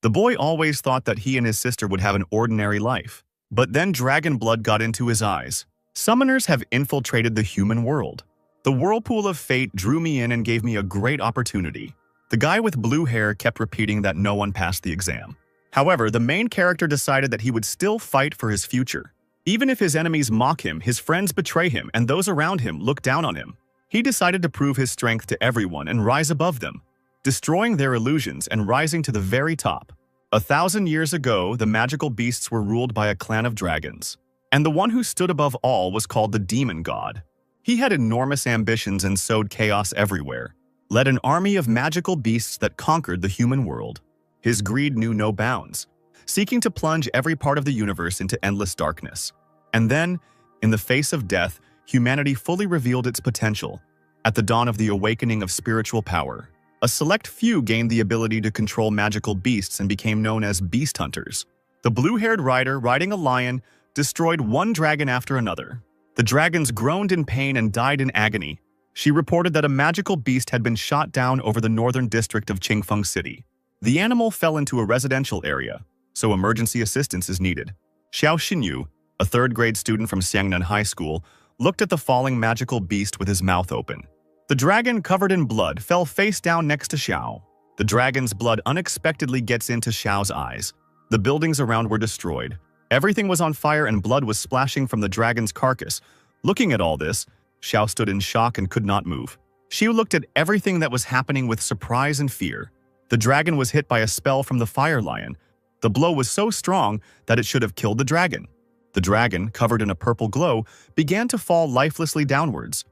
The boy always thought that he and his sister would have an ordinary life. But then dragon blood got into his eyes. Summoners have infiltrated the human world. The whirlpool of fate drew me in and gave me a great opportunity. The guy with blue hair kept repeating that no one passed the exam. However, the main character decided that he would still fight for his future. Even if his enemies mock him, his friends betray him, and those around him look down on him, he decided to prove his strength to everyone and rise above them, destroying their illusions and rising to the very top. 1,000 years ago, the magical beasts were ruled by a clan of dragons, and the one who stood above all was called the demon god. He had enormous ambitions and sowed chaos everywhere, led an army of magical beasts that conquered the human world. His greed knew no bounds, seeking to plunge every part of the universe into endless darkness. And then, in the face of death, humanity fully revealed its potential. At the dawn of the awakening of spiritual power, a select few gained the ability to control magical beasts and became known as beast hunters. The blue-haired rider, riding a lion, destroyed one dragon after another. The dragons groaned in pain and died in agony. She reported that a magical beast had been shot down over the northern district of Qingfeng City. The animal fell into a residential area, so emergency assistance is needed. Xiao Xinyu, a third-grade student from Xiangnan High School, looked at the falling magical beast with his mouth open. The dragon, covered in blood, fell face down next to Xiao. The dragon's blood unexpectedly gets into Xiao's eyes. The buildings around were destroyed. Everything was on fire and blood was splashing from the dragon's carcass. Looking at all this, Xiao stood in shock and could not move. She looked at everything that was happening with surprise and fear. The dragon was hit by a spell from the fire lion. The blow was so strong that it should have killed the dragon. The dragon, covered in a purple glow, began to fall lifelessly downwards,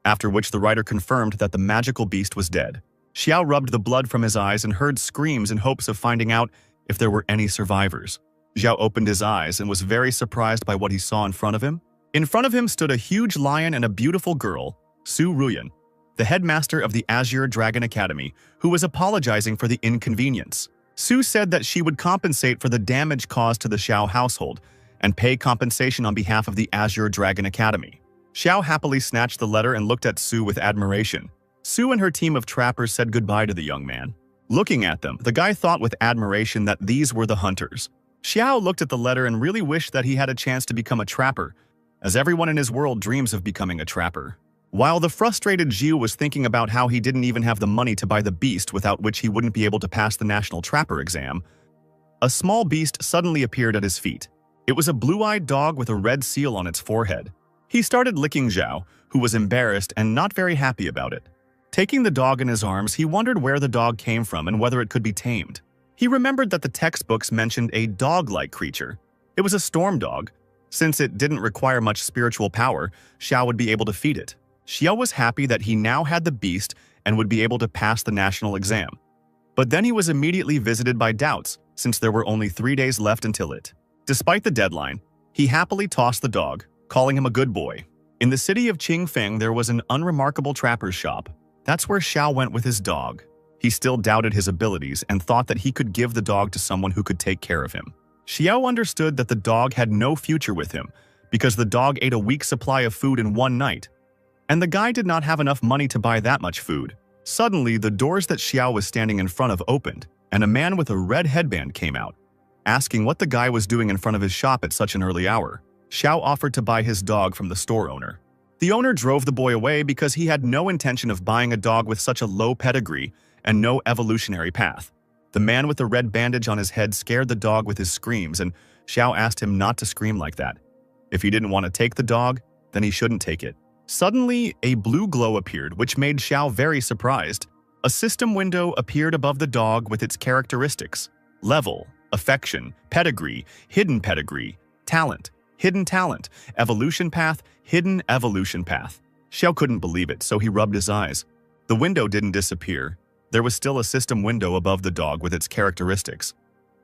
after which the rider confirmed that the magical beast was dead. Xiao rubbed the blood from his eyes and heard screams in hopes of finding out if there were any survivors. Xiao opened his eyes and was very surprised by what he saw in front of him. In front of him stood a huge lion and a beautiful girl, Su Ruyan, the headmaster of the Azure Dragon Academy, who was apologizing for the inconvenience. Su said that she would compensate for the damage caused to the Xiao household and pay compensation on behalf of the Azure Dragon Academy. Xiao happily snatched the letter and looked at Su with admiration. Su and her team of trappers said goodbye to the young man. Looking at them, the guy thought with admiration that these were the hunters. Xiao looked at the letter and really wished that he had a chance to become a trapper, as everyone in his world dreams of becoming a trapper. While the frustrated Jiu was thinking about how he didn't even have the money to buy the beast without which he wouldn't be able to pass the national trapper exam, a small beast suddenly appeared at his feet. It was a blue-eyed dog with a red seal on its forehead. He started licking Zhao, who was embarrassed and not very happy about it. Taking the dog in his arms, he wondered where the dog came from and whether it could be tamed. He remembered that the textbooks mentioned a dog-like creature. It was a storm dog. Since it didn't require much spiritual power, Xiao would be able to feed it. Xiao was happy that he now had the beast and would be able to pass the national exam. But then he was immediately visited by doubts, since there were only 3 days left until it. Despite the deadline, he happily tossed the dog, calling him a good boy. In the city of Qingfeng, there was an unremarkable trapper's shop. That's where Xiao went with his dog. He still doubted his abilities and thought that he could give the dog to someone who could take care of him. Xiao understood that the dog had no future with him because the dog ate a week's supply of food in one night, and the guy did not have enough money to buy that much food. Suddenly, the doors that Xiao was standing in front of opened, and a man with a red headband came out, asking what the guy was doing in front of his shop at such an early hour. Xiao offered to buy his dog from the store owner. The owner drove the boy away because he had no intention of buying a dog with such a low pedigree and no evolutionary path. The man with the red bandage on his head scared the dog with his screams, and Xiao asked him not to scream like that. If he didn't want to take the dog, then he shouldn't take it. Suddenly, a blue glow appeared, which made Xiao very surprised. A system window appeared above the dog with its characteristics: level, affection, pedigree, hidden pedigree, talent, hidden talent, evolution path, hidden evolution path. Xiao couldn't believe it, so he rubbed his eyes. The window didn't disappear. There was still a system window above the dog with its characteristics,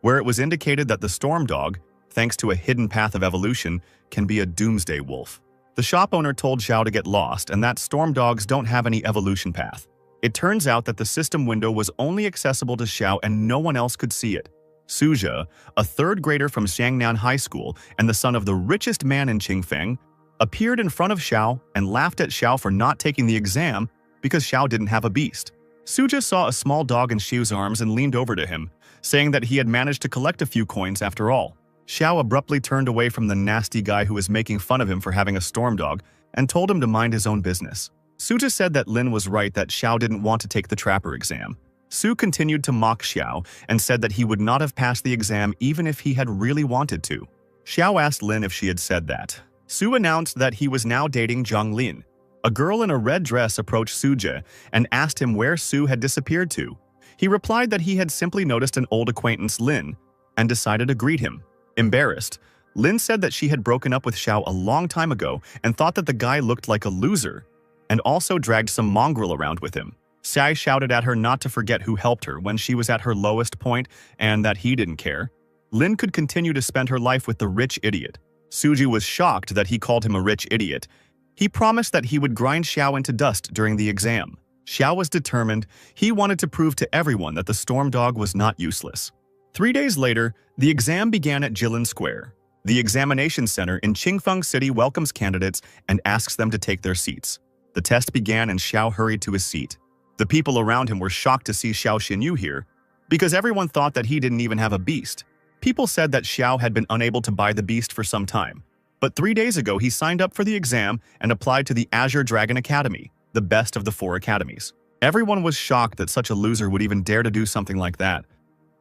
where it was indicated that the storm dog, thanks to a hidden path of evolution, can be a doomsday wolf. The shop owner told Xiao to get lost and that storm dogs don't have any evolution path. It turns out that the system window was only accessible to Xiao and no one else could see it. Suzha, a third grader from Xiangnan High School and the son of the richest man in Qingfeng, appeared in front of Xiao and laughed at Xiao for not taking the exam because Xiao didn't have a beast. Suzha saw a small dog in Xiu's arms and leaned over to him, saying that he had managed to collect a few coins after all. Xiao abruptly turned away from the nasty guy who was making fun of him for having a storm dog and told him to mind his own business. Suja said that Lin was right that Xiao didn't want to take the trapper exam. Su continued to mock Xiao and said that he would not have passed the exam even if he had really wanted to. Xiao asked Lin if she had said that. Su announced that he was now dating Zhang Lin. A girl in a red dress approached Suja and asked him where Su had disappeared to. He replied that he had simply noticed an old acquaintance, Lin, and decided to greet him. Embarrassed, Lin said that she had broken up with Xiao a long time ago and thought that the guy looked like a loser, and also dragged some mongrel around with him. Xiao shouted at her not to forget who helped her when she was at her lowest point and that he didn't care. Lin could continue to spend her life with the rich idiot. Suji was shocked that he called him a rich idiot. He promised that he would grind Xiao into dust during the exam. Xiao was determined. He wanted to prove to everyone that the storm dog was not useless. 3 days later, the exam began at Jilin Square. The examination center in Qingfeng City welcomes candidates and asks them to take their seats. The test began and Xiao hurried to his seat. The people around him were shocked to see Xiao Xinyu here, because everyone thought that he didn't even have a beast. People said that Xiao had been unable to buy the beast for some time, but 3 days ago he signed up for the exam and applied to the Azure Dragon Academy, the best of the 4 academies. Everyone was shocked that such a loser would even dare to do something like that,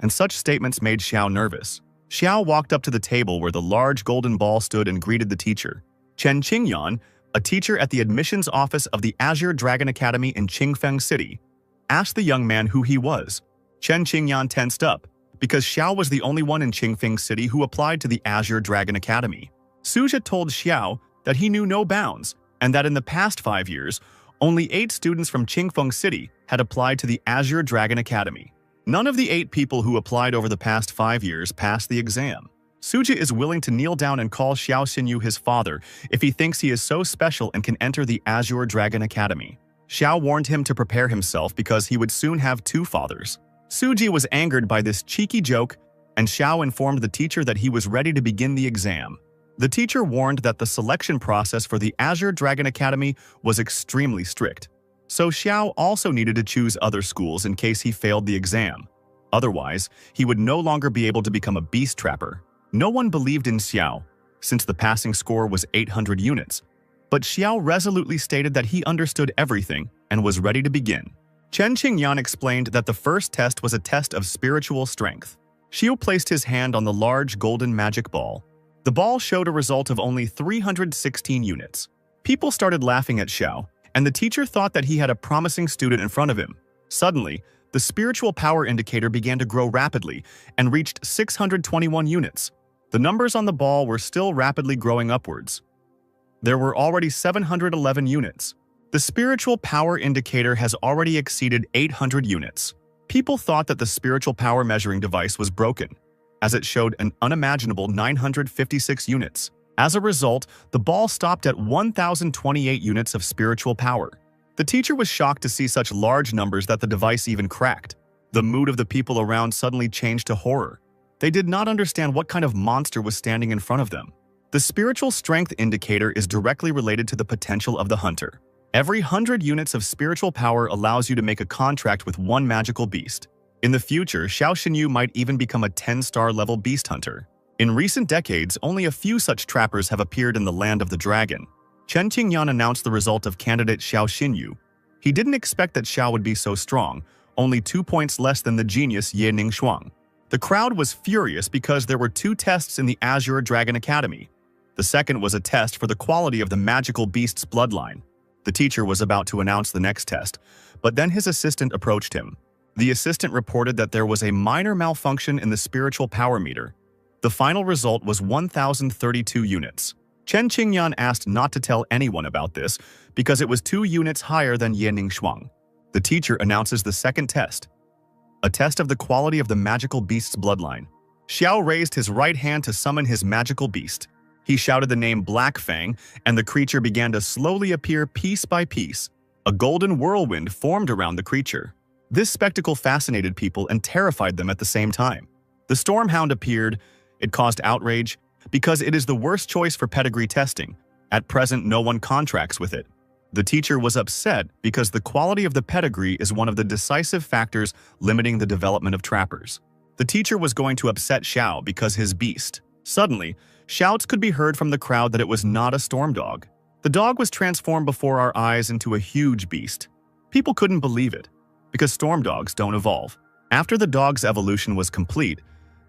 and such statements made Xiao nervous. Xiao walked up to the table where the large golden ball stood and greeted the teacher. Chen Qingyan, a teacher at the admissions office of the Azure Dragon Academy in Qingfeng City, asked the young man who he was. Chen Qingyan tensed up, because Xiao was the only one in Qingfeng City who applied to the Azure Dragon Academy. Suja told Xiao that he knew no bounds, and that in the past 5 years, only 8 students from Qingfeng City had applied to the Azure Dragon Academy. None of the 8 people who applied over the past 5 years passed the exam. Suja is willing to kneel down and call Xiao Xinyu his father if he thinks he is so special and can enter the Azure Dragon Academy. Xiao warned him to prepare himself because he would soon have 2 fathers. Suji was angered by this cheeky joke, and Xiao informed the teacher that he was ready to begin the exam. The teacher warned that the selection process for the Azure Dragon Academy was extremely strict, so Xiao also needed to choose other schools in case he failed the exam. Otherwise, he would no longer be able to become a beast trapper. No one believed in Xiao, since the passing score was 800 units, but Xiao resolutely stated that he understood everything and was ready to begin. Chen Qingyan explained that the first test was a test of spiritual strength. Xiao placed his hand on the large golden magic ball. The ball showed a result of only 316 units. People started laughing at Xiao, and the teacher thought that he had a promising student in front of him. Suddenly, the spiritual power indicator began to grow rapidly and reached 621 units. The numbers on the ball were still rapidly growing upwards. There were already 711 units. The spiritual power indicator has already exceeded 800 units. People thought that the spiritual power measuring device was broken, as it showed an unimaginable 956 units. As a result, the ball stopped at 1,028 units of spiritual power. The teacher was shocked to see such large numbers that the device even cracked. The mood of the people around suddenly changed to horror. They did not understand what kind of monster was standing in front of them. The spiritual strength indicator is directly related to the potential of the hunter. Every 100 units of spiritual power allows you to make a contract with one magical beast. In the future, Xiao Xinyu might even become a 10-star level beast hunter. In recent decades, only a few such trappers have appeared in the land of the dragon. Chen Qingyan announced the result of candidate Xiao Xinyu. He didn't expect that Xiao would be so strong, only 2 points less than the genius Ye Ningshuang. The crowd was furious because there were 2 tests in the Azure Dragon Academy. The second was a test for the quality of the magical beast's bloodline. The teacher was about to announce the next test, but then his assistant approached him. The assistant reported that there was a minor malfunction in the spiritual power meter. The final result was 1,032 units. Chen Qingyan asked not to tell anyone about this because it was 2 units higher than Ye Ningshuang. The teacher announces the second test, a test of the quality of the magical beast's bloodline. Xiao raised his right hand to summon his magical beast. He shouted the name Black Fang, and the creature began to slowly appear piece by piece. A golden whirlwind formed around the creature. This spectacle fascinated people and terrified them at the same time. The storm hound appeared. It caused outrage because it is the worst choice for pedigree testing. At present, no one contracts with it. The teacher was upset because the quality of the pedigree is one of the decisive factors limiting the development of trappers. The teacher was going to upset Xiao because his beast. Suddenly, shouts could be heard from the crowd that it was not a storm dog. The dog was transformed before our eyes into a huge beast. People couldn't believe it, because storm dogs don't evolve. After the dog's evolution was complete,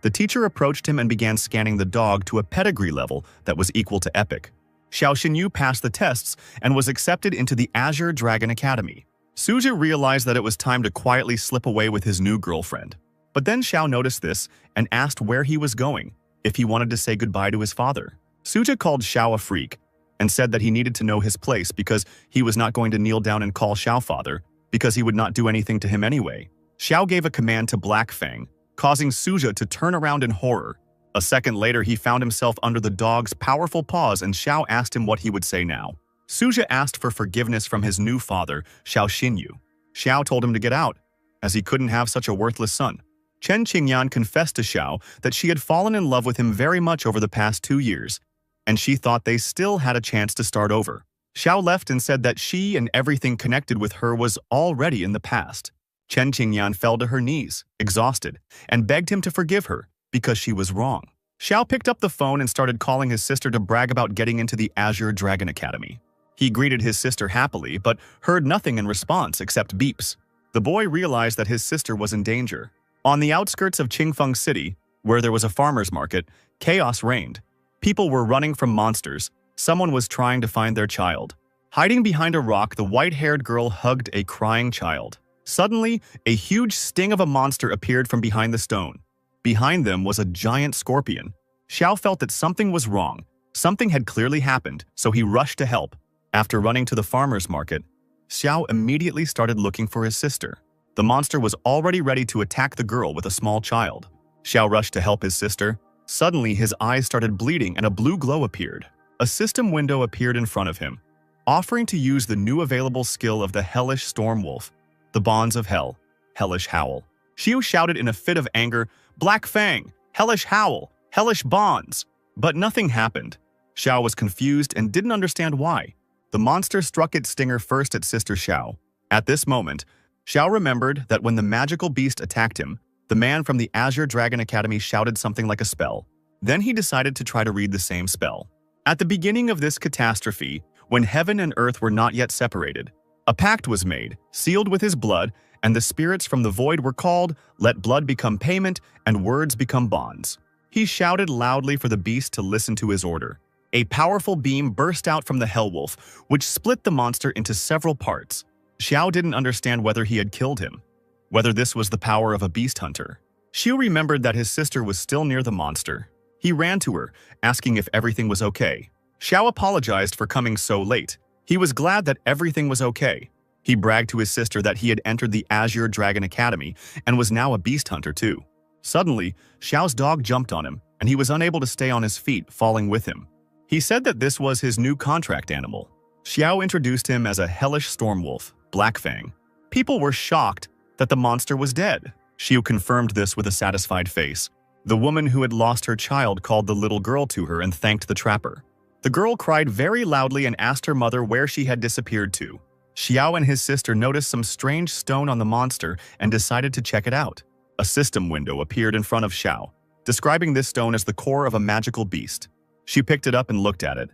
the teacher approached him and began scanning the dog to a pedigree level that was equal to epic. Xiao Xinyu passed the tests and was accepted into the Azure Dragon Academy. Suja realized that it was time to quietly slip away with his new girlfriend. But then Xiao noticed this and asked where he was going, if he wanted to say goodbye to his father. Suja called Xiao a freak and said that he needed to know his place because he was not going to kneel down and call Xiao father because he would not do anything to him anyway. Xiao gave a command to Black Fang, causing Suja to turn around in horror. A second later, he found himself under the dog's powerful paws and Xiao asked him what he would say now. Suja asked for forgiveness from his new father, Xiao Xinyu. Xiao told him to get out, as he couldn't have such a worthless son. Chen Qingyan confessed to Xiao that she had fallen in love with him very much over the past 2 years, and she thought they still had a chance to start over. Xiao left and said that she and everything connected with her was already in the past. Chen Qingyan fell to her knees, exhausted, and begged him to forgive her because she was wrong. Xiao picked up the phone and started calling his sister to brag about getting into the Azure Dragon Academy. He greeted his sister happily, but heard nothing in response except beeps. The boy realized that his sister was in danger. On the outskirts of Qingfeng City, where there was a farmer's market, chaos reigned. People were running from monsters. Someone was trying to find their child. Hiding behind a rock, the white-haired girl hugged a crying child. Suddenly, a huge sting of a monster appeared from behind the stone. Behind them was a giant scorpion. Xiao felt that something was wrong. Something had clearly happened, so he rushed to help. After running to the farmer's market, Xiao immediately started looking for his sister. The monster was already ready to attack the girl with a small child. Xiao rushed to help his sister. Suddenly, his eyes started bleeding and a blue glow appeared. A system window appeared in front of him, offering to use the new available skill of the Hellish Storm Wolf, the Bonds of Hell, Hellish Howl. Xiao shouted in a fit of anger, "Black Fang! Hellish Howl! Hellish Bonds!" But nothing happened. Xiao was confused and didn't understand why. The monster struck its stinger first at Sister Xiao. At this moment, Xiao remembered that when the magical beast attacked him, the man from the Azure Dragon Academy shouted something like a spell. Then he decided to try to read the same spell. At the beginning of this catastrophe, when heaven and earth were not yet separated, a pact was made, sealed with his blood, and the spirits from the void were called, "Let blood become payment, and words become bonds." He shouted loudly for the beast to listen to his order. A powerful beam burst out from the Hellwolf, which split the monster into several parts. Xiao didn't understand whether he had killed him, whether this was the power of a beast hunter. Xiao remembered that his sister was still near the monster. He ran to her, asking if everything was okay. Xiao apologized for coming so late. He was glad that everything was okay. He bragged to his sister that he had entered the Azure Dragon Academy and was now a beast hunter too. Suddenly, Xiao's dog jumped on him, and he was unable to stay on his feet, falling with him. He said that this was his new contract animal. Xiao introduced him as a hellish storm wolf, Black Fang. People were shocked that the monster was dead. Xiao confirmed this with a satisfied face. The woman who had lost her child called the little girl to her and thanked the trapper. The girl cried very loudly and asked her mother where she had disappeared to. Xiao and his sister noticed some strange stone on the monster and decided to check it out. A system window appeared in front of Xiao, describing this stone as the core of a magical beast. She picked it up and looked at it,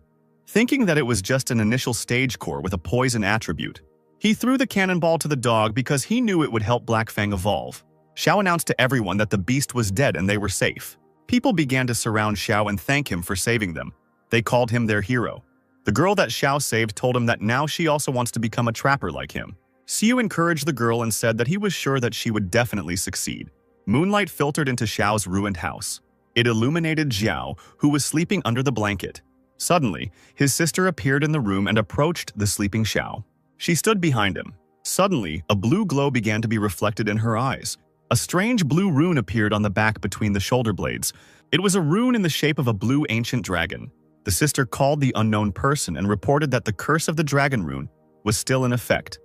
thinking that it was just an initial stage core with a poison attribute. He threw the cannonball to the dog because he knew it would help Black Fang evolve. Xiao announced to everyone that the beast was dead and they were safe. People began to surround Xiao and thank him for saving them. They called him their hero. The girl that Xiao saved told him that now she also wants to become a trapper like him. Xiao encouraged the girl and said that he was sure that she would definitely succeed. Moonlight filtered into Xiao's ruined house. It illuminated Xiao, who was sleeping under the blanket. Suddenly, his sister appeared in the room and approached the sleeping Xiao. She stood behind him. Suddenly, a blue glow began to be reflected in her eyes. A strange blue rune appeared on the back between the shoulder blades. It was a rune in the shape of a blue ancient dragon. The sister called the unknown person and reported that the curse of the dragon rune was still in effect,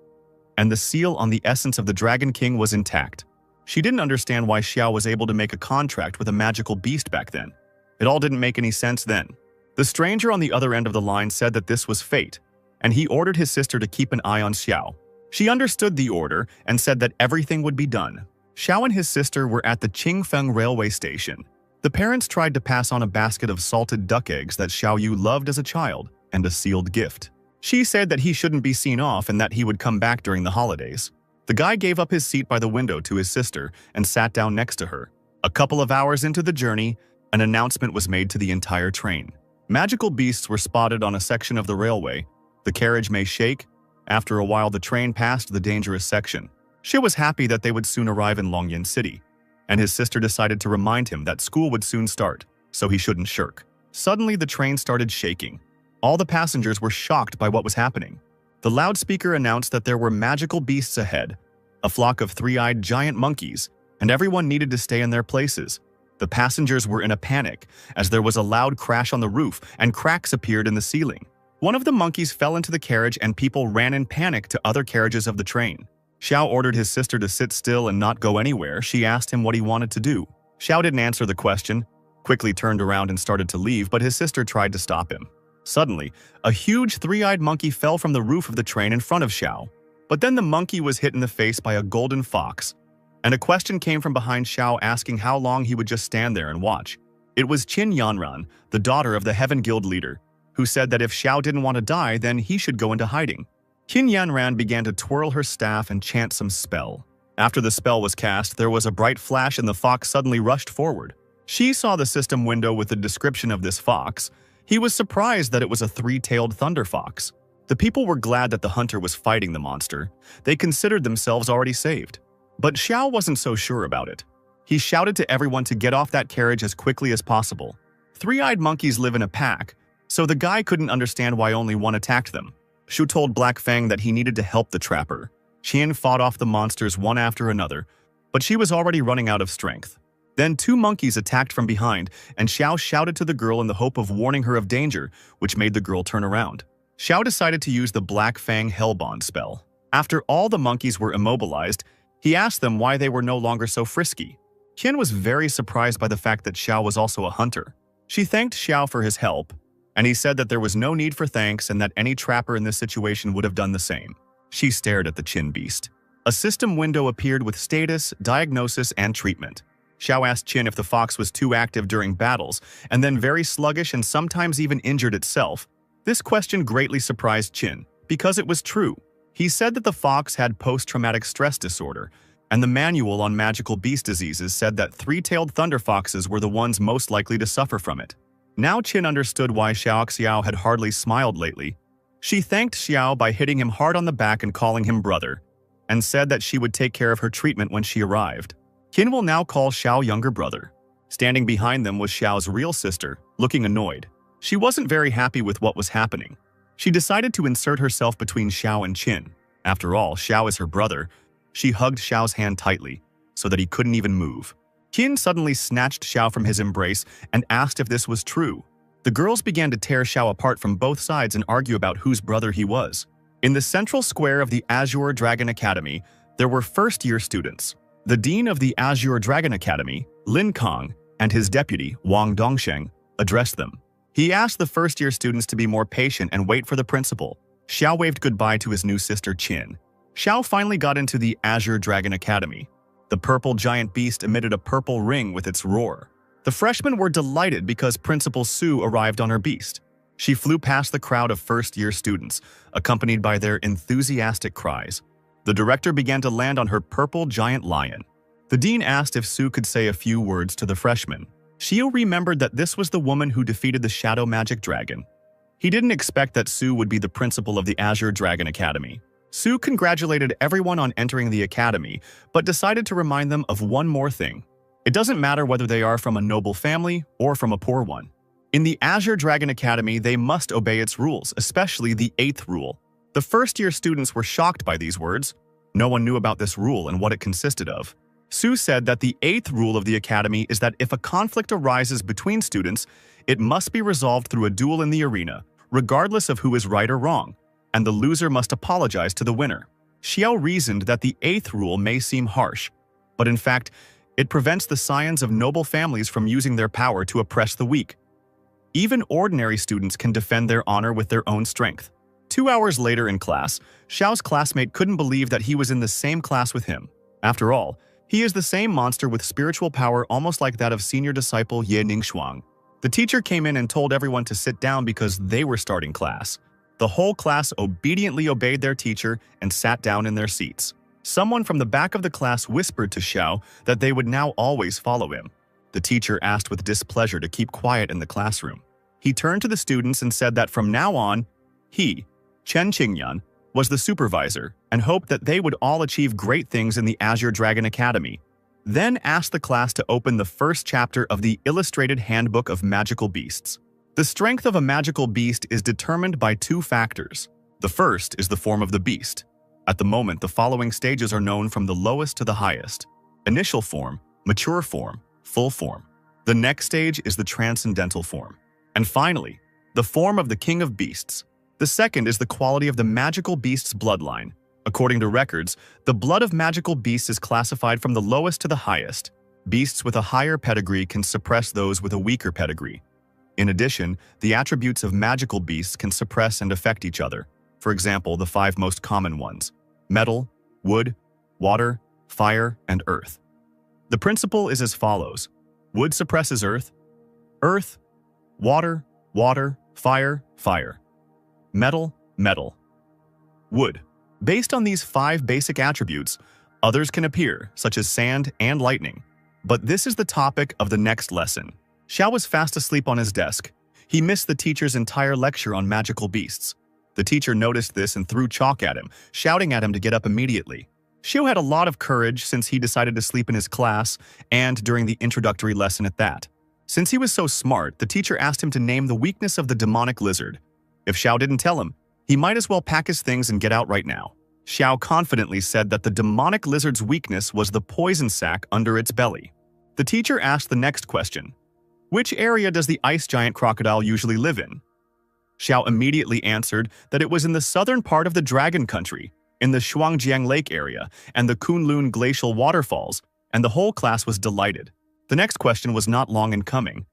and the seal on the essence of the Dragon King was intact. She didn't understand why Xiao was able to make a contract with a magical beast back then. It all didn't make any sense then. The stranger on the other end of the line said that this was fate, and he ordered his sister to keep an eye on Xiao. She understood the order and said that everything would be done. Xiao and his sister were at the Qingfeng railway station. The parents tried to pass on a basket of salted duck eggs that Xiao Yu loved as a child and a sealed gift. She said that he shouldn't be seen off and that he would come back during the holidays. The guy gave up his seat by the window to his sister and sat down next to her. A couple of hours into the journey, an announcement was made to the entire train. Magical beasts were spotted on a section of the railway. The carriage may shake. After a while, the train passed the dangerous section. Xie was happy that they would soon arrive in Longyan City, and his sister decided to remind him that school would soon start, so he shouldn't shirk. Suddenly, the train started shaking. All the passengers were shocked by what was happening. The loudspeaker announced that there were magical beasts ahead, a flock of three-eyed giant monkeys, and everyone needed to stay in their places. The passengers were in a panic, as there was a loud crash on the roof and cracks appeared in the ceiling. One of the monkeys fell into the carriage and people ran in panic to other carriages of the train. Xiao ordered his sister to sit still and not go anywhere. She asked him what he wanted to do. Xiao didn't answer the question, quickly turned around and started to leave, but his sister tried to stop him. Suddenly, a huge three-eyed monkey fell from the roof of the train in front of Xiao. But then the monkey was hit in the face by a golden fox, and a question came from behind Xiao asking how long he would just stand there and watch. It was Qin Yanran, the daughter of the Heaven Guild leader, who said that if Xiao didn't want to die, then he should go into hiding. Qin Yanran began to twirl her staff and chant some spell. After the spell was cast, there was a bright flash and the fox suddenly rushed forward. She saw the system window with the description of this fox. He was surprised that it was a three-tailed thunder fox. The people were glad that the hunter was fighting the monster. They considered themselves already saved. But Xiao wasn't so sure about it. He shouted to everyone to get off that carriage as quickly as possible. Three-eyed monkeys live in a pack, so the guy couldn't understand why only one attacked them. Shu told Black Fang that he needed to help the trapper. Qian fought off the monsters one after another, but she was already running out of strength. Then two monkeys attacked from behind, and Xiao shouted to the girl in the hope of warning her of danger, which made the girl turn around. Xiao decided to use the Black Fang Hellbond spell. After all the monkeys were immobilized, he asked them why they were no longer so frisky. Qian was very surprised by the fact that Xiao was also a hunter. She thanked Xiao for his help, and he said that there was no need for thanks and that any trapper in this situation would have done the same. She stared at the Qin beast. A system window appeared with status, diagnosis, and treatment. Xiao asked Qin if the fox was too active during battles, and then very sluggish and sometimes even injured itself. This question greatly surprised Qin, because it was true. He said that the fox had post-traumatic stress disorder, and the manual on magical beast diseases said that three-tailed thunder foxes were the ones most likely to suffer from it. Now Qin understood why Xiao Xiao had hardly smiled lately. She thanked Xiao by hitting him hard on the back and calling him brother, and said that she would take care of her treatment when she arrived. Qin will now call Xiao younger brother. Standing behind them was Xiao's real sister, looking annoyed. She wasn't very happy with what was happening. She decided to insert herself between Xiao and Qin. After all, Xiao is her brother. She hugged Xiao's hand tightly, so that he couldn't even move. Qin suddenly snatched Xiao from his embrace and asked if this was true. The girls began to tear Xiao apart from both sides and argue about whose brother he was. In the central square of the Azure Dragon Academy, there were first-year students. The dean of the Azure Dragon Academy, Lin Kong, and his deputy, Wang Dongsheng, addressed them. He asked the first-year students to be more patient and wait for the principal. Xiao waved goodbye to his new sister Qin. Xiao finally got into the Azure Dragon Academy. The purple giant beast emitted a purple ring with its roar. The freshmen were delighted because Principal Su arrived on her beast. She flew past the crowd of first-year students, accompanied by their enthusiastic cries. The director began to land on her purple giant lion. The dean asked if Su could say a few words to the freshmen. Xiao remembered that this was the woman who defeated the Shadow Magic Dragon. He didn't expect that Su would be the principal of the Azure Dragon Academy. Su congratulated everyone on entering the academy, but decided to remind them of one more thing. It doesn't matter whether they are from a noble family or from a poor one. In the Azure Dragon Academy, they must obey its rules, especially the 8th rule. The first-year students were shocked by these words. No one knew about this rule and what it consisted of. Su said that the 8th rule of the academy is that if a conflict arises between students, it must be resolved through a duel in the arena, regardless of who is right or wrong, and the loser must apologize to the winner. Xiao reasoned that the 8th rule may seem harsh, but in fact, it prevents the scions of noble families from using their power to oppress the weak. Even ordinary students can defend their honor with their own strength. 2 hours later in class, Xiao's classmate couldn't believe that he was in the same class with him. After all, He is the same monster with spiritual power almost like that of senior disciple Ye Ningxuang. The teacher came in and told everyone to sit down because they were starting class. The whole class obediently obeyed their teacher and sat down in their seats. Someone from the back of the class whispered to Xiao that they would now always follow him. The teacher asked with displeasure to keep quiet in the classroom. He turned to the students and said that from now on, he, Chen Qingyan, was the supervisor and hoped that they would all achieve great things in the Azure Dragon Academy. Then asked the class to open the first chapter of the Illustrated Handbook of Magical Beasts. The strength of a magical beast is determined by two factors. The first is the form of the beast. At the moment, the following stages are known from the lowest to the highest: initial form, mature form, full form. The next stage is the transcendental form. And finally, the form of the king of beasts. The second is the quality of the magical beast's bloodline. According to records, the blood of magical beasts is classified from the lowest to the highest. Beasts with a higher pedigree can suppress those with a weaker pedigree. In addition, the attributes of magical beasts can suppress and affect each other. For example, the 5 most common ones: metal, wood, water, fire, and earth. The principle is as follows. Wood suppresses earth, earth, water, water, fire, fire. Metal, metal. Wood. Based on these 5 basic attributes, others can appear, such as sand and lightning. But this is the topic of the next lesson. Xiao was fast asleep on his desk. He missed the teacher's entire lecture on magical beasts. The teacher noticed this and threw chalk at him, shouting at him to get up immediately. Xiao had a lot of courage since he decided to sleep in his class and during the introductory lesson at that. Since he was so smart, the teacher asked him to name the weakness of the demonic lizard. If Xiao didn't tell him, he might as well pack his things and get out right now. Xiao confidently said that the demonic lizard's weakness was the poison sac under its belly. The teacher asked the next question. Which area does the ice giant crocodile usually live in? Xiao immediately answered that it was in the southern part of the Dragon Country, in the Shuangjiang Lake area and the Kunlun Glacial Waterfalls, and the whole class was delighted. The next question was not long in coming.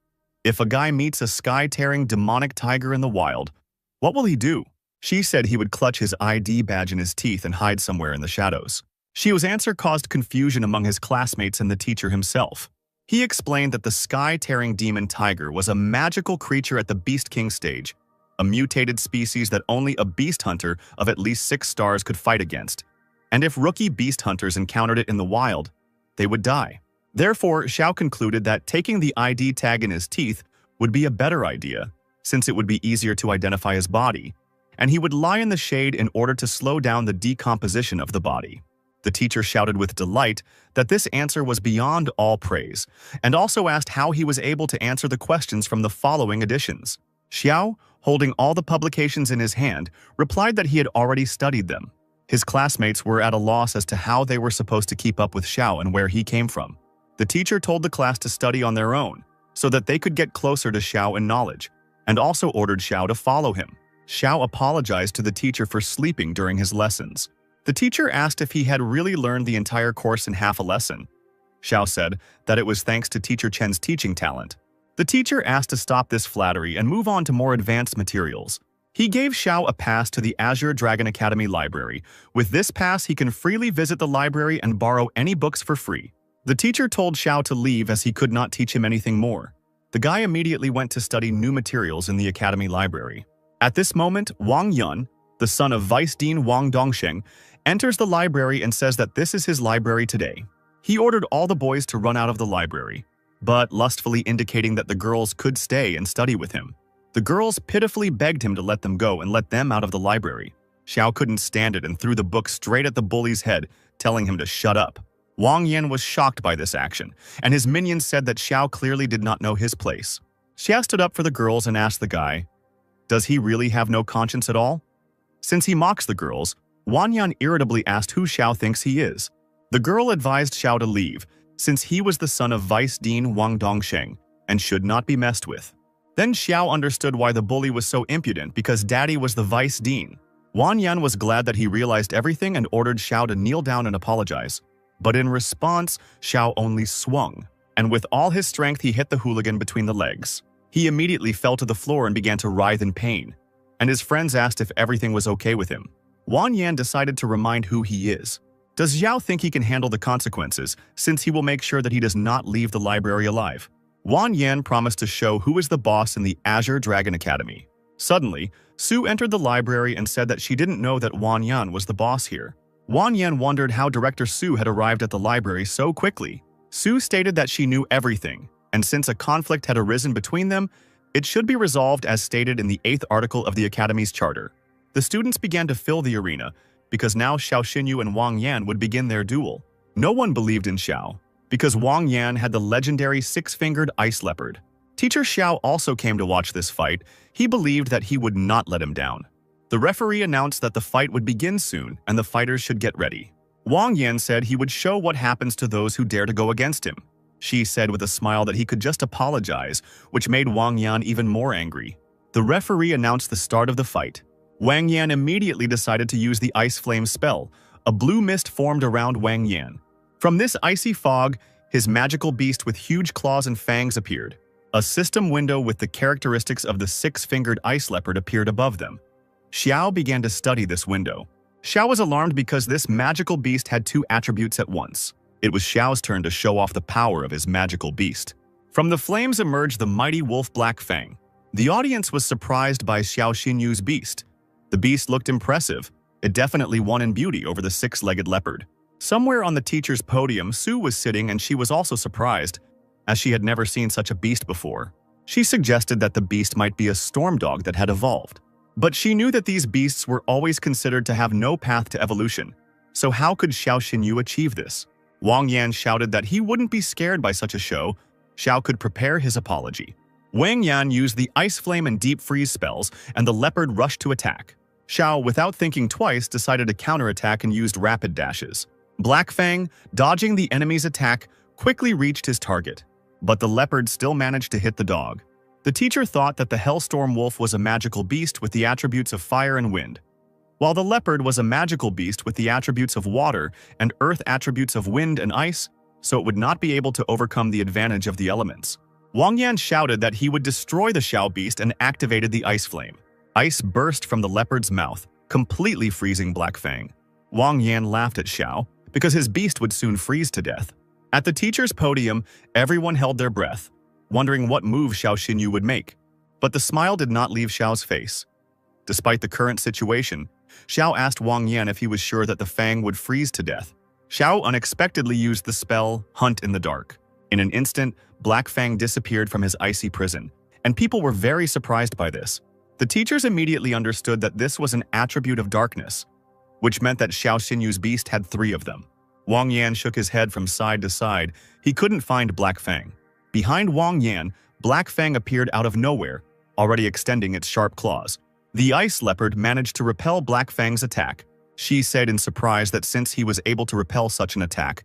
If a guy meets a sky-tearing demonic tiger in the wild, what will he do? She said he would clutch his ID badge in his teeth and hide somewhere in the shadows. Xiao's answer caused confusion among his classmates and the teacher himself. He explained that the sky-tearing demon tiger was a magical creature at the Beast King stage, a mutated species that only a beast hunter of at least 6 stars could fight against. And if rookie beast hunters encountered it in the wild, they would die. Therefore, Xiao concluded that taking the ID tag in his teeth would be a better idea, since it would be easier to identify his body, and he would lie in the shade in order to slow down the decomposition of the body. The teacher shouted with delight that this answer was beyond all praise, and also asked how he was able to answer the questions from the following editions. Xiao, holding all the publications in his hand, replied that he had already studied them. His classmates were at a loss as to how they were supposed to keep up with Xiao and where he came from. The teacher told the class to study on their own, so that they could get closer to Xiao in knowledge, and also ordered Xiao to follow him. Xiao apologized to the teacher for sleeping during his lessons. The teacher asked if he had really learned the entire course in half a lesson. Xiao said that it was thanks to Teacher Chen's teaching talent. The teacher asked to stop this flattery and move on to more advanced materials. He gave Xiao a pass to the Azure Dragon Academy library. With this pass, he can freely visit the library and borrow any books for free. The teacher told Xiao to leave as he could not teach him anything more. The guy immediately went to study new materials in the academy library. At this moment, Wang Yun, the son of Vice Dean Wang Dongsheng, enters the library and says that this is his library today. He ordered all the boys to run out of the library, but lustfully indicating that the girls could stay and study with him. The girls pitifully begged him to let them go and let them out of the library. Xiao couldn't stand it and threw the book straight at the bully's head, telling him to shut up. Wang Yan was shocked by this action, and his minions said that Xiao clearly did not know his place. Xiao stood up for the girls and asked the guy, "Does he really have no conscience at all?" Since he mocks the girls, Wang Yan irritably asked who Xiao thinks he is. The girl advised Xiao to leave, since he was the son of Vice Dean Wang Dongsheng and should not be messed with. Then Xiao understood why the bully was so impudent because Daddy was the Vice Dean. Wang Yan was glad that he realized everything and ordered Xiao to kneel down and apologize. But in response, Xiao only swung, and with all his strength he hit the hooligan between the legs. He immediately fell to the floor and began to writhe in pain, and his friends asked if everything was okay with him. Wang Yan decided to remind who he is. Does Xiao think he can handle the consequences, since he will make sure that he does not leave the library alive? Wang Yan promised to show who is the boss in the Azure Dragon Academy. Suddenly, Su entered the library and said that she didn't know that Wang Yan was the boss here. Wang Yan wondered how Director Su had arrived at the library so quickly. Su stated that she knew everything, and since a conflict had arisen between them, it should be resolved as stated in the 8th article of the Academy's charter. The students began to fill the arena, because now Xiao Xinyu and Wang Yan would begin their duel. No one believed in Xiao, because Wang Yan had the legendary six-fingered ice leopard. Teacher Xiao also came to watch this fight. He believed that he would not let him down. The referee announced that the fight would begin soon and the fighters should get ready. Wang Yan said he would show what happens to those who dare to go against him. She said with a smile that he could just apologize, which made Wang Yan even more angry. The referee announced the start of the fight. Wang Yan immediately decided to use the Ice Flame spell. A blue mist formed around Wang Yan. From this icy fog, his magical beast with huge claws and fangs appeared. A system window with the characteristics of the six-fingered ice leopard appeared above them. Xiao began to study this window. Xiao was alarmed because this magical beast had two attributes at once. It was Xiao's turn to show off the power of his magical beast. From the flames emerged the mighty wolf Black Fang. The audience was surprised by Xiao Xinyu's beast. The beast looked impressive. It definitely won in beauty over the six-legged leopard. Somewhere on the teacher's podium, Su was sitting and she was also surprised, as she had never seen such a beast before. She suggested that the beast might be a storm dog that had evolved. But she knew that these beasts were always considered to have no path to evolution. So how could Xiao Xinyu achieve this? Wang Yan shouted that he wouldn't be scared by such a show. Xiao could prepare his apology. Wang Yan used the Ice Flame and Deep Freeze spells, and the leopard rushed to attack. Xiao, without thinking twice, decided to counterattack and used rapid dashes. Black Fang, dodging the enemy's attack, quickly reached his target. But the leopard still managed to hit the dog. The teacher thought that the Hellstorm Wolf was a magical beast with the attributes of fire and wind, while the leopard was a magical beast with the attributes of water and earth attributes of wind and ice, so it would not be able to overcome the advantage of the elements. Wang Yan shouted that he would destroy the Xiao beast and activated the Ice Flame. Ice burst from the leopard's mouth, completely freezing Black Fang. Wang Yan laughed at Xiao, because his beast would soon freeze to death. At the teacher's podium, everyone held their breath, wondering what move Xiao Xinyu would make. But the smile did not leave Xiao's face. Despite the current situation, Xiao asked Wang Yan if he was sure that the Fang would freeze to death. Xiao unexpectedly used the spell Hunt in the Dark. In an instant, Black Fang disappeared from his icy prison, and people were very surprised by this. The teachers immediately understood that this was an attribute of darkness, which meant that Xiao Xinyu's beast had 3 of them. Wang Yan shook his head from side to side. He couldn't find Black Fang. Behind Wang Yan, Black Fang appeared out of nowhere, already extending its sharp claws. The ice leopard managed to repel Black Fang's attack. She said in surprise that since he was able to repel such an attack,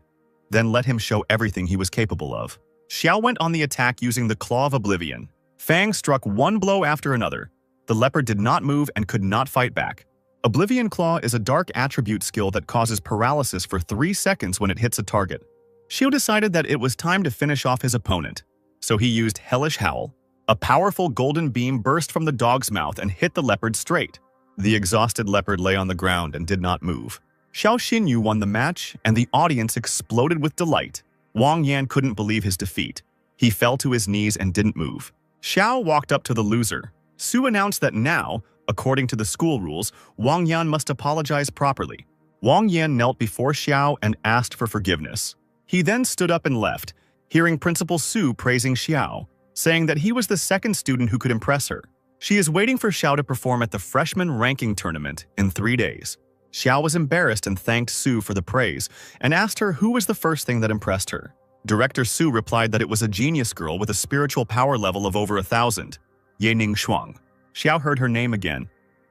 then let him show everything he was capable of. Xiao went on the attack using the Claw of Oblivion. Fang struck one blow after another. The leopard did not move and could not fight back. Oblivion Claw is a dark attribute skill that causes paralysis for 3 seconds when it hits a target. Xiao decided that it was time to finish off his opponent, so he used Hellish Howl. A powerful golden beam burst from the dog's mouth and hit the leopard straight. The exhausted leopard lay on the ground and did not move. Xiao Xinyu won the match, and the audience exploded with delight. Wang Yan couldn't believe his defeat. He fell to his knees and didn't move. Xiao walked up to the loser. Su announced that now, according to the school rules, Wang Yan must apologize properly. Wang Yan knelt before Xiao and asked for forgiveness. He then stood up and left, hearing Principal Su praising Xiao, saying that he was the second student who could impress her. She is waiting for Xiao to perform at the freshman ranking tournament in 3 days. Xiao was embarrassed and thanked Su for the praise and asked her who was the first thing that impressed her. Director Su replied that it was a genius girl with a spiritual power level of over 1,000, Yening Shuang. Xiao heard her name again,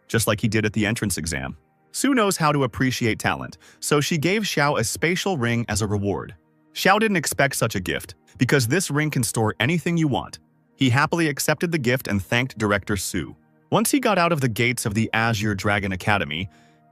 just like he did at the entrance exam. Su knows how to appreciate talent, so she gave Xiao a spatial ring as a reward. Xiao didn't expect such a gift, because this ring can store anything you want. He happily accepted the gift and thanked Director Su. Once he got out of the gates of the Azure Dragon Academy,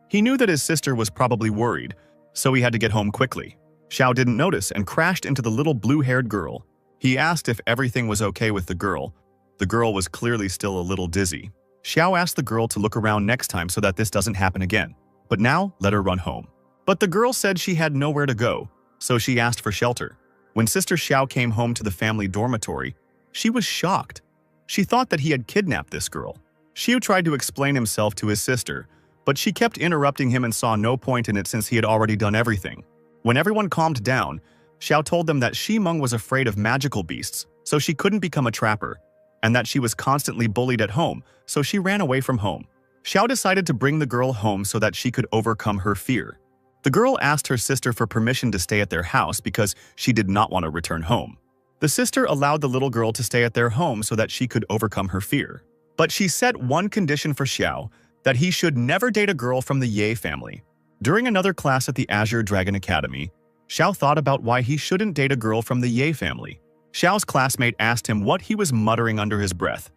he knew that his sister was probably worried, so he had to get home quickly. Xiao didn't notice and crashed into the little blue-haired girl. He asked if everything was okay with the girl. The girl was clearly still a little dizzy. Xiao asked the girl to look around next time so that this doesn't happen again. But now, let her run home. But the girl said she had nowhere to go, so she asked for shelter. When Sister Xiao came home to the family dormitory, she was shocked. She thought that he had kidnapped this girl. Xiu tried to explain himself to his sister, but she kept interrupting him and saw no point in it since he had already done everything. When everyone calmed down, Xiao told them that Ximeng was afraid of magical beasts, so she couldn't become a trapper, and that she was constantly bullied at home, so she ran away from home. Xiao decided to bring the girl home so that she could overcome her fear. The girl asked her sister for permission to stay at their house because she did not want to return home. The sister allowed the little girl to stay at their home so that she could overcome her fear. But she set one condition for Xiao, that he should never date a girl from the Ye family. During another class at the Azure Dragon Academy, Xiao thought about why he shouldn't date a girl from the Ye family. Xiao's classmate asked him what he was muttering under his breath.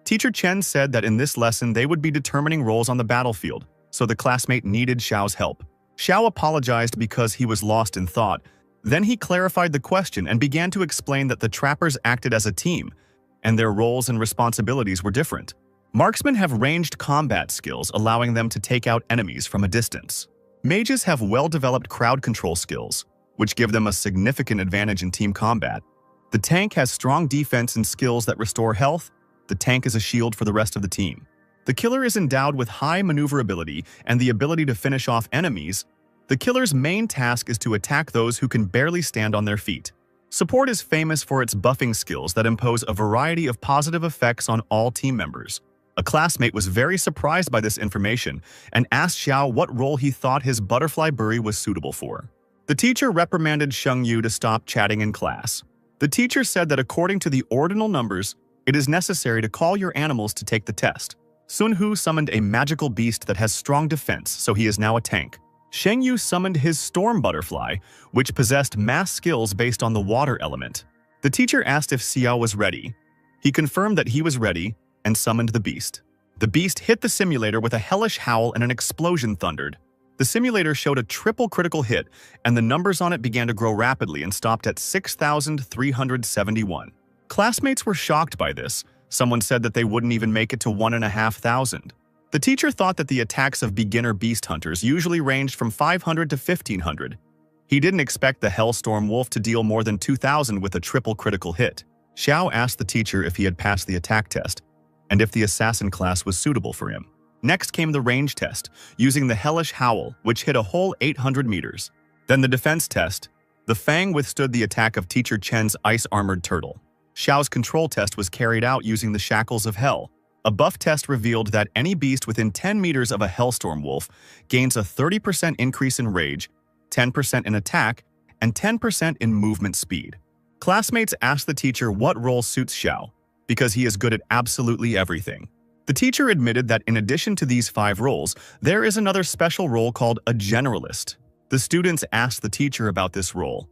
Teacher Chen said that in this lesson they would be determining roles on the battlefield, so the classmate needed Xiao's help. Xiao apologized because he was lost in thought. Then he clarified the question and began to explain that the trappers acted as a team, and their roles and responsibilities were different. Marksmen have ranged combat skills, allowing them to take out enemies from a distance. Mages have well-developed crowd control skills, which give them a significant advantage in team combat. The tank has strong defense and skills that restore health. The tank is a shield for the rest of the team. The killer is endowed with high maneuverability and the ability to finish off enemies. The killer's main task is to attack those who can barely stand on their feet. Support is famous for its buffing skills that impose a variety of positive effects on all team members. A classmate was very surprised by this information and asked Xiao what role he thought his butterfly bury was suitable for. The teacher reprimanded Sheng Yu to stop chatting in class. The teacher said that according to the ordinal numbers, it is necessary to call your animals to take the test. Sun Hu summoned a magical beast that has strong defense, so he is now a tank. Sheng Yu summoned his storm butterfly, which possessed mass skills based on the water element. The teacher asked if Xiao was ready. He confirmed that he was ready and summoned the beast. The beast hit the simulator with a hellish howl and an explosion thundered. The simulator showed a triple critical hit, and the numbers on it began to grow rapidly and stopped at 6,371. Classmates were shocked by this. Someone said that they wouldn't even make it to 1,500. The teacher thought that the attacks of beginner beast hunters usually ranged from 500 to 1,500. He didn't expect the Hellstorm Wolf to deal more than 2,000 with a triple critical hit. Xiao asked the teacher if he had passed the attack test, and if the assassin class was suitable for him. Next came the range test, using the hellish howl, which hit a whole 800 meters. Then the defense test. The Fang withstood the attack of Teacher Chen's ice-armored turtle. Xiao's control test was carried out using the shackles of hell. A buff test revealed that any beast within 10 meters of a Hellstorm Wolf gains a 30% increase in rage, 10% in attack, and 10% in movement speed. Classmates asked the teacher what role suits Xiao, because he is good at absolutely everything. The teacher admitted that in addition to these 5 roles, there is another special role called a generalist. The students asked the teacher about this role.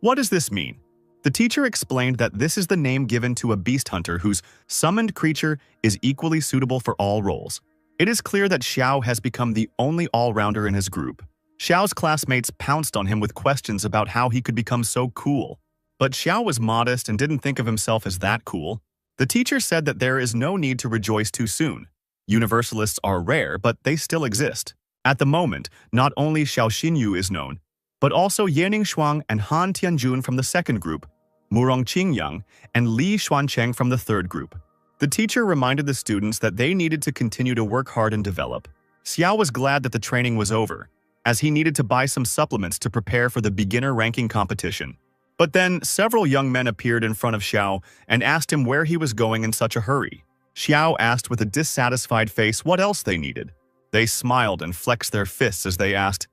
What does this mean? The teacher explained that this is the name given to a beast hunter whose summoned creature is equally suitable for all roles. It is clear that Xiao has become the only all-rounder in his group. Xiao's classmates pounced on him with questions about how he could become so cool. But Xiao was modest and didn't think of himself as that cool. The teacher said that there is no need to rejoice too soon. Universalists are rare, but they still exist. At the moment, not only Xiao Xinyu is known, but also Yaning Shuang and Han Tianjun from the second group, Murong Qingyang, and Li Xuancheng from the third group. The teacher reminded the students that they needed to continue to work hard and develop. Xiao was glad that the training was over, as he needed to buy some supplements to prepare for the beginner ranking competition. But then, several young men appeared in front of Xiao and asked him where he was going in such a hurry. Xiao asked with a dissatisfied face what else they needed. They smiled and flexed their fists as they asked,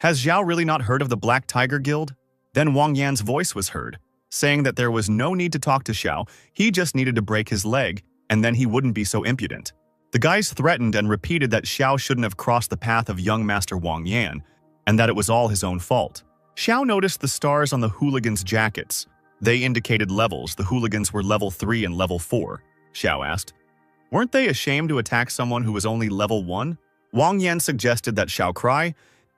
"Has Xiao really not heard of the Black Tiger Guild?" Then Wang Yan's voice was heard, saying that there was no need to talk to Xiao, he just needed to break his leg, and then he wouldn't be so impudent. The guys threatened and repeated that Xiao shouldn't have crossed the path of young Master Wang Yan, and that it was all his own fault. Xiao noticed the stars on the hooligans' jackets. They indicated levels. The hooligans were level 3 and level 4. Xiao asked, "Weren't they ashamed to attack someone who was only level 1? Wang Yan suggested that Xiao cry,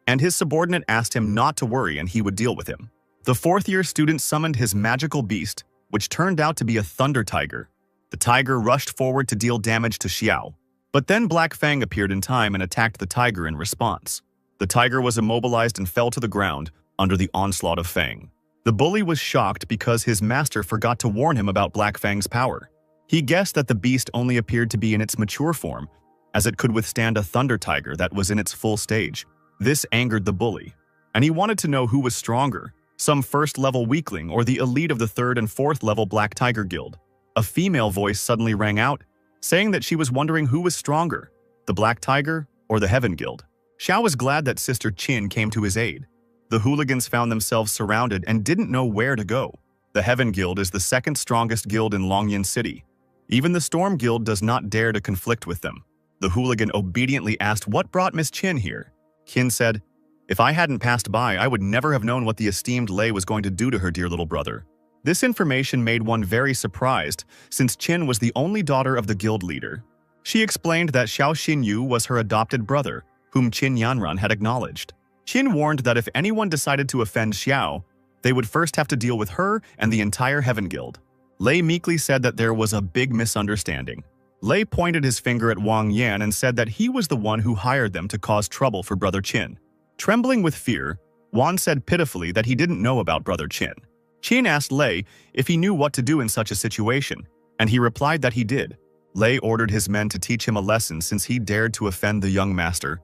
and his subordinate asked him not to worry and he would deal with him. The fourth-year student summoned his magical beast, which turned out to be a thunder tiger. The tiger rushed forward to deal damage to Xiao. But then Black Fang appeared in time and attacked the tiger in response. The The tiger was immobilized and fell to the ground under the onslaught of Fang. The bully was shocked because his master forgot to warn him about Black Fang's power. He guessed that the beast only appeared to be in its mature form, as it could withstand a thunder tiger that was in its full stage. This angered the bully, and he wanted to know who was stronger, some first-level weakling or the elite of the 3rd and 4th level Black Tiger Guild. A female voice suddenly rang out, saying that she was wondering who was stronger, the Black Tiger or the Heaven Guild. Xiao was glad that Sister Qin came to his aid. The hooligans found themselves surrounded and didn't know where to go. The Heaven Guild is the 2nd strongest guild in Longyan City. Even the Storm Guild does not dare to conflict with them. The hooligan obediently asked what brought Miss Qin here. Qin said, "If I hadn't passed by, I would never have known what the esteemed Lei was going to do to her dear little brother." This information made one very surprised, since Qin was the only daughter of the guild leader. She explained that Xiao Xinyu was her adopted brother, whom Qin Yanran had acknowledged. Qin warned that if anyone decided to offend Xiao, they would first have to deal with her and the entire Heaven Guild. Lei meekly said that there was a big misunderstanding. Lei pointed his finger at Wang Yan and said that he was the one who hired them to cause trouble for Brother Qin. Trembling with fear, Wan said pitifully that he didn't know about Brother Qin. Qin asked Lei if he knew what to do in such a situation, and he replied that he did. Lei ordered his men to teach him a lesson since he dared to offend the young master.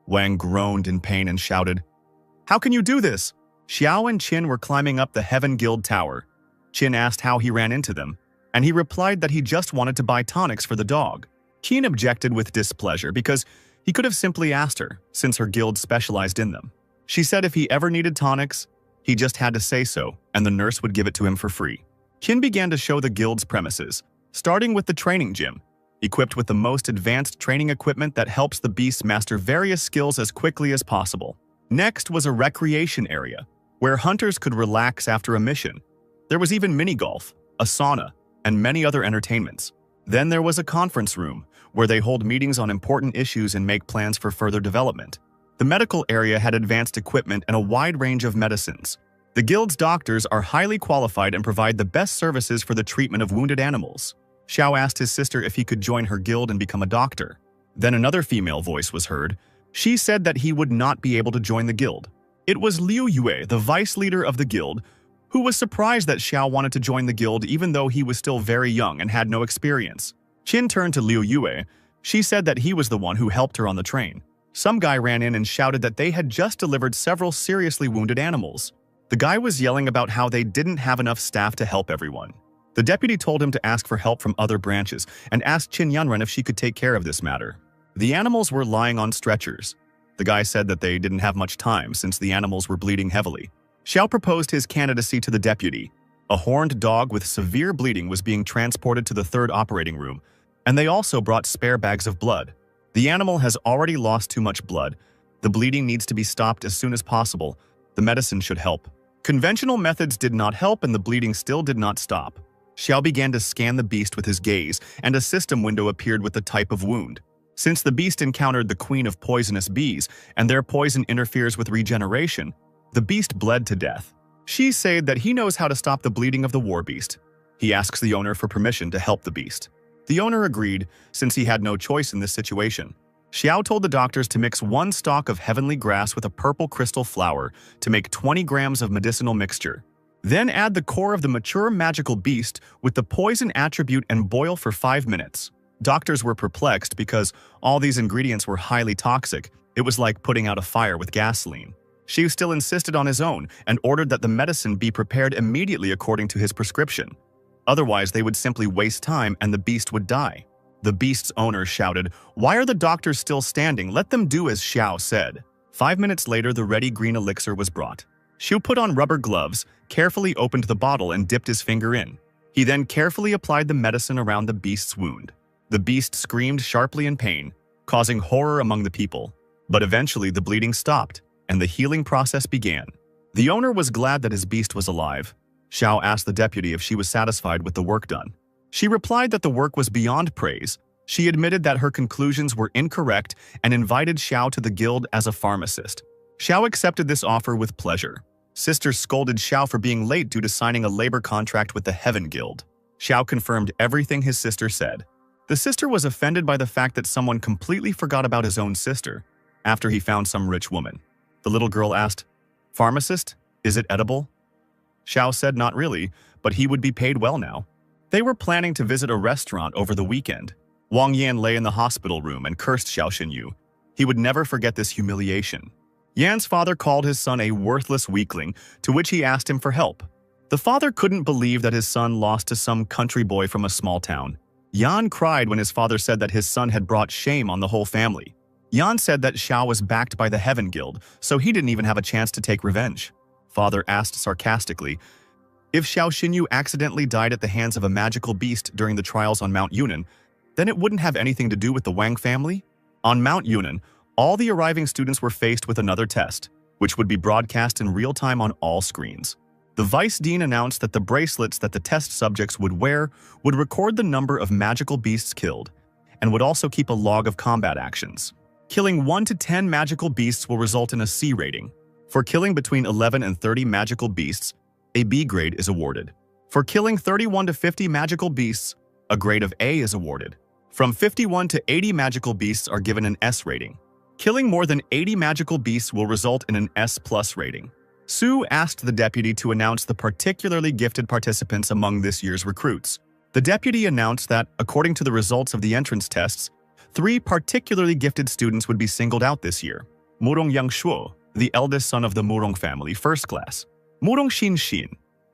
Wang groaned in pain and shouted, "How can you do this?" Xiao and Qin were climbing up the Heaven Guild tower. Qin asked how he ran into them, and he replied that he just wanted to buy tonics for the dog. Qin objected with displeasure because he could have simply asked her, since her guild specialized in them. She said if he ever needed tonics, he just had to say so, and the nurse would give it to him for free. Qin began to show the guild's premises, starting with the training gym, equipped with the most advanced training equipment that helps the beasts master various skills as quickly as possible. Next was a recreation area, where hunters could relax after a mission. There was even mini-golf, a sauna, and many other entertainments. Then there was a conference room, where they hold meetings on important issues and make plans for further development. The medical area had advanced equipment and a wide range of medicines. The guild's doctors are highly qualified and provide the best services for the treatment of wounded animals. Xiao asked his sister if he could join her guild and become a doctor. Then another female voice was heard. She said that he would not be able to join the guild. It was Liu Yue, the vice leader of the guild, who was surprised that Xiao wanted to join the guild even though he was still very young and had no experience. Qin turned to Liu Yue. She said that he was the one who helped her on the train. Some guy ran in and shouted that they had just delivered several seriously wounded animals. The guy was yelling about how they didn't have enough staff to help everyone. The deputy told him to ask for help from other branches and asked Qin Yanran if she could take care of this matter. The animals were lying on stretchers. The guy said that they didn't have much time since the animals were bleeding heavily. Xiao proposed his candidacy to the deputy. A horned dog with severe bleeding was being transported to the 3rd operating room, and they also brought spare bags of blood. The animal has already lost too much blood. The bleeding needs to be stopped as soon as possible. The medicine should help. Conventional methods did not help and the bleeding still did not stop. Xiao began to scan the beast with his gaze, and a system window appeared with the type of wound. Since the beast encountered the queen of poisonous bees, and their poison interferes with regeneration, the beast bled to death. She said that he knows how to stop the bleeding of the war beast. He asks the owner for permission to help the beast. The owner agreed, since he had no choice in this situation. Xiao told the doctors to mix 1 stalk of heavenly grass with a purple crystal flower to make 20 grams of medicinal mixture. Then add the core of the mature magical beast with the poison attribute and boil for 5 minutes. Doctors were perplexed because all these ingredients were highly toxic. It was like putting out a fire with gasoline. She still insisted on his own and ordered that the medicine be prepared immediately according to his prescription. Otherwise, they would simply waste time and the beast would die. The beast's owner shouted, "Why are the doctors still standing? Let them do as Xiao said." 5 minutes later, the ready green elixir was brought. Xiu put on rubber gloves, carefully opened the bottle and dipped his finger in. He then carefully applied the medicine around the beast's wound. The beast screamed sharply in pain, causing horror among the people. But eventually the bleeding stopped, and the healing process began. The owner was glad that his beast was alive. Xiao asked the deputy if she was satisfied with the work done. She replied that the work was beyond praise. She admitted that her conclusions were incorrect and invited Xiao to the guild as a pharmacist. Xiao accepted this offer with pleasure. Sister scolded Xiao for being late due to signing a labor contract with the Heaven Guild. Xiao confirmed everything his sister said. The sister was offended by the fact that someone completely forgot about his own sister. after he found some rich woman. The little girl asked, "Pharmacist, is it edible?" Xiao said not really, but he would be paid well now. They were planning to visit a restaurant over the weekend. Wang Yan lay in the hospital room and cursed Xiao Xinyu. He would never forget this humiliation. Yan's father called his son a worthless weakling, to which he asked him for help. The father couldn't believe that his son lost to some country boy from a small town. Yan cried when his father said that his son had brought shame on the whole family. Yan said that Xiao was backed by the Heaven Guild, so he didn't even have a chance to take revenge. Father asked sarcastically, if Xiao Xinyu accidentally died at the hands of a magical beast during the trials on Mount Yunnan, then it wouldn't have anything to do with the Wang family? On Mount Yunnan, all the arriving students were faced with another test, which would be broadcast in real time on all screens. The vice dean announced that the bracelets that the test subjects would wear would record the number of magical beasts killed, and would also keep a log of combat actions. Killing 1 to 10 magical beasts will result in a C rating. For killing between 11 and 30 magical beasts, a B grade is awarded. For killing 31 to 50 magical beasts, a grade of A is awarded. From 51 to 80 magical beasts are given an S rating. Killing more than 80 magical beasts will result in an S+ rating. Su asked the deputy to announce the particularly gifted participants among this year's recruits. The deputy announced that, according to the results of the entrance tests, 3 particularly gifted students would be singled out this year. Murong Yangshuo, the eldest son of the Murong family, first class. Murong Xin,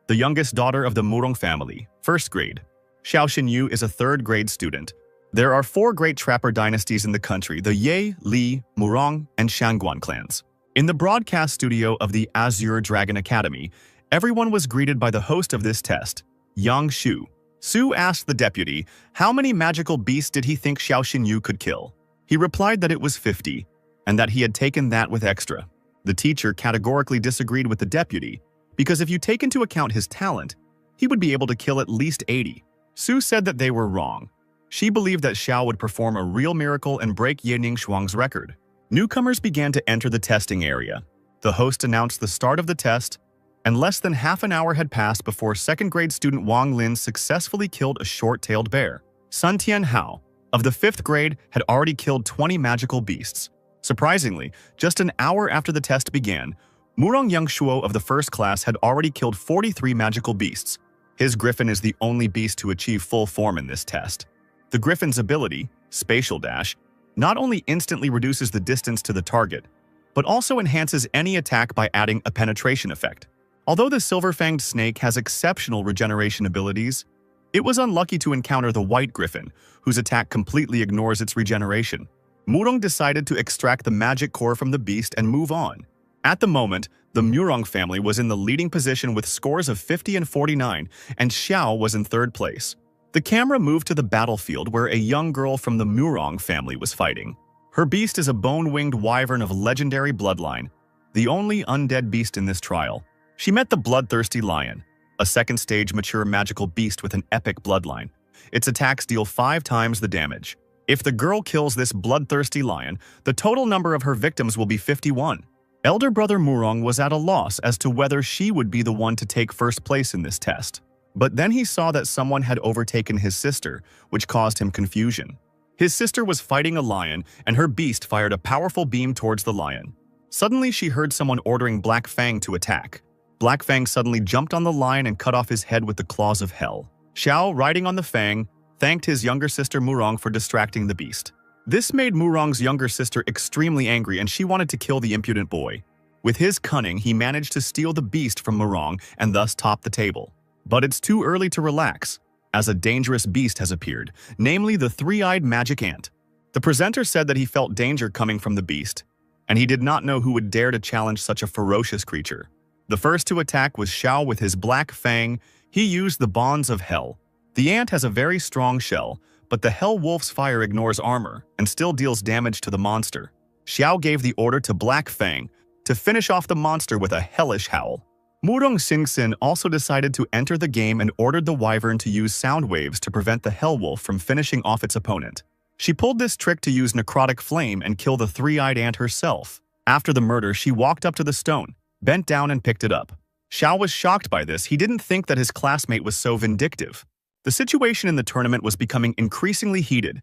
the youngest daughter of the Murong family, first grade. Xiao Xinyu is a third grade student. There are 4 great trapper dynasties in the country, the Ye, Li, Murong, and Shangguan clans. In the broadcast studio of the Azure Dragon Academy, everyone was greeted by the host of this test, Yang Shu. Su asked the deputy how many magical beasts did he think Xiao Xinyu could kill. He replied that it was 50, and that he had taken that with extra. The teacher categorically disagreed with the deputy, because if you take into account his talent, he would be able to kill at least 80. Su said that they were wrong. She believed that Xiao would perform a real miracle and break Yening Shuang's record. Newcomers began to enter the testing area. The host announced the start of the test, and less than half an hour had passed before second-grade student Wang Lin successfully killed a short-tailed bear. Sun Tianhao, of the 5th grade, had already killed 20 magical beasts. Surprisingly, just an hour after the test began, Murong Yangshuo of the first class had already killed 43 magical beasts. His griffin is the only beast to achieve full form in this test. The griffin's ability, Spatial Dash, not only instantly reduces the distance to the target, but also enhances any attack by adding a penetration effect. Although the silver-fanged snake has exceptional regeneration abilities, it was unlucky to encounter the white griffin, whose attack completely ignores its regeneration. Murong decided to extract the magic core from the beast and move on. At the moment, the Murong family was in the leading position with scores of 50 and 49, and Xiao was in 3rd place. The camera moved to the battlefield where a young girl from the Murong family was fighting. Her beast is a bone-winged wyvern of legendary bloodline, the only undead beast in this trial. She met the bloodthirsty lion, a second-stage mature magical beast with an epic bloodline. Its attacks deal 5 times the damage. If the girl kills this bloodthirsty lion, the total number of her victims will be 51. Elder brother Murong was at a loss as to whether she would be the one to take first place in this test. But then he saw that someone had overtaken his sister, which caused him confusion. His sister was fighting a lion, and her beast fired a powerful beam towards the lion. Suddenly, she heard someone ordering Black Fang to attack. Black Fang suddenly jumped on the lion and cut off his head with the claws of hell. Xiao, riding on the Fang, thanked his younger sister Murong for distracting the beast. This made Murong's younger sister extremely angry, and she wanted to kill the impudent boy. With his cunning, he managed to steal the beast from Murong and thus top the table. But it's too early to relax, as a dangerous beast has appeared, namely the 3-eyed magic ant. The presenter said that he felt danger coming from the beast, and he did not know who would dare to challenge such a ferocious creature. The first to attack was Xiao with his Black Fang. He used the bonds of hell. The ant has a very strong shell, but the Hell Wolf's fire ignores armor and still deals damage to the monster. Xiao gave the order to Black Fang to finish off the monster with a hellish howl. Murong Xingxin also decided to enter the game and ordered the wyvern to use sound waves to prevent the Hell Wolf from finishing off its opponent. She pulled this trick to use necrotic flame and kill the 3-eyed ant herself. After the murder, she walked up to the stone, bent down and picked it up. Xiao was shocked by this. He didn't think that his classmate was so vindictive. The situation in the tournament was becoming increasingly heated.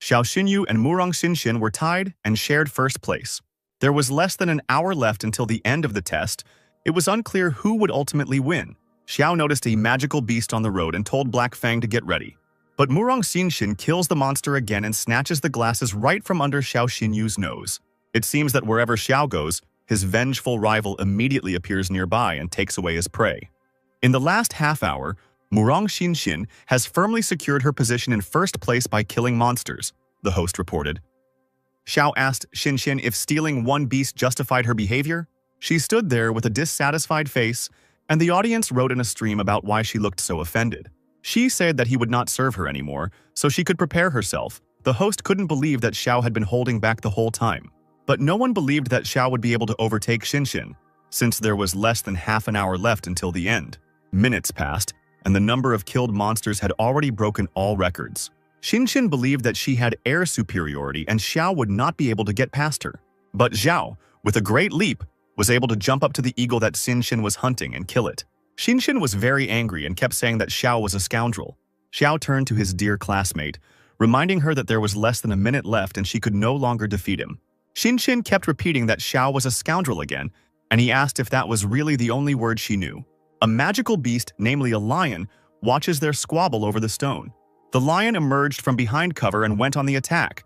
Xiao Xinyu and Murong Xinxin were tied and shared first place. There was less than an hour left until the end of the test. It was unclear who would ultimately win. Xiao noticed a magical beast on the road and told Black Fang to get ready. But Murong Xinxin kills the monster again and snatches the glasses right from under Xiao Xinyu's nose. It seems that wherever Xiao goes, his vengeful rival immediately appears nearby and takes away his prey. In the last half hour, Murong Xinxin has firmly secured her position in first place by killing monsters, the host reported. Xiao asked Xinxin if stealing one beast justified her behavior. She stood there with a dissatisfied face, and the audience wrote in a stream about why she looked so offended. She said that he would not serve her anymore, so she could prepare herself. The host couldn't believe that Xiao had been holding back the whole time. But no one believed that Xiao would be able to overtake Xinxin, since there was less than half an hour left until the end. Minutes passed, and the number of killed monsters had already broken all records. Xinxin believed that she had air superiority and Xiao would not be able to get past her. But Xiao, with a great leap, was able to jump up to the eagle that Xinxin was hunting and kill it. Xinxin was very angry and kept saying that Xiao was a scoundrel. Xiao turned to his dear classmate, reminding her that there was less than a minute left and she could no longer defeat him. Xinxin kept repeating that Xiao was a scoundrel again, and he asked if that was really the only word she knew. A magical beast, namely a lion, watches their squabble over the stone. The lion emerged from behind cover and went on the attack.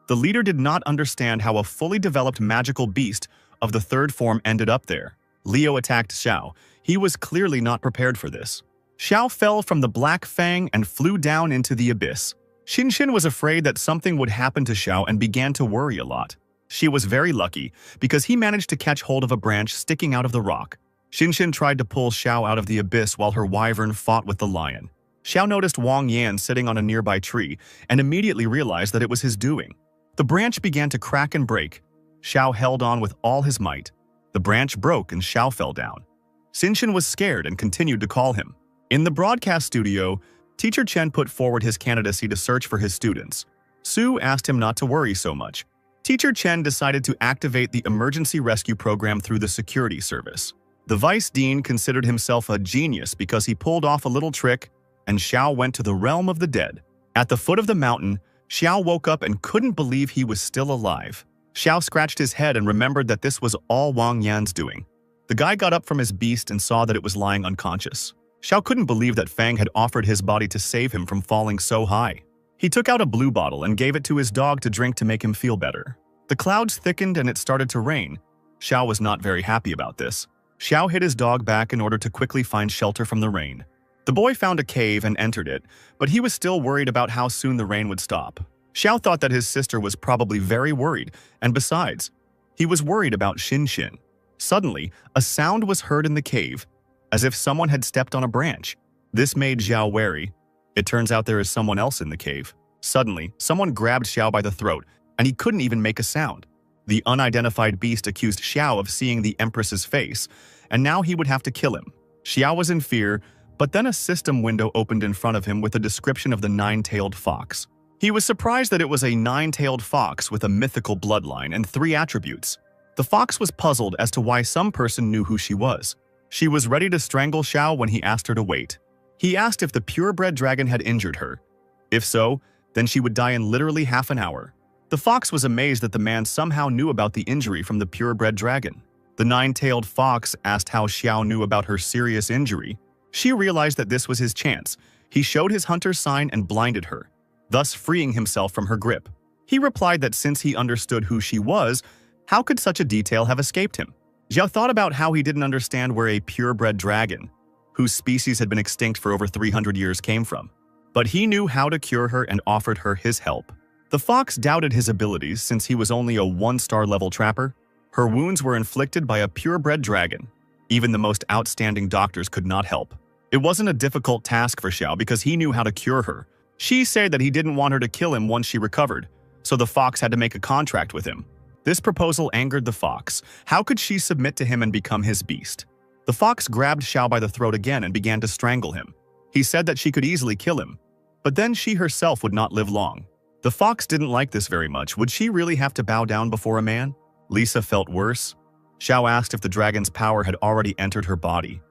The leader did not understand how a fully developed magical beast of the third form ended up there. Leo attacked Xiao. He was clearly not prepared for this. Xiao fell from the Black Fang and flew down into the abyss. Xinxin was afraid that something would happen to Xiao and began to worry a lot. She was very lucky because he managed to catch hold of a branch sticking out of the rock. Xinxin tried to pull Xiao out of the abyss while her wyvern fought with the lion. Xiao noticed Wang Yan sitting on a nearby tree and immediately realized that it was his doing. The branch began to crack and break. Xiao held on with all his might. The branch broke and Xiao fell down. Xinxin was scared and continued to call him. In the broadcast studio, Teacher Chen put forward his candidacy to search for his students. Su asked him not to worry so much. Teacher Chen decided to activate the emergency rescue program through the security service. The vice dean considered himself a genius because he pulled off a little trick, and Xiao went to the realm of the dead. At the foot of the mountain, Xiao woke up and couldn't believe he was still alive. Xiao scratched his head and remembered that this was all Wang Yan's doing. The guy got up from his beast and saw that it was lying unconscious. Xiao couldn't believe that Fang had offered his body to save him from falling so high. He took out a blue bottle and gave it to his dog to drink to make him feel better. The clouds thickened and it started to rain. Xiao was not very happy about this. Xiao hid his dog back in order to quickly find shelter from the rain. The boy found a cave and entered it, but he was still worried about how soon the rain would stop. Xiao thought that his sister was probably very worried, and besides, he was worried about Xinxin. Suddenly, a sound was heard in the cave, as if someone had stepped on a branch. This made Xiao wary. It turns out there is someone else in the cave. Suddenly, someone grabbed Xiao by the throat, and he couldn't even make a sound. The unidentified beast accused Xiao of seeing the Empress's face, and now he would have to kill him. Xiao was in fear, but then a system window opened in front of him with a description of the nine-tailed fox. He was surprised that it was a nine-tailed fox with a mythical bloodline and 3 attributes. The fox was puzzled as to why some person knew who she was. She was ready to strangle Xiao when he asked her to wait. He asked if the purebred dragon had injured her. If so, then she would die in literally half an hour. The fox was amazed that the man somehow knew about the injury from the purebred dragon. The nine-tailed fox asked how Xiao knew about her serious injury. She realized that this was his chance. He showed his hunter's sign and blinded her, thus freeing himself from her grip. He replied that since he understood who she was, how could such a detail have escaped him? Xiao thought about how he didn't understand where a purebred dragon, whose species had been extinct for over 300 years, came from. But he knew how to cure her and offered her his help. The fox doubted his abilities since he was only a 1-star level trapper. Her wounds were inflicted by a purebred dragon. Even the most outstanding doctors could not help. It wasn't a difficult task for Xiao because he knew how to cure her. She said that he didn't want her to kill him once she recovered, so the fox had to make a contract with him. This proposal angered the fox. How could she submit to him and become his beast? The fox grabbed Xiao by the throat again and began to strangle him. He said that she could easily kill him, but then she herself would not live long. The fox didn't like this very much. Would she really have to bow down before a man? Lisa felt worse. Xiao asked if the dragon's power had already entered her body.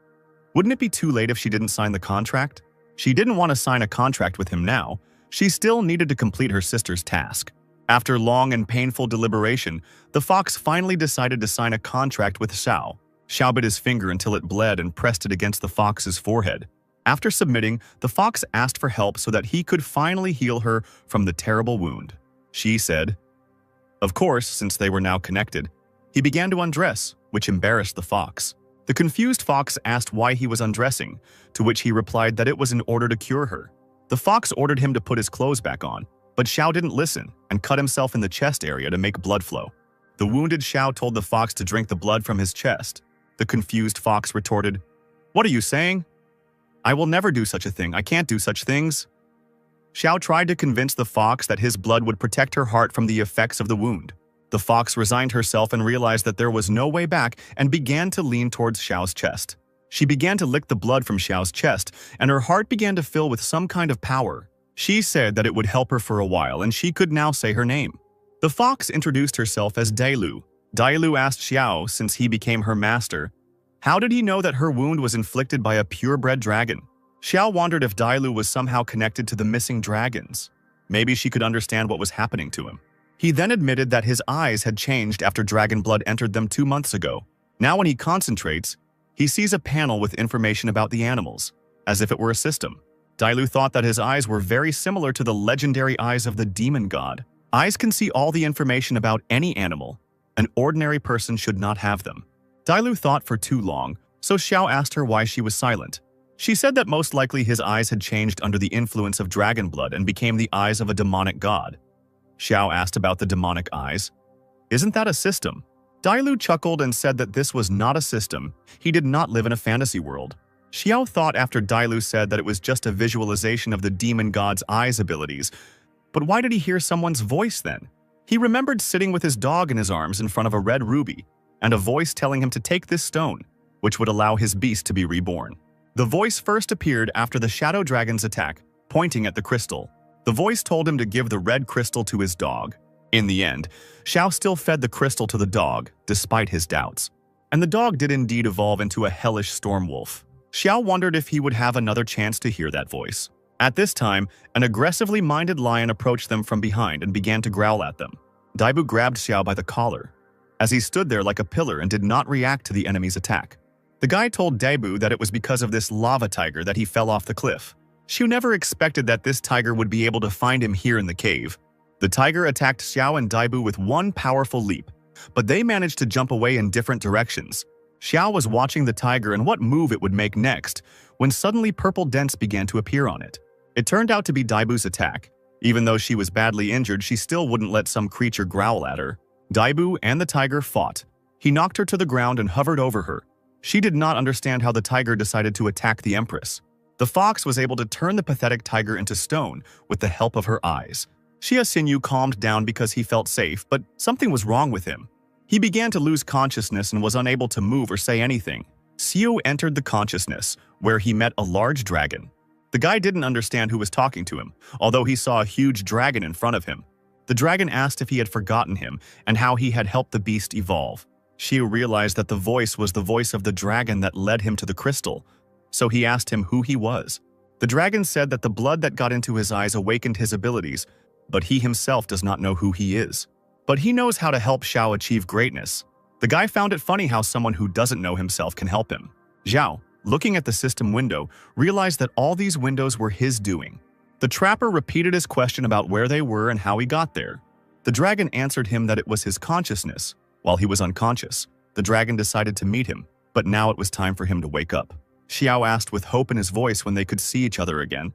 Wouldn't it be too late if she didn't sign the contract? She didn't want to sign a contract with him now. She still needed to complete her sister's task. After long and painful deliberation, the fox finally decided to sign a contract with Xiao. Xiao bit his finger until it bled and pressed it against the fox's forehead. After submitting, the fox asked for help so that he could finally heal her from the terrible wound. She said, of course, since they were now connected. He began to undress, which embarrassed the fox. The confused fox asked why he was undressing, to which he replied that it was in order to cure her. The fox ordered him to put his clothes back on, but Xiao didn't listen and cut himself in the chest area to make blood flow. The wounded Xiao told the fox to drink the blood from his chest. The confused fox retorted, "What are you saying? I will never do such a thing. I can't do such things." Xiao tried to convince the fox that his blood would protect her heart from the effects of the wound. The fox resigned herself and realized that there was no way back and began to lean towards Xiao's chest. She began to lick the blood from Xiao's chest, and her heart began to fill with some kind of power. She said that it would help her for a while, and she could now say her name. The fox introduced herself as Dailu. Dailu asked Xiao, since he became her master, how did he know that her wound was inflicted by a purebred dragon? Xiao wondered if Dailu was somehow connected to the missing dragons. Maybe she could understand what was happening to him. He then admitted that his eyes had changed after dragon blood entered them 2 months ago. Now when he concentrates, he sees a panel with information about the animals, as if it were a system. Dailu thought that his eyes were very similar to the legendary eyes of the demon god. Eyes can see all the information about any animal. An ordinary person should not have them. Dailu thought for too long, so Xiao asked her why she was silent. She said that most likely his eyes had changed under the influence of dragon blood and became the eyes of a demonic god. Xiao asked about the demonic eyes. Isn't that a system? Dailu chuckled and said that this was not a system. He did not live in a fantasy world. Xiao thought after Dailu said that it was just a visualization of the demon god's eyes abilities. But why did he hear someone's voice then? He remembered sitting with his dog in his arms in front of a red ruby, and a voice telling him to take this stone, which would allow his beast to be reborn. The voice first appeared after the shadow dragon's attack, pointing at the crystal. The voice told him to give the red crystal to his dog. In the end, Xiao still fed the crystal to the dog, despite his doubts. And the dog did indeed evolve into a hellish storm wolf. Xiao wondered if he would have another chance to hear that voice. At this time, an aggressively minded lion approached them from behind and began to growl at them. Daibu grabbed Xiao by the collar, as he stood there like a pillar and did not react to the enemy's attack. The guy told Daibu that it was because of this lava tiger that he fell off the cliff. Xiao never expected that this tiger would be able to find him here in the cave. The tiger attacked Xiao and Daibu with one powerful leap, but they managed to jump away in different directions. Xiao was watching the tiger and what move it would make next, when suddenly purple dents began to appear on it. It turned out to be Daibu's attack. Even though she was badly injured, she still wouldn't let some creature growl at her. Daibu and the tiger fought. He knocked her to the ground and hovered over her. She did not understand how the tiger decided to attack the empress. The fox was able to turn the pathetic tiger into stone with the help of her eyes. Xia Xinyu calmed down because he felt safe, but something was wrong with him. He began to lose consciousness and was unable to move or say anything. Xiu entered the consciousness, where he met a large dragon. The guy didn't understand who was talking to him, although he saw a huge dragon in front of him. The dragon asked if he had forgotten him and how he had helped the beast evolve. Xiu realized that the voice was the voice of the dragon that led him to the crystal, so he asked him who he was. The dragon said that the blood that got into his eyes awakened his abilities, but he himself does not know who he is. But he knows how to help Xiao achieve greatness. The guy found it funny how someone who doesn't know himself can help him. Zhao, looking at the system window, realized that all these windows were his doing. The trapper repeated his question about where they were and how he got there. The dragon answered him that it was his consciousness. While he was unconscious, the dragon decided to meet him, but now it was time for him to wake up. Xiao asked with hope in his voice when they could see each other again.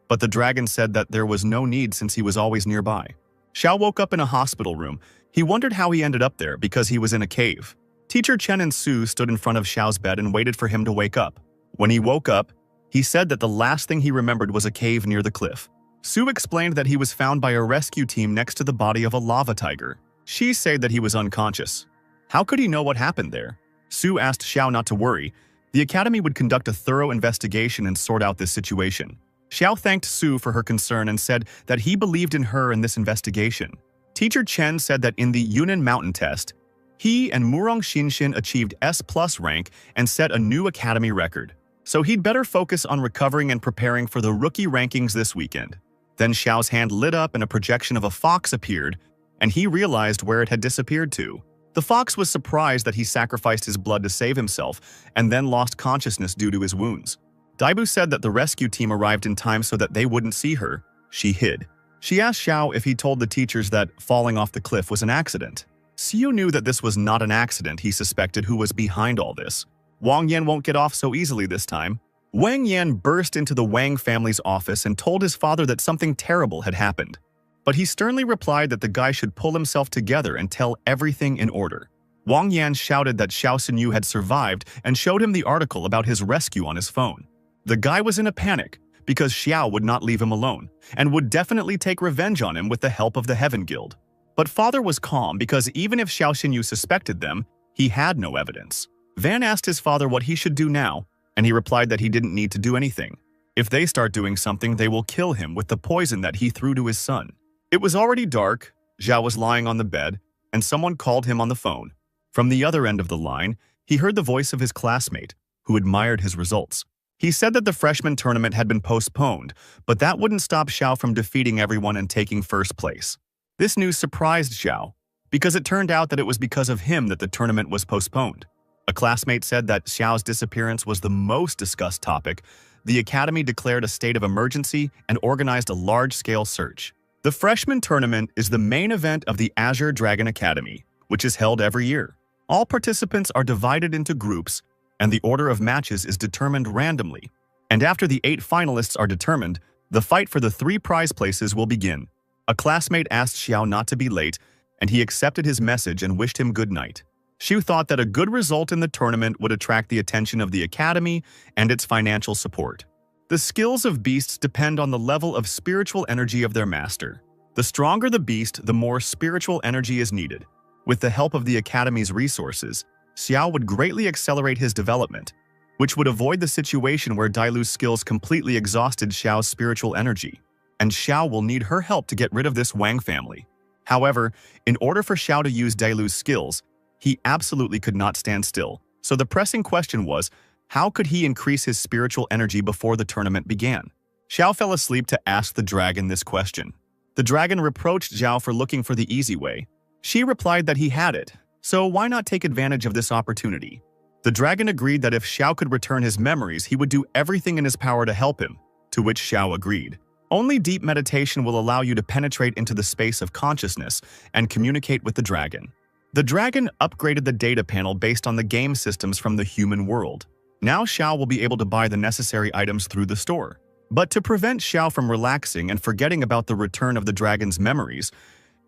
But the dragon said that there was no need since he was always nearby. Xiao woke up in a hospital room. He wondered how he ended up there because he was in a cave. Teacher Chen and Su stood in front of Xiao's bed and waited for him to wake up. When he woke up, he said that the last thing he remembered was a cave near the cliff. Su explained that he was found by a rescue team next to the body of a lava tiger. She said that he was unconscious. How could he know what happened there? Su asked Xiao not to worry. The academy would conduct a thorough investigation and sort out this situation. Xiao thanked Su for her concern and said that he believed in her in this investigation. Teacher Chen said that in the Yunnan Mountain test, he and Murong Xinshin achieved S+ rank and set a new academy record. So he'd better focus on recovering and preparing for the rookie rankings this weekend. Then Xiao's hand lit up and a projection of a fox appeared, and he realized where it had disappeared to. The fox was surprised that he sacrificed his blood to save himself and then lost consciousness due to his wounds. Daibu said that the rescue team arrived in time so that they wouldn't see her. She hid. She asked Xiao if he told the teachers that falling off the cliff was an accident. Xiu knew that this was not an accident. He suspected who was behind all this. Wang Yan won't get off so easily this time. Wang Yan burst into the Wang family's office and told his father that something terrible had happened. But he sternly replied that the guy should pull himself together and tell everything in order. Wang Yan shouted that Xiao Xinyu had survived and showed him the article about his rescue on his phone. The guy was in a panic because Xiao would not leave him alone and would definitely take revenge on him with the help of the Heaven Guild. But father was calm because even if Xiao Xinyu suspected them, he had no evidence. Van asked his father what he should do now, and he replied that he didn't need to do anything. If they start doing something, they will kill him with the poison that he threw to his son. It was already dark. Xiao was lying on the bed, and someone called him on the phone. From the other end of the line, he heard the voice of his classmate, who admired his results. He said that the freshman tournament had been postponed, but that wouldn't stop Xiao from defeating everyone and taking first place. This news surprised Xiao, because it turned out that it was because of him that the tournament was postponed. A classmate said that Xiao's disappearance was the most discussed topic. The academy declared a state of emergency and organized a large-scale search. The freshman tournament is the main event of the Azure Dragon Academy, which is held every year. All participants are divided into groups, and the order of matches is determined randomly. And after the 8 finalists are determined, the fight for the 3 prize places will begin. A classmate asked Xiao not to be late, and he accepted his message and wished him good night. Xiu thought that a good result in the tournament would attract the attention of the academy and its financial support. The skills of beasts depend on the level of spiritual energy of their master. The stronger the beast, the more spiritual energy is needed. With the help of the academy's resources, Xiao would greatly accelerate his development, which would avoid the situation where Dailu's skills completely exhausted Xiao's spiritual energy. And Xiao will need her help to get rid of this Wang family. However, in order for Xiao to use Dailu's skills, he absolutely could not stand still. So the pressing question was, how could he increase his spiritual energy before the tournament began? Xiao fell asleep to ask the dragon this question. The dragon reproached Xiao for looking for the easy way. She replied that he had it, so why not take advantage of this opportunity? The dragon agreed that if Xiao could return his memories, he would do everything in his power to help him, to which Xiao agreed. Only deep meditation will allow you to penetrate into the space of consciousness and communicate with the dragon. The dragon upgraded the data panel based on the game systems from the human world. Now Xiao will be able to buy the necessary items through the store. But to prevent Xiao from relaxing and forgetting about the return of the dragon's memories,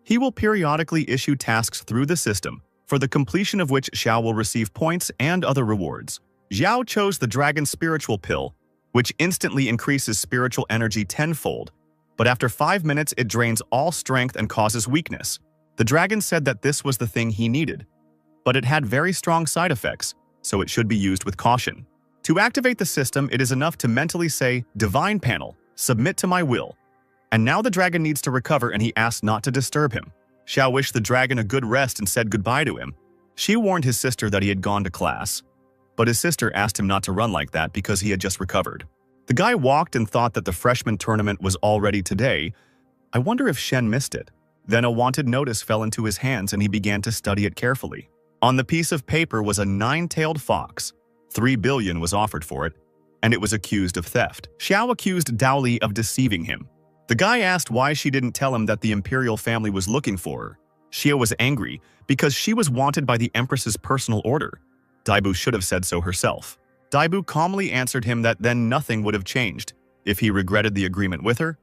he will periodically issue tasks through the system, for the completion of which Xiao will receive points and other rewards. Xiao chose the dragon's spiritual pill, which instantly increases spiritual energy tenfold, but after 5 minutes it drains all strength and causes weakness. The dragon said that this was the thing he needed, but it had very strong side effects, so it should be used with caution. To activate the system, it is enough to mentally say, "Divine Panel, submit to my will." And now the dragon needs to recover, and he asked not to disturb him. Xiao wished the dragon a good rest and said goodbye to him. She warned his sister that he had gone to class, but his sister asked him not to run like that because he had just recovered. The guy walked and thought that the freshman tournament was already today. I wonder if Shen missed it. Then a wanted notice fell into his hands and he began to study it carefully. On the piece of paper was a 9-tailed fox. 3 billion was offered for it, and it was accused of theft. Xiao accused Dao Li of deceiving him. The guy asked why she didn't tell him that the imperial family was looking for her. Xiao was angry because she was wanted by the empress's personal order. Daibu should have said so herself. Daibu calmly answered him that then nothing would have changed. If he regretted the agreement with her,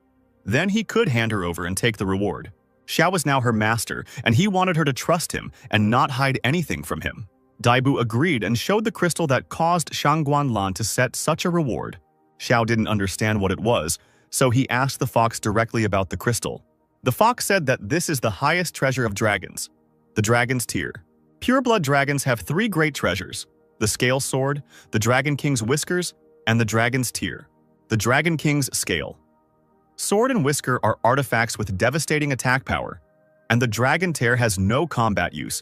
then he could hand her over and take the reward. Xiao was now her master, and he wanted her to trust him and not hide anything from him. Daibu agreed and showed the crystal that caused Shangguan Lan to set such a reward. Xiao didn't understand what it was, so he asked the fox directly about the crystal. The fox said that this is the highest treasure of dragons, the dragon's tear. Pureblood dragons have 3 great treasures: the scale sword, the dragon king's whiskers, and the dragon's tear. The dragon king's scale. Sword and whisker are artifacts with devastating attack power, and the dragon tear has no combat use,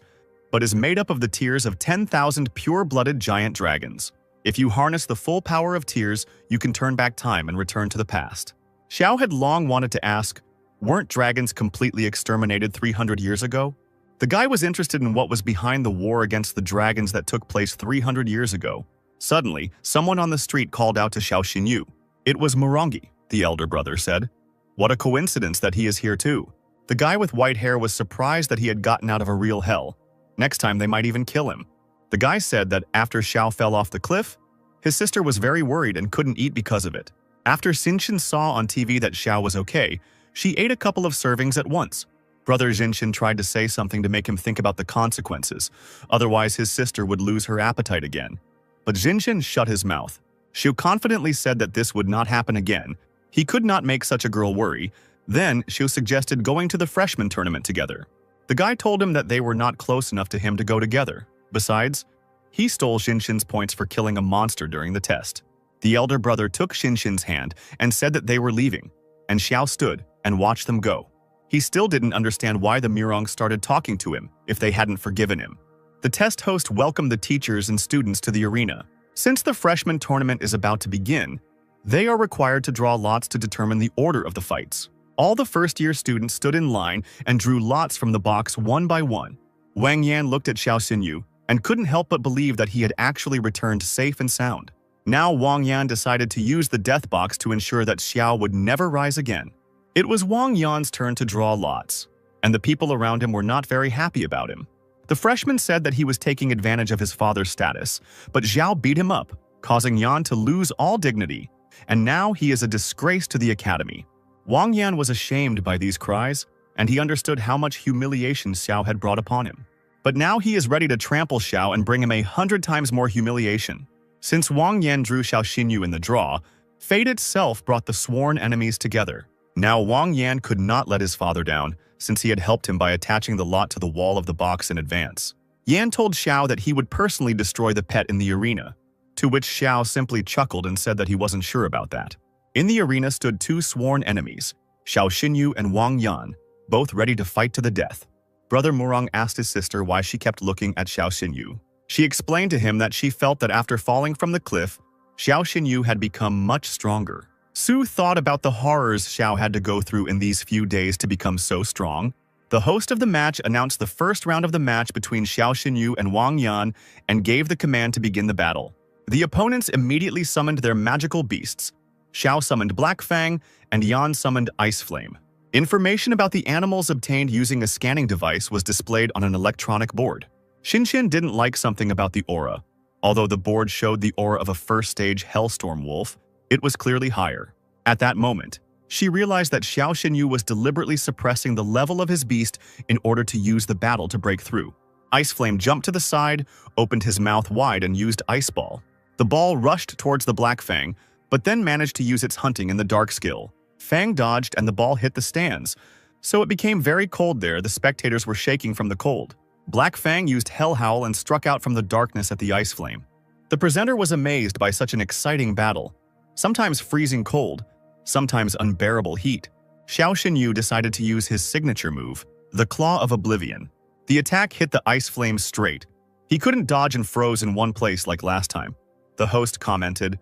but is made up of the tears of 10,000 pure-blooded giant dragons. If you harness the full power of tears, you can turn back time and return to the past. Xiao had long wanted to ask, Weren't dragons completely exterminated 300 years ago? The guy was interested in what was behind the war against the dragons that took place 300 years ago. Suddenly, someone on the street called out to Xiao Xinyu. It was Morongi, the elder brother said. What a coincidence that he is here too. The guy with white hair was surprised that he had gotten out of a real hell. Next time they might even kill him. The guy said that after Xiao fell off the cliff, his sister was very worried and couldn't eat because of it. After Xinxin saw on TV that Xiao was okay, she ate a couple of servings at once. Brother Xinxin tried to say something to make him think about the consequences, otherwise his sister would lose her appetite again. But Xinxin shut his mouth. Xiu confidently said that this would not happen again. He could not make such a girl worry. Then Xiu suggested going to the freshman tournament together. The guy told him that they were not close enough to him to go together. Besides, he stole Xinxin's points for killing a monster during the test. The elder brother took Xinxin's hand and said that they were leaving, and Xiao stood and watched them go. He still didn't understand why the Murong started talking to him if they hadn't forgiven him. The test host welcomed the teachers and students to the arena. Since the freshman tournament is about to begin, they are required to draw lots to determine the order of the fights. All the first-year students stood in line and drew lots from the box one by one. Wang Yan looked at Xiao Xinyu and couldn't help but believe that he had actually returned safe and sound. Now Wang Yan decided to use the death box to ensure that Xiao would never rise again. It was Wang Yan's turn to draw lots, and the people around him were not very happy about him. The freshman said that he was taking advantage of his father's status, but Zhao beat him up, causing Yan to lose all dignity, and now he is a disgrace to the academy. Wang Yan was ashamed by these cries, and he understood how much humiliation Xiao had brought upon him. But now he is ready to trample Xiao and bring him 100 times more humiliation. Since Wang Yan drew Xiao Xinyu in the draw, fate itself brought the sworn enemies together. Now Wang Yan could not let his father down, since he had helped him by attaching the lot to the wall of the box in advance. Yan told Xiao that he would personally destroy the pet in the arena, to which Xiao simply chuckled and said that he wasn't sure about that. In the arena stood two sworn enemies, Xiao Xinyu and Wang Yan, both ready to fight to the death. Brother Murong asked his sister why she kept looking at Xiao Xinyu. She explained to him that she felt that after falling from the cliff, Xiao Xinyu had become much stronger. Su thought about the horrors Xiao had to go through in these few days to become so strong. The host of the match announced the first round of the match between Xiao Xinyu and Wang Yan and gave the command to begin the battle. The opponents immediately summoned their magical beasts. Xiao summoned Black Fang and Yan summoned Ice Flame. Information about the animals obtained using a scanning device was displayed on an electronic board. Xinxin didn't like something about the aura. Although the board showed the aura of a first-stage Hellstorm Wolf, it was clearly higher. At that moment, she realized that Xiao Xinyu was deliberately suppressing the level of his beast in order to use the battle to break through. Ice Flame jumped to the side, opened his mouth wide and used Ice Ball. The ball rushed towards the Black Fang, but then managed to use its hunting in the dark skill. Fang dodged and the ball hit the stands, so it became very cold there. The spectators were shaking from the cold. Black Fang used Hell Howl and struck out from the darkness at the Ice Flame. The presenter was amazed by such an exciting battle. Sometimes freezing cold, sometimes unbearable heat. Xiao Xinyu decided to use his signature move, the Claw of Oblivion. The attack hit the Ice Flame straight. He couldn't dodge and froze in one place like last time. The host commented,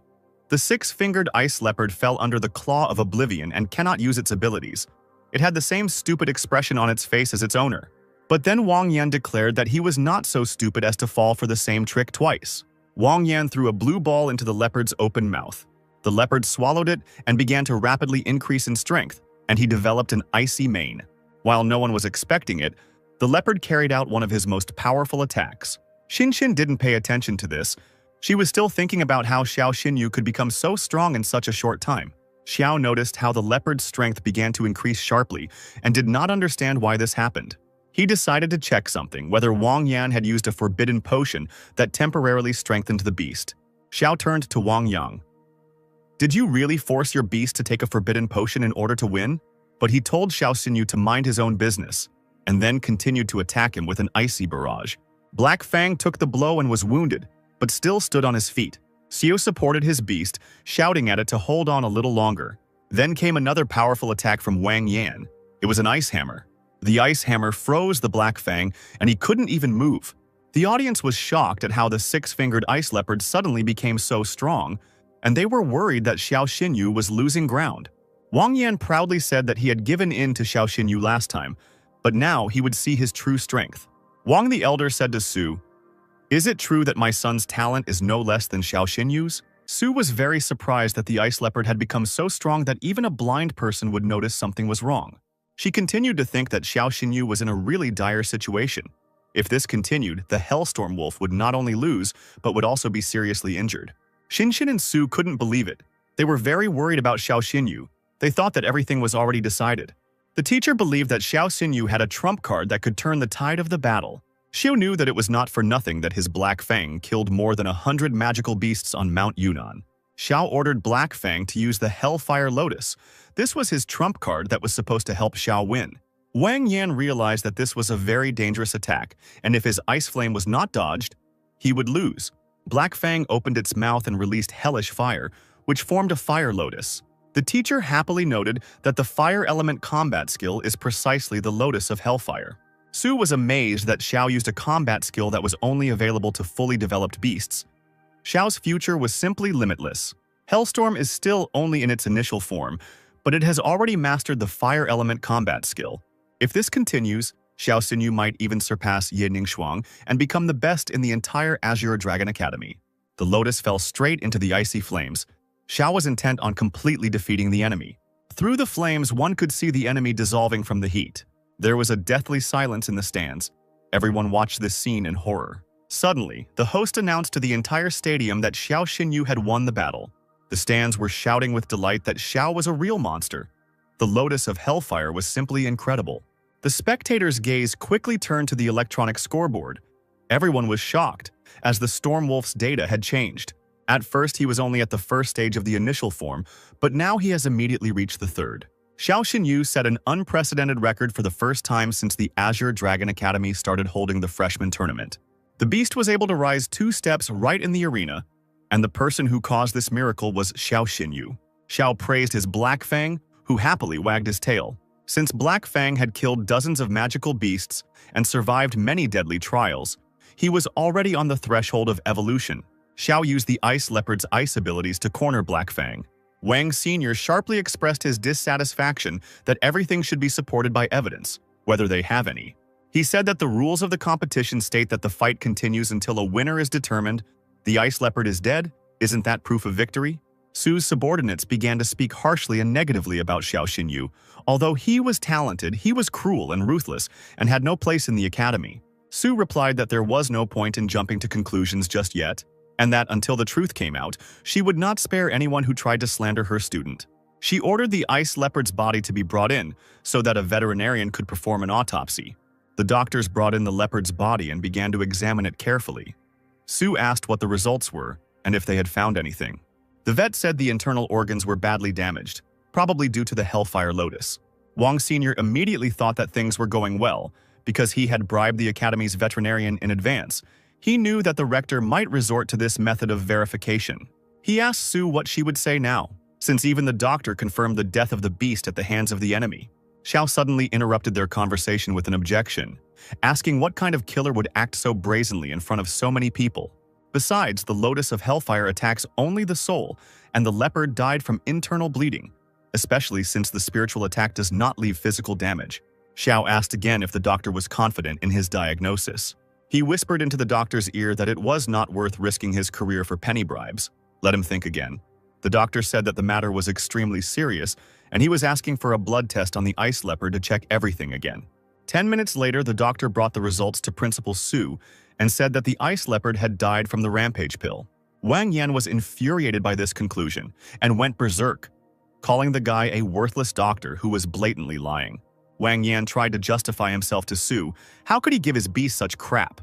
"The six-fingered ice leopard fell under the Claw of Oblivion and cannot use its abilities. It had the same stupid expression on its face as its owner." But then Wang Yan declared that he was not so stupid as to fall for the same trick twice. Wang Yan threw a blue ball into the leopard's open mouth. The leopard swallowed it and began to rapidly increase in strength, and he developed an icy mane. While no one was expecting it, the leopard carried out one of his most powerful attacks. Xinxin didn't pay attention to this. She was still thinking about how Xiao Xinyu could become so strong in such a short time. Xiao noticed how the leopard's strength began to increase sharply and did not understand why this happened. He decided to check something, whether Wang Yan had used a forbidden potion that temporarily strengthened the beast. Xiao turned to Wang Yang. "Did you really force your beast to take a forbidden potion in order to win?" But he told Xiao Xinyu to mind his own business, and then continued to attack him with an icy barrage. Black Fang took the blow and was wounded, but still stood on his feet. Xiu supported his beast, shouting at it to hold on a little longer. Then came another powerful attack from Wang Yan. It was an ice hammer. The ice hammer froze the Black Fang, and he couldn't even move. The audience was shocked at how the six-fingered ice leopard suddenly became so strong, and they were worried that Xiao Xinyu was losing ground. Wang Yan proudly said that he had given in to Xiao Xinyu last time, but now he would see his true strength. Wang the Elder said to Su, "Is it true that my son's talent is no less than Xiao Xinyu's?" Su was very surprised that the ice leopard had become so strong that even a blind person would notice something was wrong. She continued to think that Xiao Xinyu was in a really dire situation. If this continued, the Hellstorm Wolf would not only lose, but would also be seriously injured. Xinxin and Su couldn't believe it. They were very worried about Xiao Xinyu. They thought that everything was already decided. The teacher believed that Xiao Xinyu had a trump card that could turn the tide of the battle. Xiao knew that it was not for nothing that his Black Fang killed more than 100 magical beasts on Mount Yunnan. Xiao ordered Black Fang to use the Hellfire Lotus. This was his trump card that was supposed to help Xiao win. Wang Yan realized that this was a very dangerous attack, and if his ice flame was not dodged, he would lose. Black Fang opened its mouth and released hellish fire, which formed a fire lotus. The teacher happily noted that the fire element combat skill is precisely the lotus of Hellfire. Su was amazed that Xiao used a combat skill that was only available to fully developed beasts. Xiao's future was simply limitless. Hellstorm is still only in its initial form, but it has already mastered the fire element combat skill. If this continues, Xiao Xinyu might even surpass Ye Ningxuang and become the best in the entire Azure Dragon Academy. The lotus fell straight into the icy flames. Xiao was intent on completely defeating the enemy. Through the flames, one could see the enemy dissolving from the heat. There was a deathly silence in the stands. Everyone watched this scene in horror. Suddenly, the host announced to the entire stadium that Xiao Xinyu had won the battle. The stands were shouting with delight that Xiao was a real monster. The Lotus of Hellfire was simply incredible. The spectators' gaze quickly turned to the electronic scoreboard. Everyone was shocked, as the Stormwolf's data had changed. At first, he was only at the first stage of the initial form, but now he has immediately reached the third. Xiao Xinyu set an unprecedented record for the first time since the Azure Dragon Academy started holding the freshman tournament. The beast was able to rise 2 steps right in the arena, and the person who caused this miracle was Xiao Xinyu. Xiao praised his Black Fang, who happily wagged his tail. Since Black Fang had killed dozens of magical beasts and survived many deadly trials, he was already on the threshold of evolution. Xiao used the Ice Leopard's ice abilities to corner Black Fang. Wang Sr. sharply expressed his dissatisfaction that everything should be supported by evidence, whether they have any. He said that the rules of the competition state that the fight continues until a winner is determined. The Ice Leopard is dead? Isn't that proof of victory? Su's subordinates began to speak harshly and negatively about Xiao Xinyu. Although he was talented, he was cruel and ruthless and had no place in the academy. Su replied that there was no point in jumping to conclusions just yet, and that until the truth came out, she would not spare anyone who tried to slander her student. She ordered the Ice Leopard's body to be brought in so that a veterinarian could perform an autopsy. The doctors brought in the leopard's body and began to examine it carefully. Su asked what the results were and if they had found anything. The vet said the internal organs were badly damaged, probably due to the Hellfire Lotus. Wang Sr. immediately thought that things were going well because he had bribed the academy's veterinarian in advance. He knew that the rector might resort to this method of verification. He asked Su what she would say now, since even the doctor confirmed the death of the beast at the hands of the enemy. Xiao suddenly interrupted their conversation with an objection, asking what kind of killer would act so brazenly in front of so many people. Besides, the Lotus of Hellfire attacks only the soul, and the leopard died from internal bleeding, especially since the spiritual attack does not leave physical damage. Xiao asked again if the doctor was confident in his diagnosis. He whispered into the doctor's ear that it was not worth risking his career for penny bribes. Let him think again. The doctor said that the matter was extremely serious, and he was asking for a blood test on the ice leopard to check everything again. 10 minutes later, the doctor brought the results to Principal Su and said that the ice leopard had died from the rampage pill. Wang Yan was infuriated by this conclusion and went berserk, calling the guy a worthless doctor who was blatantly lying. Wang Yan tried to justify himself to Su. How could he give his beast such crap?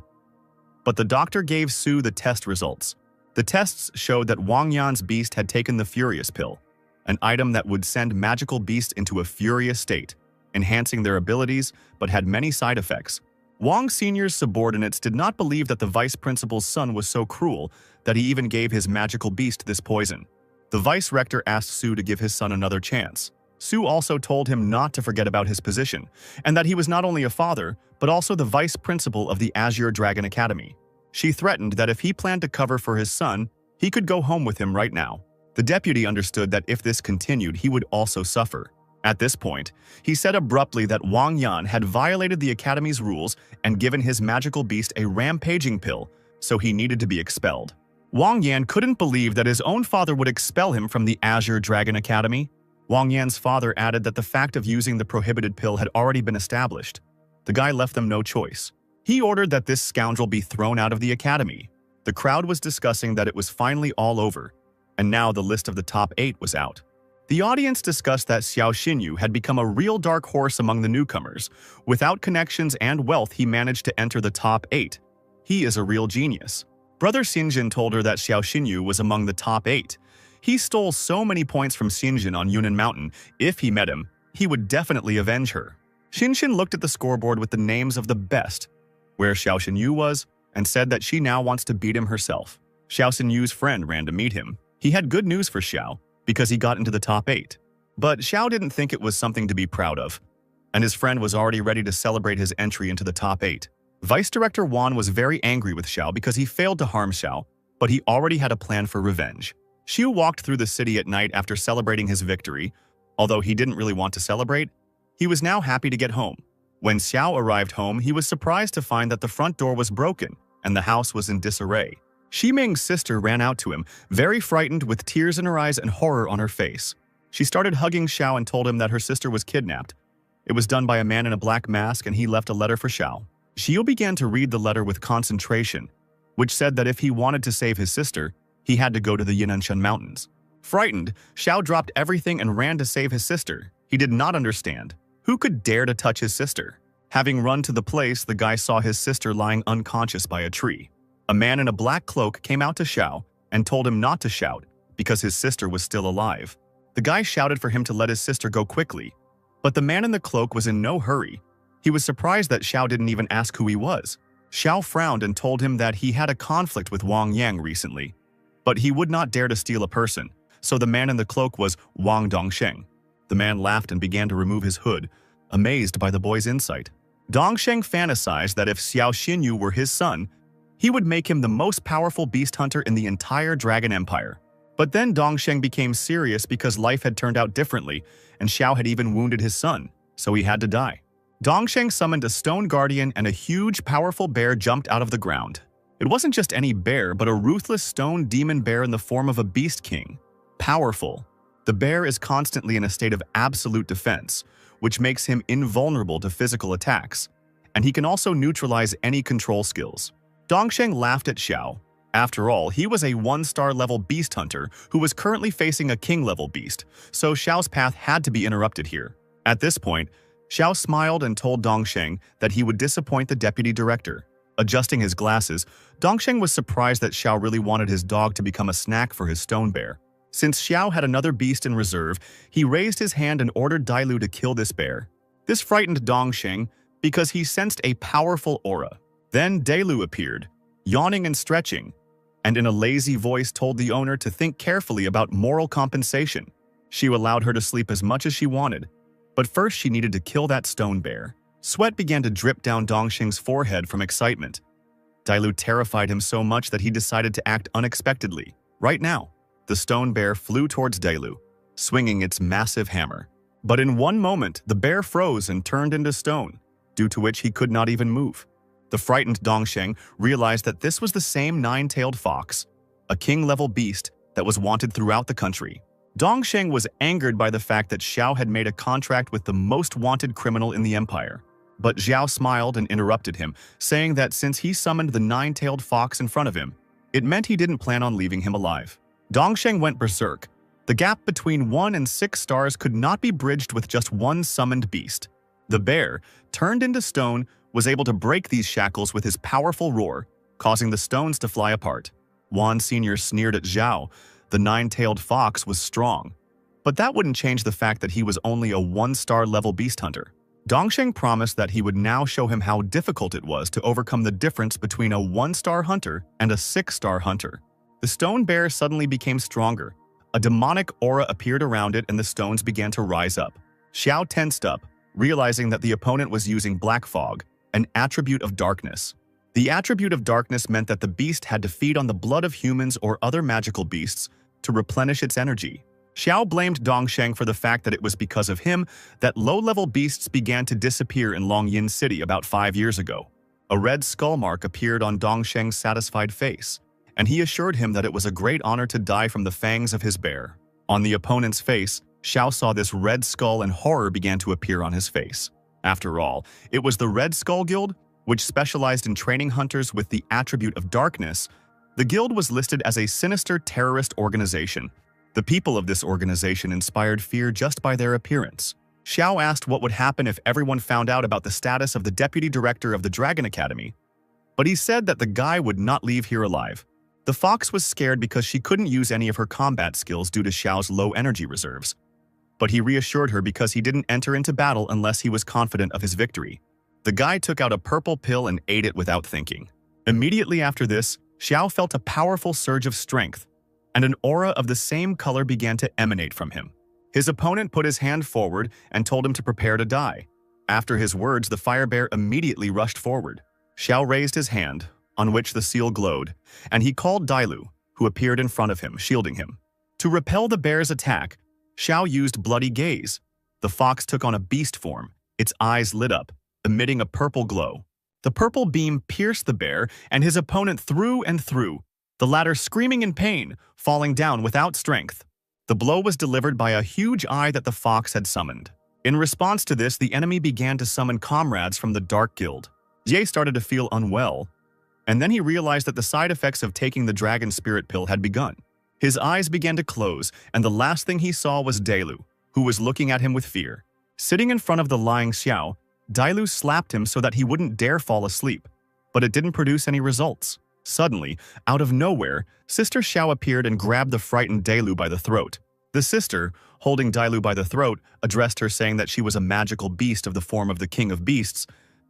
But the doctor gave Su the test results. The tests showed that Wang Yan's beast had taken the Furious Pill, an item that would send magical beasts into a furious state, enhancing their abilities, but had many side effects. Wang Sr.'s subordinates did not believe that the vice principal's son was so cruel that he even gave his magical beast this poison. The vice rector asked Su to give his son another chance. Su also told him not to forget about his position, and that he was not only a father, but also the vice principal of the Azure Dragon Academy. She threatened that if he planned to cover for his son, he could go home with him right now. The deputy understood that if this continued, he would also suffer. At this point, he said abruptly that Wang Yan had violated the academy's rules and given his magical beast a rampaging pill, so he needed to be expelled. Wang Yan couldn't believe that his own father would expel him from the Azure Dragon Academy. Wang Yan's father added that the fact of using the prohibited pill had already been established. The guy left them no choice. He ordered that this scoundrel be thrown out of the academy. The crowd was discussing that it was finally all over, and now the list of the top 8 was out. The audience discussed that Xiao Xinyu had become a real dark horse among the newcomers. Without connections and wealth, he managed to enter the top 8. He is a real genius. Brother Xinjin told her that Xiao Xinyu was among the top 8. He stole so many points from Xinjin on Yunnan Mountain. If he met him, he would definitely avenge her. Xinjin looked at the scoreboard with the names of the best, where Xiao Xinyu was, and said that she now wants to beat him herself. Xiao Xinyu's friend ran to meet him. He had good news for Xiao, because he got into the top 8. But Xiao didn't think it was something to be proud of, and his friend was already ready to celebrate his entry into the top 8. Vice Director Wan was very angry with Xiao because he failed to harm Xiao, but he already had a plan for revenge. Xiu walked through the city at night after celebrating his victory. Although he didn't really want to celebrate, he was now happy to get home. When Xiao arrived home, he was surprised to find that the front door was broken and the house was in disarray. Xi Ming's sister ran out to him, very frightened with tears in her eyes and horror on her face. She started hugging Xiao and told him that her sister was kidnapped. It was done by a man in a black mask and he left a letter for Xiao. Xiu began to read the letter with concentration, which said that if he wanted to save his sister, he had to go to the Yinanshan Mountains. Frightened, Xiao dropped everything and ran to save his sister. He did not understand. Who could dare to touch his sister? Having run to the place, the guy saw his sister lying unconscious by a tree. A man in a black cloak came out to Xiao and told him not to shout because his sister was still alive. The guy shouted for him to let his sister go quickly, but the man in the cloak was in no hurry. He was surprised that Xiao didn't even ask who he was. Xiao frowned and told him that he had a conflict with Wang Yang recently, but he would not dare to steal a person, so the man in the cloak was Wang Dongsheng. The man laughed and began to remove his hood, amazed by the boy's insight. Dongsheng fantasized that if Xiao Xinyu were his son, he would make him the most powerful beast hunter in the entire Dragon Empire. But then Dongsheng became serious because life had turned out differently, and Xiao had even wounded his son, so he had to die. Dongsheng summoned a stone guardian and a huge, powerful bear jumped out of the ground. It wasn't just any bear, but a ruthless stone demon bear in the form of a beast king. Powerful. The bear is constantly in a state of absolute defense, which makes him invulnerable to physical attacks, and he can also neutralize any control skills. Dongsheng laughed at Xiao. After all, he was a 1-star level beast hunter who was currently facing a king-level beast, so Xiao's path had to be interrupted here. At this point, Xiao smiled and told Dongsheng that he would disappoint the deputy director. Adjusting his glasses, Dongsheng was surprised that Xiao really wanted his dog to become a snack for his stone bear. Since Xiao had another beast in reserve, he raised his hand and ordered Dailu to kill this bear. This frightened Dongsheng because he sensed a powerful aura. Then Dailu appeared, yawning and stretching, and in a lazy voice told the owner to think carefully about moral compensation. She allowed her to sleep as much as she wanted, but first she needed to kill that stone bear. Sweat began to drip down Dongsheng's forehead from excitement. Dailu terrified him so much that he decided to act unexpectedly. Right now, the stone bear flew towards Dailu, swinging its massive hammer. But in one moment, the bear froze and turned into stone, due to which he could not even move. The frightened Dongsheng realized that this was the same 9-tailed fox, a king-level beast that was wanted throughout the country. Dongsheng was angered by the fact that Xiao had made a contract with the most wanted criminal in the empire. But Xiao smiled and interrupted him, saying that since he summoned the 9-tailed fox in front of him, it meant he didn't plan on leaving him alive. Dongsheng went berserk. The gap between 1 and 6 stars could not be bridged with just one summoned beast. The bear, turned into stone, was able to break these shackles with his powerful roar, causing the stones to fly apart. Wan Sr. sneered at Zhao. The 9-tailed fox was strong, but that wouldn't change the fact that he was only a 1-star level beast hunter. Dongsheng promised that he would now show him how difficult it was to overcome the difference between a 1-star hunter and a 6-star hunter. The stone bear suddenly became stronger. A demonic aura appeared around it and the stones began to rise up. Xiao tensed up, realizing that the opponent was using black fog, an attribute of darkness. The attribute of darkness meant that the beast had to feed on the blood of humans or other magical beasts, to replenish its energy. Xiao blamed Dongsheng for the fact that it was because of him that low-level beasts began to disappear in Longyin City about 5 years ago. A red skull mark appeared on Dongsheng's satisfied face, and he assured him that it was a great honor to die from the fangs of his bear. On the opponent's face, Xiao saw this red skull and horror began to appear on his face. After all, it was the Red Skull Guild, which specialized in training hunters with the attribute of darkness. The guild was listed as a sinister terrorist organization. The people of this organization inspired fear just by their appearance. Xiao asked what would happen if everyone found out about the status of the deputy director of the Dragon Academy, but he said that the guy would not leave here alive. The fox was scared because she couldn't use any of her combat skills due to Xiao's low energy reserves, but he reassured her because he didn't enter into battle unless he was confident of his victory. The guy took out a purple pill and ate it without thinking. Immediately after this, Xiao felt a powerful surge of strength, and an aura of the same color began to emanate from him. His opponent put his hand forward and told him to prepare to die. After his words, the fire bear immediately rushed forward. Xiao raised his hand, on which the seal glowed, and he called Dailu, who appeared in front of him, shielding him. To repel the bear's attack, Xiao used Bloody Gaze. The fox took on a beast form, its eyes lit up, emitting a purple glow. The purple beam pierced the bear, and his opponent threw and threw, the latter screaming in pain, falling down without strength. The blow was delivered by a huge eye that the fox had summoned. In response to this, the enemy began to summon comrades from the Dark Guild. Ye started to feel unwell, and then he realized that the side effects of taking the dragon spirit pill had begun. His eyes began to close, and the last thing he saw was Dailu, who was looking at him with fear. Sitting in front of the lying Xiao, Dailu slapped him so that he wouldn't dare fall asleep, but it didn't produce any results. Suddenly, out of nowhere, Sister Xiao appeared and grabbed the frightened Dailu by the throat. The sister, holding Dailu by the throat, addressed her saying that she was a magical beast of the form of the king of beasts.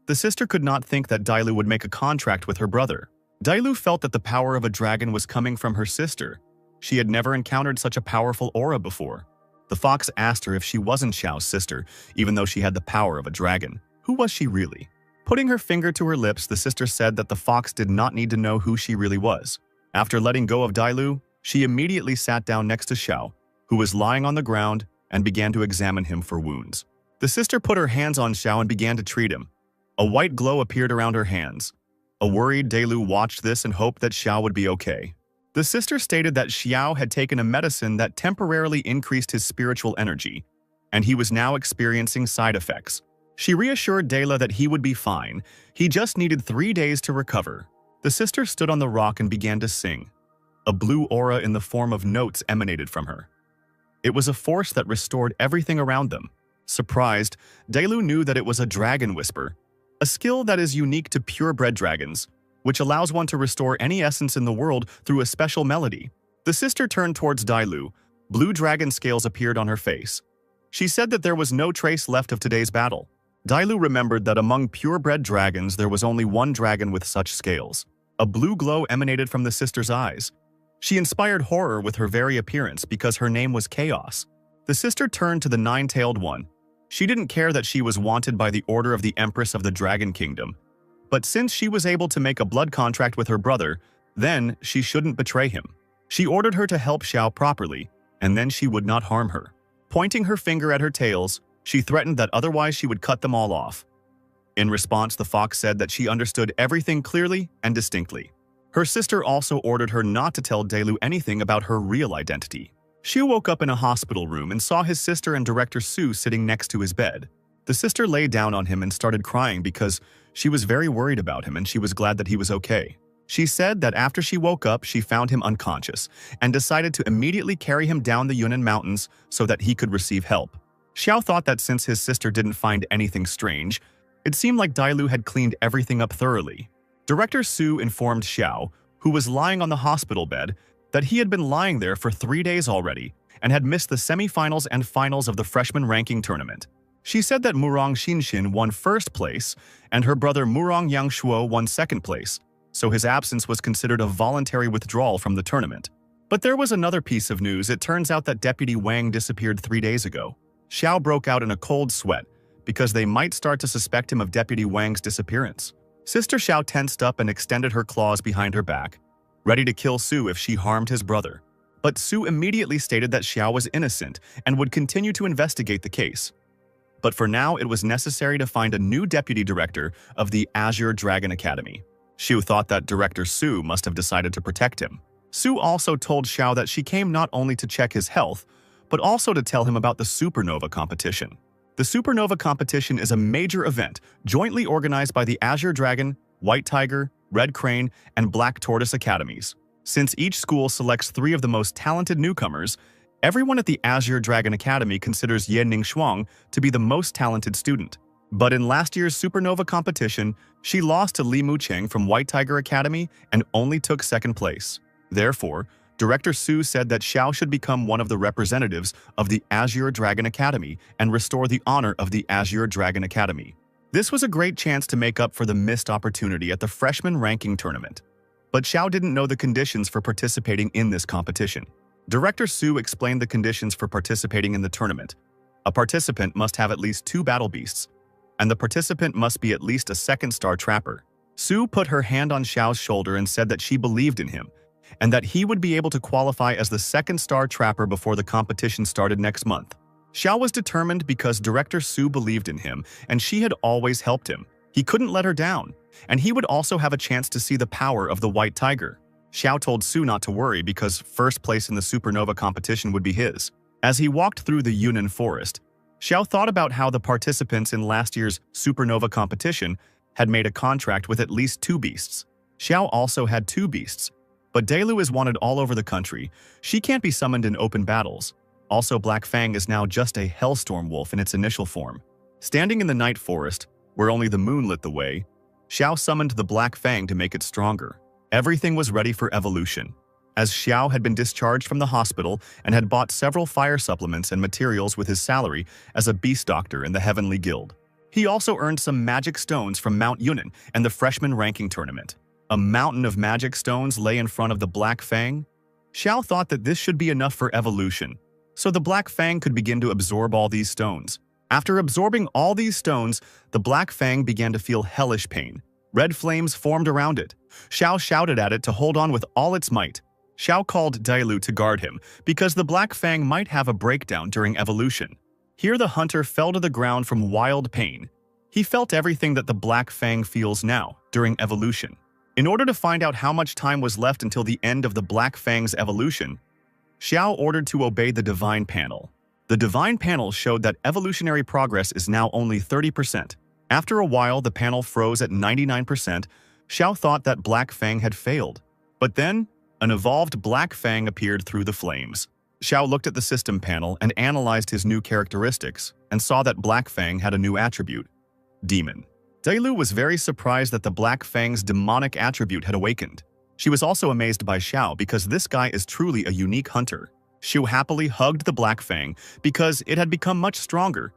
The sister could not think that Dailu would make a contract with her brother. Dailu felt that the power of a dragon was coming from her sister. She had never encountered such a powerful aura before. The fox asked her if she wasn't Xiao's sister, even though she had the power of a dragon. Who was she really? Putting her finger to her lips, the sister said that the fox did not need to know who she really was. After letting go of Dailu, she immediately sat down next to Xiao, who was lying on the ground, and began to examine him for wounds. The sister put her hands on Xiao and began to treat him. A white glow appeared around her hands. A worried Dailu watched this and hoped that Xiao would be okay. The sister stated that Xiao had taken a medicine that temporarily increased his spiritual energy, and he was now experiencing side effects. She reassured Dela that he would be fine. He just needed 3 days to recover. The sister stood on the rock and began to sing. A blue aura in the form of notes emanated from her. It was a force that restored everything around them. Surprised, Delu knew that it was a dragon whisper, a skill that is unique to purebred dragons, which allows one to restore any essence in the world through a special melody. The sister turned towards Dailu. Blue dragon scales appeared on her face. She said that there was no trace left of today's battle. Dailu remembered that among purebred dragons there was only one dragon with such scales. A blue glow emanated from the sister's eyes. She inspired horror with her very appearance because her name was Chaos. The sister turned to the nine-tailed one. She didn't care that she was wanted by the order of the Empress of the Dragon Kingdom. But since she was able to make a blood contract with her brother, then she shouldn't betray him. She ordered her to help Xiao properly, and then she would not harm her. Pointing her finger at her tails, she threatened that otherwise she would cut them all off. In response, the fox said that she understood everything clearly and distinctly. Her sister also ordered her not to tell Delu anything about her real identity. Xiu woke up in a hospital room and saw his sister and Director Su sitting next to his bed. The sister lay down on him and started crying because she was very worried about him and she was glad that he was okay. She said that after she woke up, she found him unconscious and decided to immediately carry him down the Yunnan Mountains so that he could receive help. Xiao thought that since his sister didn't find anything strange, it seemed like Dailu had cleaned everything up thoroughly. Director Su informed Xiao, who was lying on the hospital bed, that he had been lying there for 3 days already and had missed the semifinals and finals of the freshman ranking tournament. She said that Murong Xinxin won first place and her brother Murong Yangshuo won second place, so his absence was considered a voluntary withdrawal from the tournament. But there was another piece of news. It turns out that Deputy Wang disappeared 3 days ago. Xiao broke out in a cold sweat because they might start to suspect him of Deputy Wang's disappearance. Sister Xiao tensed up and extended her claws behind her back, ready to kill Su if she harmed his brother. But Su immediately stated that Xiao was innocent and would continue to investigate the case. But for now, it was necessary to find a new deputy director of the Azure Dragon Academy. Xiu thought that Director Su must have decided to protect him. Su also told Xiao that she came not only to check his health, but also to tell him about the Supernova competition. The Supernova competition is a major event jointly organized by the Azure Dragon, White Tiger, Red Crane, and Black Tortoise Academies. Since each school selects 3 of the most talented newcomers, everyone at the Azure Dragon Academy considers Ye Ningxuang to be the most talented student. But in last year's Supernova competition, she lost to Li Mucheng from White Tiger Academy and only took 2nd place. Therefore, Director Su said that Xiao should become one of the representatives of the Azure Dragon Academy and restore the honor of the Azure Dragon Academy. This was a great chance to make up for the missed opportunity at the freshman ranking tournament. But Xiao didn't know the conditions for participating in this competition. Director Su explained the conditions for participating in the tournament. A participant must have at least 2 battle beasts, and the participant must be at least a 2nd-star trapper. Su put her hand on Xiao's shoulder and said that she believed in him, and that he would be able to qualify as the 2nd-star trapper before the competition started next month. Xiao was determined because Director Su believed in him, and she had always helped him. He couldn't let her down, and he would also have a chance to see the power of the White Tiger. Xiao told Su not to worry because 1st place in the Supernova competition would be his. As he walked through the Yunnan forest, Xiao thought about how the participants in last year's Supernova competition had made a contract with at least 2 beasts. Xiao also had 2 beasts, but Delu is wanted all over the country. She can't be summoned in open battles. Also, Black Fang is now just a hellstorm wolf in its initial form. Standing in the night forest, where only the moon lit the way, Xiao summoned the Black Fang to make it stronger. Everything was ready for evolution. As Xiao had been discharged from the hospital and had bought several fire supplements and materials with his salary as a beast doctor in the Heavenly Guild. He also earned some magic stones from Mount Yunnan and the freshman ranking tournament. A mountain of magic stones lay in front of the Black Fang. Xiao thought that this should be enough for evolution, so the Black Fang could begin to absorb all these stones. After absorbing all these stones, the Black Fang began to feel hellish pain. Red flames formed around it. Xiao shouted at it to hold on with all its might. Xiao called Dailu to guard him, because the Black Fang might have a breakdown during evolution. Here the hunter fell to the ground from wild pain. He felt everything that the Black Fang feels now, during evolution. In order to find out how much time was left until the end of the Black Fang's evolution, Xiao ordered to obey the Divine Panel. The Divine Panel showed that evolutionary progress is now only 30%. After a while, the panel froze at 99%. Xiao thought that Black Fang had failed. But then, an evolved Black Fang appeared through the flames. Xiao looked at the system panel and analyzed his new characteristics and saw that Black Fang had a new attribute: Demon. Dailu was very surprised that the Black Fang's demonic attribute had awakened. She was also amazed by Xiao because this guy is truly a unique hunter. Xiao happily hugged the Black Fang because it had become much stronger,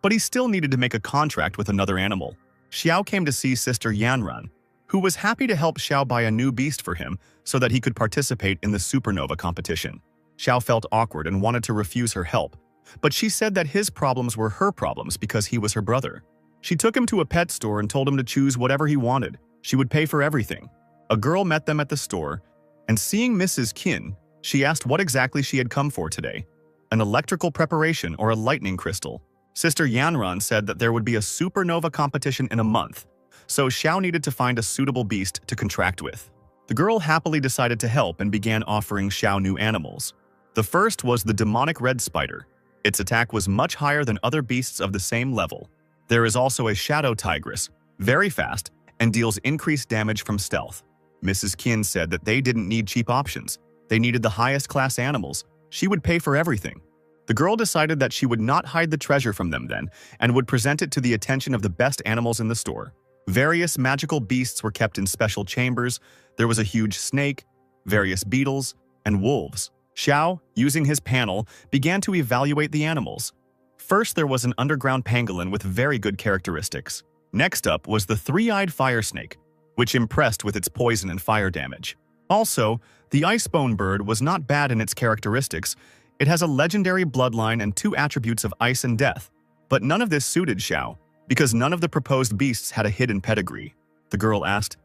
but he still needed to make a contract with another animal. Xiao came to see Sister Yanran, who was happy to help Xiao buy a new beast for him so that he could participate in the Supernova competition. Xiao felt awkward and wanted to refuse her help, but she said that his problems were her problems because he was her brother. She took him to a pet store and told him to choose whatever he wanted. She would pay for everything. A girl met them at the store, and seeing Mrs. Qin, she asked what exactly she had come for today: an electrical preparation or a lightning crystal. Sister Yanran said that there would be a Supernova competition in a month, so Xiao needed to find a suitable beast to contract with. The girl happily decided to help and began offering Xiao new animals. The first was the demonic red spider. Its attack was much higher than other beasts of the same level. There is also a shadow tigress, very fast, and deals increased damage from stealth. Mrs. Qin said that they didn't need cheap options. They needed the highest class animals. She would pay for everything. The girl decided that she would not hide the treasure from them then, and would present it to the attention of the best animals in the store. Various magical beasts were kept in special chambers. There was a huge snake, various beetles, and wolves. Xiao, using his panel, began to evaluate the animals. First, there was an underground pangolin with very good characteristics. Next up was the three-eyed fire snake, which impressed with its poison and fire damage. Also, the icebone bird was not bad in its characteristics. It has a legendary bloodline and 2 attributes of ice and death. But none of this suited Xiao, because none of the proposed beasts had a hidden pedigree. The girl asked,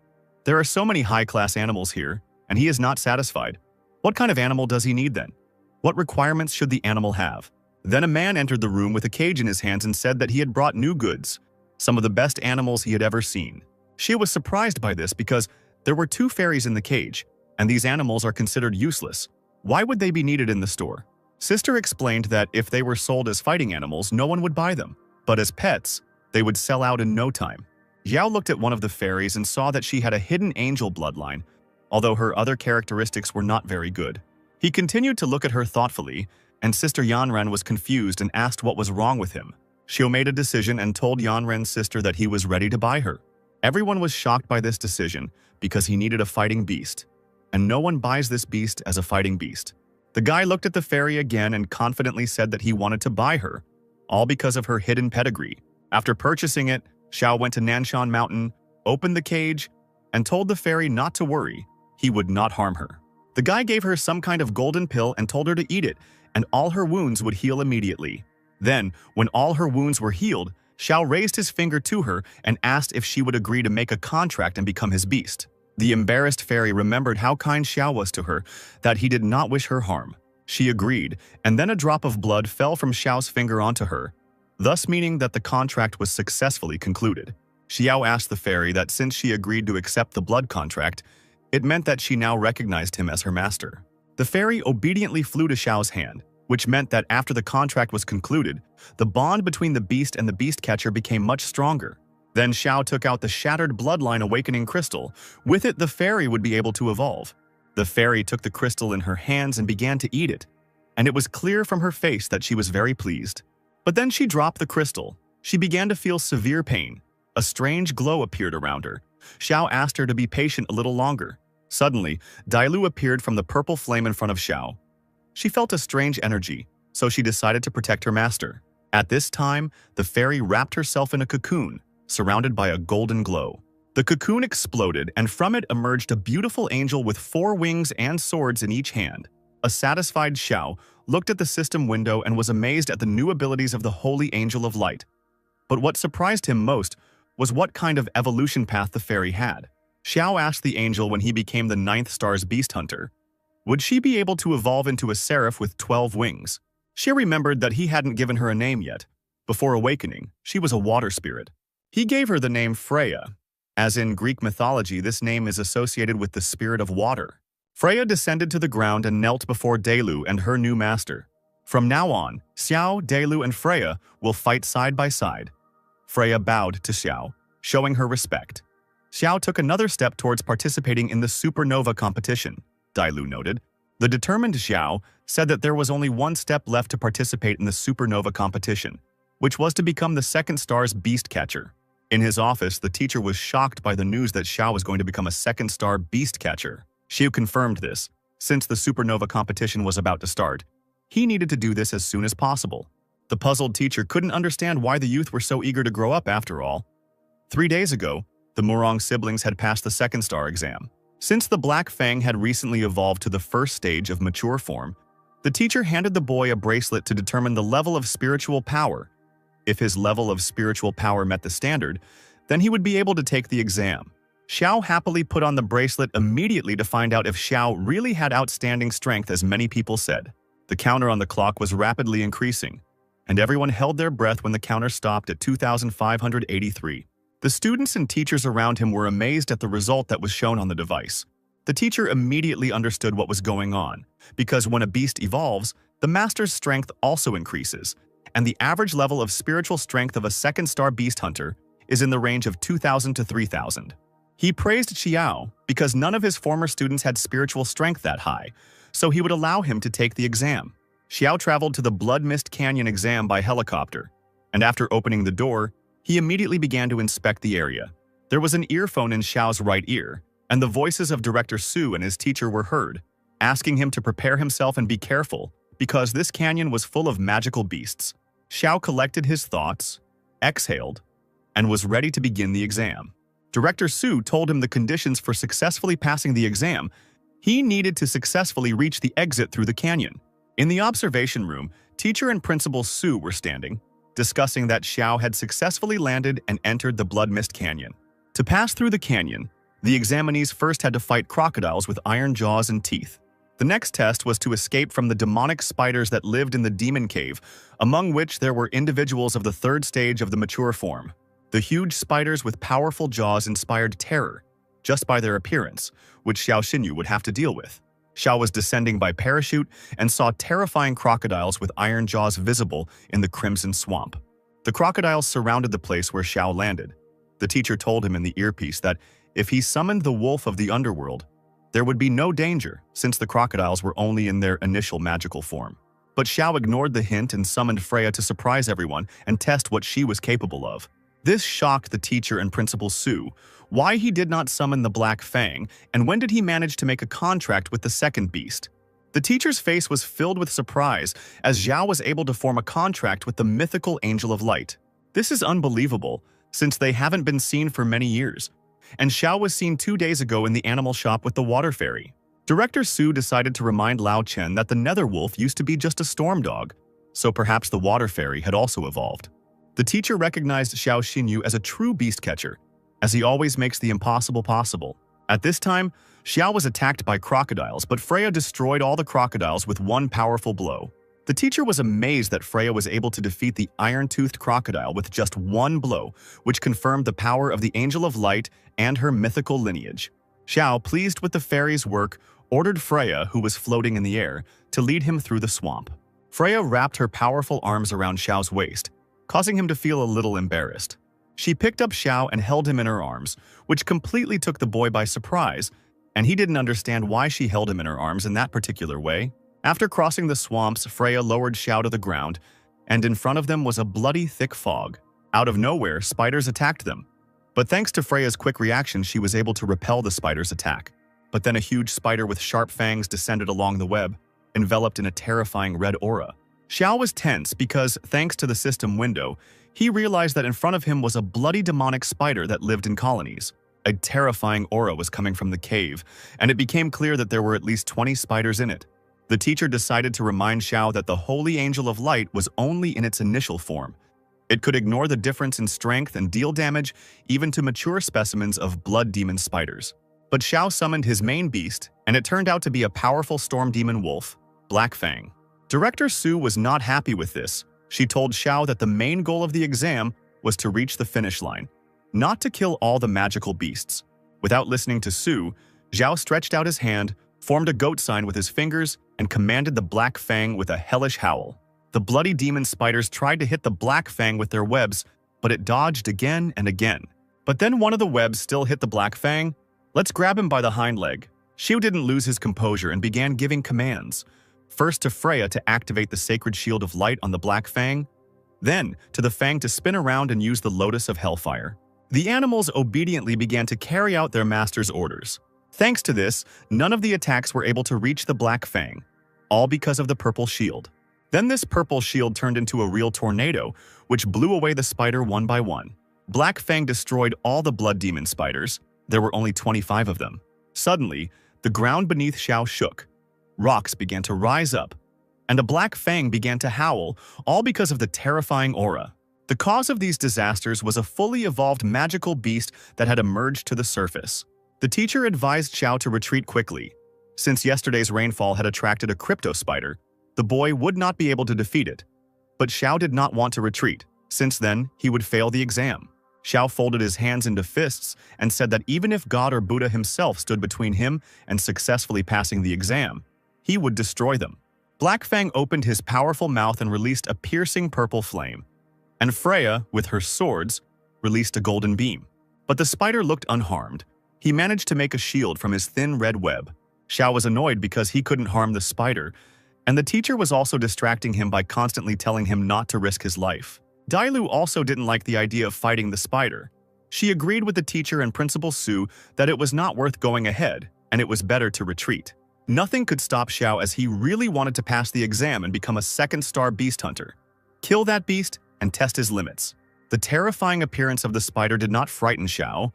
"There are so many high-class animals here, and he is not satisfied. What kind of animal does he need then? What requirements should the animal have? Then a man entered the room with a cage in his hands and said that he had brought new goods, some of the best animals he had ever seen. Xia was surprised by this because there were 2 fairies in the cage, and these animals are considered useless. Why would they be needed in the store? Sister explained that if they were sold as fighting animals, no one would buy them, but as pets, they would sell out in no time. Xiao looked at one of the fairies and saw that she had a hidden angel bloodline, although her other characteristics were not very good. He continued to look at her thoughtfully, and Sister Yanran was confused and asked what was wrong with him. Xiao made a decision and told Yanran's sister that he was ready to buy her. Everyone was shocked by this decision because he needed a fighting beast, and no one buys this beast as a fighting beast. The guy looked at the fairy again and confidently said that he wanted to buy her, all because of her hidden pedigree. After purchasing it, Xiao went to Nanshan Mountain, opened the cage, and told the fairy not to worry, he would not harm her. The guy gave her some kind of golden pill and told her to eat it, and all her wounds would heal immediately. Then, when all her wounds were healed, Xiao raised his finger to her and asked if she would agree to make a contract and become his beast. The embarrassed fairy remembered how kind Xiao was to her, that he did not wish her harm. She agreed, and then a drop of blood fell from Xiao's finger onto her, thus meaning that the contract was successfully concluded. Xiao asked the fairy that since she agreed to accept the blood contract, it meant that she now recognized him as her master. The fairy obediently flew to Xiao's hand, which meant that after the contract was concluded, the bond between the beast and the beast catcher became much stronger. Then Xiao took out the shattered bloodline awakening crystal. With it, the fairy would be able to evolve. The fairy took the crystal in her hands and began to eat it, and it was clear from her face that she was very pleased. But then she dropped the crystal. She began to feel severe pain. A strange glow appeared around her. Xiao asked her to be patient a little longer. Suddenly, Dailu appeared from the purple flame in front of Xiao. She felt a strange energy, so she decided to protect her master. At this time, the fairy wrapped herself in a cocoon, surrounded by a golden glow. The cocoon exploded, and from it emerged a beautiful angel with 4 wings and swords in each hand. A satisfied Xiao looked at the system window and was amazed at the new abilities of the Holy Angel of Light. But what surprised him most was what kind of evolution path the fairy had. Xiao asked the angel when he became the 9th star's beast hunter, would she be able to evolve into a seraph with 12 wings? She remembered that he hadn't given her a name yet. Before awakening, she was a water spirit. He gave her the name Freya. As in Greek mythology, this name is associated with the spirit of water. Freya descended to the ground and knelt before Dailu and her new master. From now on, Xiao, Dailu, and Freya will fight side by side. Freya bowed to Xiao, showing her respect. Xiao took another step towards participating in the supernova competition, Dailu noted. The determined Xiao said that there was only one step left to participate in the supernova competition, which was to become the 2nd star's beast catcher. In his office, the teacher was shocked by the news that Xiao was going to become a 2nd star beast catcher. Xiao confirmed this. Since the supernova competition was about to start, he needed to do this as soon as possible. The puzzled teacher couldn't understand why the youth were so eager to grow up after all. 3 days ago, the Murong siblings had passed the 2nd star exam. Since the Black Fang had recently evolved to the 1st stage of mature form, the teacher handed the boy a bracelet to determine the level of spiritual power. If his level of spiritual power met the standard, then he would be able to take the exam. Xiao happily put on the bracelet immediately to find out if Xiao really had outstanding strength as many people said. The counter on the clock was rapidly increasing, and everyone held their breath when the counter stopped at 2,583. The students and teachers around him were amazed at the result that was shown on the device. The teacher immediately understood what was going on, because when a beast evolves, the master's strength also increases, and the average level of spiritual strength of a 2nd star beast hunter is in the range of 2,000 to 3,000. He praised Xiao because none of his former students had spiritual strength that high, so he would allow him to take the exam. Xiao traveled to the Blood Mist Canyon exam by helicopter, and after opening the door, he immediately began to inspect the area. There was an earphone in Xiao's right ear, and the voices of Director Su and his teacher were heard, asking him to prepare himself and be careful, because this canyon was full of magical beasts. Xiao collected his thoughts, exhaled, and was ready to begin the exam. Director Su told him the conditions for successfully passing the exam. He needed to successfully reach the exit through the canyon. In the observation room, teacher and Principal Su were standing, discussing that Xiao had successfully landed and entered the Blood Mist Canyon. To pass through the canyon, the examinees first had to fight crocodiles with iron jaws and teeth. The next test was to escape from the demonic spiders that lived in the demon cave, among which there were individuals of the third stage of the mature form. The huge spiders with powerful jaws inspired terror, just by their appearance, which Xiao Xinyu would have to deal with. Xiao was descending by parachute and saw terrifying crocodiles with iron jaws visible in the crimson swamp. The crocodiles surrounded the place where Xiao landed. The teacher told him in the earpiece that if he summoned the wolf of the underworld, there would be no danger since the crocodiles were only in their initial magical form. But Xiao ignored the hint and summoned Freya to surprise everyone and test what she was capable of. This shocked the teacher and Principal Su. Why he did not summon the Black Fang, and when did he manage to make a contract with the second beast? The teacher's face was filled with surprise as Zhao was able to form a contract with the mythical Angel of Light. This is unbelievable, since they haven't been seen for many years, and Xiao was seen 2 days ago in the animal shop with the water fairy. Director Su decided to remind Lao Chen that the nether wolf used to be just a storm dog, so perhaps the water fairy had also evolved. The teacher recognized Xiao Xinyu as a true beast catcher, as he always makes the impossible possible. At this time, Xiao was attacked by crocodiles, but Freya destroyed all the crocodiles with one powerful blow. The teacher was amazed that Freya was able to defeat the iron-toothed crocodile with just one blow, which confirmed the power of the Angel of Light and her mythical lineage. Xiao, pleased with the fairy's work, ordered Freya, who was floating in the air, to lead him through the swamp. Freya wrapped her powerful arms around Xiao's waist, causing him to feel a little embarrassed. She picked up Xiao and held him in her arms, which completely took the boy by surprise, and he didn't understand why she held him in her arms in that particular way. After crossing the swamps, Freya lowered Xiao to the ground, and in front of them was a bloody thick fog. Out of nowhere, spiders attacked them. But thanks to Freya's quick reaction, she was able to repel the spider's attack. But then a huge spider with sharp fangs descended along the web, enveloped in a terrifying red aura. Xiao was tense because, thanks to the system window, he realized that in front of him was a bloody demonic spider that lived in colonies. A terrifying aura was coming from the cave, and it became clear that there were at least 20 spiders in it. The teacher decided to remind Xiao that the Holy Angel of Light was only in its initial form. It could ignore the difference in strength and deal damage even to mature specimens of blood demon spiders. But Xiao summoned his main beast, and it turned out to be a powerful storm demon wolf, Black Fang. Director Su was not happy with this. She told Xiao that the main goal of the exam was to reach the finish line, not to kill all the magical beasts. Without listening to Su, Zhao stretched out his hand, formed a goat sign with his fingers, and commanded the Black Fang with a hellish howl. The bloody demon spiders tried to hit the Black Fang with their webs, but it dodged again and again. But then one of the webs still hit the Black Fang. Let's grab him by the hind leg. Xiu didn't lose his composure and began giving commands. First to Freya to activate the sacred shield of light on the Black Fang, then to the Fang to spin around and use the Lotus of Hellfire. The animals obediently began to carry out their master's orders. Thanks to this, none of the attacks were able to reach the Black Fang, all because of the purple shield. Then this purple shield turned into a real tornado, which blew away the spider one by one. Black Fang destroyed all the blood demon spiders. There were only 25 of them. Suddenly, the ground beneath Xiao shook. Rocks began to rise up, and a Black Fang began to howl, all because of the terrifying aura. The cause of these disasters was a fully evolved magical beast that had emerged to the surface. The teacher advised Xiao to retreat quickly. Since yesterday's rainfall had attracted a crypto spider, the boy would not be able to defeat it. But Xiao did not want to retreat, since then he would fail the exam. Xiao folded his hands into fists and said that even if God or Buddha himself stood between him and successfully passing the exam, he would destroy them. Black Fang opened his powerful mouth and released a piercing purple flame. And Freya, with her swords, released a golden beam. But the spider looked unharmed. He managed to make a shield from his thin red web. Xiao was annoyed because he couldn't harm the spider, and the teacher was also distracting him by constantly telling him not to risk his life. Dailu also didn't like the idea of fighting the spider. She agreed with the teacher and Principal Su that it was not worth going ahead, and it was better to retreat. Nothing could stop Xiao as he really wanted to pass the exam and become a second-star beast hunter. Kill that beast and test his limits. The terrifying appearance of the spider did not frighten Xiao.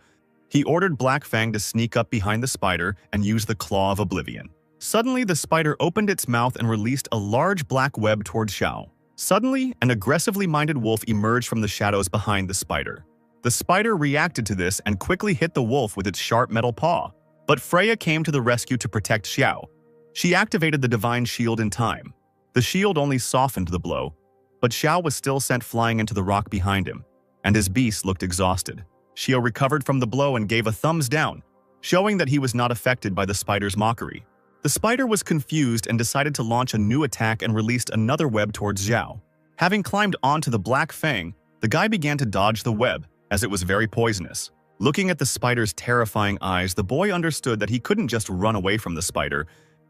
He ordered Black Fang to sneak up behind the spider and use the Claw of Oblivion. Suddenly, the spider opened its mouth and released a large black web towards Xiao. Suddenly, an aggressively minded wolf emerged from the shadows behind the spider. The spider reacted to this and quickly hit the wolf with its sharp metal paw. But Freya came to the rescue to protect Xiao. She activated the divine shield in time. The shield only softened the blow, but Xiao was still sent flying into the rock behind him, and his beast looked exhausted. Xiao recovered from the blow and gave a thumbs down, showing that he was not affected by the spider's mockery. The spider was confused and decided to launch a new attack and released another web towards Xiao. Having climbed onto the Black Fang, the guy began to dodge the web, as it was very poisonous. Looking at the spider's terrifying eyes, the boy understood that he couldn't just run away from the spider.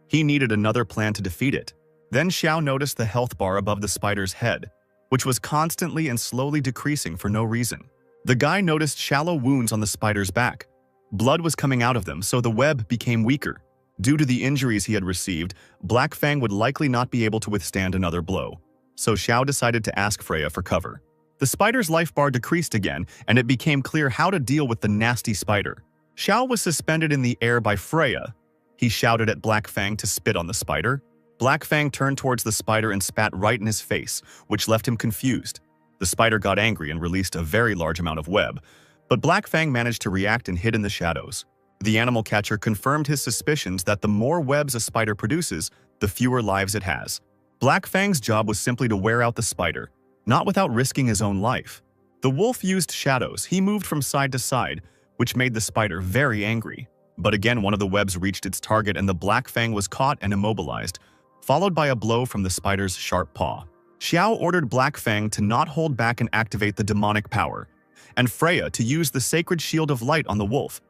He needed another plan to defeat it. Then Xiao noticed the health bar above the spider's head, which was constantly and slowly decreasing for no reason. The guy noticed shallow wounds on the spider's back. Blood was coming out of them, so the web became weaker. Due to the injuries he had received, Black Fang would likely not be able to withstand another blow. So Xiao decided to ask Freya for cover. The spider's life bar decreased again, and it became clear how to deal with the nasty spider. Xiao was suspended in the air by Freya. He shouted at Black Fang to spit on the spider. Black Fang turned towards the spider and spat right in his face, which left him confused. The spider got angry and released a very large amount of web, but Black Fang managed to react and hid in the shadows. The animal catcher confirmed his suspicions that the more webs a spider produces, the fewer lives it has. Black Fang's job was simply to wear out the spider, not without risking his own life. The wolf used shadows. He moved from side to side, which made the spider very angry. But again, one of the webs reached its target and the Black Fang was caught and immobilized, followed by a blow from the spider's sharp paw. Xiao ordered Black Fang to not hold back and activate the demonic power, and Freya to use the sacred shield of light on the wolf,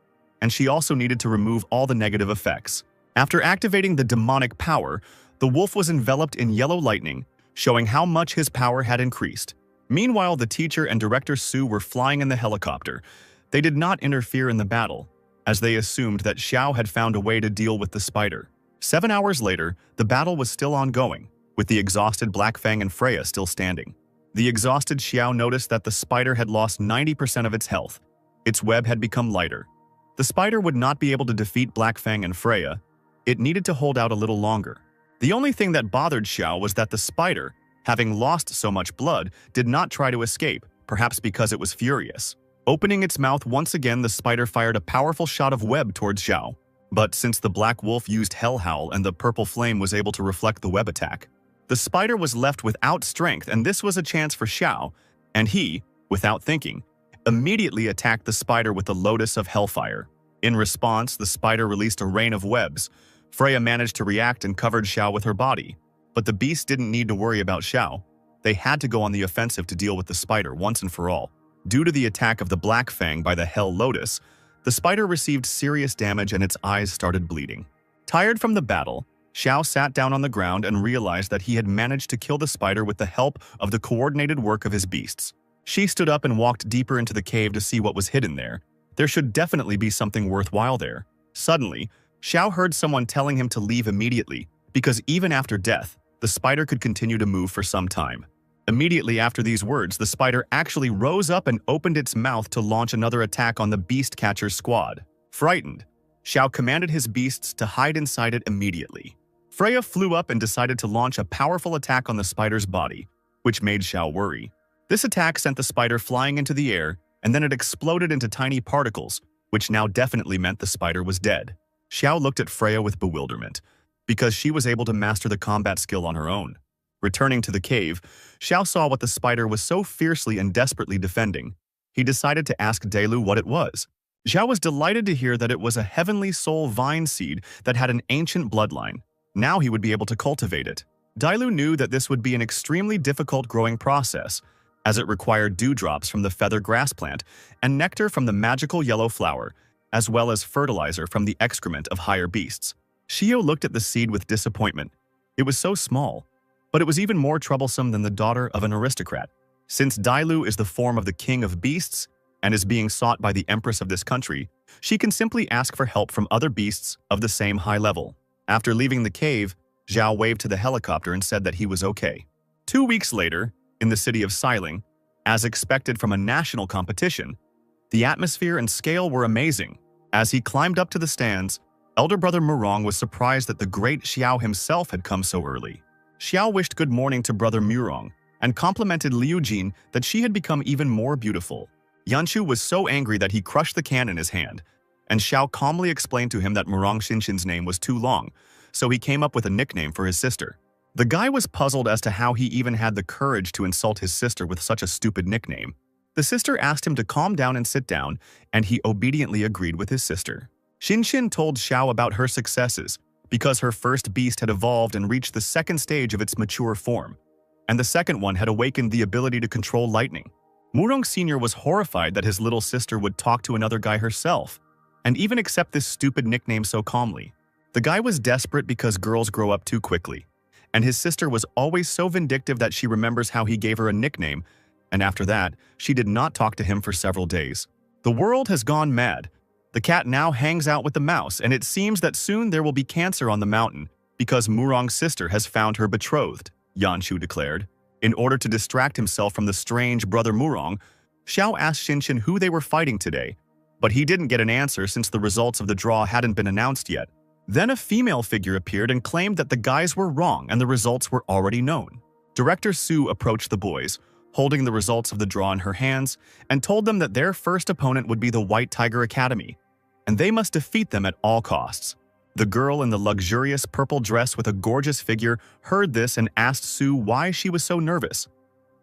and she also needed to remove all the negative effects. After activating the demonic power, the wolf was enveloped in yellow lightning, showing how much his power had increased. Meanwhile, the teacher and Director Su were flying in the helicopter. They did not interfere in the battle, as they assumed that Xiao had found a way to deal with the spider. 7 hours later, the battle was still ongoing, with the exhausted Black Fang and Freya still standing. The exhausted Xiao noticed that the spider had lost 90% of its health. Its web had become lighter. The spider would not be able to defeat Black Fang and Freya. It needed to hold out a little longer. The only thing that bothered Xiao was that the spider, having lost so much blood, did not try to escape, perhaps because it was furious. Opening its mouth once again, the spider fired a powerful shot of web towards Xiao. But since the black wolf used Hell Howl and the purple flame was able to reflect the web attack, the spider was left without strength, and this was a chance for Xiao, and he, without thinking, immediately attacked the spider with the Lotus of Hellfire. In response, the spider released a rain of webs. Freya managed to react and covered Xiao with her body, but the beast didn't need to worry about Xiao. They had to go on the offensive to deal with the spider once and for all. Due to the attack of the Black Fang by the Hell Lotus, the spider received serious damage and its eyes started bleeding. Tired from the battle, Xiao sat down on the ground and realized that he had managed to kill the spider with the help of the coordinated work of his beasts. She stood up and walked deeper into the cave to see what was hidden there. There should definitely be something worthwhile there. Suddenly, Xiao heard someone telling him to leave immediately, because even after death, the spider could continue to move for some time. Immediately after these words, the spider actually rose up and opened its mouth to launch another attack on the beast catcher's squad. Frightened, Xiao commanded his beasts to hide inside it immediately. Freya flew up and decided to launch a powerful attack on the spider's body, which made Xiao worry. This attack sent the spider flying into the air, and then it exploded into tiny particles, which now definitely meant the spider was dead. Xiao looked at Freya with bewilderment, because she was able to master the combat skill on her own. Returning to the cave, Xiao saw what the spider was so fiercely and desperately defending. He decided to ask Dailu what it was. Xiao was delighted to hear that it was a heavenly soul vine seed that had an ancient bloodline. Now he would be able to cultivate it. Dailu knew that this would be an extremely difficult growing process, as it required dewdrops from the feather grass plant and nectar from the magical yellow flower, as well as fertilizer from the excrement of higher beasts. Xiao looked at the seed with disappointment. It was so small, but it was even more troublesome than the daughter of an aristocrat. Since Dailu is the form of the king of beasts and is being sought by the empress of this country, she can simply ask for help from other beasts of the same high level. After leaving the cave, Zhao waved to the helicopter and said that he was okay. 2 weeks later, in the city of Xiling, as expected from a national competition, the atmosphere and scale were amazing. As he climbed up to the stands, elder brother Murong was surprised that the great Xiao himself had come so early. Xiao wished good morning to brother Murong and complimented Liu Jin that she had become even more beautiful. Yanshu was so angry that he crushed the can in his hand, and Xiao calmly explained to him that Murong Xinshin's name was too long, so he came up with a nickname for his sister. The guy was puzzled as to how he even had the courage to insult his sister with such a stupid nickname. The sister asked him to calm down and sit down, and he obediently agreed with his sister. Xinshin told Xiao about her successes, because her first beast had evolved and reached the second stage of its mature form, and the second one had awakened the ability to control lightning. Murong Sr. was horrified that his little sister would talk to another guy herself, and even accept this stupid nickname so calmly. The guy was desperate because girls grow up too quickly, and his sister was always so vindictive that she remembers how he gave her a nickname, and after that, she did not talk to him for several days. The world has gone mad. The cat now hangs out with the mouse, and it seems that soon there will be cancer on the mountain because Murong's sister has found her betrothed, Yanshu declared. In order to distract himself from the strange brother Murong, Xiao asked Xinshin who they were fighting today, but he didn't get an answer since the results of the draw hadn't been announced yet. Then a female figure appeared and claimed that the guys were wrong and the results were already known. Director Su approached the boys, holding the results of the draw in her hands, and told them that their first opponent would be the White Tiger Academy, and they must defeat them at all costs. The girl in the luxurious purple dress with a gorgeous figure heard this and asked Su why she was so nervous.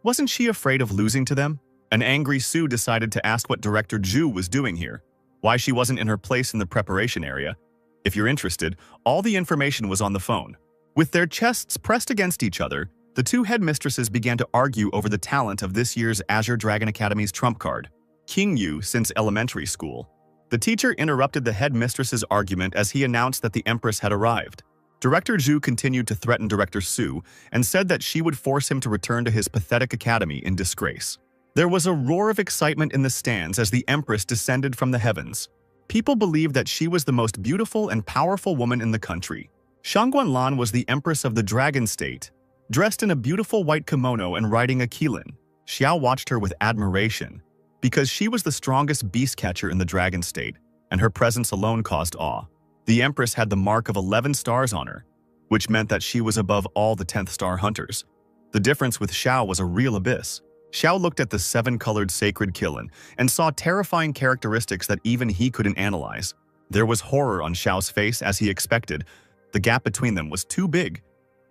Wasn't she afraid of losing to them? An angry Su decided to ask what Director Zhu was doing here, why she wasn't in her place in the preparation area. If you're interested, all the information was on the phone. With their chests pressed against each other, the two headmistresses began to argue over the talent of this year's Azure Dragon Academy's trump card, King Yu since elementary school. The teacher interrupted the headmistress's argument as he announced that the Empress had arrived. Director Zhu continued to threaten Director Su and said that she would force him to return to his pathetic academy in disgrace. There was a roar of excitement in the stands as the Empress descended from the heavens. People believed that she was the most beautiful and powerful woman in the country. Shangguanlan was the Empress of the Dragon State, dressed in a beautiful white kimono and riding a qilin. Xiao watched her with admiration, because she was the strongest beast catcher in the Dragon State, and her presence alone caused awe. The Empress had the mark of 11 stars on her, which meant that she was above all the 10th star hunters. The difference with Xiao was a real abyss. Xiao looked at the 7-colored sacred qilin and saw terrifying characteristics that even he couldn't analyze. There was horror on Xiao's face as he expected. The gap between them was too big.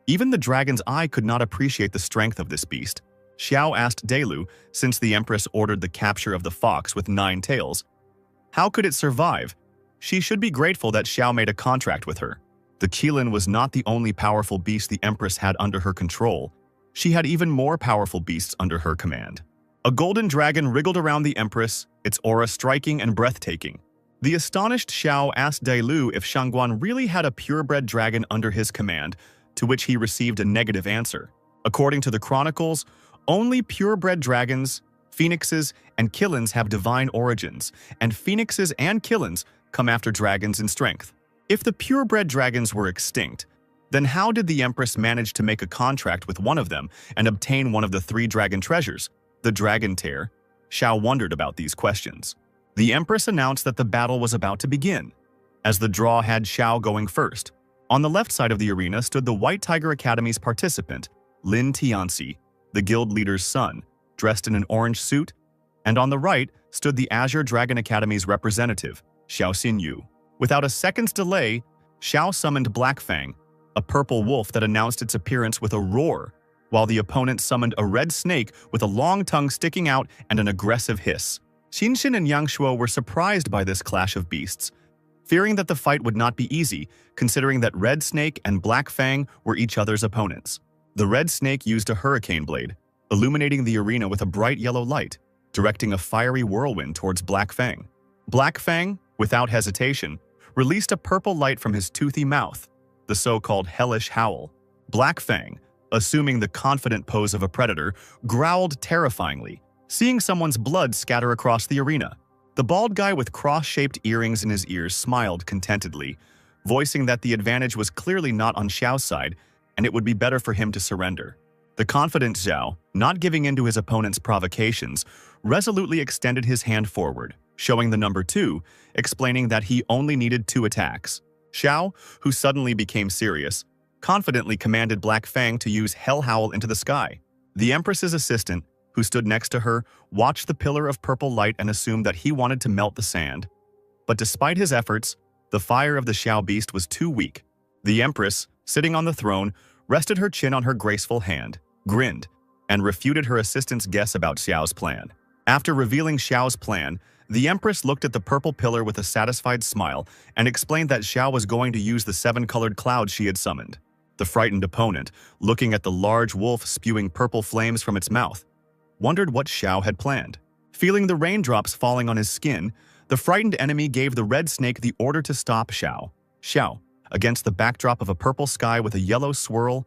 Even the dragon's eye could not appreciate the strength of this beast. Xiao asked Delu, since the Empress ordered the capture of the fox with 9 tails, how could it survive? She should be grateful that Xiao made a contract with her. The qilin was not the only powerful beast the Empress had under her control. She had even more powerful beasts under her command. A golden dragon wriggled around the Empress, its aura striking and breathtaking. The astonished Xiao asked Delu if Shangguan really had a purebred dragon under his command, to which he received a negative answer. According to the chronicles, only purebred dragons, phoenixes, and qilins have divine origins, and phoenixes and qilins come after dragons in strength. If the purebred dragons were extinct, then how did the Empress manage to make a contract with one of them and obtain one of the 3 dragon treasures, the dragon tear? Xiao wondered about these questions. The Empress announced that the battle was about to begin, as the draw had Xiao going first. On the left side of the arena stood the White Tiger Academy's participant, Lin Tianxi, the guild leader's son, dressed in an orange suit, and on the right stood the Azure Dragon Academy's representative, Xiao Xinyu. Without a second's delay, Xiao summoned Black Fang, a purple wolf that announced its appearance with a roar, while the opponent summoned a red snake with a long tongue sticking out and an aggressive hiss. Xinshin and Yang Shuo were surprised by this clash of beasts, fearing that the fight would not be easy, considering that Red Snake and Black Fang were each other's opponents. The Red Snake used a hurricane blade, illuminating the arena with a bright yellow light, directing a fiery whirlwind towards Black Fang. Black Fang, without hesitation, released a purple light from his toothy mouth, the so-called hellish howl. Black Fang, assuming the confident pose of a predator, growled terrifyingly, seeing someone's blood scatter across the arena. The bald guy with cross-shaped earrings in his ears smiled contentedly, voicing that the advantage was clearly not on Xiao's side, and it would be better for him to surrender. The confident Xiao, not giving in to his opponent's provocations, resolutely extended his hand forward, showing the number 2, explaining that he only needed 2 attacks. Xiao, who suddenly became serious, confidently commanded Black Fang to use Hell Howl into the sky. The Empress's assistant, who stood next to her, watched the pillar of purple light and assumed that he wanted to melt the sand. But despite his efforts, the fire of the Xiao beast was too weak. The Empress, sitting on the throne, rested her chin on her graceful hand, grinned, and refuted her assistant's guess about Xiao's plan. After revealing Xiao's plan, the Empress looked at the purple pillar with a satisfied smile and explained that Xiao was going to use the 7-colored cloud she had summoned. The frightened opponent, looking at the large wolf spewing purple flames from its mouth, wondered what Xiao had planned. Feeling the raindrops falling on his skin, the frightened enemy gave the red snake the order to stop Xiao. Xiao, against the backdrop of a purple sky with a yellow swirl,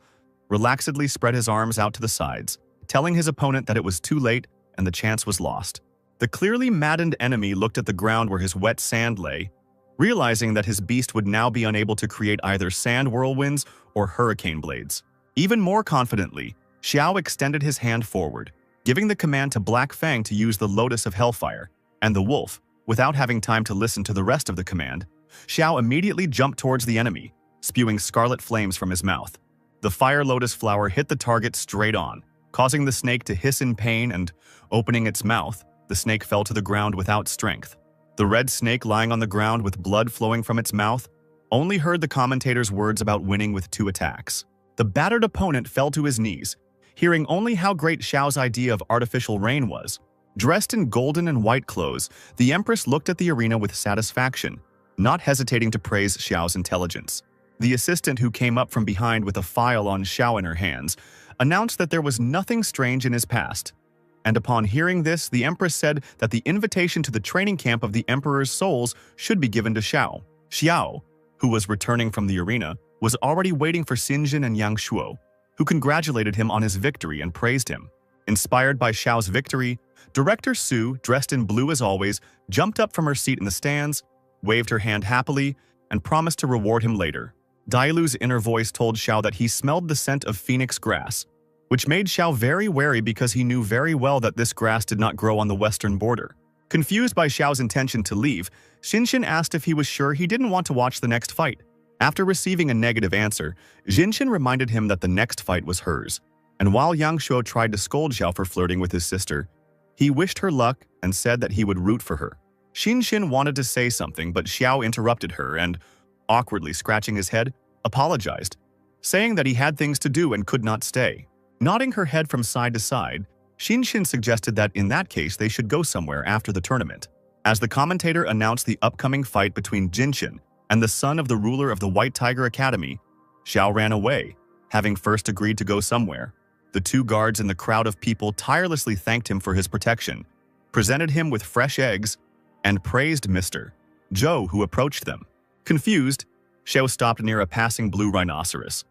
relaxedly spread his arms out to the sides, telling his opponent that it was too late and the chance was lost. The clearly maddened enemy looked at the ground where his wet sand lay, realizing that his beast would now be unable to create either sand whirlwinds or hurricane blades. Even more confidently, Xiao extended his hand forward, giving the command to Black Fang to use the Lotus of Hellfire, and the wolf, without having time to listen to the rest of the command, Xiao immediately jumped towards the enemy, spewing scarlet flames from his mouth. The fire lotus flower hit the target straight on, causing the snake to hiss in pain and, opening its mouth, the snake fell to the ground without strength. The red snake lying on the ground with blood flowing from its mouth only heard the commentator's words about winning with 2 attacks. The battered opponent fell to his knees, hearing only how great Xiao's idea of artificial rain was. Dressed in golden and white clothes, the Empress looked at the arena with satisfaction, not hesitating to praise Xiao's intelligence. The assistant, who came up from behind with a file on Xiao in her hands, announced that there was nothing strange in his past. And upon hearing this, the Empress said that the invitation to the training camp of the Emperor's souls should be given to Xiao. Xiao, who was returning from the arena, was already waiting for Xinjin and Yang Shuo, who congratulated him on his victory and praised him. Inspired by Xiao's victory, Director Su, dressed in blue as always, jumped up from her seat in the stands, waved her hand happily, and promised to reward him later. Dailu's inner voice told Xiao that he smelled the scent of phoenix grass, which made Xiao very wary because he knew very well that this grass did not grow on the western border. Confused by Xiao's intention to leave, Xinxin asked if he was sure he didn't want to watch the next fight. After receiving a negative answer, Xinxin reminded him that the next fight was hers, and while Yang Shuo tried to scold Xiao for flirting with his sister, he wished her luck and said that he would root for her. Xinxin wanted to say something, but Xiao interrupted her and, awkwardly scratching his head, apologized, saying that he had things to do and could not stay. Nodding her head from side to side, Xinxin suggested that in that case they should go somewhere after the tournament. As the commentator announced the upcoming fight between Jinxin and the son of the ruler of the White Tiger Academy, Xiao ran away, having first agreed to go somewhere. The 2 guards in the crowd of people tirelessly thanked him for his protection, presented him with fresh eggs, and praised Mr. Zhou, who approached them. Confused, Xiao stopped near a passing blue rhinoceros.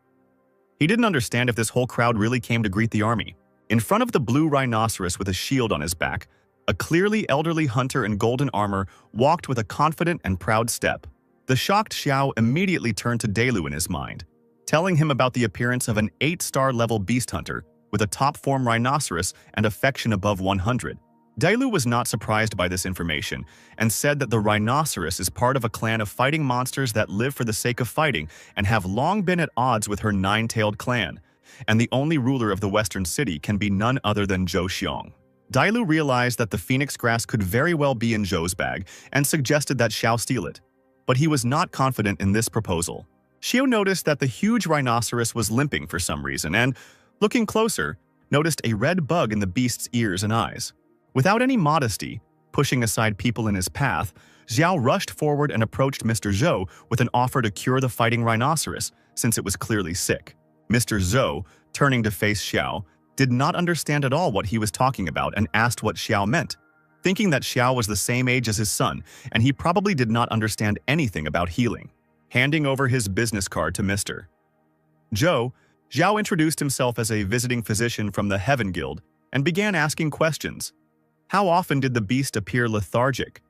He didn't understand if this whole crowd really came to greet the army. In front of the blue rhinoceros with a shield on his back, a clearly elderly hunter in golden armor walked with a confident and proud step. The shocked Xiao immediately turned to Dailu in his mind, telling him about the appearance of an 8-star level beast hunter with a top-form rhinoceros and affection above 100. Dailu was not surprised by this information and said that the rhinoceros is part of a clan of fighting monsters that live for the sake of fighting and have long been at odds with her 9-tailed clan, and the only ruler of the western city can be none other than Zhou Xiong. Dailu realized that the phoenix grass could very well be in Zhou's bag and suggested that Xiao steal it, but he was not confident in this proposal. Xiao noticed that the huge rhinoceros was limping for some reason and, looking closer, noticed a red bug in the beast's ears and eyes. Without any modesty, pushing aside people in his path, Xiao rushed forward and approached Mr. Zhou with an offer to cure the fighting rhinoceros, since it was clearly sick. Mr. Zhou, turning to face Xiao, did not understand at all what he was talking about and asked what Xiao meant, thinking that Xiao was the same age as his son, and he probably did not understand anything about healing. Handing over his business card to Mr. Zhou, Xiao introduced himself as a visiting physician from the Heaven Guild and began asking questions. How often did the beast appear lethargic?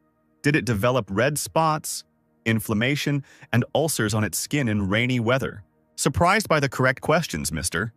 Did it develop red spots, inflammation, and ulcers on its skin in rainy weather? Surprised by the correct questions, Mr.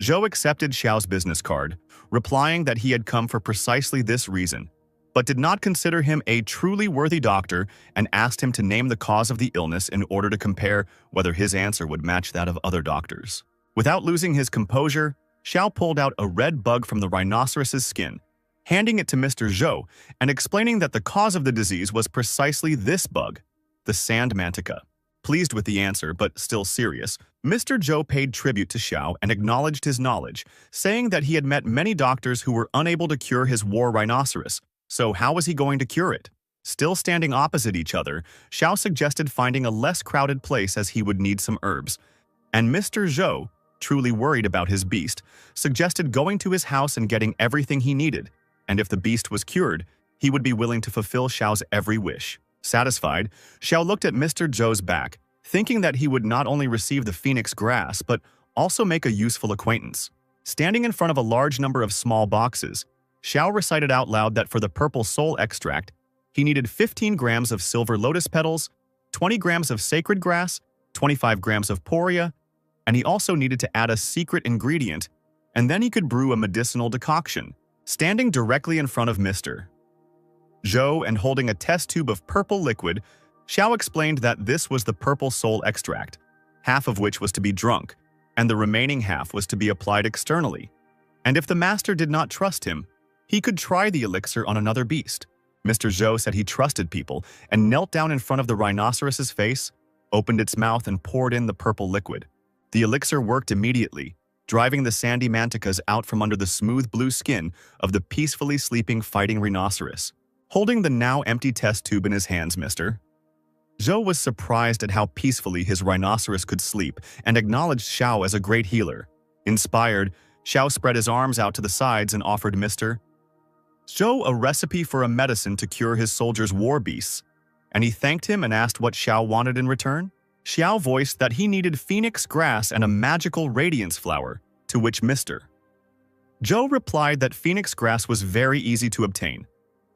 Zhou accepted Xiao's business card, replying that he had come for precisely this reason, but did not consider him a truly worthy doctor and asked him to name the cause of the illness in order to compare whether his answer would match that of other doctors. Without losing his composure, Xiao pulled out a red bug from the rhinoceros's skin, handing it to Mr. Zhou and explaining that the cause of the disease was precisely this bug, the sand mantica. Pleased with the answer, but still serious, Mr. Zhou paid tribute to Xiao and acknowledged his knowledge, saying that he had met many doctors who were unable to cure his war rhinoceros, so how was he going to cure it? Still standing opposite each other, Xiao suggested finding a less crowded place as he would need some herbs. And Mr. Zhou, truly worried about his beast, suggested going to his house and getting everything he needed, and if the beast was cured, he would be willing to fulfill Xiao's every wish. Satisfied, Xiao looked at Mr. Zhou's back, thinking that he would not only receive the phoenix grass but also make a useful acquaintance. Standing in front of a large number of small boxes, Xiao recited out loud that for the purple soul extract, he needed 15 grams of silver lotus petals, 20 grams of sacred grass, 25 grams of poria, and he also needed to add a secret ingredient, and then he could brew a medicinal decoction. Standing directly in front of Mr. Zhou and holding a test tube of purple liquid, Xiao explained that this was the purple soul extract, half of which was to be drunk, and the remaining half was to be applied externally. And if the master did not trust him, he could try the elixir on another beast. Mr. Zhou said he trusted people and knelt down in front of the rhinoceros's face, opened its mouth and poured in the purple liquid. The elixir worked immediately, driving the sandy manticas out from under the smooth blue skin of the peacefully sleeping fighting rhinoceros. Holding the now empty test tube in his hands, Mr. Zhou was surprised at how peacefully his rhinoceros could sleep and acknowledged Xiao as a great healer. Inspired, Xiao spread his arms out to the sides and offered Mr. Zhou a recipe for a medicine to cure his soldiers' war beasts, and he thanked him and asked what Xiao wanted in return. Xiao voiced that he needed phoenix grass and a magical radiance flower, to which Mr. Zhou replied that phoenix grass was very easy to obtain,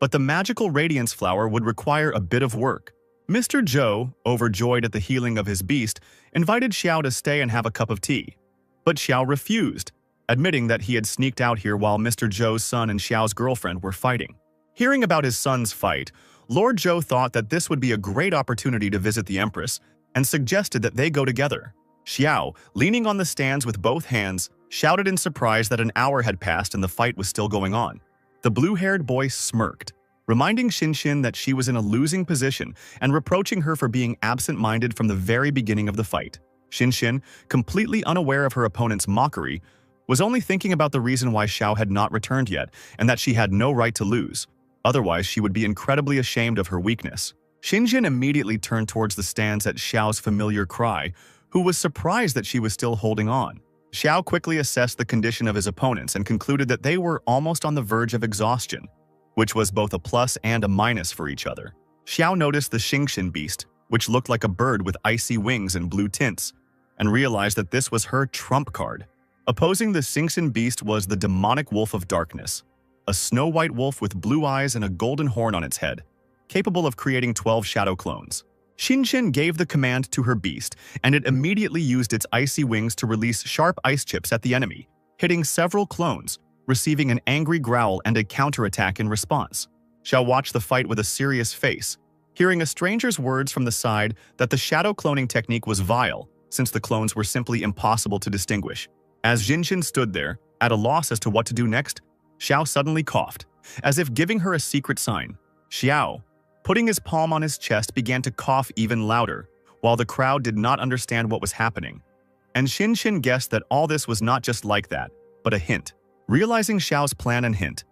but the magical radiance flower would require a bit of work. Mr. Zhou, overjoyed at the healing of his beast, invited Xiao to stay and have a cup of tea. But Xiao refused, admitting that he had sneaked out here while Mr. Zhou's son and Xiao's girlfriend were fighting. Hearing about his son's fight, Lord Zhou thought that this would be a great opportunity to visit the Empress and suggested that they go together. Xiao, leaning on the stands with both hands, shouted in surprise that an hour had passed and the fight was still going on. The blue-haired boy smirked, reminding Xinxin that she was in a losing position and reproaching her for being absent-minded from the very beginning of the fight. Xinxin, completely unaware of her opponent's mockery, was only thinking about the reason why Xiao had not returned yet and that she had no right to lose. Otherwise, she would be incredibly ashamed of her weakness. Xinxin immediately turned towards the stands at Xiao's familiar cry, who was surprised that she was still holding on. Xiao quickly assessed the condition of his opponents and concluded that they were almost on the verge of exhaustion, which was both a plus and a minus for each other. Xiao noticed the Xingxin beast, which looked like a bird with icy wings and blue tints, and realized that this was her trump card. Opposing the Xingxin beast was the demonic wolf of darkness, a snow-white wolf with blue eyes and a golden horn on its head, capable of creating 12 shadow clones. Xinxin gave the command to her beast, and it immediately used its icy wings to release sharp ice chips at the enemy, hitting several clones, receiving an angry growl and a counterattack in response. Xiao watched the fight with a serious face, hearing a stranger's words from the side that the shadow cloning technique was vile, since the clones were simply impossible to distinguish. As Xinxin stood there, at a loss as to what to do next, Xiao suddenly coughed, as if giving her a secret sign. Xiao, putting his palm on his chest, began to cough even louder, while the crowd did not understand what was happening. And Xinxin guessed that all this was not just like that, but a hint. Realizing Xiao's plan and hint,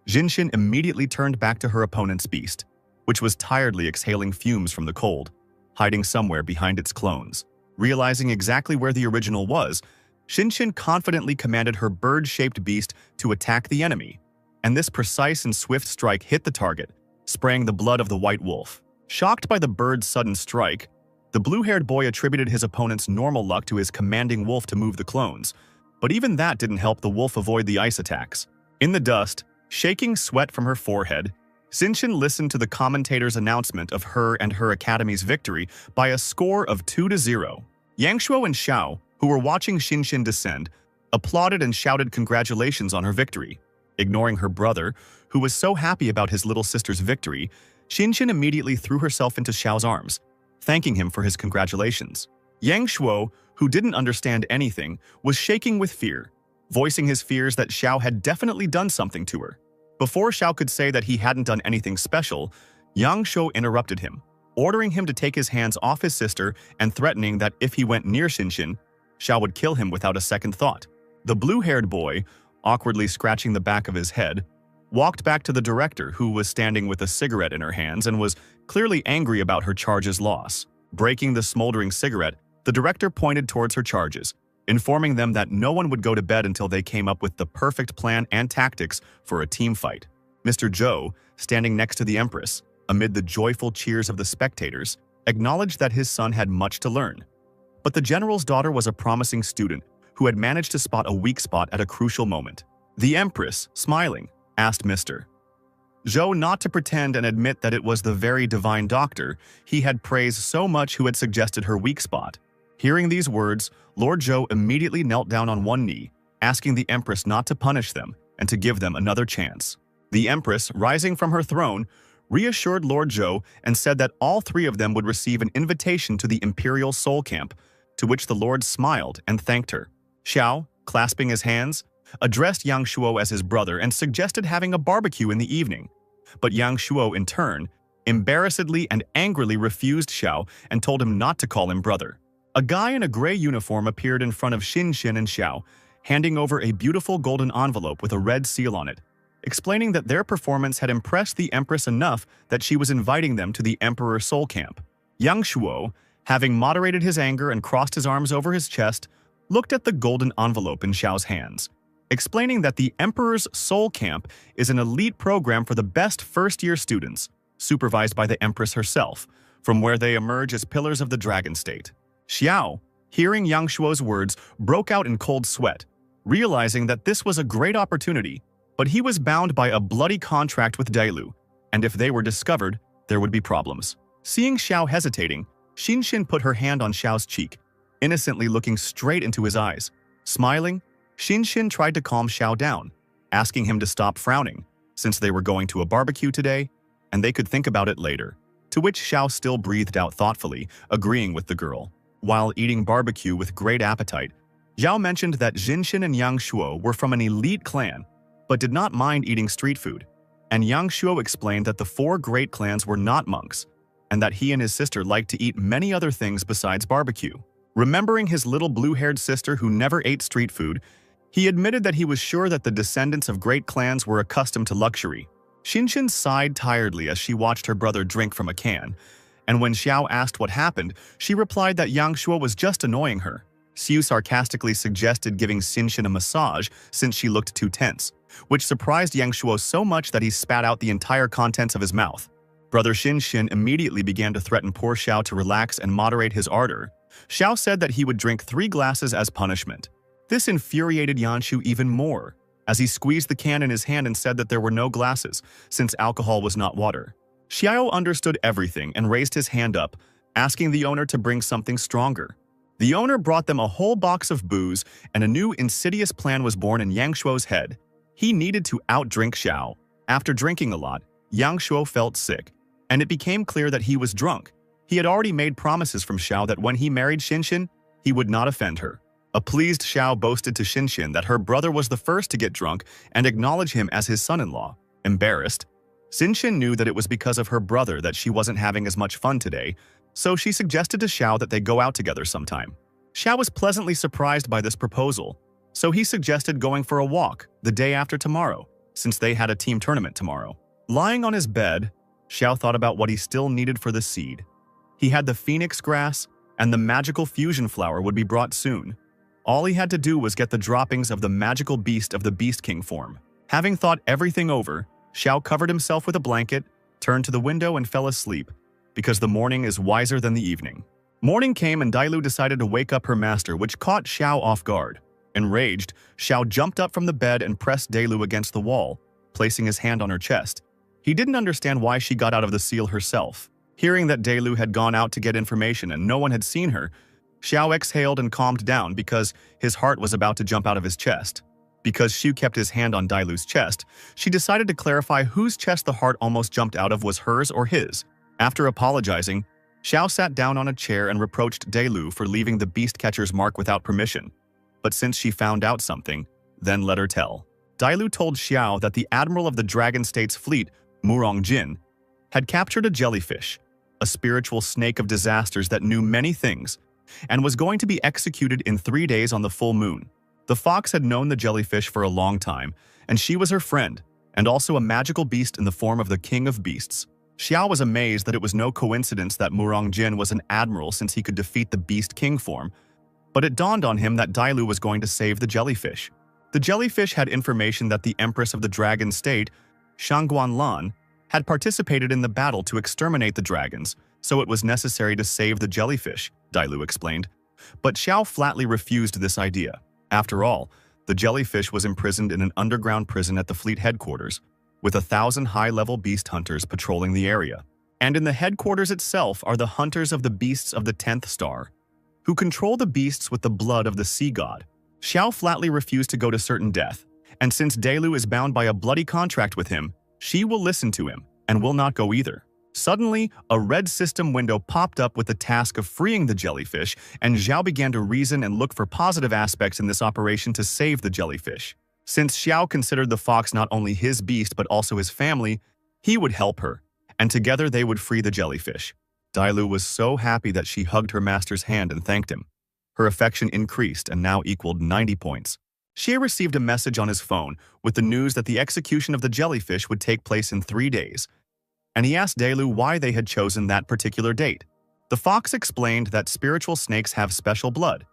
Xinxin immediately turned back to her opponent's beast, which was tiredly exhaling fumes from the cold, hiding somewhere behind its clones. Realizing exactly where the original was, Xinxin confidently commanded her bird-shaped beast to attack the enemy, and this precise and swift strike hit the target, spraying the blood of the white wolf. Shocked by the bird's sudden strike, the blue-haired boy attributed his opponent's normal luck to his commanding wolf to move the clones, but even that didn't help the wolf avoid the ice attacks. In the dust, shaking sweat from her forehead, Xinxin listened to the commentator's announcement of her and her academy's victory by a score of 2-0. Yangshuo and Xiao, who were watching Xinxin descend, applauded and shouted congratulations on her victory. Ignoring her brother, who was so happy about his little sister's victory, Xinxin immediately threw herself into Xiao's arms, thanking him for his congratulations. Yangshuo, who didn't understand anything, was shaking with fear, voicing his fears that Xiao had definitely done something to her. Before Xiao could say that he hadn't done anything special, Yangshuo interrupted him. ordering him to take his hands off his sister and threatening that if he went near Xinshin, Xiao would kill him without a second thought. The blue-haired boy, awkwardly scratching the back of his head, walked back to the director, who was standing with a cigarette in her hands and was clearly angry about her charge's loss. Breaking the smoldering cigarette, the director pointed towards her charges, informing them that no one would go to bed until they came up with the perfect plan and tactics for a team fight. Mr. Zhou, standing next to the Empress, amid the joyful cheers of the spectators, acknowledged that his son had much to learn. But the general's daughter was a promising student who had managed to spot a weak spot at a crucial moment. The Empress, smiling, asked Mr. Zhou not to pretend and admit that it was the very divine doctor he had praised so much who had suggested her weak spot. Hearing these words, Lord Zhou immediately knelt down on one knee, asking the Empress not to punish them and to give them another chance. The Empress, rising from her throne, reassured Lord Zhou and said that all three of them would receive an invitation to the Imperial Soul Camp, to which the Lord smiled and thanked her. Xiao, clasping his hands, addressed Yang Shuo as his brother and suggested having a barbecue in the evening. But Yang Shuo, in turn, embarrassedly and angrily refused Xiao and told him not to call him brother. A guy in a gray uniform appeared in front of Xinshin and Xiao, handing over a beautiful golden envelope with a red seal on it, explaining that their performance had impressed the Empress enough that she was inviting them to the Emperor Soul Camp. Yang Shuo, having moderated his anger and crossed his arms over his chest, looked at the golden envelope in Xiao's hands, explaining that the Emperor's Soul Camp is an elite program for the best first-year students, supervised by the Empress herself, from where they emerge as pillars of the Dragon State. Xiao, hearing Yang Shuo's words, broke out in cold sweat, realizing that this was a great opportunity, but he was bound by a bloody contract with Dailu, and if they were discovered, there would be problems. Seeing Xiao hesitating, Xinshin put her hand on Xiao's cheek, innocently looking straight into his eyes. Smiling, Xinshin tried to calm Xiao down, asking him to stop frowning, since they were going to a barbecue today, and they could think about it later, to which Xiao still breathed out thoughtfully, agreeing with the girl. While eating barbecue with great appetite, Xiao mentioned that Xinshin and Yang Shuo were from an elite clan, but did not mind eating street food, and Yang Shuo explained that the four great clans were not monks, and that he and his sister liked to eat many other things besides barbecue. Remembering his little blue-haired sister who never ate street food, he admitted that he was sure that the descendants of great clans were accustomed to luxury. Xinshin sighed tiredly as she watched her brother drink from a can, and when Xiao asked what happened, she replied that Yang Shuo was just annoying her. Xiu sarcastically suggested giving Xinshin a massage since she looked too tense, which surprised Yang Shuo so much that he spat out the entire contents of his mouth. Brother Xinshin immediately began to threaten poor Xiao to relax and moderate his ardor. Xiao said that he would drink 3 glasses as punishment. This infuriated Yanshu even more, as he squeezed the can in his hand and said that there were no glasses, since alcohol was not water. Xiao understood everything and raised his hand up, asking the owner to bring something stronger. The owner brought them a whole box of booze, and a new insidious plan was born in Yang Shuo's head. He needed to outdrink Xiao. After drinking a lot, Yang Shuo felt sick, and it became clear that he was drunk. He had already made promises from Xiao that when he married Xinshin, he would not offend her. A pleased Xiao boasted to Xinshin that her brother was the first to get drunk and acknowledge him as his son-in-law. Embarrassed, Xinshin knew that it was because of her brother that she wasn't having as much fun today, so she suggested to Xiao that they go out together sometime. Xiao was pleasantly surprised by this proposal, so he suggested going for a walk the day after tomorrow, since they had a team tournament tomorrow. Lying on his bed, Xiao thought about what he still needed for the seed. He had the phoenix grass, and the magical fusion flower would be brought soon. All he had to do was get the droppings of the magical beast of the Beast King form. Having thought everything over, Xiao covered himself with a blanket, turned to the window and fell asleep, because the morning is wiser than the evening. Morning came and Dailu decided to wake up her master, which caught Xiao off guard. Enraged, Xiao jumped up from the bed and pressed Dailu against the wall, placing his hand on her chest. He didn't understand why she got out of the seal herself. Hearing that Dailu had gone out to get information and no one had seen her, Xiao exhaled and calmed down because his heart was about to jump out of his chest. Because Xiu kept his hand on Dailu's chest, she decided to clarify whose chest the heart almost jumped out of was hers or his. After apologizing, Xiao sat down on a chair and reproached Dailu for leaving the beast catcher's mark without permission. But since she found out something, then let her tell. Dailu told Xiao that the admiral of the Dragon State's fleet, Murong Jin, had captured a jellyfish, a spiritual snake of disasters that knew many things, and was going to be executed in 3 days on the full moon. The fox had known the jellyfish for a long time, and she was her friend, and also a magical beast in the form of the king of beasts. Xiao was amazed that it was no coincidence that Murong Jin was an admiral since he could defeat the beast king form, but it dawned on him that Dailu was going to save the jellyfish. The jellyfish had information that the Empress of the Dragon State, Shangguan had participated in the battle to exterminate the dragons, so it was necessary to save the jellyfish, Dailu explained. But Xiao flatly refused this idea. After all, the jellyfish was imprisoned in an underground prison at the fleet headquarters, with 1,000 high-level beast hunters patrolling the area. And in the headquarters itself are the hunters of the beasts of the 10th star, who control the beasts with the blood of the sea god. Xiao flatly refused to go to certain death, and since Dailu is bound by a bloody contract with him, she will listen to him and will not go either. Suddenly, a red system window popped up with the task of freeing the jellyfish, and Xiao began to reason and look for positive aspects in this operation to save the jellyfish. Since Xiao considered the fox not only his beast but also his family, he would help her, and together they would free the jellyfish. Dailu was so happy that she hugged her master's hand and thanked him. Her affection increased and now equaled 90 points. Xie received a message on his phone with the news that the execution of the jellyfish would take place in 3 days, and he asked Dailu why they had chosen that particular date. The fox explained that spiritual snakes have special blood.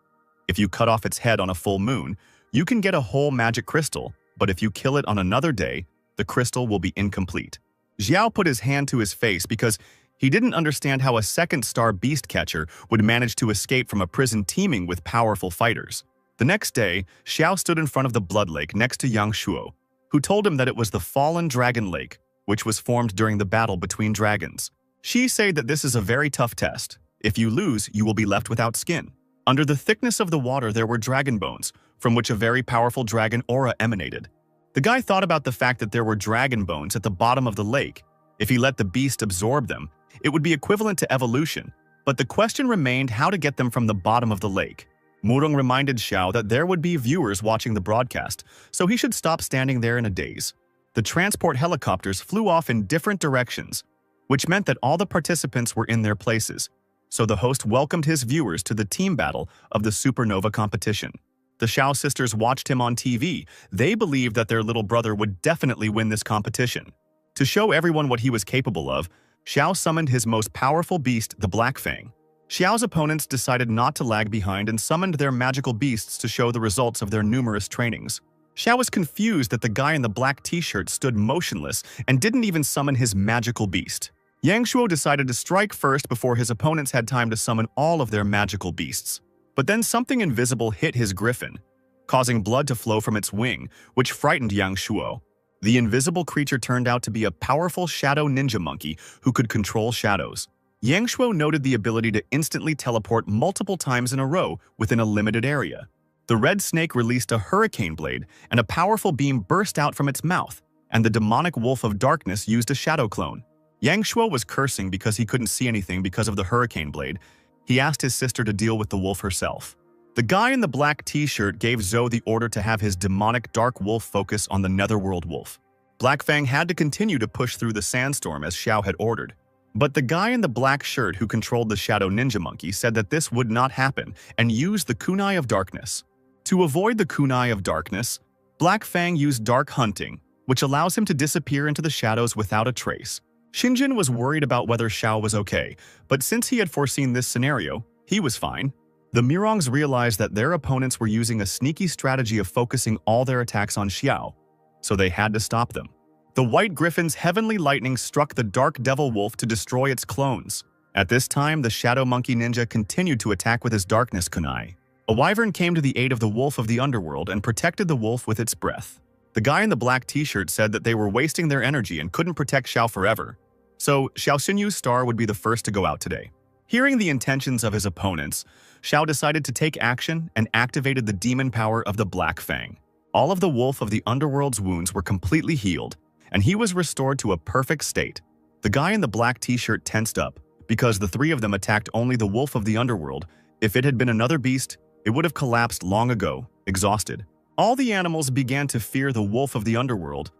If you cut off its head on a full moon, you can get a whole magic crystal, but if you kill it on another day, the crystal will be incomplete. Xiao put his hand to his face because he didn't understand how a second-star beast catcher would manage to escape from a prison teeming with powerful fighters. The next day, Xiao stood in front of the blood lake next to Yang Shuo, who told him that it was the fallen dragon lake, which was formed during the battle between dragons. She said that this is a very tough test. If you lose, you will be left without skin. Under the thickness of the water there were dragon bones, from which a very powerful dragon aura emanated. The guy thought about the fact that there were dragon bones at the bottom of the lake. If he let the beast absorb them, it would be equivalent to evolution, but the question remained how to get them from the bottom of the lake. Murong reminded Xiao that there would be viewers watching the broadcast, so he should stop standing there in a daze. The transport helicopters flew off in different directions, which meant that all the participants were in their places, so the host welcomed his viewers to the team battle of the supernova competition. The Xiao sisters watched him on TV. They believed that their little brother would definitely win this competition. To show everyone what he was capable of, Xiao summoned his most powerful beast, the Black Fang. Xiao's opponents decided not to lag behind and summoned their magical beasts to show the results of their numerous trainings. Xiao was confused that the guy in the black t-shirt stood motionless and didn't even summon his magical beast. Yang Shuo decided to strike first before his opponents had time to summon all of their magical beasts. But then something invisible hit his griffin, causing blood to flow from its wing, which frightened Yang Shuo. The invisible creature turned out to be a powerful shadow ninja monkey who could control shadows. Yang Shuo noted the ability to instantly teleport multiple times in a row within a limited area. The red snake released a hurricane blade, and a powerful beam burst out from its mouth, and the demonic wolf of darkness used a shadow clone. Yang Shuo was cursing because he couldn't see anything because of the hurricane blade. He asked his sister to deal with the wolf herself. The guy in the black t-shirt gave Zhou the order to have his demonic dark wolf focus on the netherworld wolf. Black Fang had to continue to push through the sandstorm as Xiao had ordered. But the guy in the black shirt who controlled the shadow ninja monkey said that this would not happen and used the kunai of darkness. To avoid the kunai of darkness, Black Fang used dark hunting, which allows him to disappear into the shadows without a trace. Xinjin was worried about whether Xiao was okay, but since he had foreseen this scenario, he was fine. The Mirongs realized that their opponents were using a sneaky strategy of focusing all their attacks on Xiao, so they had to stop them. The White Griffin's heavenly lightning struck the Dark Devil Wolf to destroy its clones. At this time, the Shadow Monkey Ninja continued to attack with his Darkness Kunai. A wyvern came to the aid of the Wolf of the Underworld and protected the wolf with its breath. The guy in the black t-shirt said that they were wasting their energy and couldn't protect Xiao forever, so Xiao Xinyu's star would be the first to go out today. Hearing the intentions of his opponents, Xiao decided to take action and activated the demon power of the Black Fang. All of the Wolf of the Underworld's wounds were completely healed, and he was restored to a perfect state. The guy in the black t-shirt tensed up, because the three of them attacked only the Wolf of the Underworld. If it had been another beast, it would have collapsed long ago, exhausted. All the animals began to fear the Wolf of the Underworld.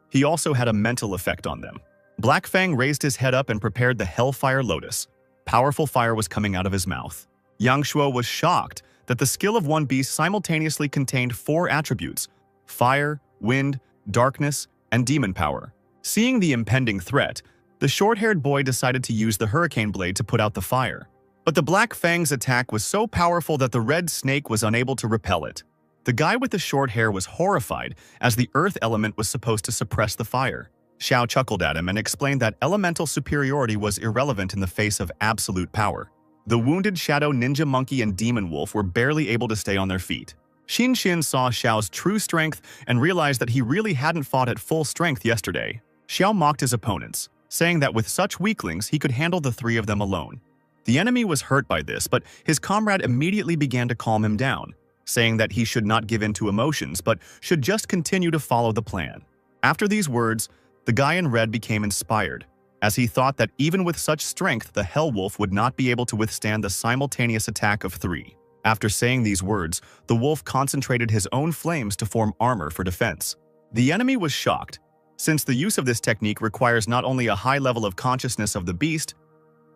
He also had a mental effect on them. Black Fang raised his head up and prepared the Hellfire Lotus. Powerful fire was coming out of his mouth. Yang Shuo was shocked that the skill of one beast simultaneously contained 4 attributes: fire, wind, darkness, and demon power. Seeing the impending threat, the short-haired boy decided to use the hurricane blade to put out the fire. But the Black Fang's attack was so powerful that the red snake was unable to repel it. The guy with the short hair was horrified, as the earth element was supposed to suppress the fire. Xiao chuckled at him and explained that elemental superiority was irrelevant in the face of absolute power. The wounded shadow ninja monkey and demon wolf were barely able to stay on their feet. Xin saw Xiao's true strength and realized that he really hadn't fought at full strength yesterday. Xiao mocked his opponents, saying that with such weaklings he could handle the 3 of them alone. The enemy was hurt by this, but his comrade immediately began to calm him down, saying that he should not give in to emotions but should just continue to follow the plan. After these words, the guy in red became inspired, as he thought that even with such strength, the Hell Wolf would not be able to withstand the simultaneous attack of 3. After saying these words, the wolf concentrated his own flames to form armor for defense. The enemy was shocked, since the use of this technique requires not only a high level of consciousness of the beast,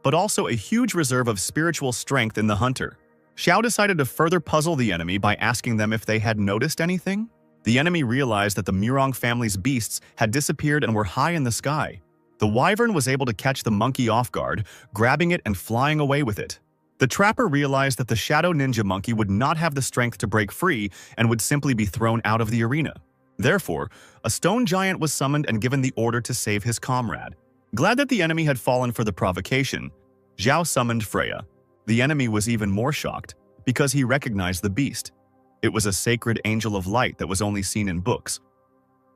but also a huge reserve of spiritual strength in the hunter. Xiao decided to further puzzle the enemy by asking them if they had noticed anything. The enemy realized that the Murong family's beasts had disappeared and were high in the sky. The wyvern was able to catch the monkey off guard, grabbing it and flying away with it. The trapper realized that the shadow ninja monkey would not have the strength to break free and would simply be thrown out of the arena. Therefore, a stone giant was summoned and given the order to save his comrade. Glad that the enemy had fallen for the provocation, Zhao summoned Freya. The enemy was even more shocked, because he recognized the beast. It was a sacred angel of light that was only seen in books.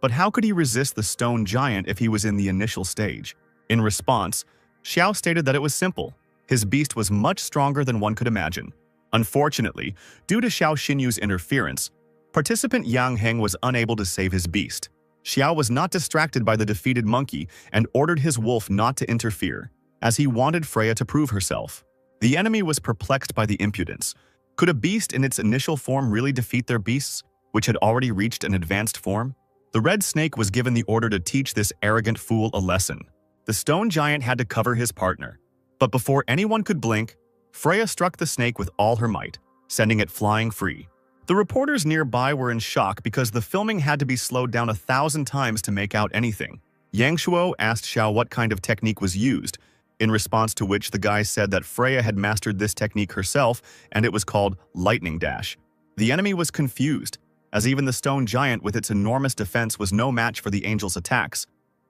But how could he resist the stone giant if he was in the initial stage? In response, Xiao stated that it was simple. His beast was much stronger than one could imagine. Unfortunately, due to Xiao Xinyu's interference, participant Yang Heng was unable to save his beast. Xiao was not distracted by the defeated monkey and ordered his wolf not to interfere, as he wanted Freya to prove herself. The enemy was perplexed by the impudence. Could a beast in its initial form really defeat their beasts, which had already reached an advanced form? The red snake was given the order to teach this arrogant fool a lesson. The stone giant had to cover his partner. But before anyone could blink, Freya struck the snake with all her might, sending it flying free. The reporters nearby were in shock because the filming had to be slowed down 1,000 times to make out anything. Yang Shuo asked Xiao what kind of technique was used, in response to which the guy said that Freya had mastered this technique herself and it was called lightning dash. The enemy was confused, as even the stone giant with its enormous defense was no match for the angel's attacks,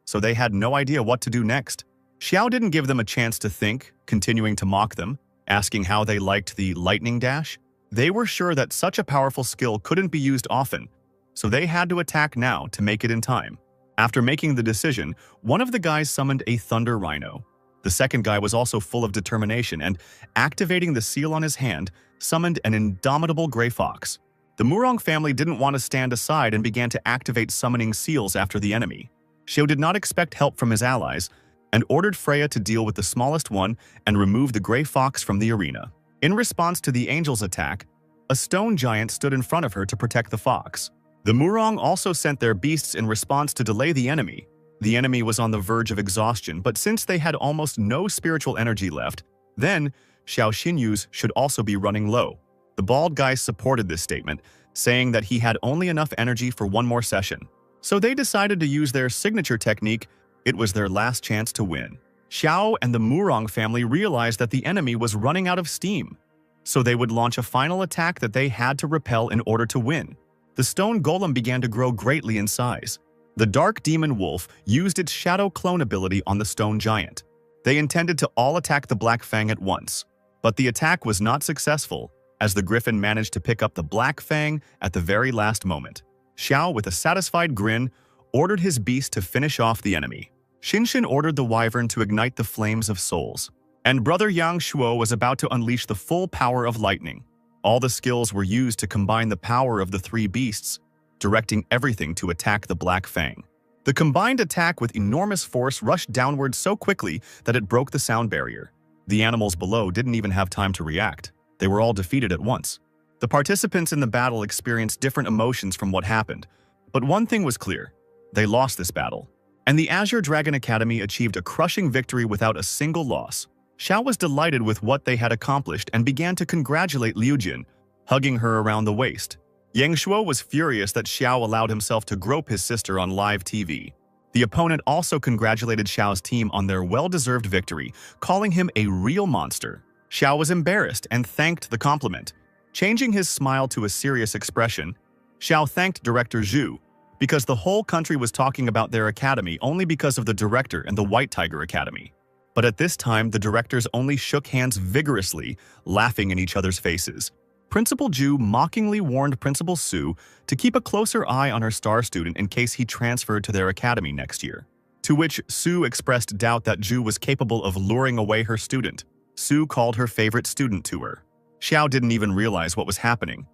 so they had no idea what to do next. Xiao didn't give them a chance to think, continuing to mock them, asking how they liked the lightning dash. They were sure that such a powerful skill couldn't be used often, so they had to attack now to make it in time. After making the decision, one of the guys summoned a thunder rhino. The second guy was also full of determination and, activating the seal on his hand, summoned an indomitable gray fox. The Murong family didn't want to stand aside and began to activate summoning seals after the enemy. Xiao did not expect help from his allies and ordered Freya to deal with the smallest one and remove the gray fox from the arena. In response to the angel's attack, a stone giant stood in front of her to protect the fox. The Murong also sent their beasts in response to delay the enemy. The enemy was on the verge of exhaustion, but since they had almost no spiritual energy left, then Xiao Xinyu's should also be running low. The bald guy supported this statement, saying that he had only enough energy for one more session. So they decided to use their signature technique. It was their last chance to win. Xiao and the Murong family realized that the enemy was running out of steam, so they would launch a final attack that they had to repel in order to win. The stone golem began to grow greatly in size. The dark demon wolf used its shadow clone ability on the stone giant. They intended to all attack the Black Fang at once, but the attack was not successful, as the griffin managed to pick up the Black Fang at the very last moment. Xiao, with a satisfied grin, ordered his beast to finish off the enemy. Xin ordered the wyvern to ignite the flames of souls, and brother Yang Shuo was about to unleash the full power of lightning. All the skills were used to combine the power of the 3 beasts, directing everything to attack the Black Fang. The combined attack with enormous force rushed downward so quickly that it broke the sound barrier. The animals below didn't even have time to react. They were all defeated at once. The participants in the battle experienced different emotions from what happened, but one thing was clear: they lost this battle. and the Azure Dragon Academy achieved a crushing victory without a single loss. Xiao was delighted with what they had accomplished and began to congratulate Liu Jin, hugging her around the waist. Yang Shuo was furious that Xiao allowed himself to grope his sister on live TV. The opponent also congratulated Xiao's team on their well-deserved victory, calling him a real monster. Xiao was embarrassed and thanked the compliment. Changing his smile to a serious expression, Xiao thanked Director Zhu, because the whole country was talking about their academy only because of the director and the White Tiger Academy. But at this time, the directors only shook hands vigorously, laughing in each other's faces. Principal Zhu mockingly warned Principal Su to keep a closer eye on her star student in case he transferred to their academy next year. To which Su expressed doubt that Zhu was capable of luring away her student. Su called her favorite student to her. Xiao didn't even realize what was happening,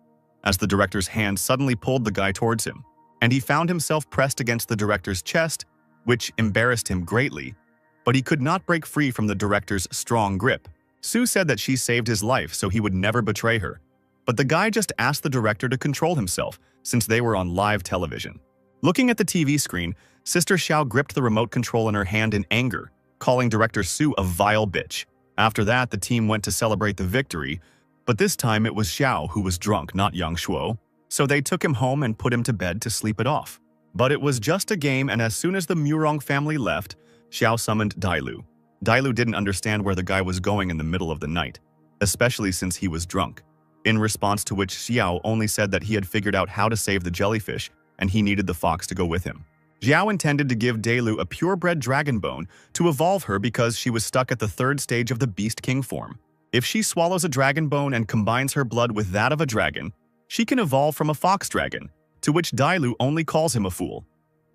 as the director's hand suddenly pulled the guy towards him, and he found himself pressed against the director's chest, which embarrassed him greatly, but he could not break free from the director's strong grip. Su said that she saved his life so he would never betray her, but the guy just asked the director to control himself since they were on live television. Looking at the TV screen, Sister Xiao gripped the remote control in her hand in anger, calling Director Su a vile bitch. After that, the team went to celebrate the victory, but this time it was Xiao who was drunk, not Yang Shuo, so they took him home and put him to bed to sleep it off. But it was just a game, and as soon as the Murong family left, Xiao summoned Dailu. Dailu didn't understand where the guy was going in the middle of the night, especially since he was drunk. In response to which Xiao only said that he had figured out how to save the jellyfish and he needed the fox to go with him. Xiao intended to give Dailu a purebred dragon bone to evolve her because she was stuck at the third stage of the Beast King form. If she swallows a dragon bone and combines her blood with that of a dragon, she can evolve from a fox dragon, to which Dailu only calls him a fool,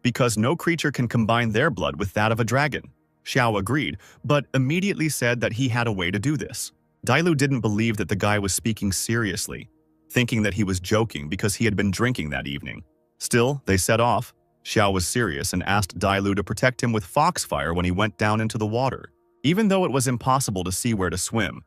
because no creature can combine their blood with that of a dragon. Xiao agreed, but immediately said that he had a way to do this. Dailu didn't believe that the guy was speaking seriously, thinking that he was joking because he had been drinking that evening. Still, they set off. Xiao was serious and asked Dailu to protect him with foxfire when he went down into the water. Even though it was impossible to see where to swim,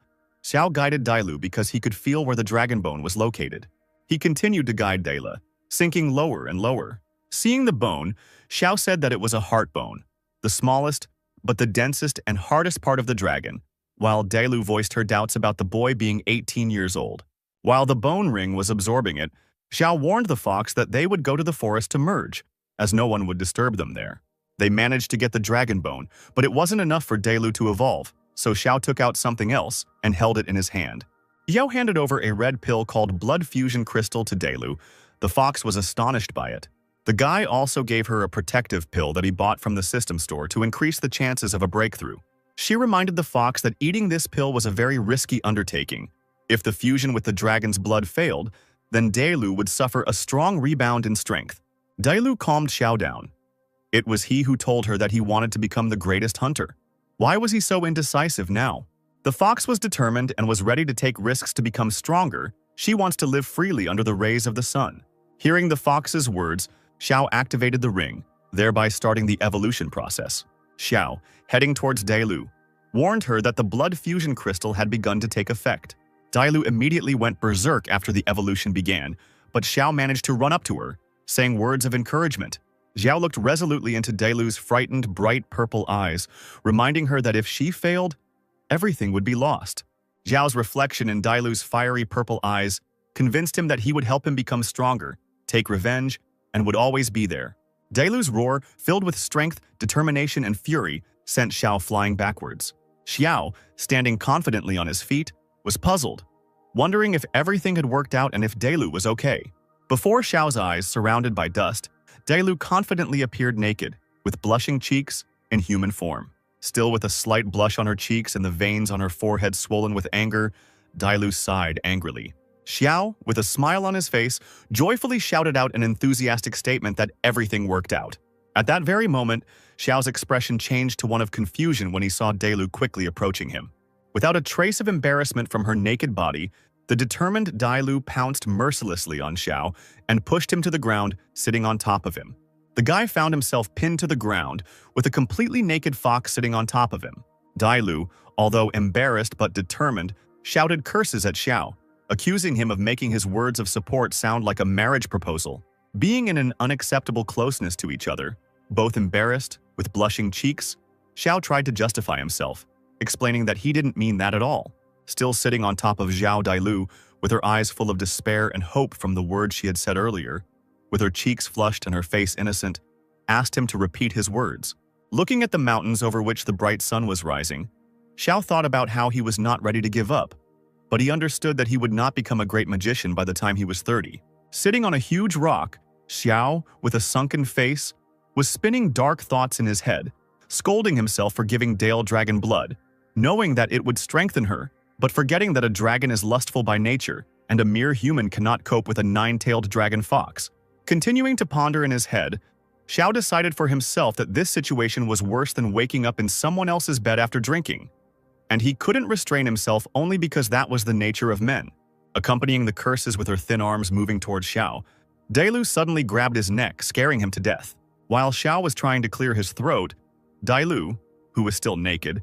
Xiao guided Dailu because he could feel where the dragon bone was located. He continued to guide Dailu, sinking lower and lower. Seeing the bone, Xiao said that it was a heart bone, the smallest, but the densest and hardest part of the dragon, while Dailu voiced her doubts about the boy being 18 years old. While the bone ring was absorbing it, Xiao warned the fox that they would go to the forest to merge, as no one would disturb them there. They managed to get the dragon bone, but it wasn't enough for Dailu to evolve, so Xiao took out something else and held it in his hand. Xiao handed over a red pill called Blood Fusion Crystal to Dailu. The fox was astonished by it. The guy also gave her a protective pill that he bought from the system store to increase the chances of a breakthrough. She reminded the fox that eating this pill was a very risky undertaking. If the fusion with the dragon's blood failed, then Dailu would suffer a strong rebound in strength. Dailu calmed Xiao down. It was he who told her that he wanted to become the greatest hunter. Why was he so indecisive now? The fox was determined and was ready to take risks to become stronger. She wants to live freely under the rays of the sun. Hearing the fox's words, Xiao activated the ring, thereby starting the evolution process. Xiao, heading towards Dailu, warned her that the blood fusion crystal had begun to take effect. Dailu immediately went berserk after the evolution began, but Xiao managed to run up to her, saying words of encouragement. Xiao looked resolutely into Dailu's frightened, bright purple eyes, reminding her that if she failed, everything would be lost. Xiao's reflection in Dailu's fiery purple eyes convinced him that he would help him become stronger, take revenge, and would always be there. Dailu's roar, filled with strength, determination, and fury, sent Xiao flying backwards. Xiao, standing confidently on his feet, was puzzled, wondering if everything had worked out and if Dailu was okay. Before Xiao's eyes, surrounded by dust, Dailu confidently appeared naked, with blushing cheeks in human form. Still with a slight blush on her cheeks and the veins on her forehead swollen with anger, Dailu sighed angrily. Xiao, with a smile on his face, joyfully shouted out an enthusiastic statement that everything worked out. At that very moment, Xiao's expression changed to one of confusion when he saw Dailu quickly approaching him. Without a trace of embarrassment from her naked body, the determined Dailu pounced mercilessly on Xiao and pushed him to the ground, sitting on top of him. The guy found himself pinned to the ground, with a completely naked fox sitting on top of him. Dailu, although embarrassed but determined, shouted curses at Xiao, accusing him of making his words of support sound like a marriage proposal. Being in an unacceptable closeness to each other, both embarrassed With blushing cheeks, Xiao tried to justify himself, explaining that he didn't mean that at all. Still sitting on top of Zhao Dailu, with her eyes full of despair and hope from the words she had said earlier, with her cheeks flushed and her face innocent, asked him to repeat his words. Looking at the mountains over which the bright sun was rising, Xiao thought about how he was not ready to give up, but he understood that he would not become a great magician by the time he was 30. Sitting on a huge rock, Xiao, with a sunken face, was spinning dark thoughts in his head, scolding himself for giving Dale dragon blood, knowing that it would strengthen her, but forgetting that a dragon is lustful by nature and a mere human cannot cope with a nine-tailed dragon fox. Continuing to ponder in his head, Xiao decided for himself that this situation was worse than waking up in someone else's bed after drinking, and he couldn't restrain himself only because that was the nature of men. Accompanying the curses with her thin arms moving towards Xiao, Dailu suddenly grabbed his neck, scaring him to death. While Xiao was trying to clear his throat, Dailu, who was still naked,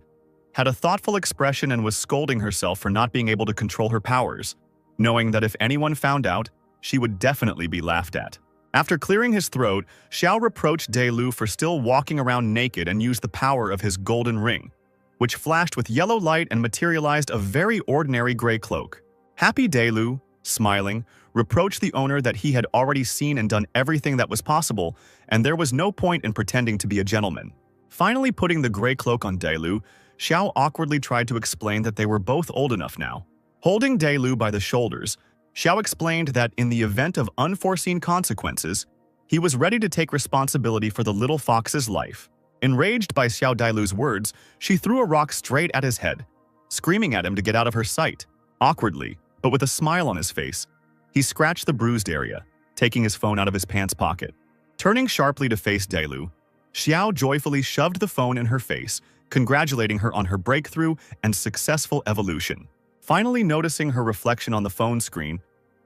had a thoughtful expression and was scolding herself for not being able to control her powers, knowing that if anyone found out, she would definitely be laughed at. After clearing his throat, Xiao reproached Dailu for still walking around naked and used the power of his golden ring, which flashed with yellow light and materialized a very ordinary gray cloak. Happy Dailu, smiling, reproached the owner that he had already seen and done everything that was possible, and there was no point in pretending to be a gentleman. Finally putting the gray cloak on Dailu, Xiao awkwardly tried to explain that they were both old enough now. Holding Dailu by the shoulders, Xiao explained that in the event of unforeseen consequences, he was ready to take responsibility for the little fox's life. Enraged by Xiao Dailu's words, she threw a rock straight at his head, screaming at him to get out of her sight. Awkwardly, but with a smile on his face, he scratched the bruised area, taking his phone out of his pants pocket. Turning sharply to face Dailu, Xiao joyfully shoved the phone in her face, congratulating her on her breakthrough and successful evolution. Finally noticing her reflection on the phone screen,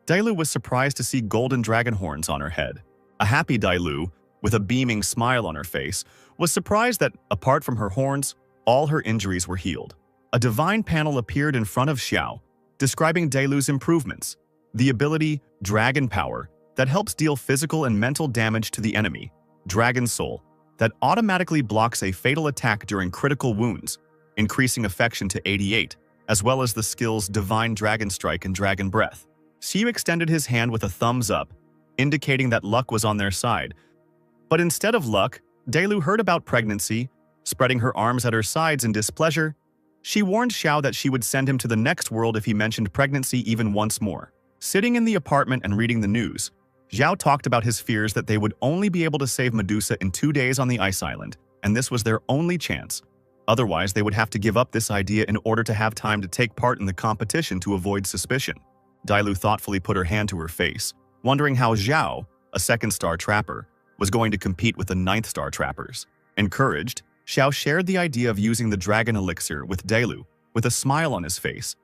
Dailu was surprised to see golden dragon horns on her head. A happy Dailu, with a beaming smile on her face, was surprised that, apart from her horns, all her injuries were healed. A divine panel appeared in front of Xiao, describing Dailu's improvements. The ability Dragon Power that helps deal physical and mental damage to the enemy. Dragon Soul that automatically blocks a fatal attack during critical wounds, increasing affection to 88, as well as the skills Divine Dragon Strike and Dragon Breath. Xiu extended his hand with a thumbs up, indicating that luck was on their side. But instead of luck, Dailu heard about pregnancy. Spreading her arms at her sides in displeasure, she warned Xiao that she would send him to the next world if he mentioned pregnancy even once more. Sitting in the apartment and reading the news, Xiao talked about his fears that they would only be able to save Medusa in 2 days on the ice island, and this was their only chance. Otherwise, they would have to give up this idea in order to have time to take part in the competition to avoid suspicion. Dailu thoughtfully put her hand to her face, wondering how Xiao, a second-star trapper, was going to compete with the 9th-star trappers. Encouraged, Xiao shared the idea of using the dragon elixir with Dailu, with a smile on his face.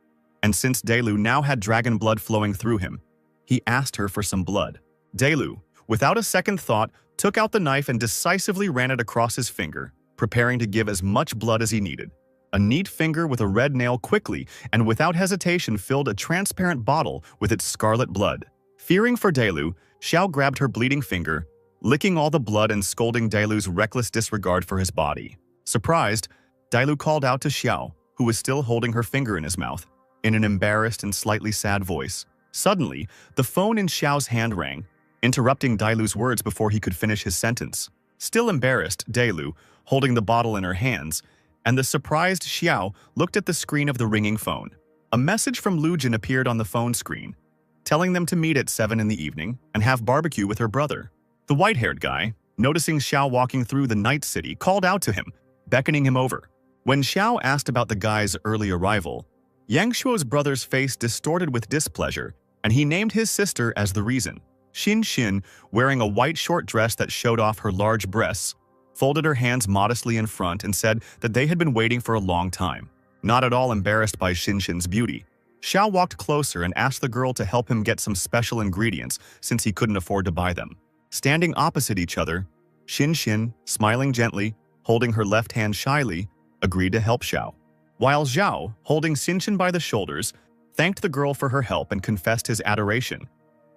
And since Dailu now had dragon blood flowing through him, he asked her for some blood. Dailu, without a second thought, took out the knife and decisively ran it across his finger, preparing to give as much blood as he needed. A neat finger with a red nail quickly and without hesitation filled a transparent bottle with its scarlet blood. Fearing for Dailu, Xiao grabbed her bleeding finger, licking all the blood and scolding Dailu's reckless disregard for his body. Surprised, Dailu called out to Xiao, who was still holding her finger in his mouth, in an embarrassed and slightly sad voice. Suddenly, the phone in Xiao's hand rang, interrupting Dailu's words before he could finish his sentence. Still embarrassed, Dailu, holding the bottle in her hands, and the surprised Xiao looked at the screen of the ringing phone. A message from Lu Jin appeared on the phone screen, telling them to meet at 7 in the evening and have barbecue with her brother. The white-haired guy, noticing Xiao walking through the night city, called out to him, beckoning him over. When Xiao asked about the guy's early arrival, Yang Shuo's brother's face distorted with displeasure, and he named his sister as the reason. Xin Xin, wearing a white short dress that showed off her large breasts, folded her hands modestly in front and said that they had been waiting for a long time. Not at all embarrassed by Xin Xin's beauty, Xiao walked closer and asked the girl to help him get some special ingredients since he couldn't afford to buy them. Standing opposite each other, Xin Xin, smiling gently, holding her left hand shyly, agreed to help Xiao. While Xiao, holding Xin Xin by the shoulders, thanked the girl for her help and confessed his adoration.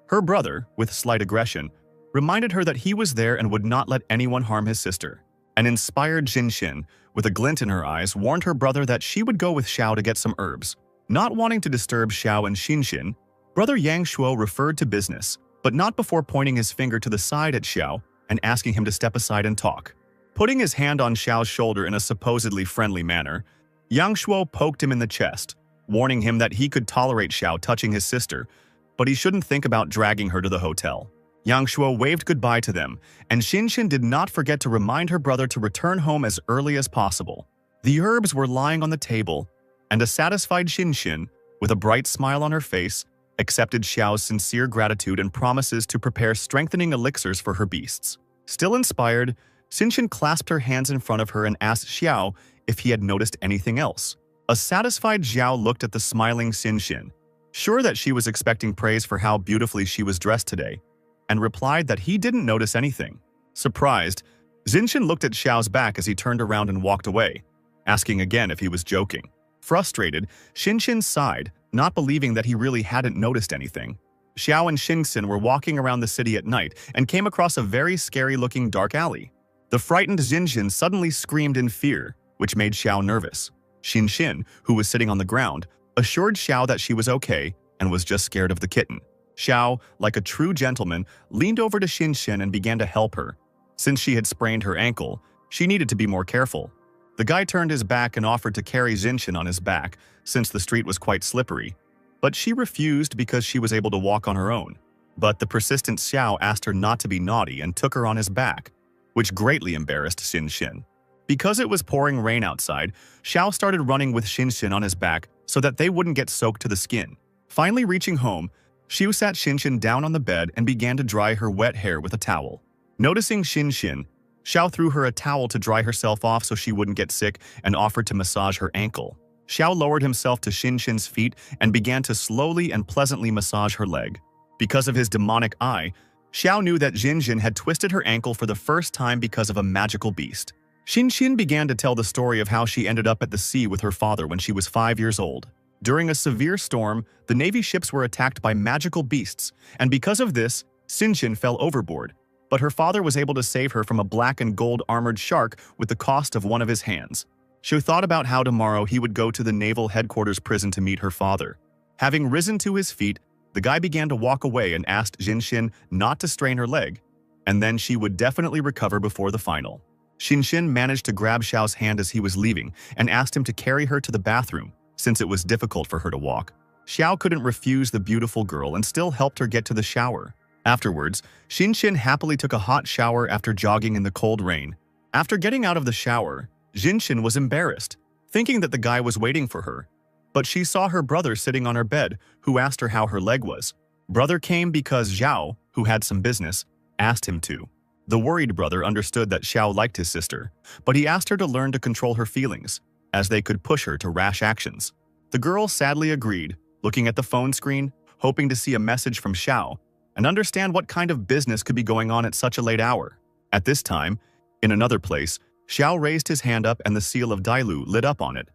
Her brother, with slight aggression, reminded her that he was there and would not let anyone harm his sister. An inspired Jinxin, with a glint in her eyes, warned her brother that she would go with Xiao to get some herbs. Not wanting to disturb Xiao and Xinxin, brother Yang Shuo referred to business, but not before pointing his finger to the side at Xiao and asking him to step aside and talk. Putting his hand on Xiao's shoulder in a supposedly friendly manner, Yang Shuo poked him in the chest, warning him that he could tolerate Xiao touching his sister, but he shouldn't think about dragging her to the hotel. Yang Shuo waved goodbye to them, and Xinxin did not forget to remind her brother to return home as early as possible. The herbs were lying on the table, and a satisfied Xinxin, with a bright smile on her face, accepted Xiao's sincere gratitude and promises to prepare strengthening elixirs for her beasts. Still inspired, Xinxin clasped her hands in front of her and asked Xiao if he had noticed anything else. A satisfied Xiao looked at the smiling Xinxin, sure that she was expecting praise for how beautifully she was dressed today, and replied that he didn't notice anything. Surprised, Xinxin looked at Xiao's back as he turned around and walked away, asking again if he was joking. Frustrated, Xinxin sighed, not believing that he really hadn't noticed anything. Xiao and Xinxin were walking around the city at night and came across a very scary-looking dark alley. The frightened Xinxin suddenly screamed in fear, which made Xiao nervous. Xinxin, who was sitting on the ground, assured Xiao that she was okay and was just scared of the kitten. Xiao, like a true gentleman, leaned over to Xinxin and began to help her. Since she had sprained her ankle, she needed to be more careful. The guy turned his back and offered to carry Xinxin on his back, since the street was quite slippery. But she refused because she was able to walk on her own. But the persistent Xiao asked her not to be naughty and took her on his back, which greatly embarrassed Xinxin. Because it was pouring rain outside, Xiao started running with Xinxin on his back so that they wouldn't get soaked to the skin. Finally reaching home, Xiao sat Xinxin down on the bed and began to dry her wet hair with a towel. Noticing Xinxin, Xiao threw her a towel to dry herself off so she wouldn't get sick and offered to massage her ankle. Xiao lowered himself to Xinxin's feet and began to slowly and pleasantly massage her leg. Because of his demonic eye, Xiao knew that Xinxin had twisted her ankle for the first time because of a magical beast. Xinxin began to tell the story of how she ended up at the sea with her father when she was 5 years old. During a severe storm, the Navy ships were attacked by magical beasts, and because of this, Xinxin fell overboard. But her father was able to save her from a black and gold armored shark with the cost of one of his hands. She thought about how tomorrow he would go to the naval headquarters prison to meet her father. Having risen to his feet, the guy began to walk away and asked Xinxin not to strain her leg, and then she would definitely recover before the final. Xinxin managed to grab Xiao's hand as he was leaving and asked him to carry her to the bathroom, since it was difficult for her to walk. Xiao couldn't refuse the beautiful girl and still helped her get to the shower. Afterwards, Xinxin happily took a hot shower after jogging in the cold rain. After getting out of the shower, Xinxin was embarrassed, thinking that the guy was waiting for her. But she saw her brother sitting on her bed, who asked her how her leg was. Brother came because Xiao, who had some business, asked him to. The worried brother understood that Xiao liked his sister, but he asked her to learn to control her feelings, as they could push her to rash actions. The girl sadly agreed, looking at the phone screen, hoping to see a message from Xiao, and understand what kind of business could be going on at such a late hour. At this time, in another place, Xiao raised his hand up and the seal of Dailu lit up on it,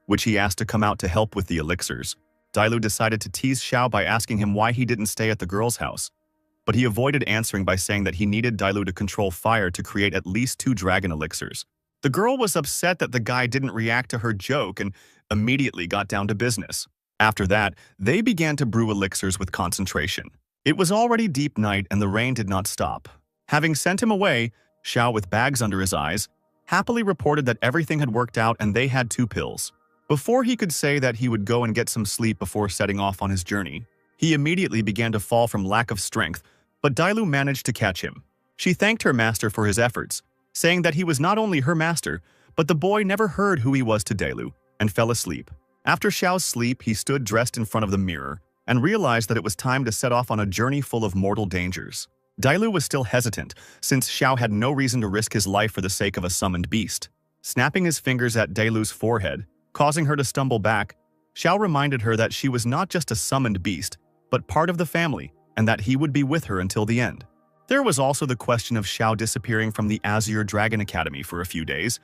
which he asked to come out to help with the elixirs. Dailu decided to tease Xiao by asking him why he didn't stay at the girl's house, but he avoided answering by saying that he needed Dailu to control fire to create at least 2 dragon elixirs. The girl was upset that the guy didn't react to her joke and immediately got down to business. After that, they began to brew elixirs with concentration. It was already deep night and the rain did not stop. Having sent him away, Xiao, with bags under his eyes, happily reported that everything had worked out and they had 2 pills. Before he could say that he would go and get some sleep before setting off on his journey, he immediately began to fall from lack of strength, but Dailu managed to catch him. She thanked her master for his efforts, saying that he was not only her master, but the boy never heard who he was to Dailu, and fell asleep. After Xiao's sleep, he stood dressed in front of the mirror and realized that it was time to set off on a journey full of mortal dangers. Dailu was still hesitant, since Xiao had no reason to risk his life for the sake of a summoned beast. Snapping his fingers at Dailu's forehead, causing her to stumble back, Xiao reminded her that she was not just a summoned beast, but part of the family, and that he would be with her until the end. There was also the question of Xiao disappearing from the Azure Dragon Academy for a few days,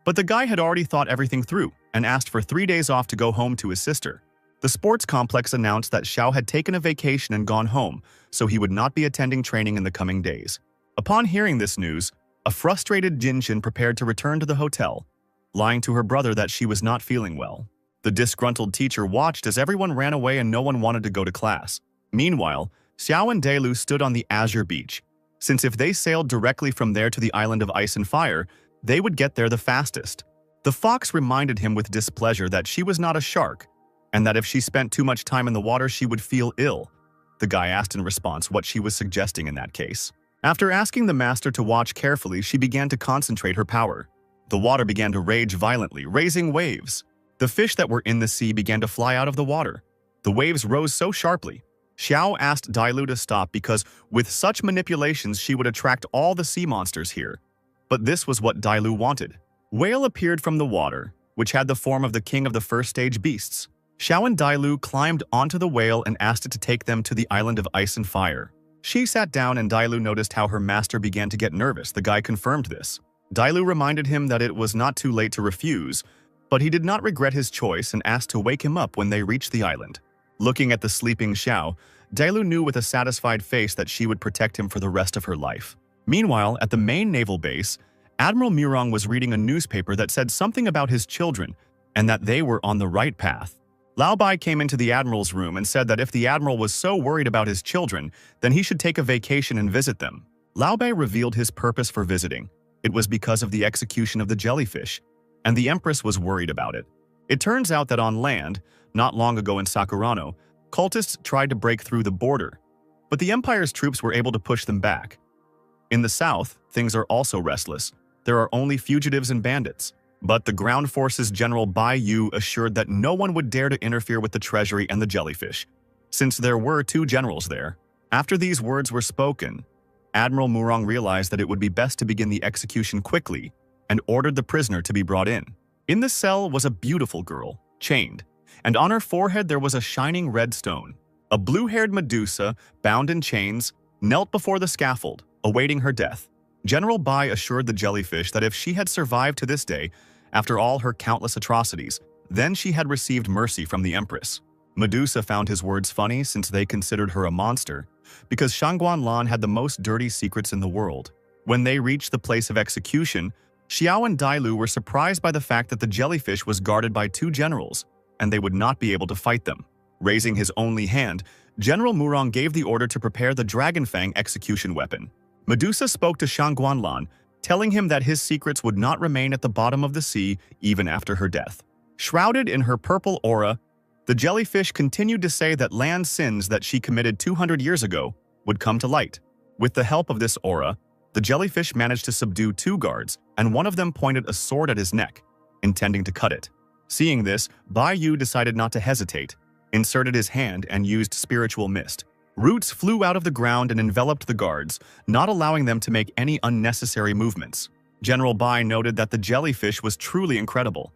but the guy had already thought everything through and asked for 3 days off to go home to his sister. The sports complex announced that Xiao had taken a vacation and gone home, so he would not be attending training in the coming days. Upon hearing this news, A frustrated Jinjin prepared to return to the hotel, lying to her brother that she was not feeling well. The disgruntled teacher watched as everyone ran away and no one wanted to go to class. Meanwhile, Xiao and Delu stood on the azure beach, since if they sailed directly from there to the island of ice and fire, they would get there the fastest. The fox reminded him with displeasure that she was not a shark, and that if she spent too much time in the water she would feel ill. The guy asked in response what she was suggesting in that case. After asking the master to watch carefully, she began to concentrate her power. The water began to rage violently, raising waves. The fish that were in the sea began to fly out of the water. The waves rose so sharply. Xiao asked Dailu to stop because with such manipulations she would attract all the sea monsters here. But this was what Dailu wanted. Whale appeared from the water, which had the form of the king of the first stage beasts. Xiao and Dailu climbed onto the whale and asked it to take them to the island of ice and fire. She sat down and Dailu noticed how her master began to get nervous. The guy confirmed this. Dailu reminded him that it was not too late to refuse, but he did not regret his choice and asked to wake him up when they reached the island. Looking at the sleeping Xiao, Dailu knew with a satisfied face that she would protect him for the rest of her life. Meanwhile, at the main naval base, Admiral Murong was reading a newspaper that said something about his children and that they were on the right path. Lao Bai came into the admiral's room and said that if the admiral was so worried about his children, then he should take a vacation and visit them. Lao Bai revealed his purpose for visiting. It was because of the execution of the jellyfish, and the empress was worried about it. It turns out that on land, not long ago in Sakurano, cultists tried to break through the border, but the empire's troops were able to push them back. In the south, things are also restless. There are only fugitives and bandits. But the ground forces General Bai Yu assured that no one would dare to interfere with the treasury and the jellyfish, since there were 2 generals there. After these words were spoken, Admiral Murong realized that it would be best to begin the execution quickly and ordered the prisoner to be brought in. In the cell was a beautiful girl, chained, and on her forehead there was a shining red stone. A blue-haired Medusa, bound in chains, knelt before the scaffold, awaiting her death. General Bai assured the jellyfish that if she had survived to this day, after all her countless atrocities, then she had received mercy from the empress. Medusa found his words funny since they considered her a monster, because Shangguanlan had the most dirty secrets in the world. When they reached the place of execution, Xiao and Dailu were surprised by the fact that the jellyfish was guarded by 2 generals, and they would not be able to fight them. Raising his only hand, General Murong gave the order to prepare the Dragon Fang execution weapon. Medusa spoke to Shangguanlan, telling him that his secrets would not remain at the bottom of the sea even after her death. Shrouded in her purple aura, the jellyfish continued to say that Lan's sins that she committed 200 years ago would come to light. With the help of this aura, the jellyfish managed to subdue 2 guards, and one of them pointed a sword at his neck, intending to cut it. Seeing this, Bai Yu decided not to hesitate, inserted his hand and used spiritual mist. Roots flew out of the ground and enveloped the guards, not allowing them to make any unnecessary movements. General Bai noted that the jellyfish was truly incredible.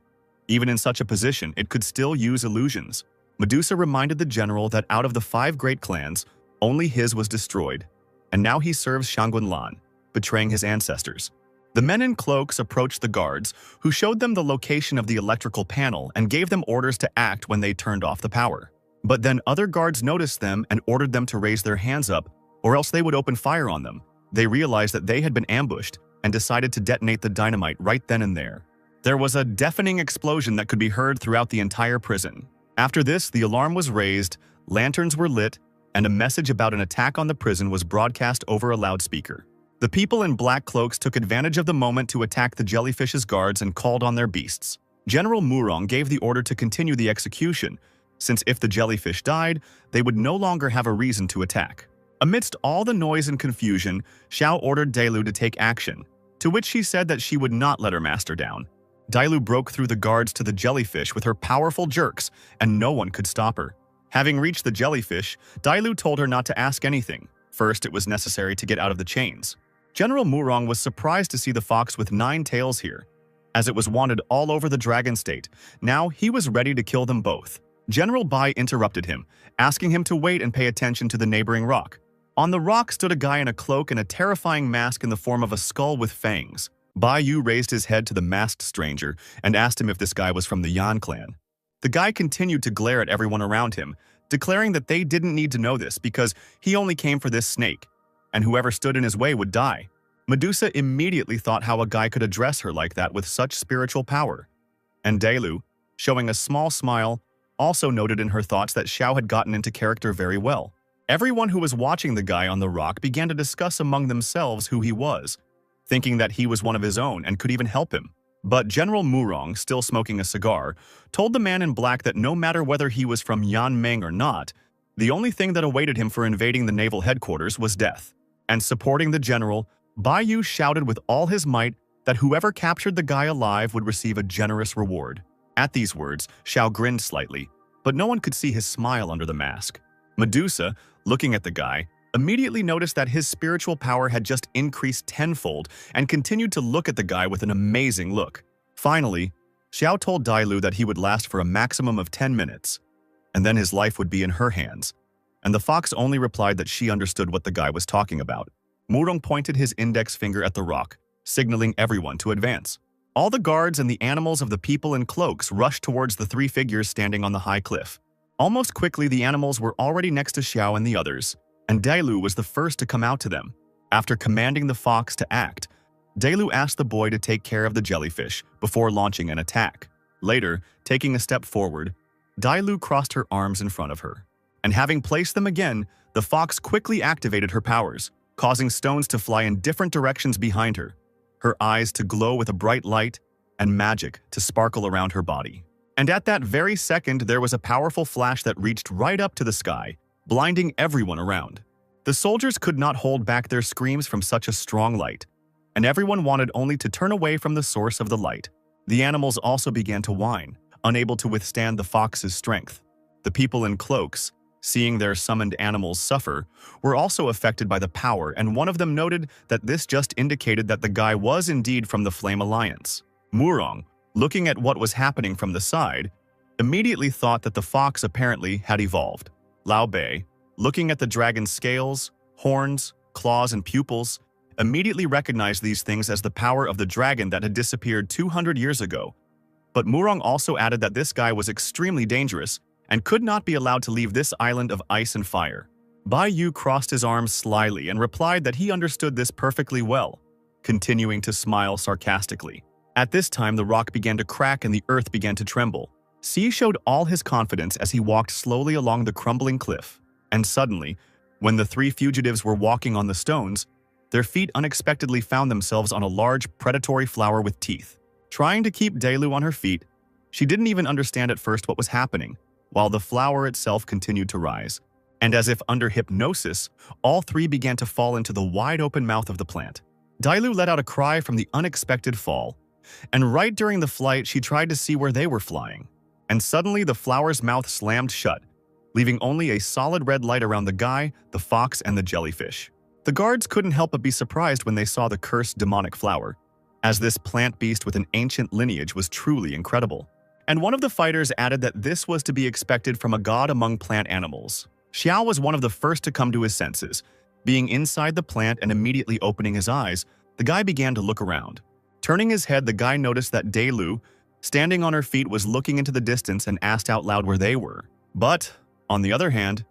Even in such a position, it could still use illusions. Medusa reminded the general that out of the 5 great clans, only his was destroyed, and now he serves Shangguanlan, betraying his ancestors. The men in cloaks approached the guards, who showed them the location of the electrical panel and gave them orders to act when they turned off the power. But then other guards noticed them and ordered them to raise their hands up, or else they would open fire on them. They realized that they had been ambushed and decided to detonate the dynamite right then and there. There was a deafening explosion that could be heard throughout the entire prison. After this, the alarm was raised, lanterns were lit, and a message about an attack on the prison was broadcast over a loudspeaker. The people in black cloaks took advantage of the moment to attack the jellyfish's guards and called on their beasts. General Murong gave the order to continue the execution, since if the jellyfish died, they would no longer have a reason to attack. Amidst all the noise and confusion, Xiao ordered Dailu to take action, to which she said that she would not let her master down. Dailu broke through the guards to the jellyfish with her powerful jerks, and no one could stop her. Having reached the jellyfish, Dailu told her not to ask anything. First, it was necessary to get out of the chains. General Murong was surprised to see the fox with 9 tails here, as it was wanted all over the Dragon State. Now he was ready to kill them both. General Bai interrupted him, asking him to wait and pay attention to the neighboring rock. On the rock stood a guy in a cloak and a terrifying mask in the form of a skull with fangs. Bai Yu raised his head to the masked stranger and asked him if this guy was from the Yan clan. The guy continued to glare at everyone around him, declaring that they didn't need to know this because he only came for this snake, and whoever stood in his way would die. Medusa immediately thought how a guy could address her like that with such spiritual power. And Delu, showing a small smile, also noted in her thoughts that Xiao had gotten into character very well. Everyone who was watching the guy on the rock began to discuss among themselves who he was, thinking that he was one of his own and could even help him. But General Murong, still smoking a cigar, told the man in black that no matter whether he was from Yanmeng or not, the only thing that awaited him for invading the naval headquarters was death. And supporting the general, Bai Yu shouted with all his might that whoever captured the guy alive would receive a generous reward. At these words, Xiao grinned slightly, but no one could see his smile under the mask. Medusa, looking at the guy, immediately noticed that his spiritual power had just increased tenfold and continued to look at the guy with an amazing look. Finally, Xiao told Dailu that he would last for a maximum of 10 minutes, and then his life would be in her hands. And the fox only replied that she understood what the guy was talking about. Murong pointed his index finger at the rock, signaling everyone to advance. All the guards and the animals of the people in cloaks rushed towards the three figures standing on the high cliff. Almost quickly, the animals were already next to Xiao and the others, and Dailu was the first to come out to them. After commanding the fox to act, Dailu asked the boy to take care of the jellyfish before launching an attack. Later, taking a step forward, Dailu crossed her arms in front of her. And having placed them again, the fox quickly activated her powers, causing stones to fly in different directions behind her, her eyes to glow with a bright light, and magic to sparkle around her body. And at that very second, there was a powerful flash that reached right up to the sky, blinding everyone around. The soldiers could not hold back their screams from such a strong light, and everyone wanted only to turn away from the source of the light. The animals also began to whine, unable to withstand the fox's strength. The people in cloaks, seeing their summoned animals suffer, were also affected by the power, and one of them noted that this just indicated that the guy was indeed from the Flame Alliance. Murong, looking at what was happening from the side, immediately thought that the fox apparently had evolved. Lao Bei, looking at the dragon's scales, horns, claws, and pupils, immediately recognized these things as the power of the dragon that had disappeared 200 years ago. But Murong also added that this guy was extremely dangerous and could not be allowed to leave this island of ice and fire. Bai Yu crossed his arms slyly and replied that he understood this perfectly well, continuing to smile sarcastically. At this time, the rock began to crack and the earth began to tremble. Si showed all his confidence as he walked slowly along the crumbling cliff. And suddenly, when the three fugitives were walking on the stones, their feet unexpectedly found themselves on a large predatory flower with teeth. Trying to keep Dailu on her feet, she didn't even understand at first what was happening, while the flower itself continued to rise. And as if under hypnosis, all three began to fall into the wide-open mouth of the plant. Dailu let out a cry from the unexpected fall, and right during the flight, she tried to see where they were flying. And suddenly, the flower's mouth slammed shut, leaving only a solid red light around the guy, the fox, and the jellyfish. The guards couldn't help but be surprised when they saw the cursed demonic flower, as this plant beast with an ancient lineage was truly incredible. And one of the fighters added that this was to be expected from a god among plant animals. Xiao was one of the first to come to his senses. Being inside the plant and immediately opening his eyes, the guy began to look around. Turning his head, the guy noticed that Dailu, standing on her feet, was looking into the distance and asked out loud where they were. But, on the other hand,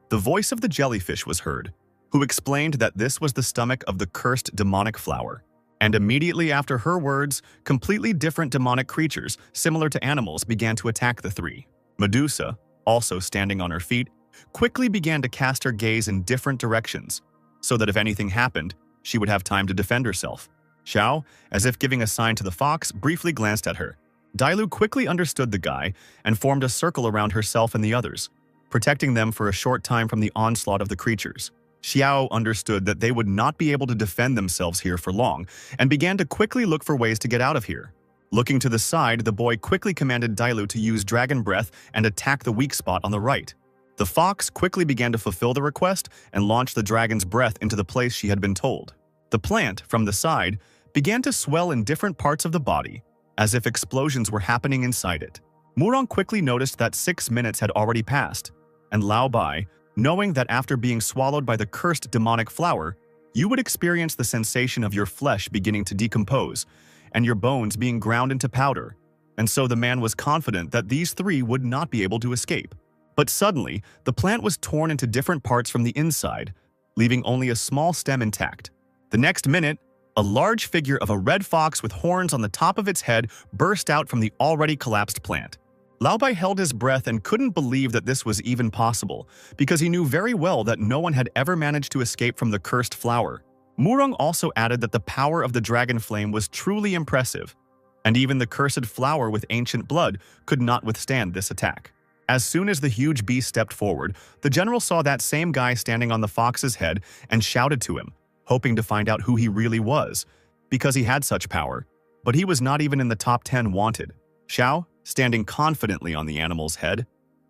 the voice of the jellyfish was heard, who explained that this was the stomach of the cursed demonic flower. And immediately after her words, completely different demonic creatures, similar to animals, began to attack the three. Medusa, also standing on her feet, quickly began to cast her gaze in different directions, so that if anything happened, she would have time to defend herself. Xiao, as if giving a sign to the fox, briefly glanced at her. Dailu quickly understood the guy and formed a circle around herself and the others, protecting them for a short time from the onslaught of the creatures. Xiao understood that they would not be able to defend themselves here for long and began to quickly look for ways to get out of here. Looking to the side, the boy quickly commanded Dailu to use Dragon Breath and attack the weak spot on the right. The fox quickly began to fulfill the request and launched the dragon's breath into the place she had been told. The plant, from the side, began to swell in different parts of the body, as if explosions were happening inside it. Murong quickly noticed that 6 minutes had already passed, and Lao Bai, knowing that after being swallowed by the cursed demonic flower, you would experience the sensation of your flesh beginning to decompose and your bones being ground into powder, and so the man was confident that these three would not be able to escape. But suddenly, the plant was torn into different parts from the inside, leaving only a small stem intact. The next minute, A large figure of a red fox with horns on the top of its head burst out from the already collapsed plant. Lao Bai held his breath and couldn't believe that this was even possible, because he knew very well that no one had ever managed to escape from the cursed flower. Murong also added that the power of the dragon flame was truly impressive, and even the cursed flower with ancient blood could not withstand this attack. As soon as the huge beast stepped forward, the general saw that same guy standing on the fox's head and shouted to him, hoping to find out who he really was, because he had such power, but he was not even in the top 10 wanted. Xiao, standing confidently on the animal's head,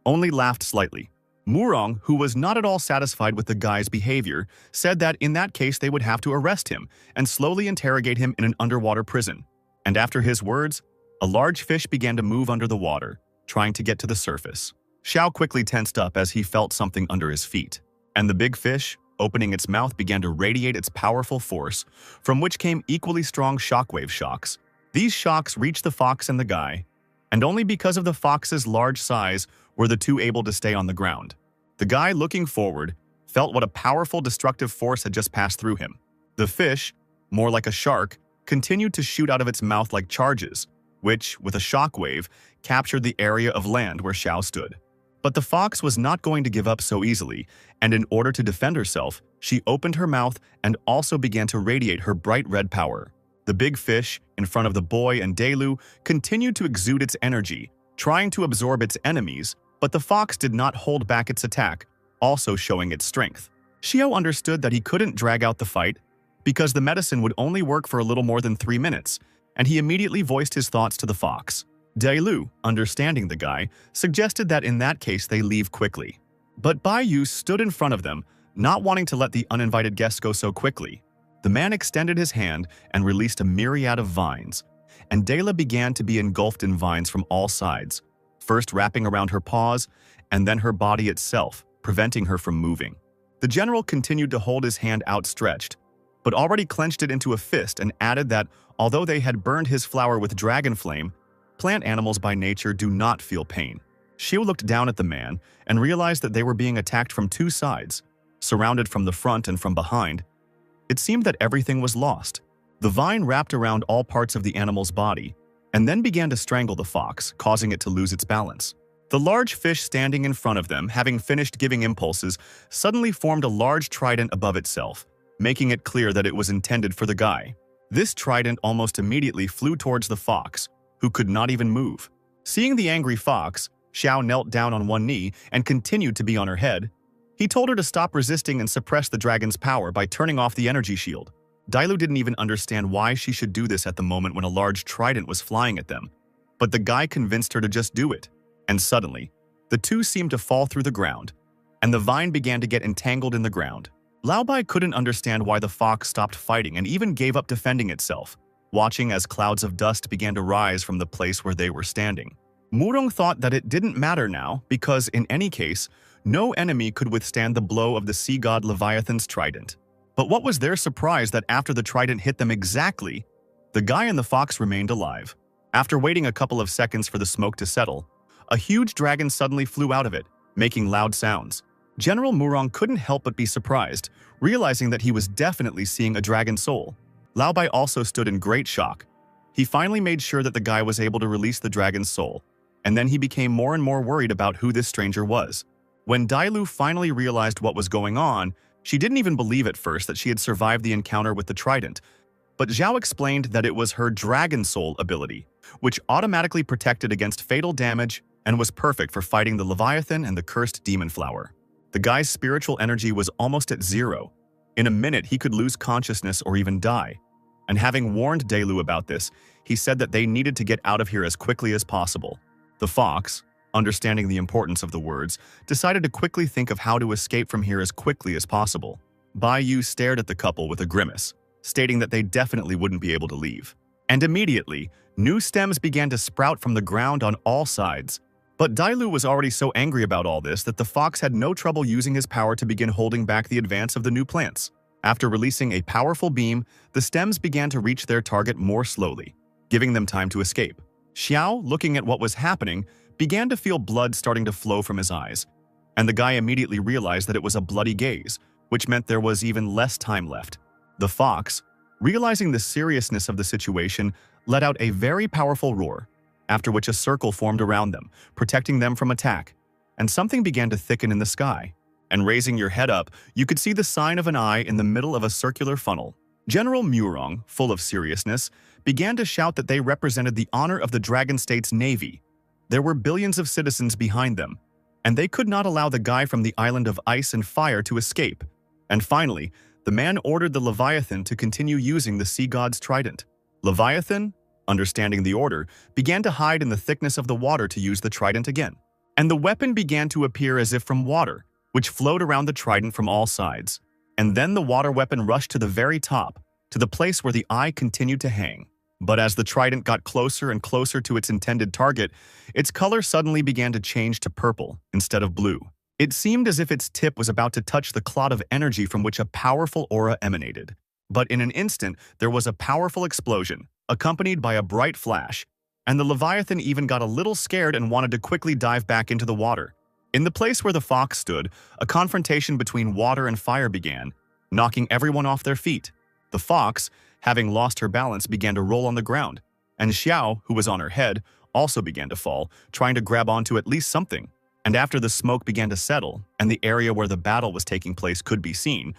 only laughed slightly. Murong, who was not at all satisfied with the guy's behavior, said that in that case they would have to arrest him and slowly interrogate him in an underwater prison. And after his words, a large fish began to move under the water, trying to get to the surface. Xiao quickly tensed up as he felt something under his feet, and the big fish, opening its mouth, began to radiate its powerful force, from which came equally strong shockwave shocks. These shocks reached the fox and the guy, and only because of the fox's large size were the two able to stay on the ground. The guy, looking forward, felt what a powerful destructive force had just passed through him. The fish, more like a shark, continued to shoot out of its mouth like charges, which, with a shockwave, captured the area of land where Xiao stood. But the fox was not going to give up so easily, and in order to defend herself, she opened her mouth and also began to radiate her bright red power. The big fish, in front of the boy and Delu, continued to exude its energy, trying to absorb its enemies, but the fox did not hold back its attack, also showing its strength. Xiao understood that he couldn't drag out the fight, because the medicine would only work for a little more than 3 minutes, and he immediately voiced his thoughts to the fox. Delu, understanding the guy, suggested that in that case they leave quickly. But Bai Yu stood in front of them, not wanting to let the uninvited guests go so quickly. The man extended his hand and released a myriad of vines, and Dela began to be engulfed in vines from all sides, first wrapping around her paws and then her body itself, preventing her from moving. The general continued to hold his hand outstretched, but already clenched it into a fist and added that although they had burned his flower with dragon flame, plant animals by nature do not feel pain. Xiu looked down at the man and realized that they were being attacked from 2 sides, surrounded from the front and from behind. It seemed that everything was lost. The vine wrapped around all parts of the animal's body and then began to strangle the fox, causing it to lose its balance. The large fish standing in front of them, having finished giving impulses, suddenly formed a large trident above itself, making it clear that it was intended for the guy. This trident almost immediately flew towards the fox, who could not even move. Seeing the angry fox, Xiao knelt down on one knee and continued to be on her head. He told her to stop resisting and suppress the dragon's power by turning off the energy shield. Dailu didn't even understand why she should do this at the moment when a large trident was flying at them, but the guy convinced her to just do it. And suddenly, the two seemed to fall through the ground, and the vine began to get entangled in the ground. Lao Bai couldn't understand why the fox stopped fighting and even gave up defending itself, watching as clouds of dust began to rise from the place where they were standing. Murong thought that it didn't matter now because, in any case, no enemy could withstand the blow of the sea god Leviathan's trident. But what was their surprise that after the trident hit them exactly, the guy and the fox remained alive. After waiting a couple of seconds for the smoke to settle, a huge dragon suddenly flew out of it, making loud sounds. General Murong couldn't help but be surprised, realizing that he was definitely seeing a dragon soul. Lao Bai also stood in great shock. He finally made sure that the guy was able to release the dragon's soul, and then he became more and more worried about who this stranger was. When Dailu finally realized what was going on, she didn't even believe at first that she had survived the encounter with the trident, but Zhao explained that it was her dragon soul ability, which automatically protected against fatal damage and was perfect for fighting the Leviathan and the cursed demon flower. The guy's spiritual energy was almost at 0. In a minute, he could lose consciousness or even die. And having warned Dailu about this, he said that they needed to get out of here as quickly as possible. The fox, understanding the importance of the words, decided to quickly think of how to escape from here as quickly as possible. Bai Yu stared at the couple with a grimace, stating that they definitely wouldn't be able to leave. And immediately, new stems began to sprout from the ground on all sides. But Dailu was already so angry about all this that the fox had no trouble using his power to begin holding back the advance of the new plants. After releasing a powerful beam, the stems began to reach their target more slowly, giving them time to escape. Xiao, looking at what was happening, began to feel blood starting to flow from his eyes, and the guy immediately realized that it was a bloody gaze, which meant there was even less time left. The fox, realizing the seriousness of the situation, let out a very powerful roar, after which a circle formed around them, protecting them from attack, and something began to thicken in the sky. And raising your head up, you could see the sign of an eye in the middle of a circular funnel. General Murong, full of seriousness, began to shout that they represented the honor of the Dragon State's navy. There were billions of citizens behind them, and they could not allow the guy from the island of ice and fire to escape. And finally, the man ordered the Leviathan to continue using the sea god's trident. Leviathan, understanding the order, began to hide in the thickness of the water to use the trident again. And the weapon began to appear as if from water, which flowed around the trident from all sides. And then the water weapon rushed to the very top, to the place where the eye continued to hang. But as the trident got closer and closer to its intended target, its color suddenly began to change to purple instead of blue. It seemed as if its tip was about to touch the clot of energy from which a powerful aura emanated. But in an instant, there was a powerful explosion, accompanied by a bright flash, and the Leviathan even got a little scared and wanted to quickly dive back into the water. In the place where the fox stood, a confrontation between water and fire began, knocking everyone off their feet. The fox, having lost her balance, began to roll on the ground, and Xiao, who was on her head, also began to fall, trying to grab onto at least something. And after the smoke began to settle, and the area where the battle was taking place could be seen,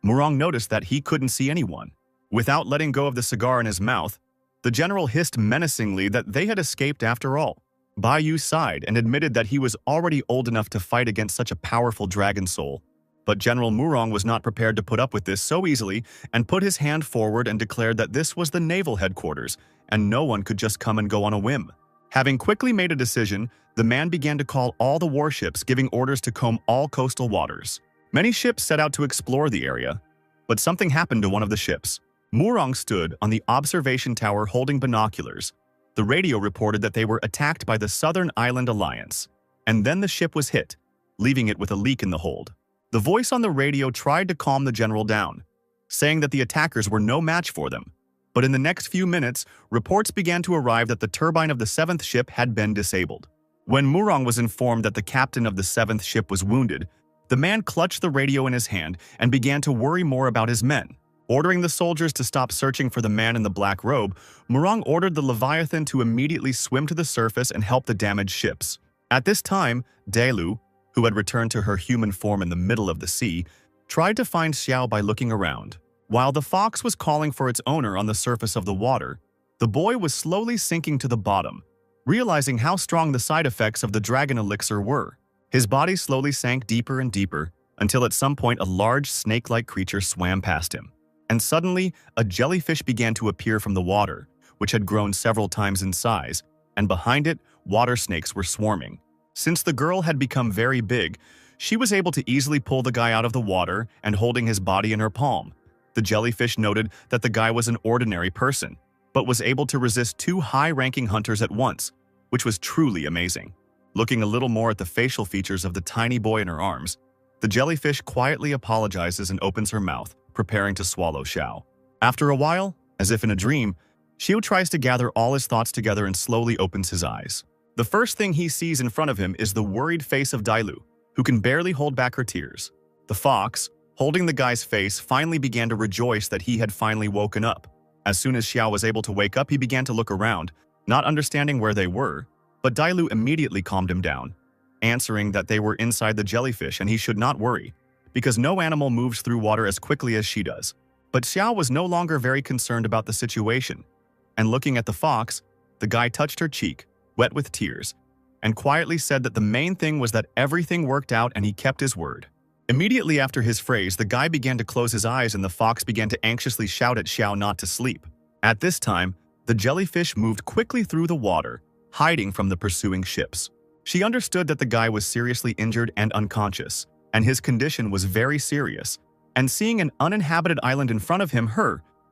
Murong noticed that he couldn't see anyone. Without letting go of the cigar in his mouth, the general hissed menacingly that they had escaped after all. Bai Yu sighed and admitted that he was already old enough to fight against such a powerful dragon soul. But General Murong was not prepared to put up with this so easily and put his hand forward and declared that this was the naval headquarters, and no one could just come and go on a whim. Having quickly made a decision, the man began to call all the warships, giving orders to comb all coastal waters. Many ships set out to explore the area, but something happened to one of the ships. Murong stood on the observation tower holding binoculars. The radio reported that they were attacked by the Southern Island Alliance, and then the ship was hit, leaving it with a leak in the hold. The voice on the radio tried to calm the general down, saying that the attackers were no match for them. But in the next few minutes, reports began to arrive that the turbine of the 7th ship had been disabled. When Murong was informed that the captain of the 7th ship was wounded, the man clutched the radio in his hand and began to worry more about his men. Ordering the soldiers to stop searching for the man in the black robe, Murong ordered the Leviathan to immediately swim to the surface and help the damaged ships. At this time, Delu, who had returned to her human form in the middle of the sea, tried to find Xiao by looking around. While the fox was calling for its owner on the surface of the water, the boy was slowly sinking to the bottom, realizing how strong the side effects of the dragon elixir were. His body slowly sank deeper and deeper, until at some point a large snake-like creature swam past him. And suddenly, a jellyfish began to appear from the water, which had grown several times in size, and behind it, water snakes were swarming. Since the girl had become very big, she was able to easily pull the guy out of the water and holding his body in her palm. The jellyfish noted that the guy was an ordinary person, but was able to resist 2 high-ranking hunters at once, which was truly amazing. Looking a little more at the facial features of the tiny boy in her arms, the jellyfish quietly apologizes and opens her mouth, preparing to swallow Xiao. After a while, as if in a dream, Xiao tries to gather all his thoughts together and slowly opens his eyes. The first thing he sees in front of him is the worried face of Dailu, who can barely hold back her tears. The fox, holding the guy's face, finally began to rejoice that he had finally woken up. As soon as Xiao was able to wake up, he began to look around, not understanding where they were, but Dailu immediately calmed him down, answering that they were inside the jellyfish and he should not worry, because no animal moves through water as quickly as she does. But Xiao was no longer very concerned about the situation, and looking at the fox, the guy touched her cheek, wet with tears, and quietly said that the main thing was that everything worked out and he kept his word. Immediately after his phrase, the guy began to close his eyes and the fox began to anxiously shout at Xiao not to sleep. At this time, the jellyfish moved quickly through the water, hiding from the pursuing ships. She understood that the guy was seriously injured and unconscious, and his condition was very serious. And seeing an uninhabited island in front of him,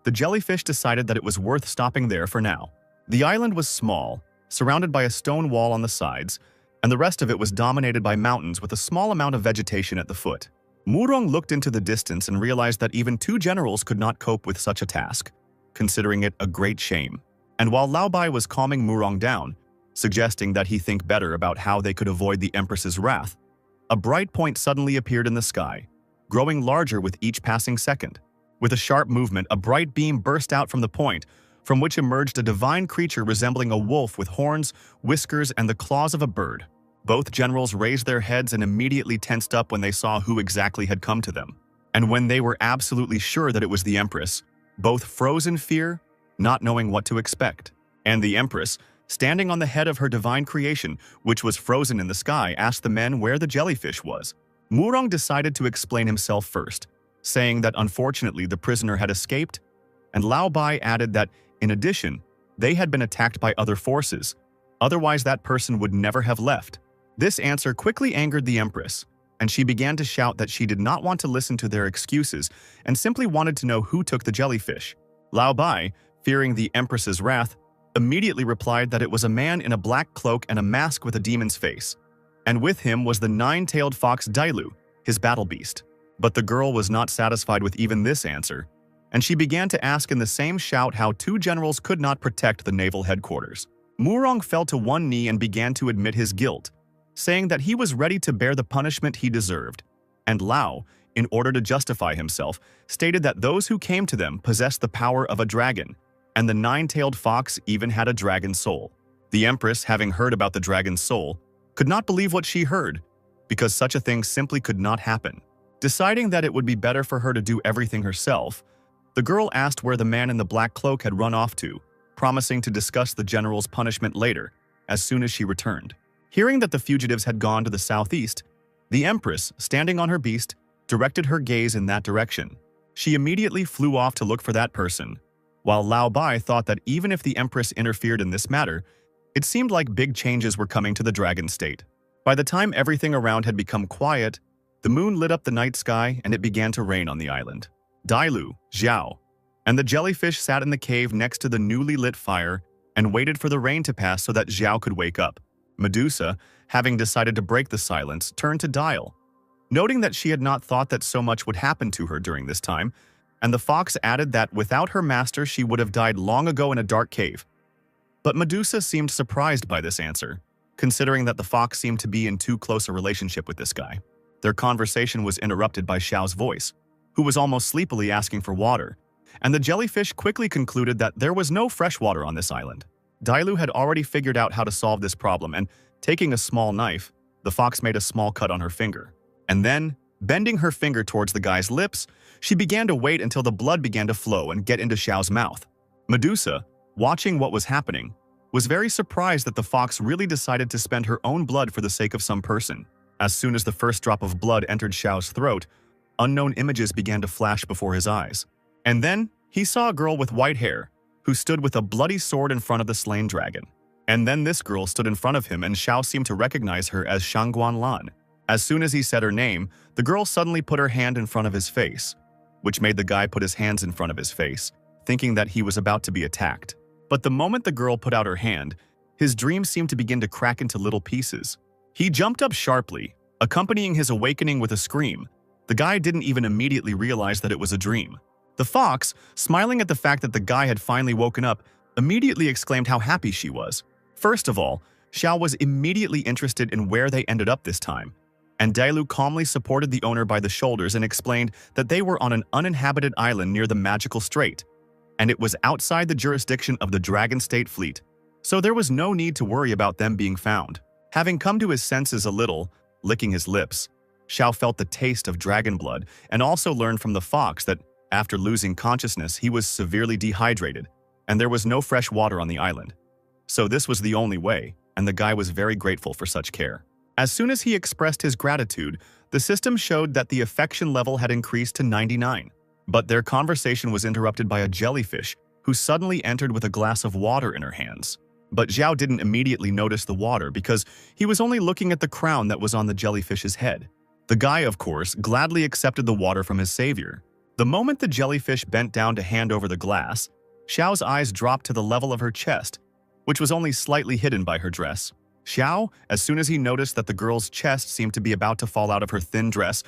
the jellyfish decided that it was worth stopping there for now. The island was small, surrounded by a stone wall on the sides, and the rest of it was dominated by mountains with a small amount of vegetation at the foot. Murong looked into the distance and realized that even 2 generals could not cope with such a task, considering it a great shame. And while Lao Bai was calming Murong down, suggesting that he think better about how they could avoid the Empress's wrath, a bright point suddenly appeared in the sky, growing larger with each passing second. With a sharp movement, a bright beam burst out from the point, from which emerged a divine creature resembling a wolf with horns, whiskers, and the claws of a bird. Both generals raised their heads and immediately tensed up when they saw who exactly had come to them. And when they were absolutely sure that it was the Empress, both froze in fear, not knowing what to expect. And the Empress, standing on the head of her divine creation, which was frozen in the sky, asked the men where the jellyfish was. Murong decided to explain himself first, saying that unfortunately the prisoner had escaped, and Lao Bai added that, in addition, they had been attacked by other forces, otherwise that person would never have left. This answer quickly angered the Empress, and she began to shout that she did not want to listen to their excuses and simply wanted to know who took the jellyfish. Lao Bai, fearing the Empress's wrath, immediately replied that it was a man in a black cloak and a mask with a demon's face, and with him was the nine-tailed fox Dailu, his battle beast. But the girl was not satisfied with even this answer, and she began to ask in the same shout how two generals could not protect the naval headquarters. Murong fell to one knee and began to admit his guilt, saying that he was ready to bear the punishment he deserved, and Lao, in order to justify himself, stated that those who came to them possessed the power of a dragon, and the nine-tailed fox even had a dragon soul. The Empress, having heard about the dragon's soul, could not believe what she heard, because such a thing simply could not happen. Deciding that it would be better for her to do everything herself, the girl asked where the man in the black cloak had run off to, promising to discuss the general's punishment later, as soon as she returned. Hearing that the fugitives had gone to the southeast, the Empress, standing on her beast, directed her gaze in that direction. She immediately flew off to look for that person, while Lao Bai thought that even if the Empress interfered in this matter, it seemed like big changes were coming to the dragon state. By the time everything around had become quiet, the moon lit up the night sky and it began to rain on the island. Dailu, Zhao, and the jellyfish sat in the cave next to the newly lit fire and waited for the rain to pass so that Zhao could wake up. Medusa, having decided to break the silence, turned to Dial, noting that she had not thought that so much would happen to her during this time, and the fox added that without her master she would have died long ago in a dark cave. But Medusa seemed surprised by this answer, considering that the fox seemed to be in too close a relationship with this guy. Their conversation was interrupted by Xiao's voice, who was almost sleepily asking for water, and the jellyfish quickly concluded that there was no fresh water on this island. Dailu had already figured out how to solve this problem, and taking a small knife, the fox made a small cut on her finger. And then, bending her finger towards the guy's lips, she began to wait until the blood began to flow and get into Xiao's mouth. Medusa, watching what was happening, was very surprised that the fox really decided to spend her own blood for the sake of some person. As soon as the first drop of blood entered Xiao's throat, unknown images began to flash before his eyes. And then, he saw a girl with white hair, who stood with a bloody sword in front of the slain dragon. And then this girl stood in front of him and Xiao seemed to recognize her as Shangguan Lan. As soon as he said her name, the girl suddenly put her hand in front of his face, which made the guy put his hands in front of his face, thinking that he was about to be attacked. But the moment the girl put out her hand, his dream seemed to begin to crack into little pieces. He jumped up sharply, accompanying his awakening with a scream. The guy didn't even immediately realize that it was a dream. The fox, smiling at the fact that the guy had finally woken up, immediately exclaimed how happy she was. First of all, Xiao was immediately interested in where they ended up this time, and Dailu calmly supported the owner by the shoulders and explained that they were on an uninhabited island near the magical strait, and it was outside the jurisdiction of the Dragon State Fleet, so there was no need to worry about them being found. Having come to his senses a little, licking his lips, Xiao felt the taste of dragon blood and also learned from the fox that after losing consciousness he was severely dehydrated, and there was no fresh water on the island. So this was the only way, and the guy was very grateful for such care. As soon as he expressed his gratitude, the system showed that the affection level had increased to 99. But their conversation was interrupted by a jellyfish, who suddenly entered with a glass of water in her hands. But Zhao didn't immediately notice the water because he was only looking at the crown that was on the jellyfish's head. The guy, of course, gladly accepted the water from his savior. The moment the jellyfish bent down to hand over the glass, Xiao's eyes dropped to the level of her chest, which was only slightly hidden by her dress. Xiao, as soon as he noticed that the girl's chest seemed to be about to fall out of her thin dress,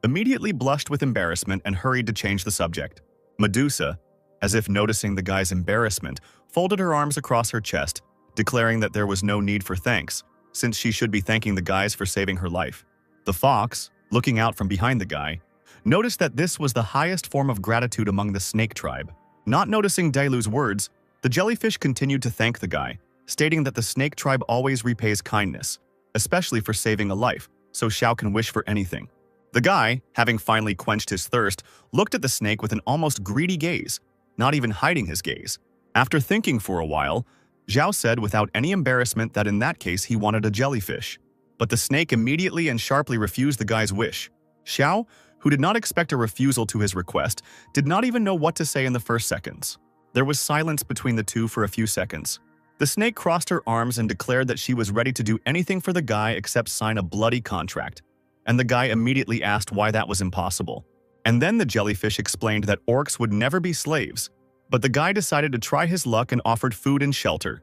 immediately blushed with embarrassment and hurried to change the subject. Medusa, as if noticing the guy's embarrassment, folded her arms across her chest, declaring that there was no need for thanks, since she should be thanking the guys for saving her life. The fox, looking out from behind the guy, noticed that this was the highest form of gratitude among the snake tribe. Not noticing Dailu's words, the jellyfish continued to thank the guy, stating that the snake tribe always repays kindness, especially for saving a life, so Xiao can wish for anything. The guy, having finally quenched his thirst, looked at the snake with an almost greedy gaze, not even hiding his gaze. After thinking for a while, Zhao said without any embarrassment that in that case he wanted a jellyfish. But the snake immediately and sharply refused the guy's wish. Xiao, who did not expect a refusal to his request, did not even know what to say in the first seconds. There was silence between the two for a few seconds. The snake crossed her arms and declared that she was ready to do anything for the guy except sign a bloody contract. And the guy immediately asked why that was impossible. And then the jellyfish explained that orcs would never be slaves. But the guy decided to try his luck and offered food and shelter.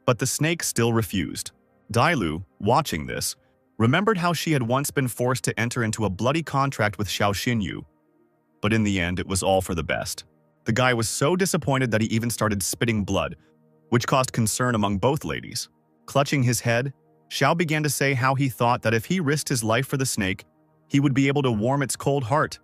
But the snake still refused. Dailu, watching this, remembered how she had once been forced to enter into a bloody contract with Xiao Xinyu. But in the end, it was all for the best. The guy was so disappointed that he even started spitting blood, which caused concern among both ladies. Clutching his head, Xiao began to say how he thought that if he risked his life for the snake, he would be able to warm its cold heart.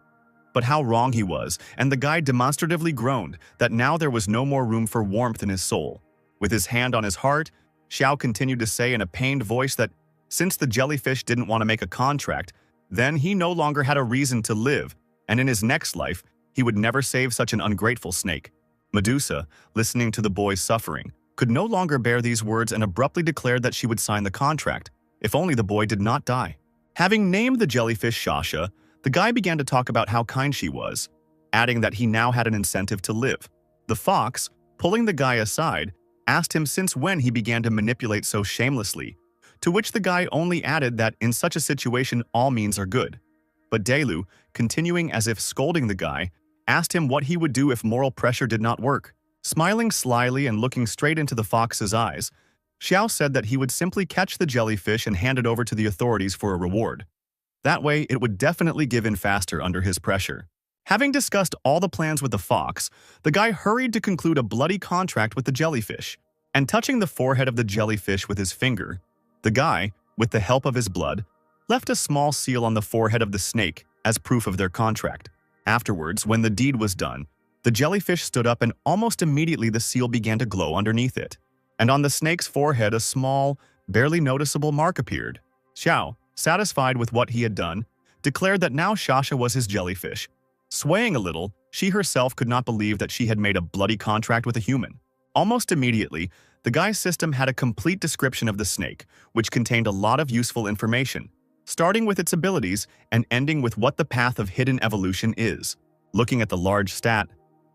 But how wrong he was, and the guy demonstratively groaned that now there was no more room for warmth in his soul. With his hand on his heart, Xiao continued to say in a pained voice that since the jellyfish didn't want to make a contract, then he no longer had a reason to live, and in his next life, he would never save such an ungrateful snake. Medusa, listening to the boy's suffering, could no longer bear these words and abruptly declared that she would sign the contract, if only the boy did not die. Having named the jellyfish Shasha, the guy began to talk about how kind she was, adding that he now had an incentive to live. The fox, pulling the guy aside, asked him since when he began to manipulate so shamelessly, to which the guy only added that in such a situation all means are good. But Dailu, continuing as if scolding the guy, asked him what he would do if moral pressure did not work. Smiling slyly and looking straight into the fox's eyes, Xiao said that he would simply catch the jellyfish and hand it over to the authorities for a reward. That way, it would definitely give in faster under his pressure. Having discussed all the plans with the fox, the guy hurried to conclude a bloody contract with the jellyfish, and touching the forehead of the jellyfish with his finger, the guy, with the help of his blood, left a small seal on the forehead of the snake as proof of their contract. Afterwards, when the deed was done, the jellyfish stood up and almost immediately the seal began to glow underneath it. And on the snake's forehead a small, barely noticeable mark appeared. Xiao, satisfied with what he had done, declared that now Shasha was his jellyfish. Swaying a little, she herself could not believe that she had made a bloody contract with a human. Almost immediately, the guy's system had a complete description of the snake, which contained a lot of useful information, starting with its abilities and ending with what the path of hidden evolution is. Looking at the large stat,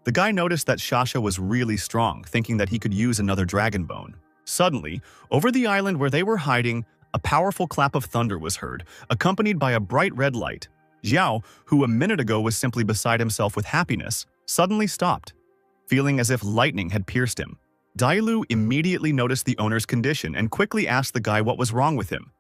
the guy noticed that Shasha was really strong, thinking that he could use another dragon bone. Suddenly, over the island where they were hiding, a powerful clap of thunder was heard, accompanied by a bright red light. Xiao, who a minute ago was simply beside himself with happiness, suddenly stopped, feeling as if lightning had pierced him. Dailu immediately noticed the owner's condition and quickly asked the guy what was wrong with him.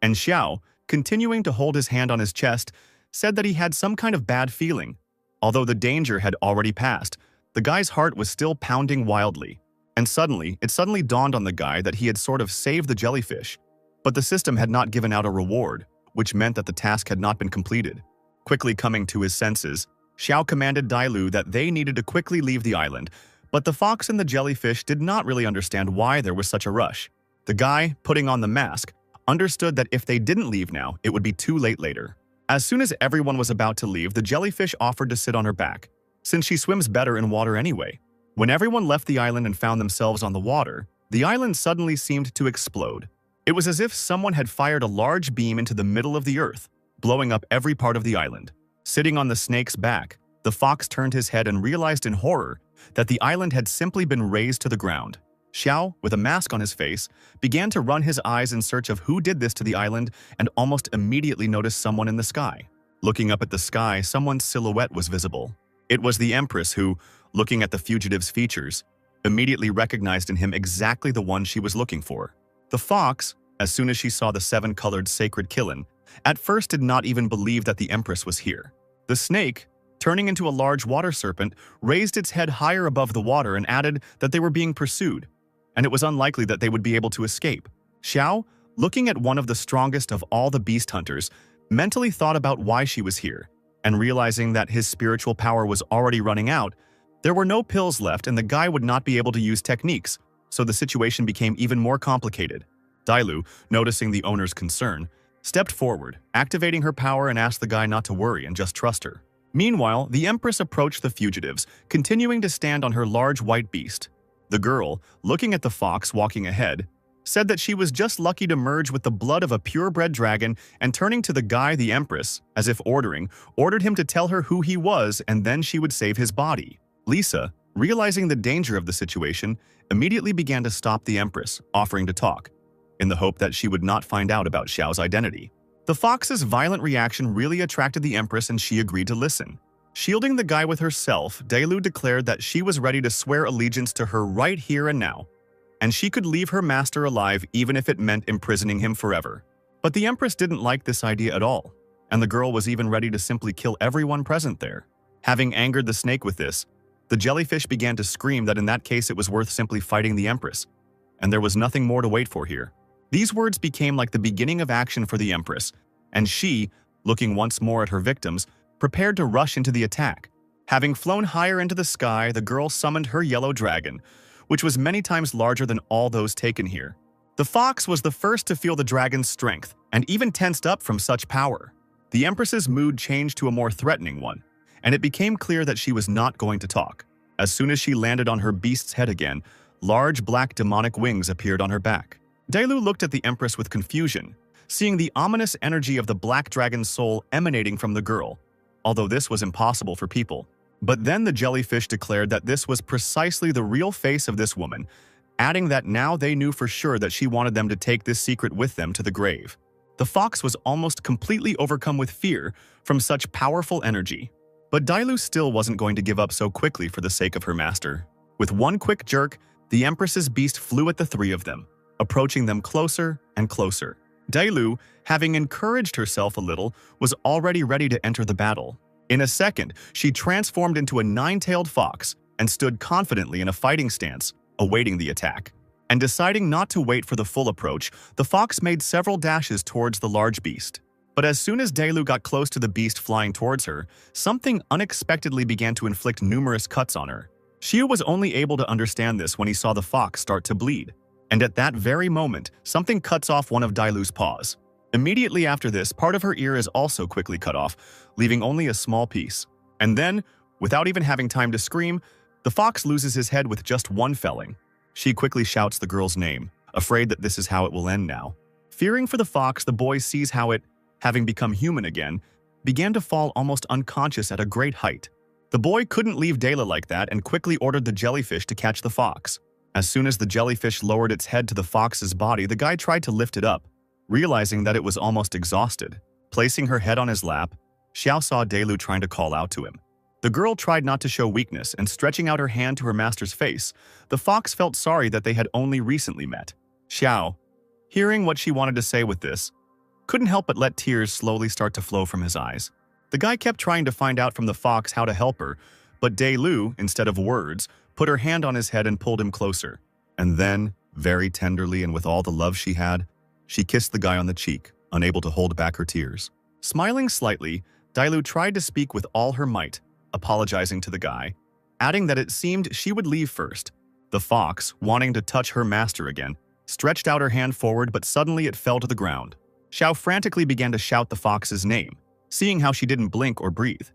And Xiao, continuing to hold his hand on his chest, said that he had some kind of bad feeling. Although the danger had already passed, the guy's heart was still pounding wildly. And it suddenly dawned on the guy that he had sort of saved the jellyfish, but the system had not given out a reward, which meant that the task had not been completed. Quickly coming to his senses, Xiao commanded Dailu that they needed to quickly leave the island, but the fox and the jellyfish did not really understand why there was such a rush. The guy, putting on the mask, understood that if they didn't leave now, it would be too late later. As soon as everyone was about to leave, the jellyfish offered to sit on her back, since she swims better in water anyway. When everyone left the island and found themselves on the water, the island suddenly seemed to explode. It was as if someone had fired a large beam into the middle of the earth, blowing up every part of the island. Sitting on the snake's back, the fox turned his head and realized in horror that the island had simply been razed to the ground. Xiao, with a mask on his face, began to run his eyes in search of who did this to the island and almost immediately noticed someone in the sky. Looking up at the sky, someone's silhouette was visible. It was the Empress who, looking at the fugitive's features, immediately recognized in him exactly the one she was looking for. The fox, as soon as she saw the seven-colored sacred Kilin, at first did not even believe that the Empress was here. The snake, turning into a large water serpent, raised its head higher above the water and added that they were being pursued, and it was unlikely that they would be able to escape. Xiao, looking at one of the strongest of all the beast hunters, mentally thought about why she was here, and realizing that his spiritual power was already running out, there were no pills left and the guy would not be able to use techniques, so the situation became even more complicated. Dailu, noticing the owner's concern, stepped forward, activating her power and asked the guy not to worry and just trust her. Meanwhile, the Empress approached the fugitives, continuing to stand on her large white beast. The girl, looking at the fox walking ahead, said that she was just lucky to merge with the blood of a purebred dragon, and turning to the guy, the Empress, as if ordered him to tell her who he was and then she would save his body. Lisa, realizing the danger of the situation, immediately began to stop the Empress, offering to talk, in the hope that she would not find out about Xiao's identity. The fox's violent reaction really attracted the Empress and she agreed to listen. Shielding the guy with herself, Dailu declared that she was ready to swear allegiance to her right here and now, and she could leave her master alive even if it meant imprisoning him forever. But the Empress didn't like this idea at all, and the girl was even ready to simply kill everyone present there. Having angered the snake with this, the jellyfish began to scream that in that case it was worth simply fighting the Empress, and there was nothing more to wait for here. These words became like the beginning of action for the Empress, and she, looking once more at her victims, prepared to rush into the attack. Having flown higher into the sky, the girl summoned her yellow dragon, which was many times larger than all those taken here. The fox was the first to feel the dragon's strength, and even tensed up from such power. The Empress's mood changed to a more threatening one, and it became clear that she was not going to talk. As soon as she landed on her beast's head again, large black demonic wings appeared on her back. Dailu looked at the Empress with confusion, seeing the ominous energy of the black dragon's soul emanating from the girl, although this was impossible for people. But then the jellyfish declared that this was precisely the real face of this woman, adding that now they knew for sure that she wanted them to take this secret with them to the grave. The fox was almost completely overcome with fear from such powerful energy. But Dailu still wasn't going to give up so quickly for the sake of her master. With one quick jerk, the Empress's beast flew at the three of them, approaching them closer and closer. Dailu, having encouraged herself a little, was already ready to enter the battle. In a second, she transformed into a nine-tailed fox and stood confidently in a fighting stance, awaiting the attack. And deciding not to wait for the full approach, the fox made several dashes towards the large beast. But as soon as Dailu got close to the beast flying towards her, something unexpectedly began to inflict numerous cuts on her. Xiu was only able to understand this when he saw the fox start to bleed. And at that very moment, something cuts off one of Dailu's paws. Immediately after this, part of her ear is also quickly cut off, leaving only a small piece. And then, without even having time to scream, the fox loses his head with just one felling. She quickly shouts the girl's name, afraid that this is how it will end now. Fearing for the fox, the boy sees how it, having become human again, began to fall almost unconscious at a great height. The boy couldn't leave Dayla like that and quickly ordered the jellyfish to catch the fox. As soon as the jellyfish lowered its head to the fox's body, the guy tried to lift it up, realizing that it was almost exhausted. Placing her head on his lap, Xiao saw Dailu trying to call out to him. The girl tried not to show weakness, and stretching out her hand to her master's face, the fox felt sorry that they had only recently met. Xiao, hearing what she wanted to say with this, couldn't help but let tears slowly start to flow from his eyes. The guy kept trying to find out from the fox how to help her, but Dailu, instead of words, put her hand on his head and pulled him closer. And then, very tenderly and with all the love she had, she kissed the guy on the cheek, unable to hold back her tears. Smiling slightly, Dailu tried to speak with all her might, apologizing to the guy, adding that it seemed she would leave first. The fox, wanting to touch her master again, stretched out her hand forward, but suddenly it fell to the ground. Xiao frantically began to shout the fox's name, seeing how she didn't blink or breathe.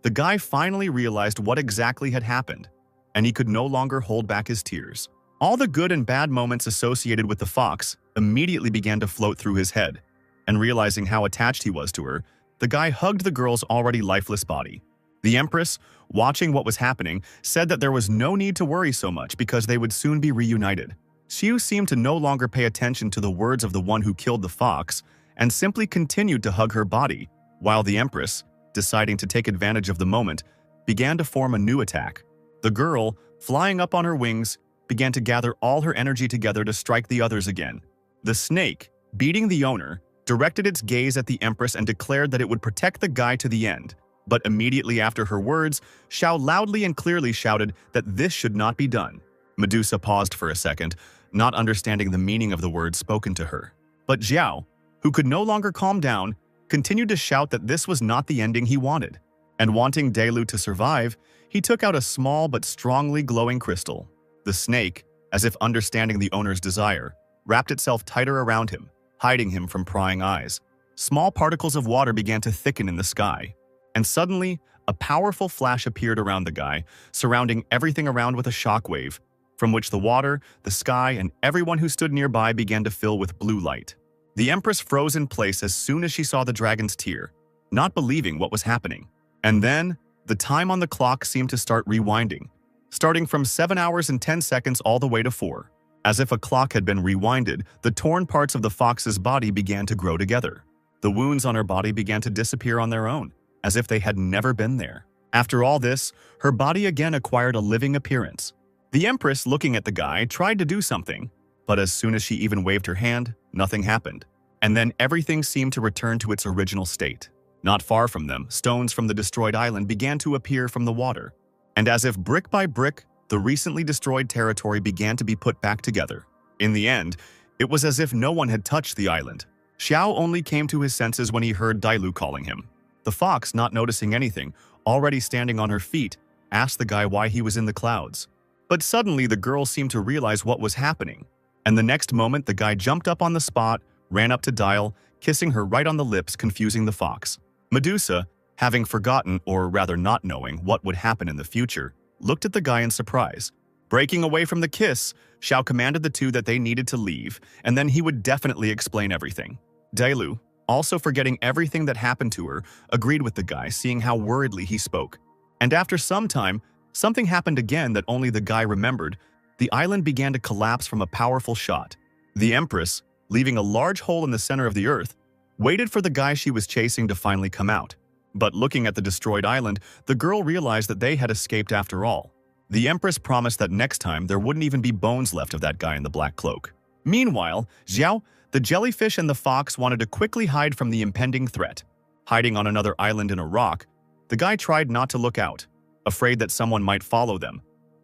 The guy finally realized what exactly had happened, and he could no longer hold back his tears. All the good and bad moments associated with the fox immediately began to float through his head, and realizing how attached he was to her, the guy hugged the girl's already lifeless body. The Empress, watching what was happening, said that there was no need to worry so much because they would soon be reunited. Xiu seemed to no longer pay attention to the words of the one who killed the fox and simply continued to hug her body, while the Empress, deciding to take advantage of the moment, began to form a new attack. The girl, flying up on her wings, began to gather all her energy together to strike the others again. The snake, beating the owner, directed its gaze at the Empress and declared that it would protect the guy to the end. But immediately after her words, Xiao loudly and clearly shouted that this should not be done. Medusa paused for a second, not understanding the meaning of the words spoken to her. But Xiao, who could no longer calm down, continued to shout that this was not the ending he wanted. And wanting Delu to survive, he took out a small but strongly glowing crystal. The snake, as if understanding the owner's desire, wrapped itself tighter around him, hiding him from prying eyes. Small particles of water began to thicken in the sky, and suddenly, a powerful flash appeared around the guy, surrounding everything around with a shockwave, from which the water, the sky, and everyone who stood nearby began to fill with blue light. The Empress froze in place as soon as she saw the dragon's tear, not believing what was happening. And then, the time on the clock seemed to start rewinding, starting from 7 hours and 10 seconds all the way to 4. As if a clock had been rewinded, the torn parts of the fox's body began to grow together. The wounds on her body began to disappear on their own, as if they had never been there. After all this, her body again acquired a living appearance. The Empress, looking at the guy, tried to do something, but as soon as she even waved her hand, nothing happened. And then everything seemed to return to its original state. Not far from them, stones from the destroyed island began to appear from the water. And as if brick by brick, the recently destroyed territory began to be put back together. In the end, it was as if no one had touched the island. Xiao only came to his senses when he heard Dailu calling him. The fox, not noticing anything, already standing on her feet, asked the guy why he was in the clouds. But suddenly the girl seemed to realize what was happening. And the next moment the guy jumped up on the spot, ran up to Dial, kissing her right on the lips, confusing the fox. Medusa, having forgotten, or rather not knowing, what would happen in the future, looked at the guy in surprise. Breaking away from the kiss, Xiao commanded the two that they needed to leave, and then he would definitely explain everything. Dailu, also forgetting everything that happened to her, agreed with the guy, seeing how worriedly he spoke. And after some time, something happened again that only the guy remembered. The island began to collapse from a powerful shot. The Empress, leaving a large hole in the center of the earth, waited for the guy she was chasing to finally come out. But looking at the destroyed island, the girl realized that they had escaped after all. The Empress promised that next time there wouldn't even be bones left of that guy in the black cloak. Meanwhile, Xiao, the jellyfish, and the fox wanted to quickly hide from the impending threat. Hiding on another island in a rock, the guy tried not to look out, afraid that someone might follow them.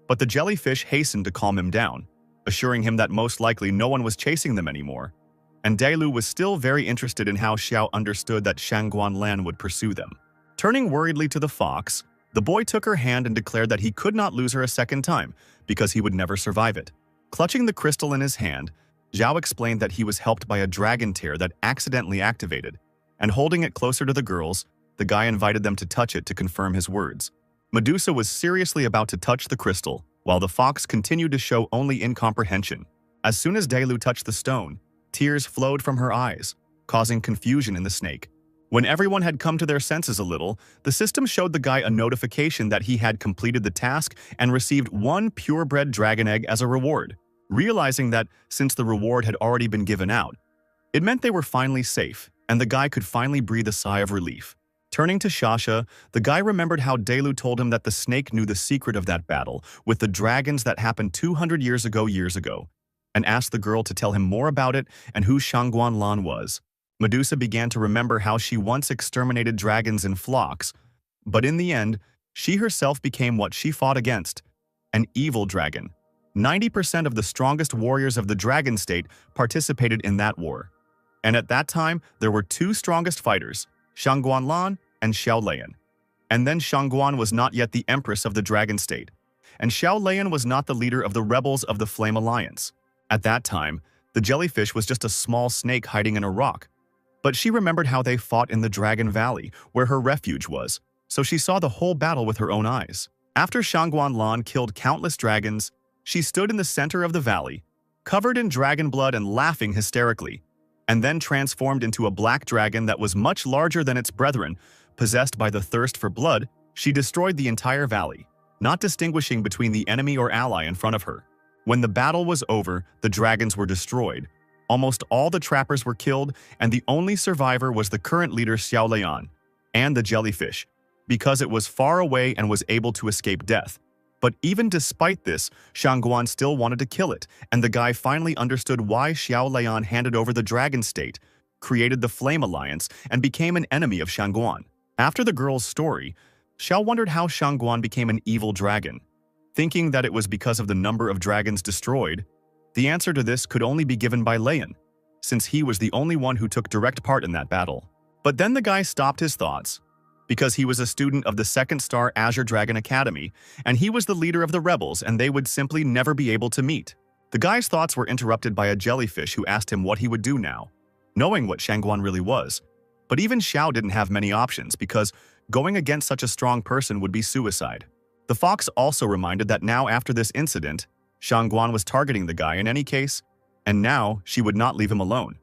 But the jellyfish hastened to calm him down, assuring him that most likely no one was chasing them anymore. And Dailu was still very interested in how Xiao understood that Shangguan Lan would pursue them. Turning worriedly to the fox, the boy took her hand and declared that he could not lose her a second time because he would never survive it. Clutching the crystal in his hand, Zhao explained that he was helped by a dragon tear that accidentally activated, and holding it closer to the girls, the guy invited them to touch it to confirm his words. Medusa was seriously about to touch the crystal, while the fox continued to show only incomprehension. As soon as Dailu touched the stone, tears flowed from her eyes, causing confusion in the snake. When everyone had come to their senses a little, the system showed the guy a notification that he had completed the task and received 1 purebred dragon egg as a reward. Realizing that, since the reward had already been given out, it meant they were finally safe, and the guy could finally breathe a sigh of relief. Turning to Shasha, the guy remembered how Dailu told him that the snake knew the secret of that battle with the dragons that happened 200 years ago, and asked the girl to tell him more about it and who Shangguan Lan was. Medusa began to remember how she once exterminated dragons in flocks, but in the end, she herself became what she fought against, an evil dragon. 90% of the strongest warriors of the dragon state participated in that war. And at that time, there were 2 strongest fighters, Shangguan Lan and Xiao Lian. And then Shangguan was not yet the empress of the dragon state, and Xiao Lian was not the leader of the rebels of the Flame Alliance. At that time, the jellyfish was just a small snake hiding in a rock. But she remembered how they fought in the Dragon Valley, where her refuge was, so she saw the whole battle with her own eyes. After Shangguan Lan killed countless dragons, she stood in the center of the valley, covered in dragon blood and laughing hysterically, and then transformed into a black dragon that was much larger than its brethren. Possessed by the thirst for blood, she destroyed the entire valley, not distinguishing between the enemy or ally in front of her. When the battle was over, the dragons were destroyed. Almost all the trappers were killed, and the only survivor was the current leader Xiao Lian, and the jellyfish, because it was far away and was able to escape death. But even despite this, Shangguan still wanted to kill it, and the guy finally understood why Xiao Lian handed over the dragon state, created the Flame Alliance, and became an enemy of Shangguan. After the girl's story, Xiao wondered how Shangguan became an evil dragon. Thinking that it was because of the number of dragons destroyed, the answer to this could only be given by Lian, since he was the only one who took direct part in that battle. But then the guy stopped his thoughts, because he was a student of the Second Star Azure Dragon Academy, and he was the leader of the rebels, and they would simply never be able to meet. The guy's thoughts were interrupted by a jellyfish who asked him what he would do now, knowing what Shangguan really was. But even Xiao didn't have many options because going against such a strong person would be suicide. The fox also reminded that now after this incident, Shangguan was targeting the guy in any case, and now she would not leave him alone.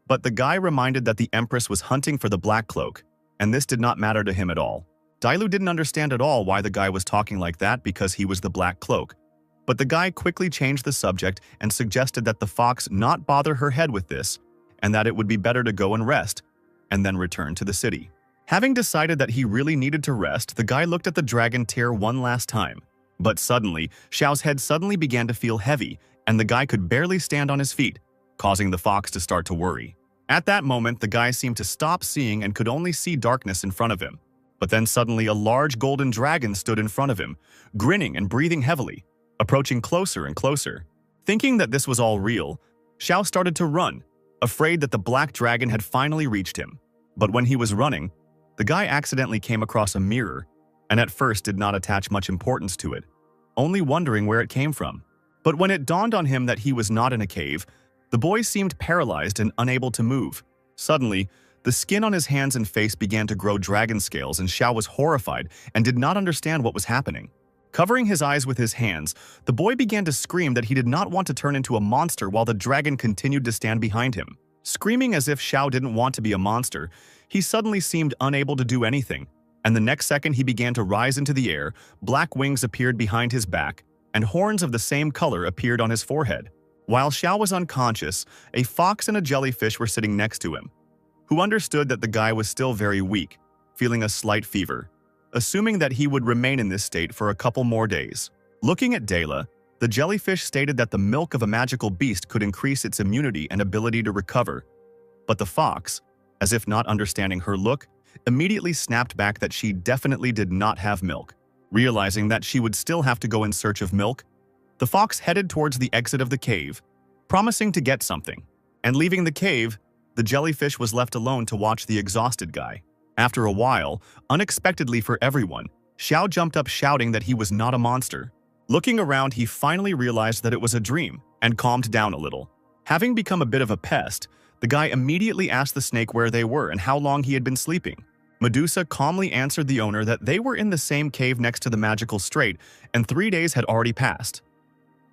But the guy reminded that the Empress was hunting for the Black Cloak, and this did not matter to him at all. Dailu didn't understand at all why the guy was talking like that because he was the Black Cloak. But the guy quickly changed the subject and suggested that the fox not bother her head with this, and that it would be better to go and rest, and then return to the city. Having decided that he really needed to rest, the guy looked at the dragon tear one last time. But suddenly, Xiao's head suddenly began to feel heavy, and the guy could barely stand on his feet, causing the fox to start to worry. At that moment, the guy seemed to stop seeing and could only see darkness in front of him. But then suddenly a large golden dragon stood in front of him, grinning and breathing heavily, approaching closer and closer. Thinking that this was all real, Xiao started to run, afraid that the black dragon had finally reached him. But when he was running, the guy accidentally came across a mirror, and at first did not attach much importance to it, only wondering where it came from. But when it dawned on him that he was not in a cave, the boy seemed paralyzed and unable to move. Suddenly, the skin on his hands and face began to grow dragon scales, and Xiao was horrified and did not understand what was happening. Covering his eyes with his hands, the boy began to scream that he did not want to turn into a monster while the dragon continued to stand behind him. Screaming as if Xiao didn't want to be a monster, he suddenly seemed unable to do anything, and the next second he began to rise into the air, black wings appeared behind his back, and horns of the same color appeared on his forehead. While Xiao was unconscious, a fox and a jellyfish were sitting next to him, who understood that the guy was still very weak, feeling a slight fever, assuming that he would remain in this state for a couple more days. Looking at Dela, the jellyfish stated that the milk of a magical beast could increase its immunity and ability to recover. But the fox, as if not understanding her look, immediately snapped back that she definitely did not have milk. Realizing that she would still have to go in search of milk, the fox headed towards the exit of the cave, promising to get something. And leaving the cave, the jellyfish was left alone to watch the exhausted guy. After a while, unexpectedly for everyone, Xiao jumped up shouting that he was not a monster. Looking around, he finally realized that it was a dream and calmed down a little. Having become a bit of a pest, the guy immediately asked the snake where they were and how long he had been sleeping. Medusa calmly answered the owner that they were in the same cave next to the magical strait, and 3 days had already passed.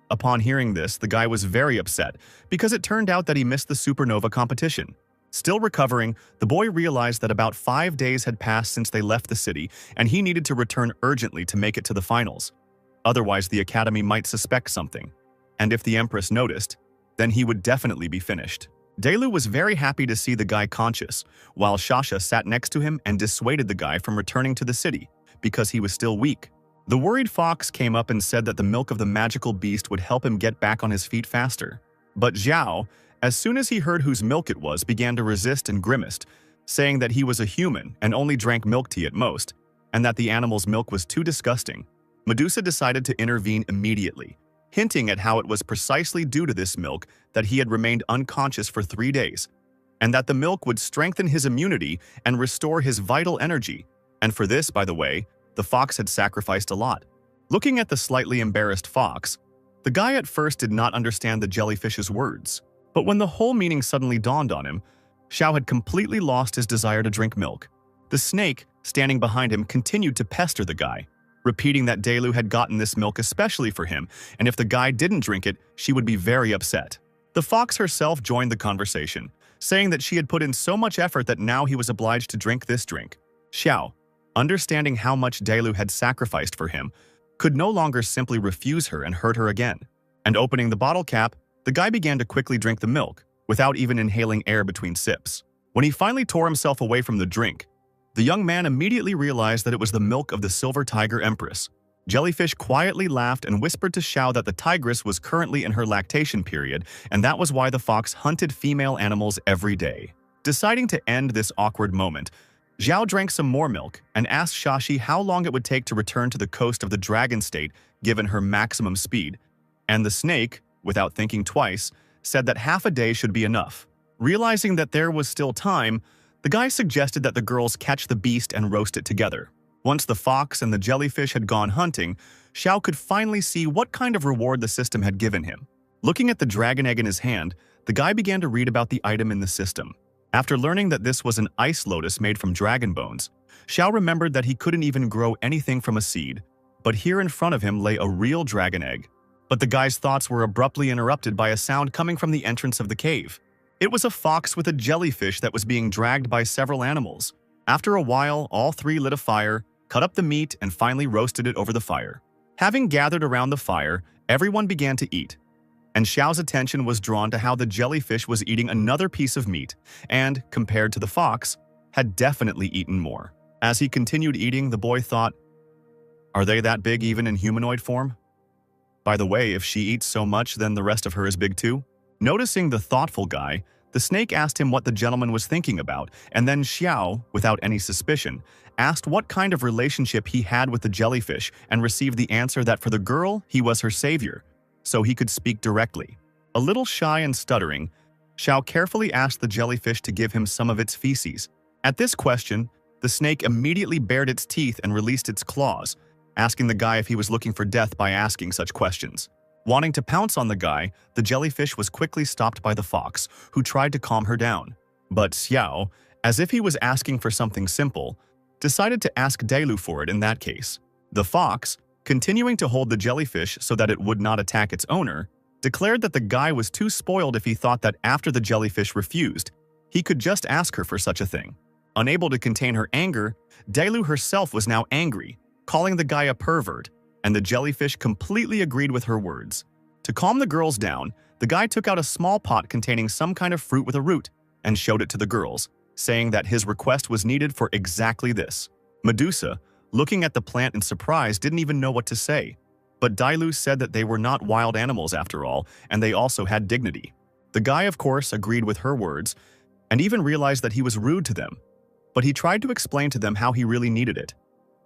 Upon hearing this, the guy was very upset because it turned out that he missed the supernova competition. Still recovering, the boy realized that about 5 days had passed since they left the city, and he needed to return urgently to make it to the finals. Otherwise, the academy might suspect something, and if the Empress noticed, then he would definitely be finished. Delu was very happy to see the guy conscious, while Shasha sat next to him and dissuaded the guy from returning to the city because he was still weak. The worried fox came up and said that the milk of the magical beast would help him get back on his feet faster. But Zhao, as soon as he heard whose milk it was, began to resist and grimaced, saying that he was a human and only drank milk tea at most, and that the animal's milk was too disgusting. Medusa decided to intervene immediately, hinting at how it was precisely due to this milk that he had remained unconscious for 3 days, and that the milk would strengthen his immunity and restore his vital energy. And for this, by the way, the fox had sacrificed a lot. Looking at the slightly embarrassed fox, the guy at first did not understand the jellyfish's words. But when the whole meaning suddenly dawned on him, Xiao had completely lost his desire to drink milk. The snake, standing behind him, continued to pester the guy, repeating that Delu had gotten this milk especially for him, and if the guy didn't drink it, she would be very upset. The fox herself joined the conversation, saying that she had put in so much effort that now he was obliged to drink this drink. Xiao, understanding how much Delu had sacrificed for him, could no longer simply refuse her and hurt her again. And opening the bottle cap, the guy began to quickly drink the milk, without even inhaling air between sips. When he finally tore himself away from the drink, the young man immediately realized that it was the milk of the Silver Tiger Empress. Jellyfish quietly laughed and whispered to Xiao that the tigress was currently in her lactation period, and that was why the fox hunted female animals every day. Deciding to end this awkward moment, Zhao drank some more milk and asked Shashi how long it would take to return to the coast of the Dragon State given her maximum speed, and the snake, without thinking twice, said that half a day should be enough. Realizing that there was still time, The guy suggested that the girls catch the beast and roast it together. Once the fox and the jellyfish had gone hunting, Xiao could finally see what kind of reward the system had given him. Looking at the dragon egg in his hand, the guy began to read about the item in the system. After learning that this was an ice lotus made from dragon bones, Xiao remembered that he couldn't even grow anything from a seed, but here in front of him lay a real dragon egg. But the guy's thoughts were abruptly interrupted by a sound coming from the entrance of the cave. It was a fox with a jellyfish that was being dragged by several animals. After a while, all three lit a fire, cut up the meat, and finally roasted it over the fire. Having gathered around the fire, everyone began to eat. And Xiao's attention was drawn to how the jellyfish was eating another piece of meat and, compared to the fox, had definitely eaten more. As he continued eating, the boy thought, "Are they that big even in humanoid form? By the way, if she eats so much, then the rest of her is big too?" Noticing the thoughtful guy, the snake asked him what the gentleman was thinking about, and then Xiao, without any suspicion, asked what kind of relationship he had with the jellyfish and received the answer that for the girl, he was her savior, so he could speak directly. A little shy and stuttering, Xiao carefully asked the jellyfish to give him some of its feces. At this question, the snake immediately bared its teeth and released its claws, asking the guy if he was looking for death by asking such questions. Wanting to pounce on the guy, the jellyfish was quickly stopped by the fox, who tried to calm her down. But Xiao, as if he was asking for something simple, decided to ask Dailu for it in that case. The fox, continuing to hold the jellyfish so that it would not attack its owner, declared that the guy was too spoiled if he thought that after the jellyfish refused, he could just ask her for such a thing. Unable to contain her anger, Dailu herself was now angry, calling the guy a pervert, and the jellyfish completely agreed with her words. To calm the girls down, the guy took out a small pot containing some kind of fruit with a root and showed it to the girls, saying that his request was needed for exactly this. Medusa, looking at the plant in surprise, didn't even know what to say. But Dailu said that they were not wild animals after all, and they also had dignity. The guy, of course, agreed with her words, and even realized that he was rude to them. But he tried to explain to them how he really needed it.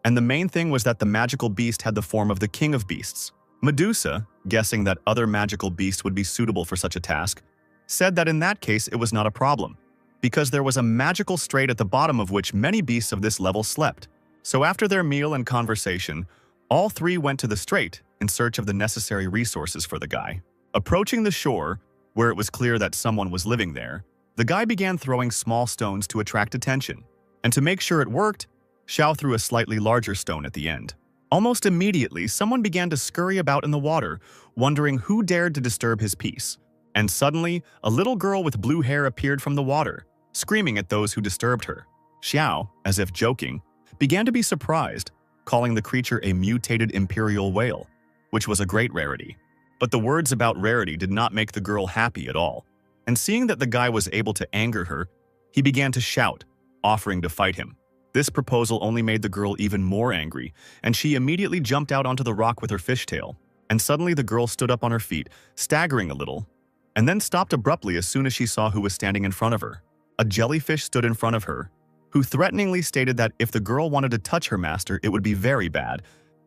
And the main thing was that the magical beast had the form of the king of beasts. Medusa, guessing that other magical beasts would be suitable for such a task, said that in that case it was not a problem, because there was a magical strait at the bottom of which many beasts of this level slept. So after their meal and conversation, all three went to the strait in search of the necessary resources for the guy. Approaching the shore, where it was clear that someone was living there, the guy began throwing small stones to attract attention. And to make sure it worked, Xiao threw a slightly larger stone at the end. Almost immediately, someone began to scurry about in the water, wondering who dared to disturb his peace. And suddenly, a little girl with blue hair appeared from the water, screaming at those who disturbed her. Xiao, as if joking, began to be surprised, calling the creature a mutated imperial whale, which was a great rarity. But the words about rarity did not make the girl happy at all. And seeing that the guy was able to anger her, he began to shout, offering to fight him. This proposal only made the girl even more angry, and she immediately jumped out onto the rock with her fishtail. And suddenly the girl stood up on her feet, staggering a little, and then stopped abruptly as soon as she saw who was standing in front of her. A jellyfish stood in front of her, who threateningly stated that if the girl wanted to touch her master, it would be very bad.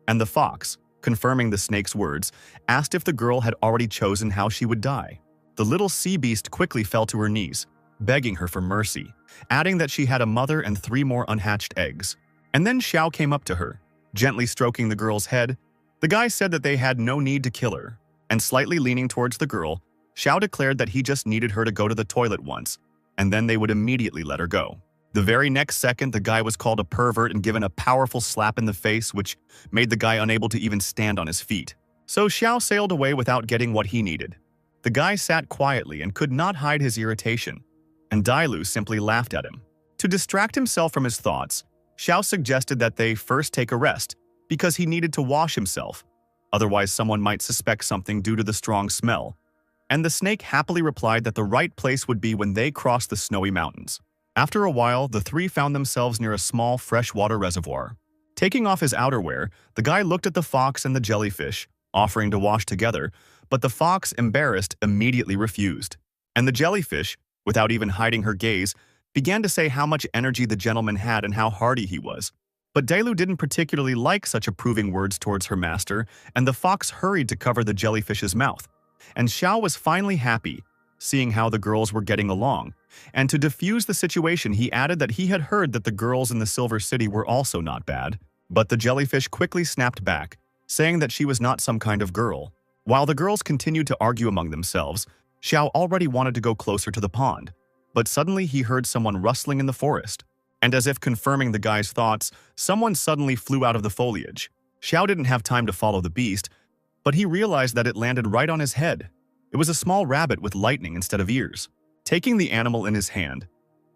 And the fox, confirming the snake's words, asked if the girl had already chosen how she would die. The little sea beast quickly fell to her knees, begging her for mercy, adding that she had a mother and 3 more unhatched eggs. And then Xiao came up to her, gently stroking the girl's head. The guy said that they had no need to kill her, and slightly leaning towards the girl, Xiao declared that he just needed her to go to the toilet once, and then they would immediately let her go. The very next second, the guy was called a pervert and given a powerful slap in the face, which made the guy unable to even stand on his feet. So Xiao sailed away without getting what he needed. The guy sat quietly and could not hide his irritation, and Dailu simply laughed at him. To distract himself from his thoughts, Xiao suggested that they first take a rest, because he needed to wash himself. Otherwise, someone might suspect something due to the strong smell. And the snake happily replied that the right place would be when they crossed the snowy mountains. After a while, the 3 found themselves near a small freshwater reservoir. Taking off his outerwear, the guy looked at the fox and the jellyfish, offering to wash together, but the fox, embarrassed, immediately refused. And the jellyfish, without even hiding her gaze, began to say how much energy the gentleman had and how hardy he was. But Dailu didn't particularly like such approving words towards her master, and the fox hurried to cover the jellyfish's mouth. And Xiao was finally happy, seeing how the girls were getting along. And to diffuse the situation, he added that he had heard that the girls in the Silver City were also not bad. But the jellyfish quickly snapped back, saying that she was not some kind of girl. While the girls continued to argue among themselves, Xiao already wanted to go closer to the pond. But suddenly he heard someone rustling in the forest. And as if confirming the guy's thoughts, someone suddenly flew out of the foliage. Xiao didn't have time to follow the beast, but he realized that it landed right on his head. It was a small rabbit with lightning instead of ears. Taking the animal in his hand,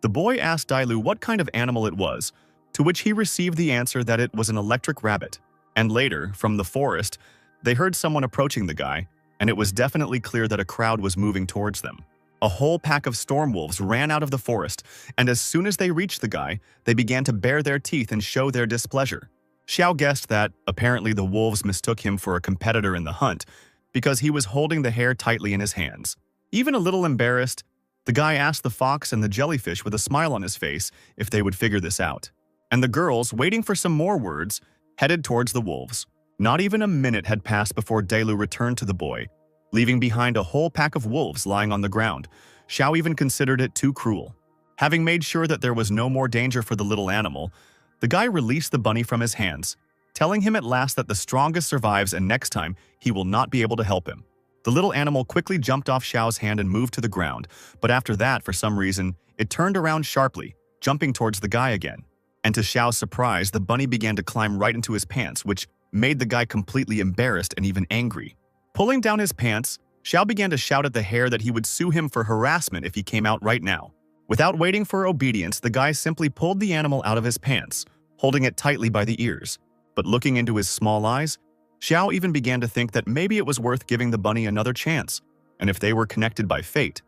the boy asked Dailu what kind of animal it was, to which he received the answer that it was an electric rabbit. And later, from the forest, they heard someone approaching the guy, and it was definitely clear that a crowd was moving towards them. A whole pack of storm wolves ran out of the forest, and as soon as they reached the guy, they began to bare their teeth and show their displeasure. Xiao guessed that, apparently the wolves mistook him for a competitor in the hunt, because he was holding the hare tightly in his hands. Even a little embarrassed, the guy asked the fox and the jellyfish with a smile on his face if they would figure this out. And the girls, waiting for some more words, headed towards the wolves. Not even a minute had passed before Dailu returned to the boy, leaving behind a whole pack of wolves lying on the ground. Xiao even considered it too cruel. Having made sure that there was no more danger for the little animal, the guy released the bunny from his hands, telling him at last that the strongest survives and next time he will not be able to help him. The little animal quickly jumped off Xiao's hand and moved to the ground, but after that, for some reason, it turned around sharply, jumping towards the guy again. And to Xiao's surprise, the bunny began to climb right into his pants, which made the guy completely embarrassed and even angry. Pulling down his pants, Xiao began to shout at the hare that he would sue him for harassment if he came out right now. Without waiting for obedience, the guy simply pulled the animal out of his pants, holding it tightly by the ears. But looking into his small eyes, Xiao even began to think that maybe it was worth giving the bunny another chance, and if they were connected by fate,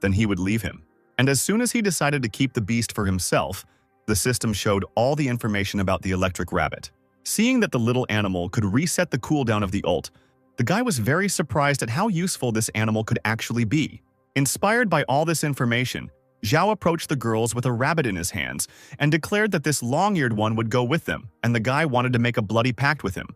then he would leave him. And as soon as he decided to keep the beast for himself, the system showed all the information about the electric rabbit. Seeing that the little animal could reset the cooldown of the ult, the guy was very surprised at how useful this animal could actually be. Inspired by all this information, Zhao approached the girls with a rabbit in his hands and declared that this long-eared one would go with them, and the guy wanted to make a bloody pact with him.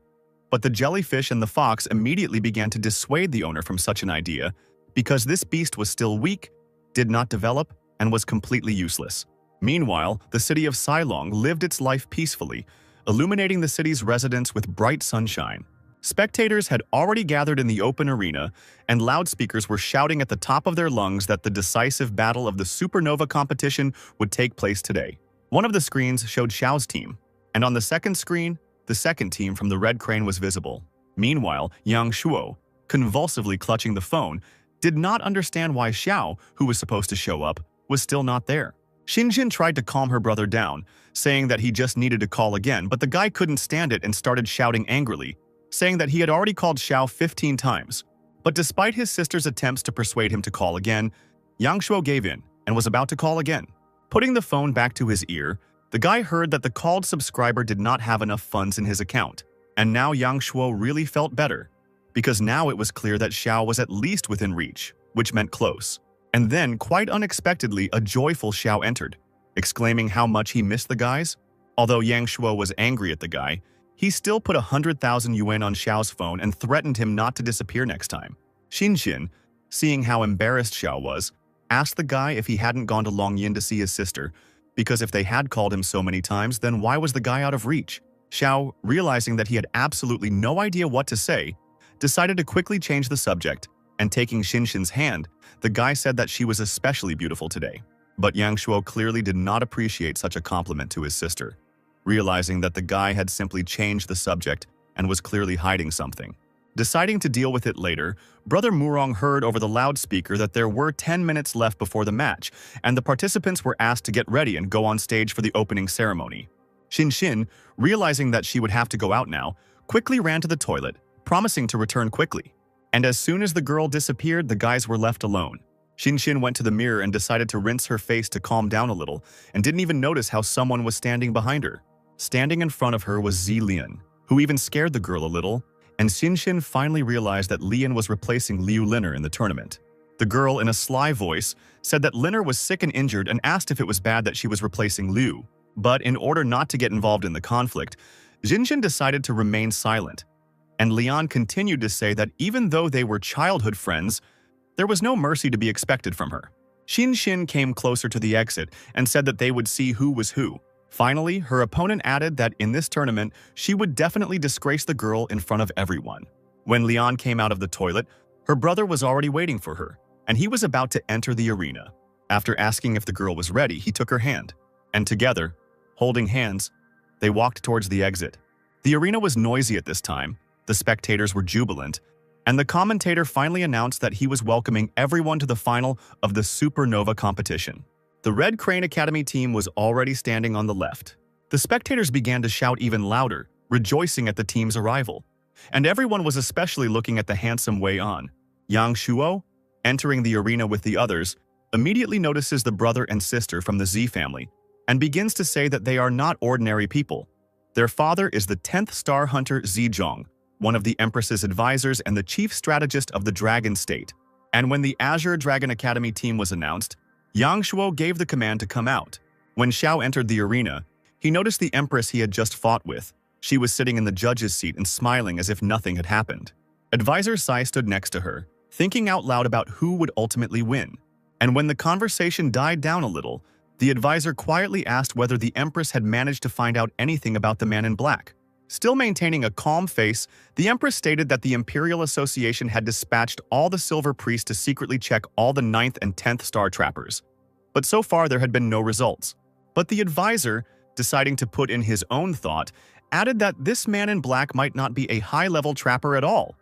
But the jellyfish and the fox immediately began to dissuade the owner from such an idea because this beast was still weak, did not develop, and was completely useless. Meanwhile, the city of Cylong lived its life peacefully, illuminating the city's residents with bright sunshine. Spectators had already gathered in the open arena, and loudspeakers were shouting at the top of their lungs that the decisive battle of the supernova competition would take place today. One of the screens showed Xiao's team, and on the second screen, the second team from the Red Crane was visible. Meanwhile, Yang Shuo, convulsively clutching the phone, did not understand why Xiao, who was supposed to show up, was still not there. Xinjin tried to calm her brother down, saying that he just needed to call again, but the guy couldn't stand it and started shouting angrily, saying that he had already called Xiao 15 times. But despite his sister's attempts to persuade him to call again, Yang Shuo gave in and was about to call again. Putting the phone back to his ear, the guy heard that the called subscriber did not have enough funds in his account, and now Yang Shuo really felt better, because now it was clear that Xiao was at least within reach, which meant close. And then, quite unexpectedly, a joyful Xiao entered, exclaiming how much he missed the guys. Although Yang Shuo was angry at the guy, he still put 100,000 yuan on Xiao's phone and threatened him not to disappear next time. Xinjin, seeing how embarrassed Xiao was, asked the guy if he hadn't gone to Longyin to see his sister, because if they had called him so many times, then why was the guy out of reach? Xiao, realizing that he had absolutely no idea what to say, decided to quickly change the subject, and taking Xinjin's hand, the guy said that she was especially beautiful today. But Yang Shuo clearly did not appreciate such a compliment to his sister, realizing that the guy had simply changed the subject and was clearly hiding something. Deciding to deal with it later, Brother Murong heard over the loudspeaker that there were 10 minutes left before the match, and the participants were asked to get ready and go on stage for the opening ceremony. Xinxin, realizing that she would have to go out now, quickly ran to the toilet, promising to return quickly. And as soon as the girl disappeared, the guys were left alone. Xinxin went to the mirror and decided to rinse her face to calm down a little, and didn't even notice how someone was standing behind her. Standing in front of her was Zi Lian, who even scared the girl a little, and Xinxin finally realized that Lian was replacing Liu Liner in the tournament. The girl, in a sly voice, said that Liner was sick and injured and asked if it was bad that she was replacing Liu. But in order not to get involved in the conflict, Xinxin decided to remain silent. And Lian continued to say that even though they were childhood friends, There was no mercy to be expected from her. Xin came closer to the exit and said that they would see who was who. Finally, her opponent added that in this tournament, she would definitely disgrace the girl in front of everyone. When Leon came out of the toilet, her brother was already waiting for her, and he was about to enter the arena. After asking if the girl was ready, he took her hand, and together, holding hands, they walked towards the exit. The arena was noisy at this time, the spectators were jubilant, and the commentator finally announced that he was welcoming everyone to the final of the Supernova competition. The Red Crane Academy team was already standing on the left. The spectators began to shout even louder, rejoicing at the team's arrival. And everyone was especially looking at the handsome Wei An. Yang Shuo, entering the arena with the others, immediately notices the brother and sister from the Z family and begins to say that they are not ordinary people. Their father is the 10th star hunter Zizhong, one of the Empress's advisors and the chief strategist of the Dragon State. And when the Azure Dragon Academy team was announced, Yang Shuo gave the command to come out. When Xiao entered the arena, he noticed the Empress he had just fought with. She was sitting in the judge's seat and smiling as if nothing had happened. Advisor Sai stood next to her, thinking out loud about who would ultimately win. And when the conversation died down a little, the advisor quietly asked whether the Empress had managed to find out anything about the man in black. Still maintaining a calm face, the Empress stated that the Imperial Association had dispatched all the Silver Priests to secretly check all the 9th and 10th star trappers. But so far there had been no results. But the advisor, deciding to put in his own thought, added that this man in black might not be a high-level trapper at all,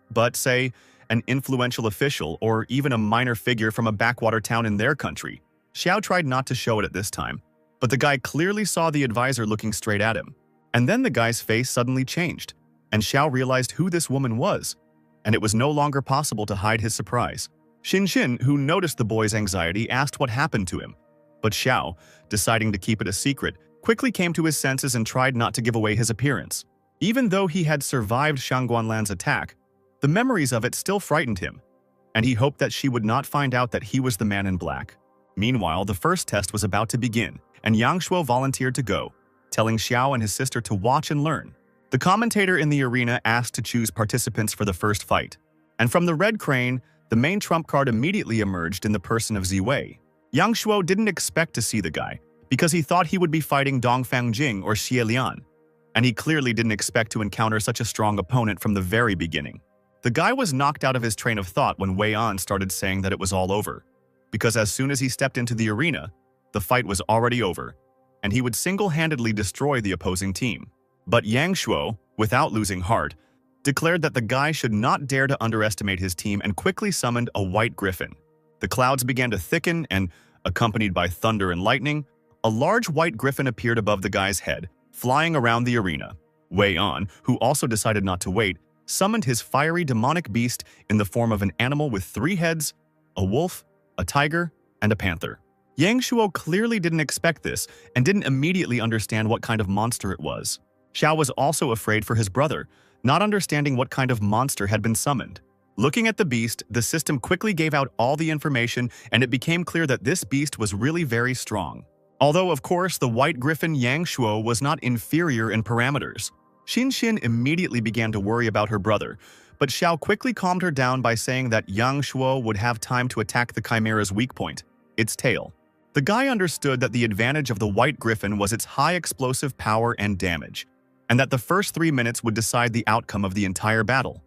but, say, an influential official or even a minor figure from a backwater town in their country. Xiao tried not to show it at this time, but the guy clearly saw the advisor looking straight at him. And then the guy's face suddenly changed, and Xiao realized who this woman was, and it was no longer possible to hide his surprise. Xin, who noticed the boy's anxiety, asked what happened to him, but Xiao, deciding to keep it a secret, quickly came to his senses and tried not to give away his appearance. Even though he had survived Shangguanlan's attack, the memories of it still frightened him, and he hoped that she would not find out that he was the man in black. Meanwhile, the first test was about to begin, and Yang Shuo volunteered to go, telling Xiao and his sister to watch and learn. The commentator in the arena asked to choose participants for the first fight, and from the Red Crane, the main trump card immediately emerged in the person of Ziwei. Yang Shuo didn't expect to see the guy, because he thought he would be fighting Dongfang Jing or Xie Lian, and he clearly didn't expect to encounter such a strong opponent from the very beginning. The guy was knocked out of his train of thought when Wei An started saying that it was all over, because as soon as he stepped into the arena, the fight was already over, and he would single-handedly destroy the opposing team. But Yang Shuo, without losing heart, declared that the guy should not dare to underestimate his team and quickly summoned a white griffin. The clouds began to thicken and, accompanied by thunder and lightning, a large white griffin appeared above the guy's head, flying around the arena. Wei An, who also decided not to wait, summoned his fiery demonic beast in the form of an animal with 3 heads, a wolf, a tiger, and a panther. Yang Shuo clearly didn't expect this and didn't immediately understand what kind of monster it was. Xiao was also afraid for his brother, not understanding what kind of monster had been summoned. Looking at the beast, the system quickly gave out all the information, and it became clear that this beast was really very strong. Although, of course, the white griffin Yang Shuo was not inferior in parameters. Xin immediately began to worry about her brother, but Xiao quickly calmed her down by saying that Yang Shuo would have time to attack the chimera's weak point, its tail. The guy understood that the advantage of the white griffin was its high explosive power and damage, and that the first 3 minutes would decide the outcome of the entire battle.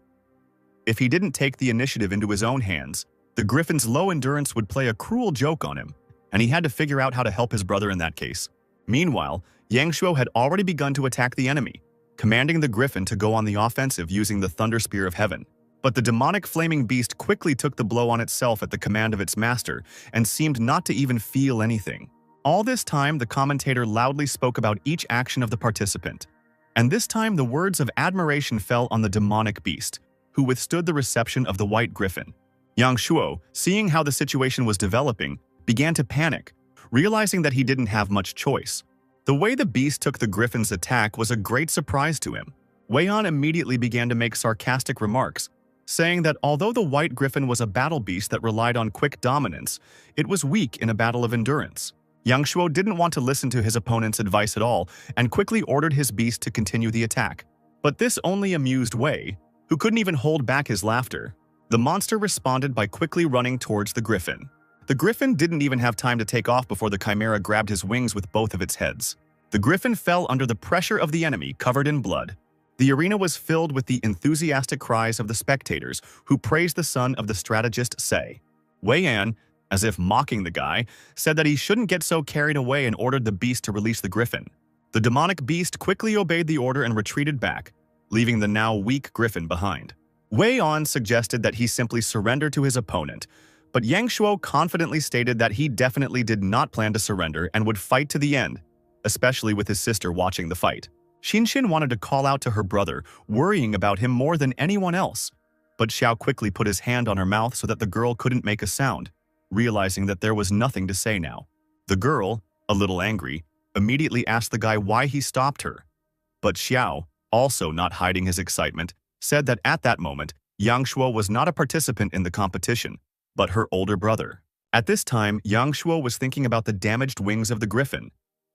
If he didn't take the initiative into his own hands, the griffin's low endurance would play a cruel joke on him, and he had to figure out how to help his brother in that case. Meanwhile, Yang Shuo had already begun to attack the enemy, commanding the griffin to go on the offensive using the Thunder Spear of Heaven. But the demonic flaming beast quickly took the blow on itself at the command of its master and seemed not to even feel anything. All this time, the commentator loudly spoke about each action of the participant. And this time, the words of admiration fell on the demonic beast, who withstood the reception of the white griffin. Yang Shuo, seeing how the situation was developing, began to panic, realizing that he didn't have much choice. The way the beast took the griffin's attack was a great surprise to him. Wei An immediately began to make sarcastic remarks, saying that although the white griffin was a battle beast that relied on quick dominance, it was weak in a battle of endurance. Yang Shuo didn't want to listen to his opponent's advice at all and quickly ordered his beast to continue the attack. But this only amused Wei, who couldn't even hold back his laughter. The monster responded by quickly running towards the griffin. The griffin didn't even have time to take off before the chimera grabbed his wings with both of its heads. The griffin fell under the pressure of the enemy, covered in blood. The arena was filled with the enthusiastic cries of the spectators, who praised the son of the strategist Sei. Wei An, as if mocking the guy, said that he shouldn't get so carried away and ordered the beast to release the griffin. The demonic beast quickly obeyed the order and retreated back, leaving the now weak griffin behind. Wei An suggested that he simply surrender to his opponent, but Yang Shuo confidently stated that he definitely did not plan to surrender and would fight to the end, especially with his sister watching the fight. Xinshin wanted to call out to her brother, worrying about him more than anyone else, but Xiao quickly put his hand on her mouth so that the girl couldn't make a sound, realizing that there was nothing to say now. The girl, a little angry, immediately asked the guy why he stopped her. But Xiao, also not hiding his excitement, said that at that moment, Yang Shuo was not a participant in the competition, but her older brother. At this time, Yang Shuo was thinking about the damaged wings of the griffin,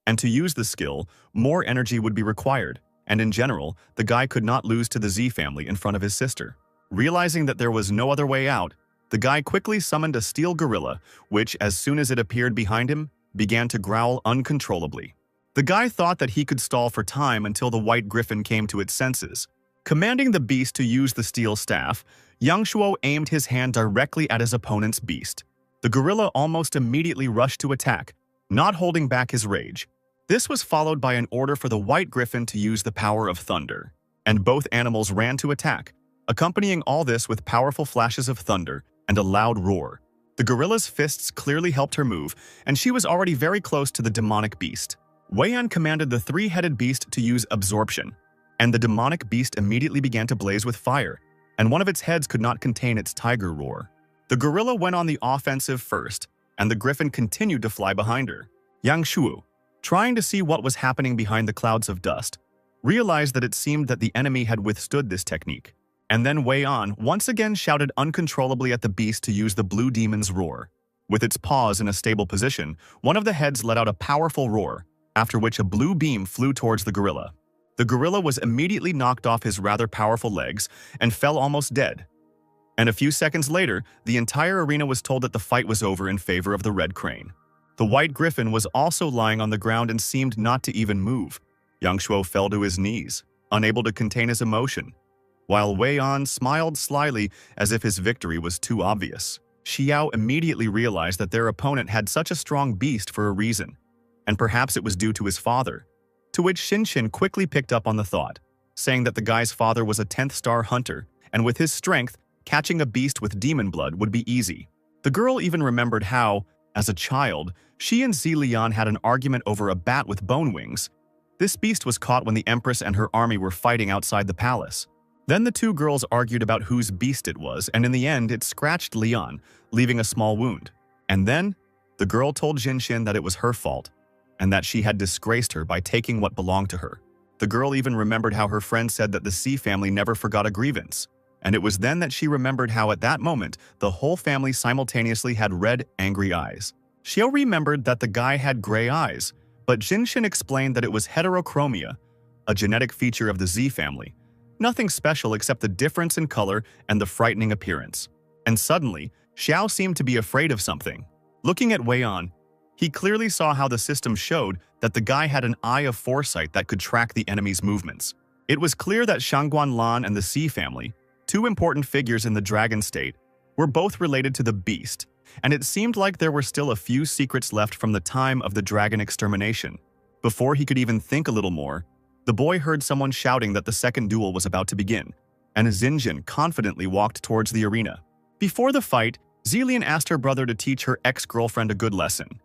and to use the skill, more energy would be required, and in general, the guy could not lose to the Z family in front of his sister. Realizing that there was no other way out, the guy quickly summoned a steel gorilla, which, as soon as it appeared behind him, began to growl uncontrollably. The guy thought that he could stall for time until the white griffin came to its senses. Commanding the beast to use the steel staff, Yang Shuo aimed his hand directly at his opponent's beast. The gorilla almost immediately rushed to attack, not holding back his rage. This was followed by an order for the white griffin to use the power of thunder, and both animals ran to attack, accompanying all this with powerful flashes of thunder and a loud roar. The gorilla's fists clearly helped her move, and she was already very close to the demonic beast. Wei An commanded the three-headed beast to use absorption, and the demonic beast immediately began to blaze with fire, and one of its heads could not contain its tiger roar. The gorilla went on the offensive first, and the griffin continued to fly behind her. Yang Shuo, trying to see what was happening behind the clouds of dust, realized that it seemed that the enemy had withstood this technique. And then Wei An once again shouted uncontrollably at the beast to use the blue demon's roar. With its paws in a stable position, one of the heads let out a powerful roar, after which a blue beam flew towards the gorilla. The gorilla was immediately knocked off his rather powerful legs and fell almost dead. And a few seconds later, the entire arena was told that the fight was over in favor of the red crane. The white griffin was also lying on the ground and seemed not to even move. Yang Shuo fell to his knees, unable to contain his emotion, while Wei An smiled slyly as if his victory was too obvious. Xiao immediately realized that their opponent had such a strong beast for a reason, and perhaps it was due to his father, to which Xinshin quickly picked up on the thought, saying that the guy's father was a 10th star hunter, and with his strength, catching a beast with demon blood would be easy. The girl even remembered how, as a child, she and Zilian had an argument over a bat with bone wings. This beast was caught when the Empress and her army were fighting outside the palace. Then the two girls argued about whose beast it was, and in the end it scratched Lian, leaving a small wound. And then, the girl told Jinshin that it was her fault, and that she had disgraced her by taking what belonged to her. The girl even remembered how her friend said that the C family never forgot a grievance, and it was then that she remembered how at that moment the whole family simultaneously had red, angry eyes. Xiao remembered that the guy had gray eyes, but Jinshin explained that it was heterochromia, a genetic feature of the Z family. Nothing special except the difference in color and the frightening appearance. And suddenly, Xiao seemed to be afraid of something. Looking at Wei An, he clearly saw how the system showed that the guy had an eye of foresight that could track the enemy's movements. It was clear that Shangguan Lan and the C family, two important figures in the dragon state, were both related to the beast, and it seemed like there were still a few secrets left from the time of the dragon extermination. Before he could even think a little more, the boy heard someone shouting that the second duel was about to begin, and Xinjin confidently walked towards the arena. Before the fight, Zilian asked her brother to teach her ex-girlfriend a good lesson,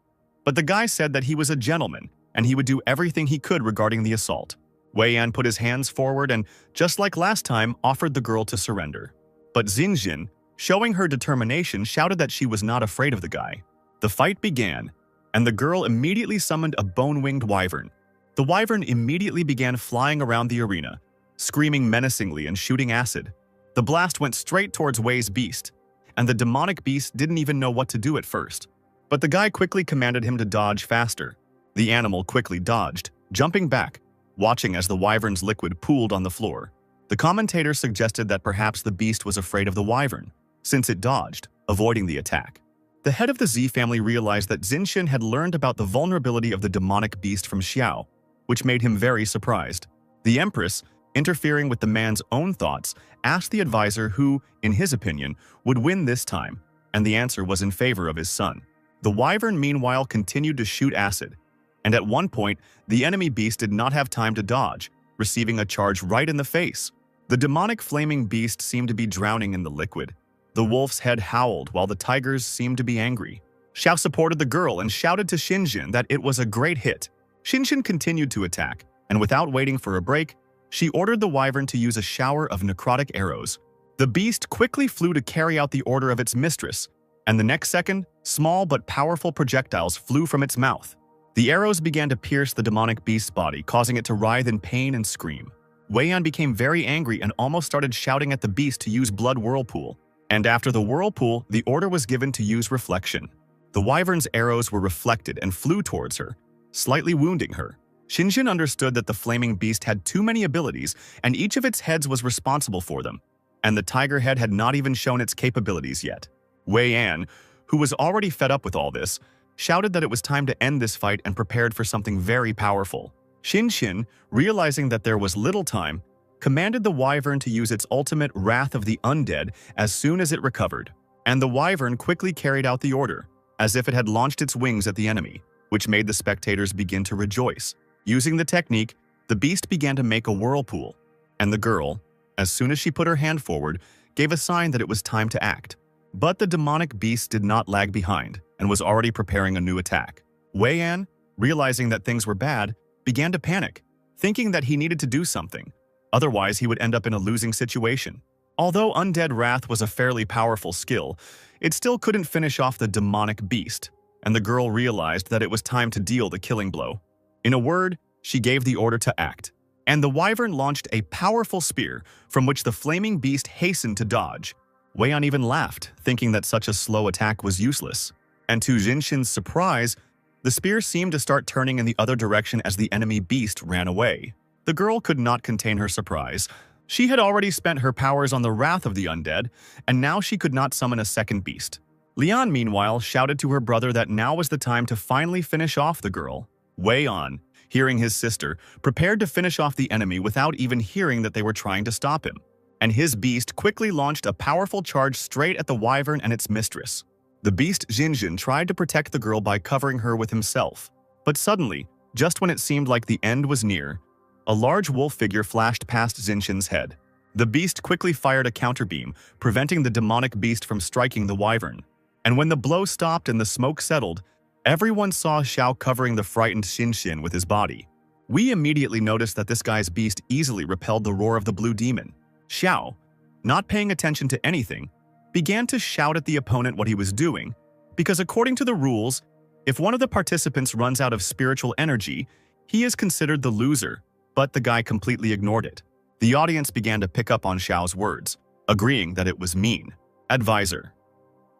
but the guy said that he was a gentleman and he would do everything he could regarding the assault. Wei An put his hands forward and, just like last time, offered the girl to surrender. But Xinjin, showing her determination, shouted that she was not afraid of the guy. The fight began, and the girl immediately summoned a bone-winged wyvern. The wyvern immediately began flying around the arena, screaming menacingly and shooting acid. The blast went straight towards Wei's beast, and the demonic beast didn't even know what to do at first. But the guy quickly commanded him to dodge faster. The animal quickly dodged, jumping back, watching as the wyvern's liquid pooled on the floor. The commentator suggested that perhaps the beast was afraid of the wyvern, since it dodged, avoiding the attack. The head of the Z family realized that Zinshin had learned about the vulnerability of the demonic beast from Xiao, which made him very surprised. The Empress, interfering with the man's own thoughts, asked the advisor who, in his opinion, would win this time, and the answer was in favor of his son. The wyvern meanwhile continued to shoot acid, and at one point, the enemy beast did not have time to dodge, receiving a charge right in the face. The demonic flaming beast seemed to be drowning in the liquid. The wolf's head howled while the tigers seemed to be angry. Xiao supported the girl and shouted to Xinjin that it was a great hit. Xinjin continued to attack, and without waiting for a break, she ordered the wyvern to use a shower of necrotic arrows. The beast quickly flew to carry out the order of its mistress, and the next second, small but powerful projectiles flew from its mouth. The arrows began to pierce the demonic beast's body, causing it to writhe in pain and scream. Wei Yan became very angry and almost started shouting at the beast to use Blood Whirlpool. And after the whirlpool, the order was given to use Reflection. The wyvern's arrows were reflected and flew towards her, slightly wounding her. Xinjin understood that the flaming beast had too many abilities, and each of its heads was responsible for them, and the tiger head had not even shown its capabilities yet. Wei Yan, who was already fed up with all this, shouted that it was time to end this fight and prepared for something very powerful. Xinjin, realizing that there was little time, commanded the wyvern to use its ultimate Wrath of the Undead as soon as it recovered, and the wyvern quickly carried out the order, as if it had launched its wings at the enemy, which made the spectators begin to rejoice. Using the technique, the beast began to make a whirlpool, and the girl, as soon as she put her hand forward, gave a sign that it was time to act. But the demonic beast did not lag behind and was already preparing a new attack. Wei Yan, realizing that things were bad, began to panic, thinking that he needed to do something. Otherwise, he would end up in a losing situation. Although Undead Wrath was a fairly powerful skill, it still couldn't finish off the demonic beast, and the girl realized that it was time to deal the killing blow. In a word, she gave the order to act, and the wyvern launched a powerful spear from which the flaming beast hastened to dodge. Wei Yan even laughed, thinking that such a slow attack was useless. And to Zinshin's surprise, the spear seemed to start turning in the other direction as the enemy beast ran away. The girl could not contain her surprise. She had already spent her powers on the Wrath of the Undead, and now she could not summon a second beast. Lian, meanwhile, shouted to her brother that now was the time to finally finish off the girl. Wei Yan, hearing his sister, prepared to finish off the enemy without even hearing that they were trying to stop him, and his beast quickly launched a powerful charge straight at the wyvern and its mistress. The beast Xinjin tried to protect the girl by covering her with himself, but suddenly, just when it seemed like the end was near, a large wolf figure flashed past Zinshin's head. The beast quickly fired a counterbeam, preventing the demonic beast from striking the wyvern. And when the blow stopped and the smoke settled, everyone saw Xiao covering the frightened Xinjin with his body. We immediately noticed that this guy's beast easily repelled the roar of the blue demon. Xiao, not paying attention to anything, began to shout at the opponent what he was doing, because according to the rules, if one of the participants runs out of spiritual energy, he is considered the loser. But the guy completely ignored it. The audience began to pick up on Xiao's words, agreeing that it was mean. Advisor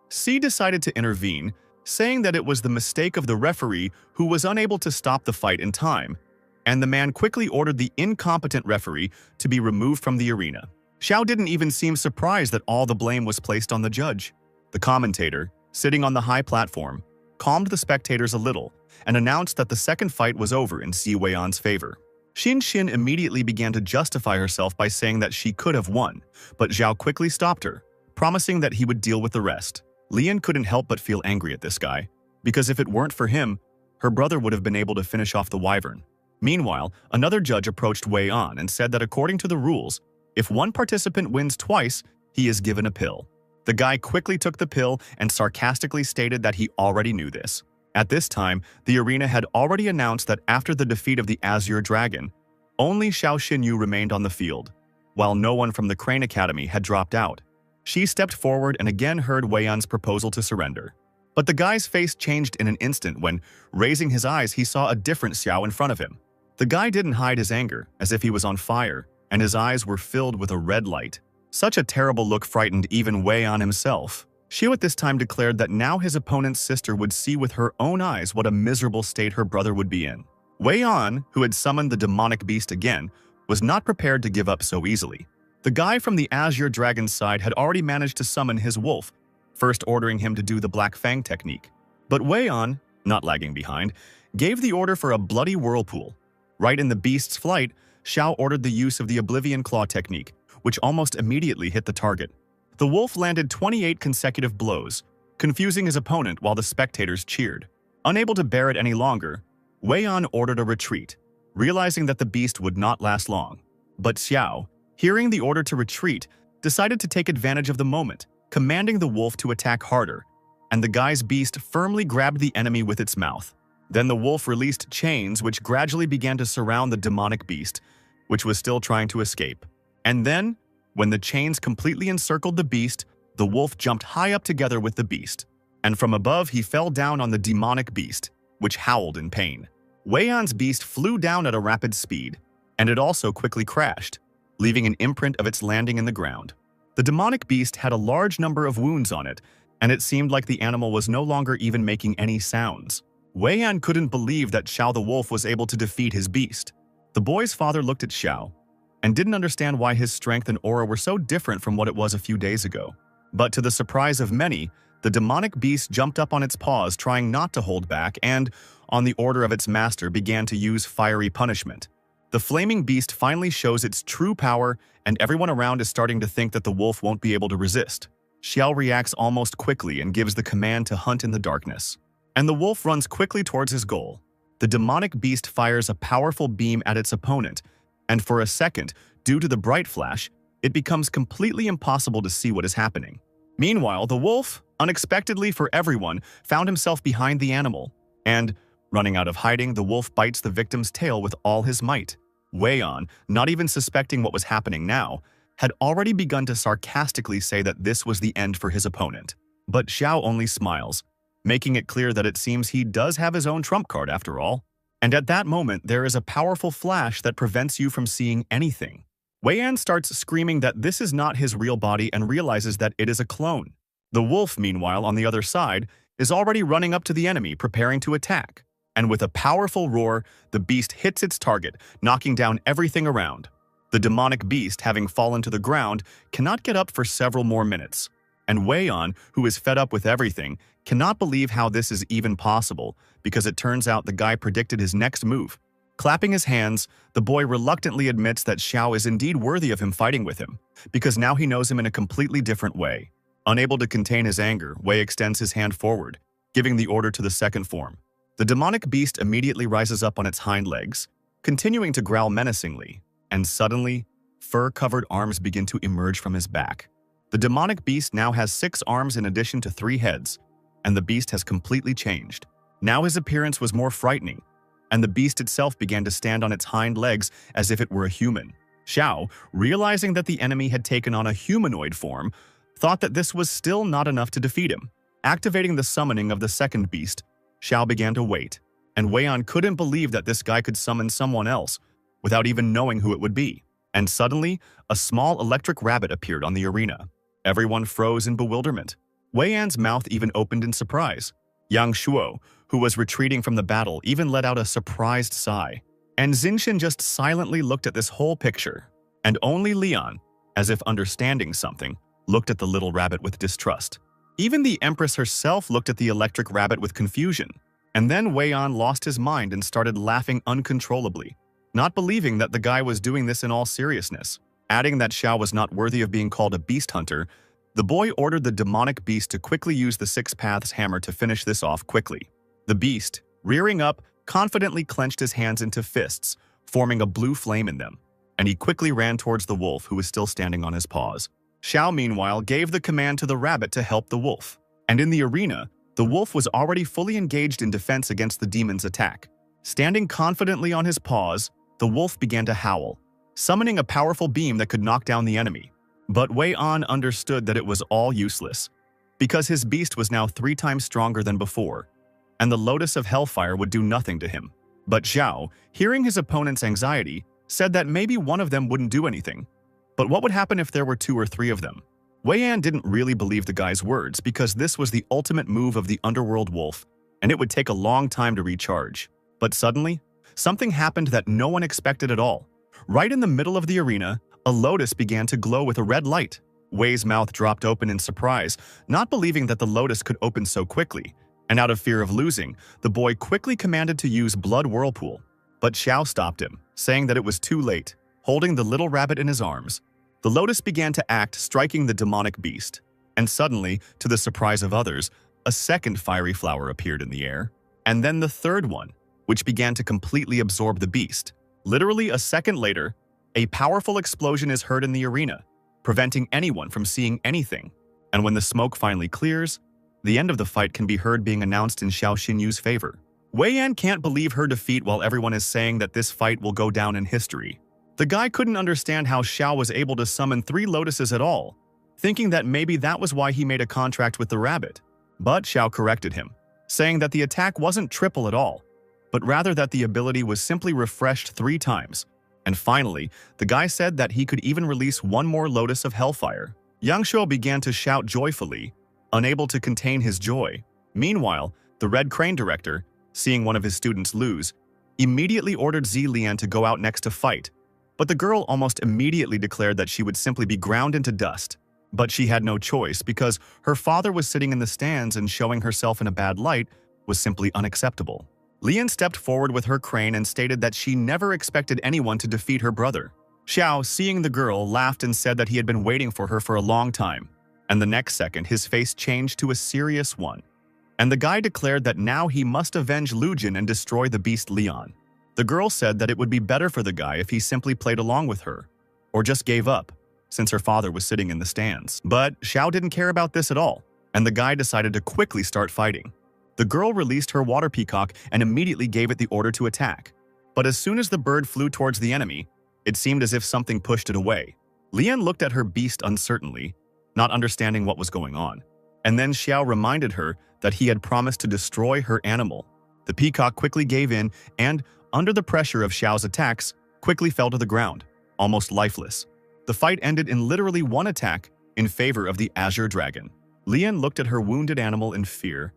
C decided to intervene, saying that it was the mistake of the referee who was unable to stop the fight in time, and the man quickly ordered the incompetent referee to be removed from the arena. Xiao didn't even seem surprised that all the blame was placed on the judge. The commentator, sitting on the high platform, calmed the spectators a little and announced that the second fight was over in Si Weian's favor. Xinjin immediately began to justify herself by saying that she could have won, but Zhao quickly stopped her, promising that he would deal with the rest. Lian couldn't help but feel angry at this guy, because if it weren't for him, her brother would have been able to finish off the wyvern. Meanwhile, another judge approached Wei Yan and said that according to the rules, if one participant wins twice, he is given a pill. The guy quickly took the pill and sarcastically stated that he already knew this. At this time, the arena had already announced that after the defeat of the Azure Dragon, only Xiao Xinyu remained on the field, while no one from the Crane Academy had dropped out. She stepped forward and again heard Wei Yan's proposal to surrender. But the guy's face changed in an instant when, raising his eyes, he saw a different Xiao in front of him. The guy didn't hide his anger, as if he was on fire, and his eyes were filled with a red light. Such a terrible look frightened even Wei Yan himself. Xiao at this time declared that now his opponent's sister would see with her own eyes what a miserable state her brother would be in. Wei Yan, who had summoned the demonic beast again, was not prepared to give up so easily. The guy from the Azure Dragon's side had already managed to summon his wolf, first ordering him to do the Black Fang technique. But Wei An, not lagging behind, gave the order for a bloody whirlpool. Right in the beast's flight, Xiao ordered the use of the Oblivion Claw technique, which almost immediately hit the target. The wolf landed 28 consecutive blows, confusing his opponent while the spectators cheered. Unable to bear it any longer, Wei An ordered a retreat, realizing that the beast would not last long. But Xiao, hearing the order to retreat, decided to take advantage of the moment, commanding the wolf to attack harder, and the guy's beast firmly grabbed the enemy with its mouth. Then the wolf released chains which gradually began to surround the demonic beast, which was still trying to escape. And then, when the chains completely encircled the beast, the wolf jumped high up together with the beast, and from above he fell down on the demonic beast, which howled in pain. Wei An's beast flew down at a rapid speed, and it also quickly crashed, leaving an imprint of its landing in the ground. The demonic beast had a large number of wounds on it, and it seemed like the animal was no longer even making any sounds. Wei An couldn't believe that Xiao the wolf was able to defeat his beast. The boy's father looked at Xiao and didn't understand why his strength and aura were so different from what it was a few days ago. But to the surprise of many, the demonic beast jumped up on its paws, trying not to hold back, and, on the order of its master, began to use fiery punishment. The flaming beast finally shows its true power, and everyone around is starting to think that the wolf won't be able to resist. Xiao reacts almost quickly and gives the command to hunt in the darkness. And the wolf runs quickly towards his goal. The demonic beast fires a powerful beam at its opponent, and for a second, due to the bright flash, it becomes completely impossible to see what is happening. Meanwhile, the wolf, unexpectedly for everyone, found himself behind the animal, and, running out of hiding, the wolf bites the victim's tail with all his might. Wei An, not even suspecting what was happening now, had already begun to sarcastically say that this was the end for his opponent. But Xiao only smiles, making it clear that it seems he does have his own trump card after all. And at that moment, there is a powerful flash that prevents you from seeing anything. Wei An starts screaming that this is not his real body and realizes that it is a clone. The wolf, meanwhile, on the other side, is already running up to the enemy, preparing to attack. And with a powerful roar, the beast hits its target, knocking down everything around. The demonic beast, having fallen to the ground, cannot get up for several more minutes. And Wei An, who is fed up with everything, cannot believe how this is even possible, because it turns out the guy predicted his next move. Clapping his hands, the boy reluctantly admits that Xiao is indeed worthy of him fighting with him, because now he knows him in a completely different way. Unable to contain his anger, Wei extends his hand forward, giving the order to the second form. The demonic beast immediately rises up on its hind legs, continuing to growl menacingly, and suddenly, fur-covered arms begin to emerge from his back. The demonic beast now has 6 arms in addition to 3 heads, and the beast has completely changed. Now his appearance was more frightening, and the beast itself began to stand on its hind legs as if it were a human. Xiao, realizing that the enemy had taken on a humanoid form, thought that this was still not enough to defeat him. Activating the summoning of the second beast, Xiao began to wait, and Wei An couldn't believe that this guy could summon someone else without even knowing who it would be. And suddenly, a small electric rabbit appeared on the arena. Everyone froze in bewilderment. Wei An's mouth even opened in surprise. Yang Shuo, who was retreating from the battle, even let out a surprised sigh. And Xinxian just silently looked at this whole picture. And only Lian, as if understanding something, looked at the little rabbit with distrust. Even the Empress herself looked at the electric rabbit with confusion. And then Wei An lost his mind and started laughing uncontrollably, not believing that the guy was doing this in all seriousness. Adding that Xiao was not worthy of being called a beast hunter, the boy ordered the demonic beast to quickly use the 6 Paths hammer to finish this off quickly. The beast, rearing up, confidently clenched his hands into fists, forming a blue flame in them, and he quickly ran towards the wolf, who was still standing on his paws. Xiao, meanwhile, gave the command to the rabbit to help the wolf. And in the arena, the wolf was already fully engaged in defense against the demon's attack. Standing confidently on his paws, the wolf began to howl, summoning a powerful beam that could knock down the enemy. But Wei An understood that it was all useless, because his beast was now 3 times stronger than before, and the Lotus of Hellfire would do nothing to him. But Xiao, hearing his opponent's anxiety, said that maybe one of them wouldn't do anything. But what would happen if there were 2 or 3 of them? Wei An didn't really believe the guy's words, because this was the ultimate move of the underworld wolf, and it would take a long time to recharge. But suddenly, something happened that no one expected at all. Right in the middle of the arena, a lotus began to glow with a red light. Wei's mouth dropped open in surprise, not believing that the lotus could open so quickly, and out of fear of losing, the boy quickly commanded to use Blood Whirlpool. But Xiao stopped him, saying that it was too late, holding the little rabbit in his arms. The lotus began to act, striking the demonic beast. And suddenly, to the surprise of others, a second fiery flower appeared in the air, and then the third one, which began to completely absorb the beast. Literally a second later, a powerful explosion is heard in the arena, preventing anyone from seeing anything. And when the smoke finally clears, the end of the fight can be heard being announced in Xiao Xinyu's favor. Wei Yan can't believe her defeat while everyone is saying that this fight will go down in history. The guy couldn't understand how Xiao was able to summon 3 lotuses at all, thinking that maybe that was why he made a contract with the rabbit. But Xiao corrected him, saying that the attack wasn't triple at all, but rather that the ability was simply refreshed 3 times. And finally, the guy said that he could even release 1 more lotus of hellfire. Yang Shuo began to shout joyfully, unable to contain his joy. Meanwhile, the Red Crane director, seeing one of his students lose, immediately ordered Zilian to go out next to fight. But the girl almost immediately declared that she would simply be ground into dust. But she had no choice because her father was sitting in the stands, and showing herself in a bad light was simply unacceptable. Lian stepped forward with her crane and stated that she never expected anyone to defeat her brother. Xiao, seeing the girl, laughed and said that he had been waiting for her for a long time. And the next second, his face changed to a serious one. And the guy declared that now he must avenge Lu Jin and destroy the beast Leon. The girl said that it would be better for the guy if he simply played along with her, or just gave up, since her father was sitting in the stands. But Xiao didn't care about this at all, and the guy decided to quickly start fighting. The girl released her water peacock and immediately gave it the order to attack. But as soon as the bird flew towards the enemy, it seemed as if something pushed it away. Lian looked at her beast uncertainly, not understanding what was going on. And then Xiao reminded her that he had promised to destroy her animal. The peacock quickly gave in and, under the pressure of Xiao's attacks, quickly fell to the ground, almost lifeless. The fight ended in literally 1 attack in favor of the Azure Dragon. Lian looked at her wounded animal in fear,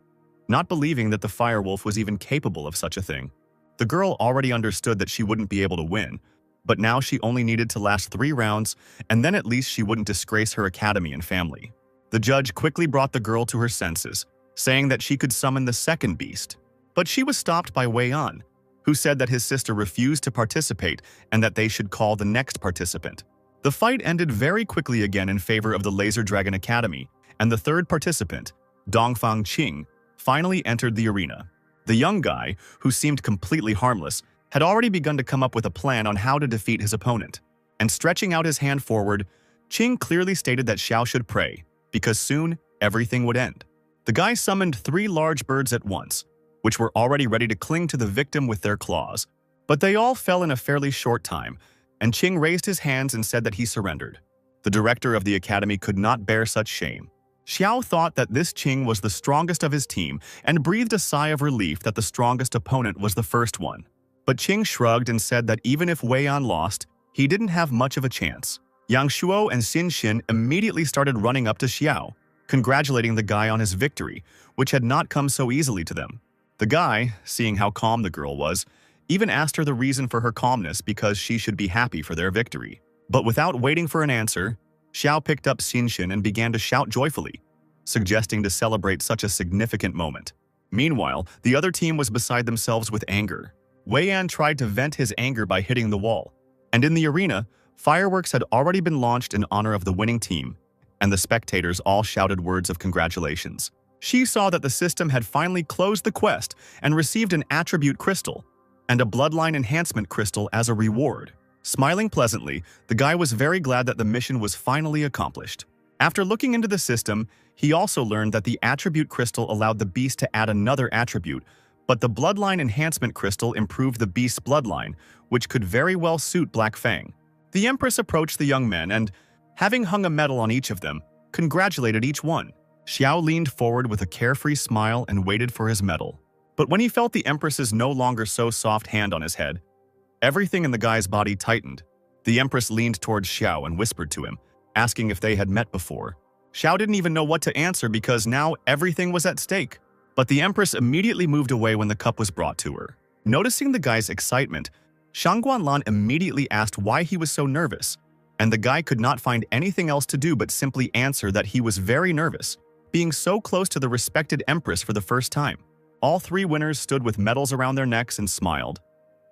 not believing that the firewolf was even capable of such a thing. The girl already understood that she wouldn't be able to win, but now she only needed to last 3 rounds, and then at least she wouldn't disgrace her academy and family. The judge quickly brought the girl to her senses, saying that she could summon the second beast. But she was stopped by Wei Yan, who said that his sister refused to participate and that they should call the next participant. The fight ended very quickly again in favor of the Laser Dragon Academy, and the third participant, Dongfang Qing, finally entered the arena. The young guy, who seemed completely harmless, had already begun to come up with a plan on how to defeat his opponent. And stretching out his hand forward, Qing clearly stated that Xiao should pray, because soon everything would end. The guy summoned 3 large birds at once, which were already ready to cling to the victim with their claws. But they all fell in a fairly short time, and Qing raised his hands and said that he surrendered. The director of the academy could not bear such shame. Xiao thought that this Qing was the strongest of his team and breathed a sigh of relief that the strongest opponent was the first one. But Qing shrugged and said that even if Wei Yan lost, he didn't have much of a chance. Yang Shuo and Xin Xin immediately started running up to Xiao, congratulating the guy on his victory, which had not come so easily to them. The guy, seeing how calm the girl was, even asked her the reason for her calmness because she should be happy for their victory. But without waiting for an answer, Xiao picked up Xin Xin and began to shout joyfully, suggesting to celebrate such a significant moment. Meanwhile, the other team was beside themselves with anger. Wei Yan tried to vent his anger by hitting the wall, and in the arena, fireworks had already been launched in honor of the winning team, and the spectators all shouted words of congratulations. She saw that the system had finally closed the quest and received an attribute crystal and a bloodline enhancement crystal as a reward. Smiling pleasantly, the guy was very glad that the mission was finally accomplished. After looking into the system, he also learned that the attribute crystal allowed the beast to add another attribute, but the bloodline enhancement crystal improved the beast's bloodline, which could very well suit Black Fang. The Empress approached the young men and, having hung a medal on each of them, congratulated each one. Xiao leaned forward with a carefree smile and waited for his medal. But when he felt the Empress's no longer so soft hand on his head, everything in the guy's body tightened. The Empress leaned towards Xiao and whispered to him, asking if they had met before. Xiao didn't even know what to answer because now everything was at stake. But the Empress immediately moved away when the cup was brought to her. Noticing the guy's excitement, Shang Guanlan immediately asked why he was so nervous, and the guy could not find anything else to do but simply answer that he was very nervous, being so close to the respected empress for the first time. All three winners stood with medals around their necks and smiled.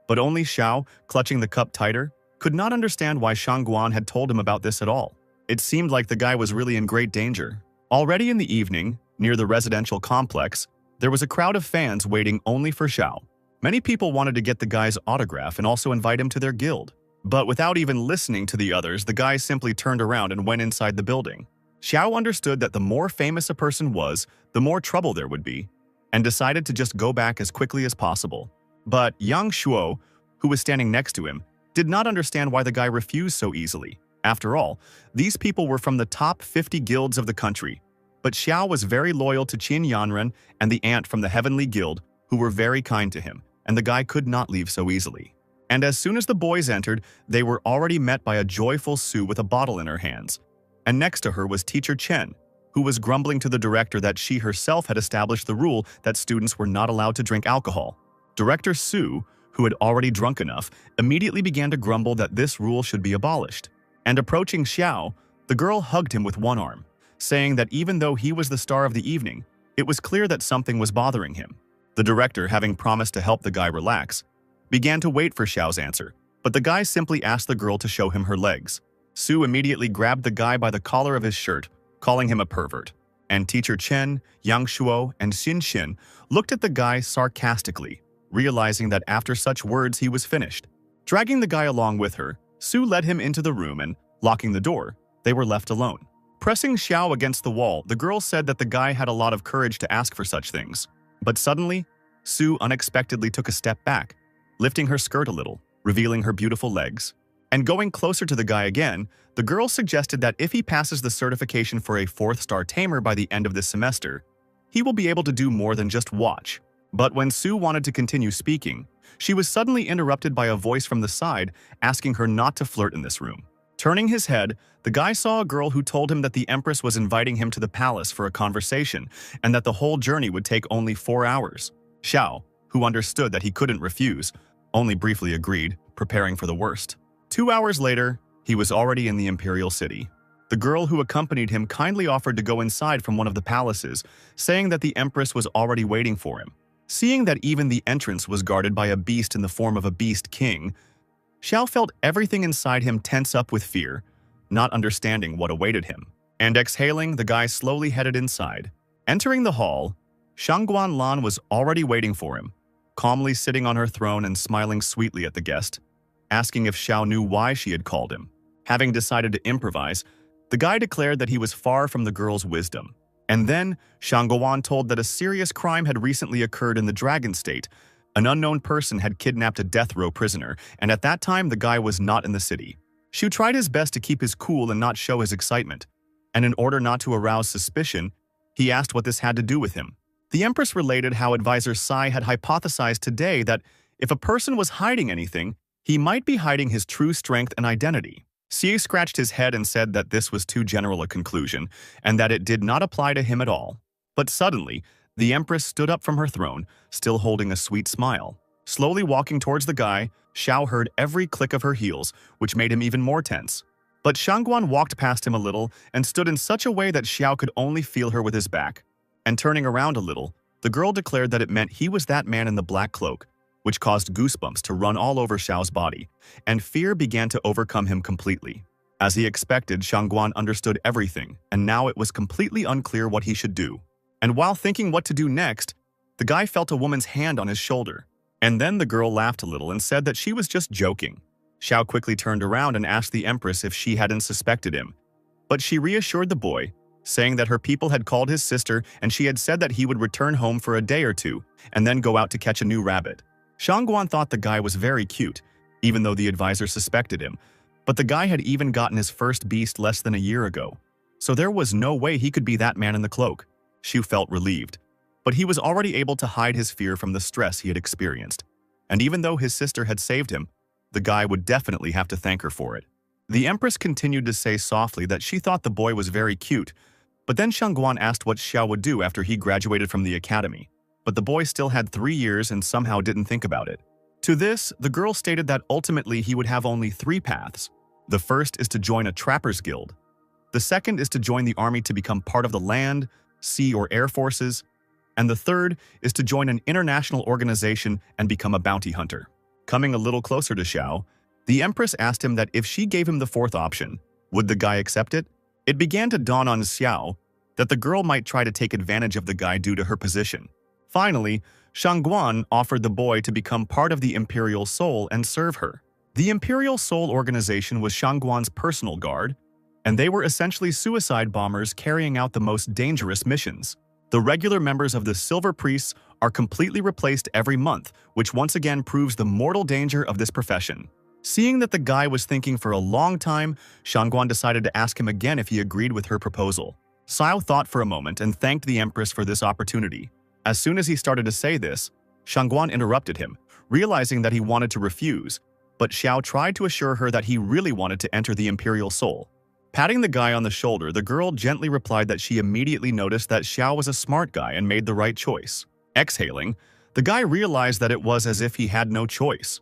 But only Xiao, clutching the cup tighter, could not understand why Shangguan had told him about this at all. It seemed like the guy was really in great danger. Already in the evening, near the residential complex, there was a crowd of fans waiting only for Xiao. Many people wanted to get the guy's autograph and also invite him to their guild. But without even listening to the others, the guy simply turned around and went inside the building. Xiao understood that the more famous a person was, the more trouble there would be, and decided to just go back as quickly as possible. But Yang Shuo, who was standing next to him, did not understand why the guy refused so easily. After all, these people were from the top 50 guilds of the country. But Xiao was very loyal to Qin Yanren and the ant from the Heavenly Guild, who were very kind to him, and the guy could not leave so easily. And as soon as the boys entered, they were already met by a joyful Sue with a bottle in her hands. And next to her was Teacher Chen, who was grumbling to the director that she herself had established the rule that students were not allowed to drink alcohol. Director Sue, who had already drunk enough, immediately began to grumble that this rule should be abolished. And approaching Xiao, the girl hugged him with one arm, saying that even though he was the star of the evening, it was clear that something was bothering him. The director, having promised to help the guy relax, began to wait for Xiao's answer, but the guy simply asked the girl to show him her legs. Sue immediately grabbed the guy by the collar of his shirt, calling him a pervert. And Teacher Chen, Yang Shuo, and Xin Xin looked at the guy sarcastically, realizing that after such words he was finished. Dragging the guy along with her, Sue led him into the room and, locking the door, they were left alone. Pressing Xiao against the wall, the girl said that the guy had a lot of courage to ask for such things. But suddenly, Sue unexpectedly took a step back, lifting her skirt a little, revealing her beautiful legs. And going closer to the guy again, the girl suggested that if he passes the certification for a 4th-star tamer by the end of this semester, he will be able to do more than just watch. But when Sue wanted to continue speaking, she was suddenly interrupted by a voice from the side asking her not to flirt in this room. Turning his head, the guy saw a girl who told him that the Empress was inviting him to the palace for a conversation and that the whole journey would take only 4 hours. Xiao, who understood that he couldn't refuse, only briefly agreed, preparing for the worst. 2 hours later, he was already in the Imperial City. The girl who accompanied him kindly offered to go inside from one of the palaces, saying that the Empress was already waiting for him. Seeing that even the entrance was guarded by a beast in the form of a beast king, Xiao felt everything inside him tense up with fear, not understanding what awaited him. And exhaling, the guy slowly headed inside. Entering the hall, Shangguan Lan was already waiting for him, calmly sitting on her throne and smiling sweetly at the guest, asking if Xiao knew why she had called him. Having decided to improvise, the guy declared that he was far from the girl's wisdom. And then, Shangguan told that a serious crime had recently occurred in the Dragon State. An unknown person had kidnapped a death row prisoner, and at that time the guy was not in the city. Shu tried his best to keep his cool and not show his excitement, and in order not to arouse suspicion, he asked what this had to do with him. The Empress related how Advisor Sai had hypothesized today that if a person was hiding anything, he might be hiding his true strength and identity. Xie scratched his head and said that this was too general a conclusion, and that it did not apply to him at all. But suddenly, the Empress stood up from her throne, still holding a sweet smile. Slowly walking towards the guy, Xiao heard every click of her heels, which made him even more tense. But Shangguan walked past him a little and stood in such a way that Xiao could only feel her with his back. And turning around a little, the girl declared that it meant he was that man in the black cloak, which caused goosebumps to run all over Xiao's body, and fear began to overcome him completely. As he expected, Shangguan understood everything, and now it was completely unclear what he should do. And while thinking what to do next, the guy felt a woman's hand on his shoulder. And then the girl laughed a little and said that she was just joking. Xiao quickly turned around and asked the Empress if she hadn't suspected him. But she reassured the boy, saying that her people had called his sister and she had said that he would return home for a day or two and then go out to catch a new rabbit. Shangguan thought the guy was very cute, even though the advisor suspected him, but the guy had even gotten his first beast less than a year ago, so there was no way he could be that man in the cloak. Shu felt relieved, but he was already able to hide his fear from the stress he had experienced, and even though his sister had saved him, the guy would definitely have to thank her for it. The Empress continued to say softly that she thought the boy was very cute, but then Shangguan asked what Xiao would do after he graduated from the academy. But the boy still had 3 years and somehow didn't think about it. To this, the girl stated that ultimately he would have only 3 paths. The first is to join a trapper's guild. The second is to join the army to become part of the land, sea, or air forces. And the third is to join an international organization and become a bounty hunter. Coming a little closer to Xiao, the Empress asked him that if she gave him the fourth option, would the guy accept it? It began to dawn on Xiao that the girl might try to take advantage of the guy due to her position. Finally, Shangguan offered the boy to become part of the Imperial Soul and serve her. The Imperial Soul organization was Shangguan's personal guard, and they were essentially suicide bombers carrying out the most dangerous missions. The regular members of the Silver Priests are completely replaced every month, which once again proves the mortal danger of this profession. Seeing that the guy was thinking for a long time, Shangguan decided to ask him again if he agreed with her proposal. Xiao thought for a moment and thanked the Empress for this opportunity. As soon as he started to say this, Shangguan interrupted him, realizing that he wanted to refuse, but Xiao tried to assure her that he really wanted to enter the Imperial Soul. Patting the guy on the shoulder, the girl gently replied that she immediately noticed that Xiao was a smart guy and made the right choice. Exhaling, the guy realized that it was as if he had no choice.